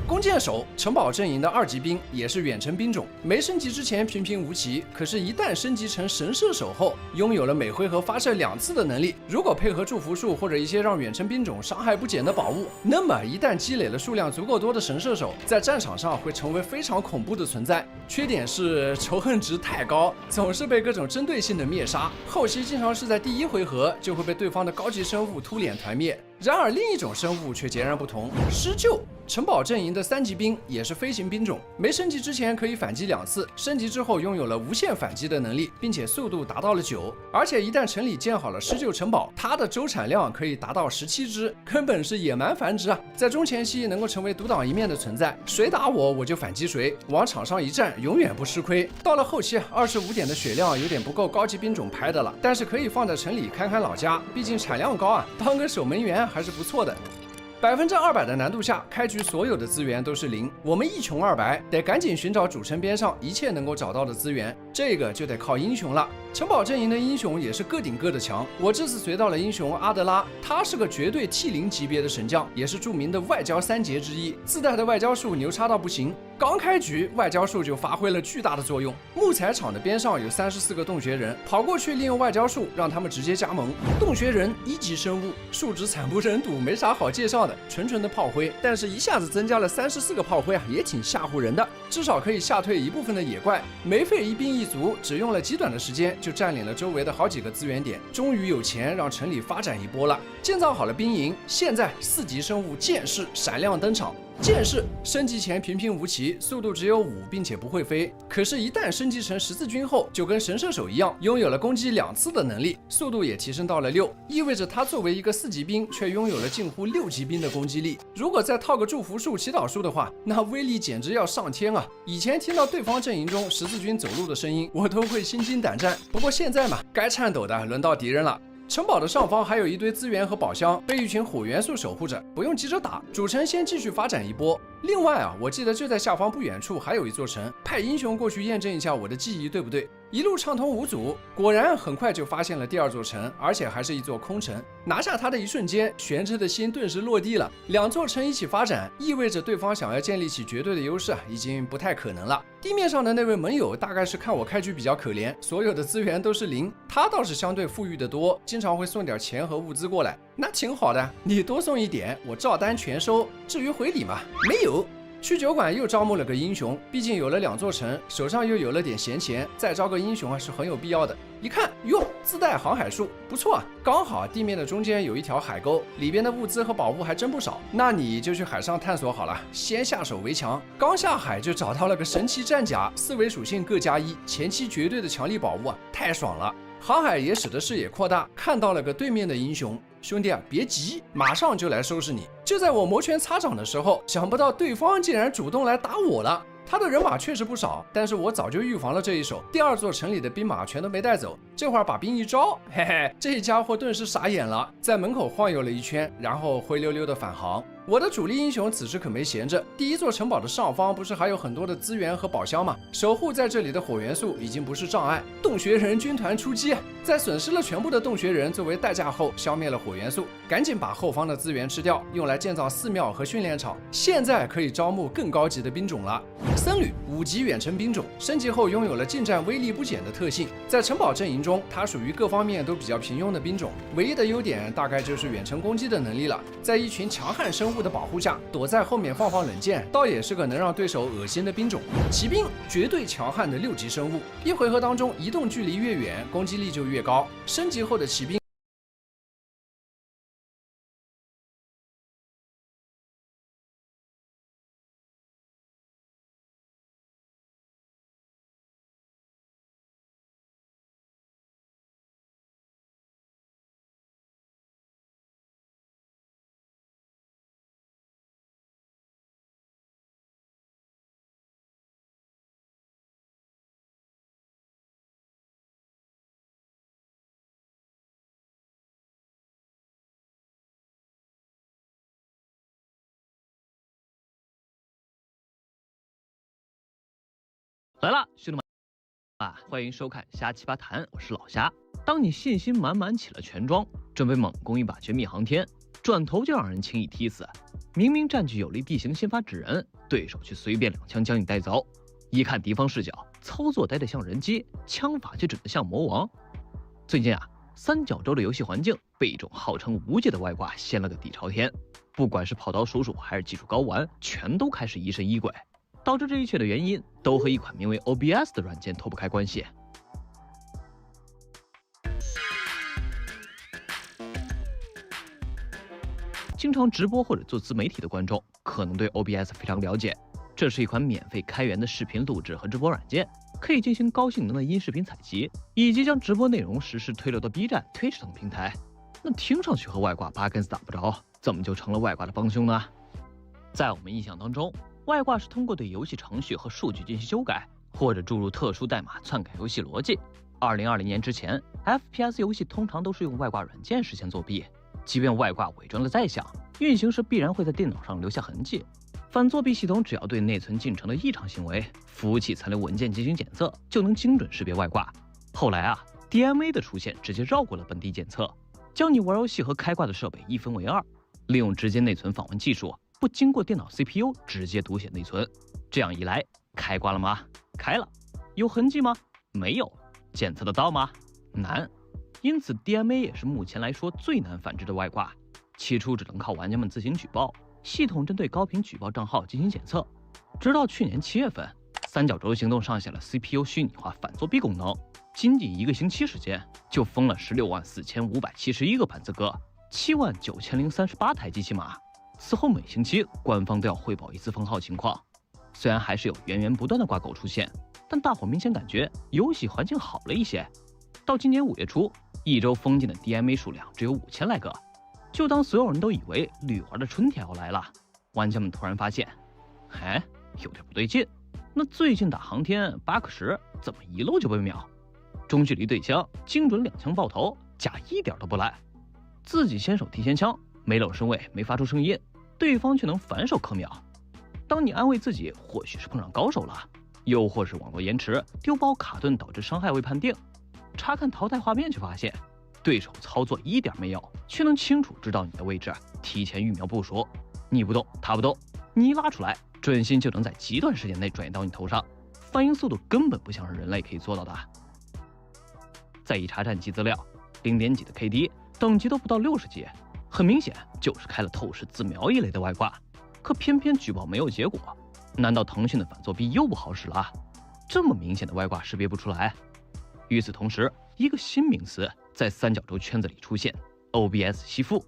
弓箭手，城堡阵营的2级兵，也是远程兵种，没升级之前平平无奇，可是一旦升级成神射手后，拥有了每回合发射2次的能力。如果配合祝福树或者一些让远程兵种伤害不减的宝物，那么一旦积累了数量足够多的神射手，在战场上会成为非常恐怖的存在。缺点是仇恨值太高，总是被各种针对性的灭杀，后期经常是在第1回合就会被对方的高级生物突脸团灭。然而另一种生物却截然不同，施救。城堡阵营的3级兵也是飞行兵种，没升级之前可以反击2次，升级之后拥有了无限反击的能力，并且速度达到了9。而且一旦城里建好了施救城堡，它的周产量可以达到17只，根本是野蛮繁殖啊！在中前期能够成为独当一面的存在，谁打我就反击谁，往场上一站永远不吃亏。到了后期25点的血量有点不够高级兵种拍的了，但是可以放在城里看看老家，毕竟产量高啊，当个守门员还是不错的。200%的难度下，开局所有的资源都是0，我们一穷二白，得赶紧寻找主城边上一切能够找到的资源，这个就得靠英雄了。城堡阵营的英雄也是个顶个的强，我这次随到了英雄阿德拉，他是个绝对 T0 级别的神将，也是著名的外交3杰之一，自带的外交术牛叉到不行。刚开局外交术就发挥了巨大的作用，木材厂的边上有34个洞穴人，跑过去利用外交术让他们直接加盟。洞穴人1级生物，数值惨不忍睹，没啥好介绍的，纯纯的炮灰，但是一下子增加了34个炮灰也挺吓唬人的，至少可以吓退一部分的野怪。没费一兵一卒，只用了极短的时间就占领了周围的好几个资源点，终于有钱让城里发展一波了。建造好了兵营，现在4级生物剑士闪亮登场。剑士升级前平平无奇，速度只有5，并且不会飞。可是，一旦升级成十字军后，就跟神射手一样，拥有了攻击2次的能力，速度也提升到了6，意味着他作为一个4级兵，却拥有了近乎6级兵的攻击力。如果再套个祝福树、祈祷树的话，那威力简直要上天啊！以前听到对方阵营中十字军走路的声音，我都会心惊胆战。不过现在嘛，该颤抖的轮到敌人了。城堡的上方还有一堆资源和宝箱，被一群火元素守护着，不用急着打，主城先继续发展一波。另外我记得就在下方不远处还有一座城，派英雄过去验证一下我的记忆对不对。一路畅通无阻，果然很快就发现了第2座城，而且还是一座空城。拿下它的一瞬间，玄真的心顿时落地了。2座城一起发展，意味着对方想要建立起绝对的优势已经不太可能了。地面上的那位盟友大概是看我开局比较可怜，所有的资源都是0，他倒是相对富裕的多，经常会送点钱和物资过来，那挺好的。你多送一点，我照单全收。至于回礼嘛，没有。去酒馆又招募了个英雄，毕竟有了2座城，手上又有了点闲钱，再招个英雄是很有必要的。一看，哟，自带航海术，不错啊！刚好地面的中间有一条海沟，里边的物资和宝物还真不少。那你就去海上探索好了，先下手为强。刚下海就找到了个神奇战甲，4维属性各+1，前期绝对的强力宝物啊，太爽了！航海也使得视野扩大，看到了个对面的英雄。兄弟啊，别急，马上就来收拾你！就在我摩拳擦掌的时候，想不到对方竟然主动来打我了。他的人马确实不少，但是我早就预防了这一手。第2座城里的兵马全都没带走，这会儿把兵一招，嘿嘿，这家伙顿时傻眼了，在门口晃悠了一圈，然后灰溜溜的返航。我的主力英雄此时可没闲着，第1座城堡的上方不是还有很多的资源和宝箱吗？守护在这里的火元素已经不是障碍。洞穴人军团出击，在损失了全部的洞穴人作为代价后，消灭了火元素，赶紧把后方的资源吃掉，用来建造寺庙和训练场。现在可以招募更高级的兵种了。僧侣5级远程兵种，升级后拥有了近战威力不减的特性。在城堡阵营中，它属于各方面都比较平庸的兵种，唯一的优点大概就是远程攻击的能力了。在一群强悍生物的保护下，躲在后面放冷箭，倒也是个能让对手恶心的兵种。骑兵绝对强悍的6级生物，一回合当中移动距离越远，攻击力就越高。升级后的骑兵。来了，兄弟们啊，欢迎收看虾七八谈，我是老虾。当你信心满满起了全装，准备猛攻一把绝密航天，转头就让人轻易踢死。明明占据有利地形，先发制人，对手却随便2枪将你带走。一看敌方视角，操作呆得像人机，枪法却准得像魔王。最近啊，三角洲的游戏环境被一种号称无解的外挂掀了个底朝天，不管是跑刀叔叔还是技术高玩，全都开始疑神疑鬼。导致这一切的原因都和一款名为 OBS 的软件脱不开关系。经常直播或者做自媒体的观众可能对 OBS 非常了解，这是一款免费开源的视频录制和直播软件，可以进行高性能的音视频采集，以及将直播内容实时推流到 B 站、Twitch 等平台。那听上去和外挂八竿子打不着，怎么就成了外挂的帮凶呢？在我们印象当中，外挂是通过对游戏程序和数据进行修改，或者注入特殊代码篡改游戏逻辑。2020年之前 ，FPS 游戏通常都是用外挂软件实现作弊，即便外挂伪装的再像，运行时必然会在电脑上留下痕迹。反作弊系统只要对内存进程的异常行为、服务器残留文件进行检测，就能精准识别外挂。后来啊 ，DMA 的出现直接绕过了本地检测，将你玩游戏和开挂的设备一分为二，利用直接内存访问技术。不经过电脑 CPU 直接读写内存，这样一来，开挂了吗？开了。有痕迹吗？没有。检测得到吗？难。因此 DMA 也是目前来说最难反制的外挂。起初只能靠玩家们自行举报，系统针对高频举报账号进行检测。直到去年7月份，三角洲行动上线了 CPU 虚拟化反作弊功能，仅仅1个星期时间就封了164571个板子哥，79038台机器码。此后每星期官方都要汇报一次封号情况，虽然还是有源源不断的挂钩出现，但大伙明显感觉游戏环境好了一些。到今年5月初，一周封禁的 DMA 数量只有5000来个。就当所有人都以为绿玩的春天要来了，玩家们突然发现，有点不对劲。那最近打航天8克10，怎么一漏就被秒？中距离对枪精准2枪爆头，甲一点都不赖。自己先手提前枪，没露身位，没发出声音，对方却能反手克秒。当你安慰自己或许是碰上高手了，又或是网络延迟、丢包卡顿导致伤害未判定，查看淘汰画面却发现对手操作一点没有，却能清楚知道你的位置，提前预秒部署。你不动他不动，你一拉出来，准心就能在极短时间内转移到你头上，反应速度根本不像是人类可以做到的。再一查战绩资料，0点几的 KD， 等级都不到60级，很明显就是开了透视自瞄一类的外挂。可偏偏举报没有结果，难道腾讯的反作弊又不好使了？这么明显的外挂识别不出来？与此同时，一个新名词在三角洲圈子里出现 ，OBS 吸附。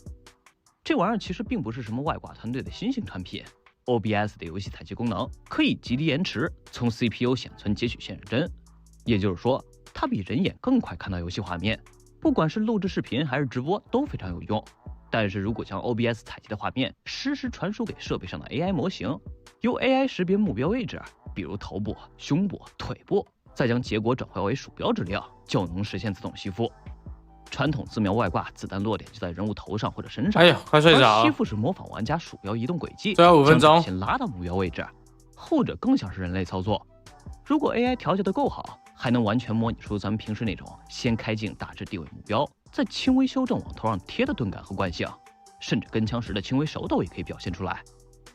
这玩意儿其实并不是什么外挂团队的新型产品。OBS 的游戏采集功能可以极低延迟从 CPU 显存截取现认真，也就是说，它比人眼更快看到游戏画面，不管是录制视频还是直播都非常有用。但是如果将 OBS 采集的画面实时传输给设备上的 AI 模型，由 AI 识别目标位置，比如头部、胸部、腿部，再将结果转换为鼠标指令，就能实现自动吸附。传统自瞄外挂，子弹落点就在人物头上或者身上。哎呀，快睡着了。吸附是模仿玩家鼠标移动轨迹，最后5分钟，先拉到目标位置，后者更像是人类操作。如果 AI 调教的够好，还能完全模拟出咱们平时那种先开镜大致定位目标，再轻微修正往头上贴的钝感和惯性，甚至跟枪时的轻微手抖也可以表现出来。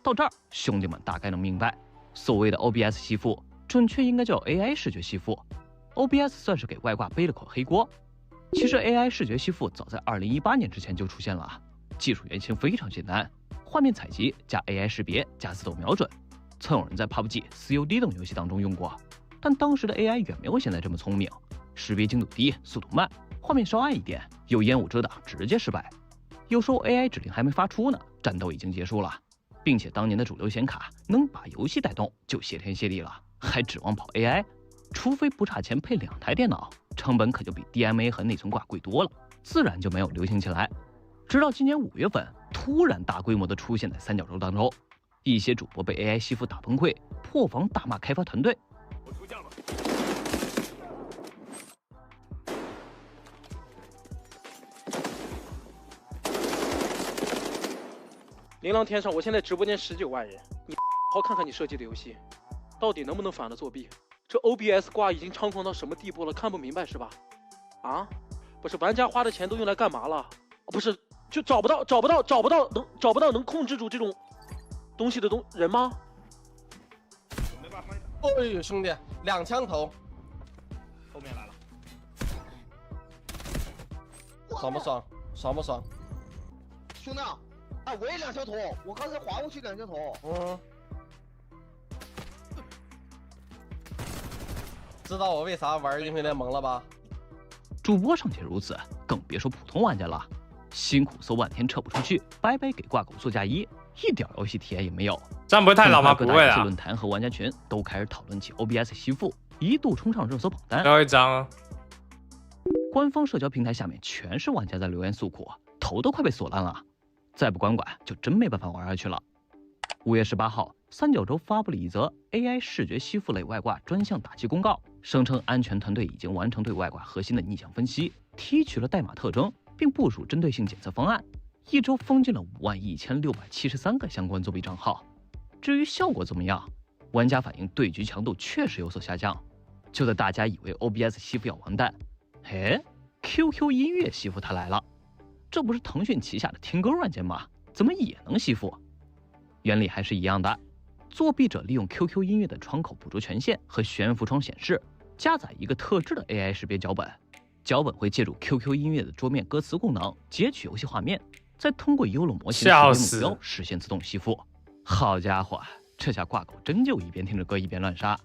到这儿，兄弟们大概能明白，所谓的 OBS 吸附，准确应该叫 AI 视觉吸附。OBS 算是给外挂背了口黑锅。其实 AI 视觉吸附早在2018年之前就出现了，技术原型非常简单，画面采集加 AI 识别加自动瞄准，曾有人在 PUBG、COD 等游戏当中用过，但当时的 AI 远没有现在这么聪明，识别精度低，速度慢，画面稍暗一点，有烟雾遮挡，直接失败。有时候 AI 指令还没发出呢，战斗已经结束了，并且当年的主流显卡能把游戏带动就谢天谢地了，还指望跑 AI？ 除非不差钱配2台电脑，成本可就比 DMA 和内存挂贵多了，自然就没有流行起来。直到今年5月份，突然大规模的出现在三角洲当中，一些主播被 AI 吸附打崩溃，破防大骂开发团队。我出将了。琳琅天上，我现在直播间19万人，你好看看你设计的游戏，到底能不能反了作弊？这 OBS 挂已经猖狂到什么地步了？看不明白是吧？啊，不是，玩家花的钱都用来干嘛了？不是，就找不到能控制住这种东西的人吗？哎呦，兄弟，2枪头，后面来了，爽不爽？爽不爽？兄弟，哎，我也2枪头，我刚才滑过去2枪头。知道我为啥玩英雄联盟了吧？主播尚且如此，更别说普通玩家了。辛苦搜半天撤不出去，白白给挂狗做嫁衣，一点游戏体验也没有。这样不会太老吗？不会啦。论坛和玩家群都开始讨论起 OBS 吸附，一度冲上热搜榜单。最后一张啊！官方社交平台下面全是玩家在留言诉苦，头都快被锁烂了。再不管就真没办法玩下去了。5月18号，三角洲发布了一则 AI 视觉吸附类外挂专项打击公告，声称安全团队已经完成对外挂核心的逆向分析，提取了代码特征，并部署针对性检测方案。1周封禁了51673个相关作弊账号。至于效果怎么样，玩家反映对局强度确实有所下降。就在大家以为 OBS 吸附要完蛋，QQ 音乐吸附它来了。这不是腾讯旗下的听歌软件吗？怎么也能吸附？原理还是一样的，作弊者利用 QQ 音乐的窗口捕捉权限和悬浮窗显示，加载一个特制的 AI 识别脚本，脚本会借助 QQ 音乐的桌面歌词功能截取游戏画面，再通过 YOLO 模型识别目标实现自动吸附。好家伙，这下挂狗真就一边听着歌一边乱杀。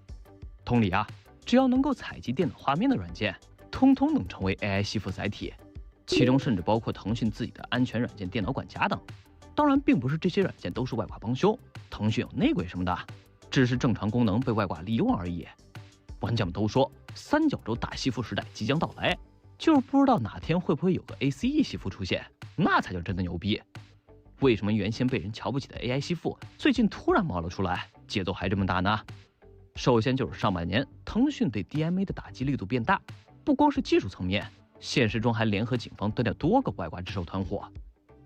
同理啊，只要能够采集电脑画面的软件，通通能成为 AI 吸附载体，其中甚至包括腾讯自己的安全软件电脑管家等。当然，并不是这些软件都是外挂帮凶，腾讯有内鬼什么的，只是正常功能被外挂利用而已。玩家们都说三角洲大吸附时代即将到来，就是不知道哪天会不会有个 ACE 吸附出现，那才叫真的牛逼。为什么原先被人瞧不起的 AI 吸附，最近突然冒了出来，节奏还这么大呢？首先就是上半年腾讯对 DMA 的打击力度变大，不光是技术层面，现实中还联合警方断掉多个外挂制售团伙。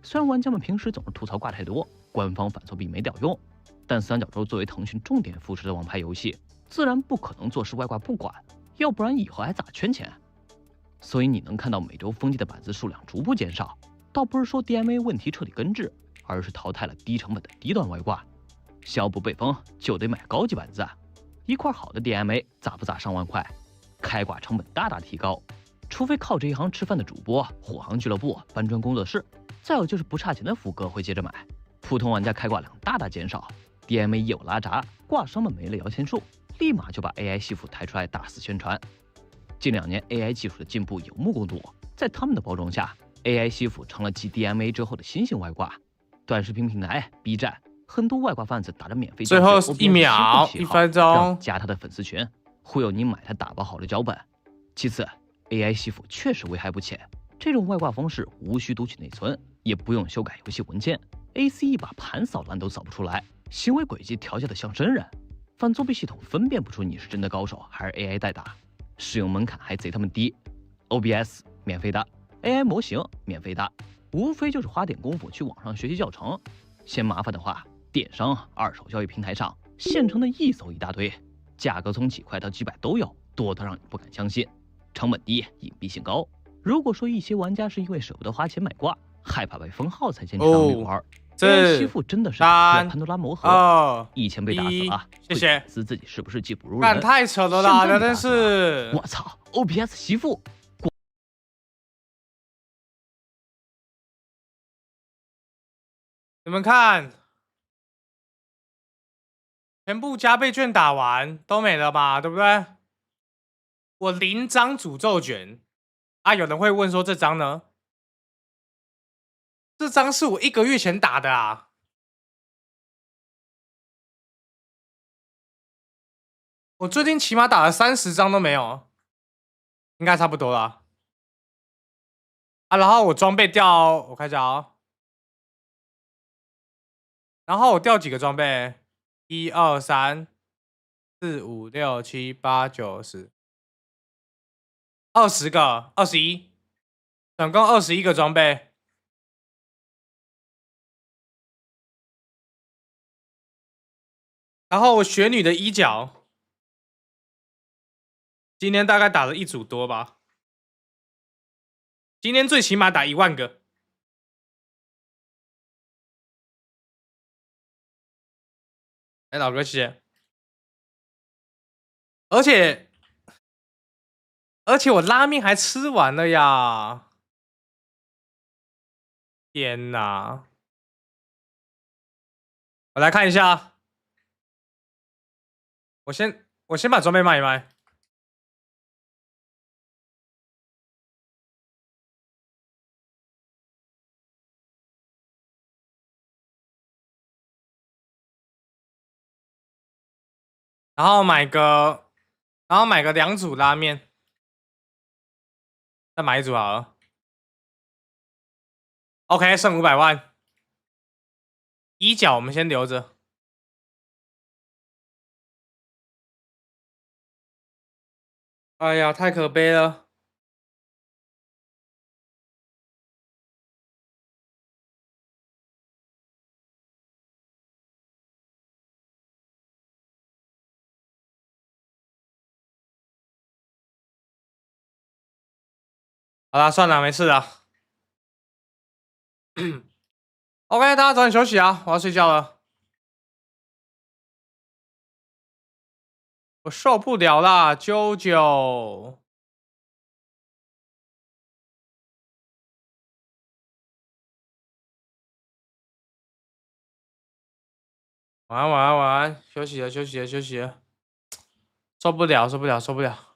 虽然玩家们平时总是吐槽挂太多，官方反作弊没屌用，但三角洲作为腾讯重点扶持的王牌游戏，自然不可能坐视外挂不管，要不然以后还咋圈钱？所以你能看到每周封禁的板子数量逐步减少，倒不是说 DMA 问题彻底根治，而是淘汰了低成本的低端外挂。想要不被封，就得买高级板子，一块好的 DMA 咋不咋上万块，开挂成本大大提高。除非靠这一行吃饭的主播、火行俱乐部、搬砖工作室，再有就是不差钱的福哥会接着买，普通玩家开挂量大大减少， DMA 业务拉闸，挂上面没了摇钱树，立马就把 AI 媳妇抬出来大肆宣传。近2年 AI 技术的进步有目共睹，在他们的包装下 ，AI 媳妇成了继 DMA 之后的新型外挂。短视频平台 B 站，很多外挂贩子打着免费最后1秒1分钟，让加他的粉丝群，忽悠你买他打包好的脚本。其次 ，AI 媳妇确实危害不浅，这种外挂方式无需读取内存，也不用修改游戏文件 ，AC 一把盘扫烂都扫不出来，行为轨迹调教的像真人，反作弊系统分辨不出你是真的高手还是 AI 代打，使用门槛还贼他们低 ，OBS 免费的 ，AI 模型免费的，无非就是花点功夫去网上学习教程。嫌麻烦的话，电商、二手交易平台上现成的一搜一大堆，价格从几块到几百都有，多到让你不敢相信。成本低，隐蔽性高。如果说一些玩家是因为舍不得花钱买挂，害怕被封号才坚持当绿玩，这媳妇真的是潘多拉魔盒，1000被打死了，谢谢。自己是不是技不如人？干太扯了啦，真是！我操 ，OBS 媳妇！你们看，全部加倍券打完都没了吧，对不对？我0张诅咒卷啊！有人会问说这张呢？这张是我1个月前打的啊！我最近起码打了30张都没有，应该差不多了啊。然后我装备掉，我看一下啊。然后我掉几个装备？1、2、3、4、5、6、7、8、9、10，20个，21，总共21个装备。然后我雪女的衣角，今天大概打了1组多吧。今天最起码打1万个。哎，老哥，谢谢。而且我拉面还吃完了呀！天哪！我来看一下，我先把装备卖一卖。然后买个2组拉面，再买1组好了。OK， 剩500万。衣角我们先留着。哎呀，太可悲了。好啦，算了，没事了。OK， 大家早点休息啊，我要睡觉了。我受不了啦，啾啾。晚安，晚安，晚安，休息了，休息了，休息了。受不了，受不了，受不了。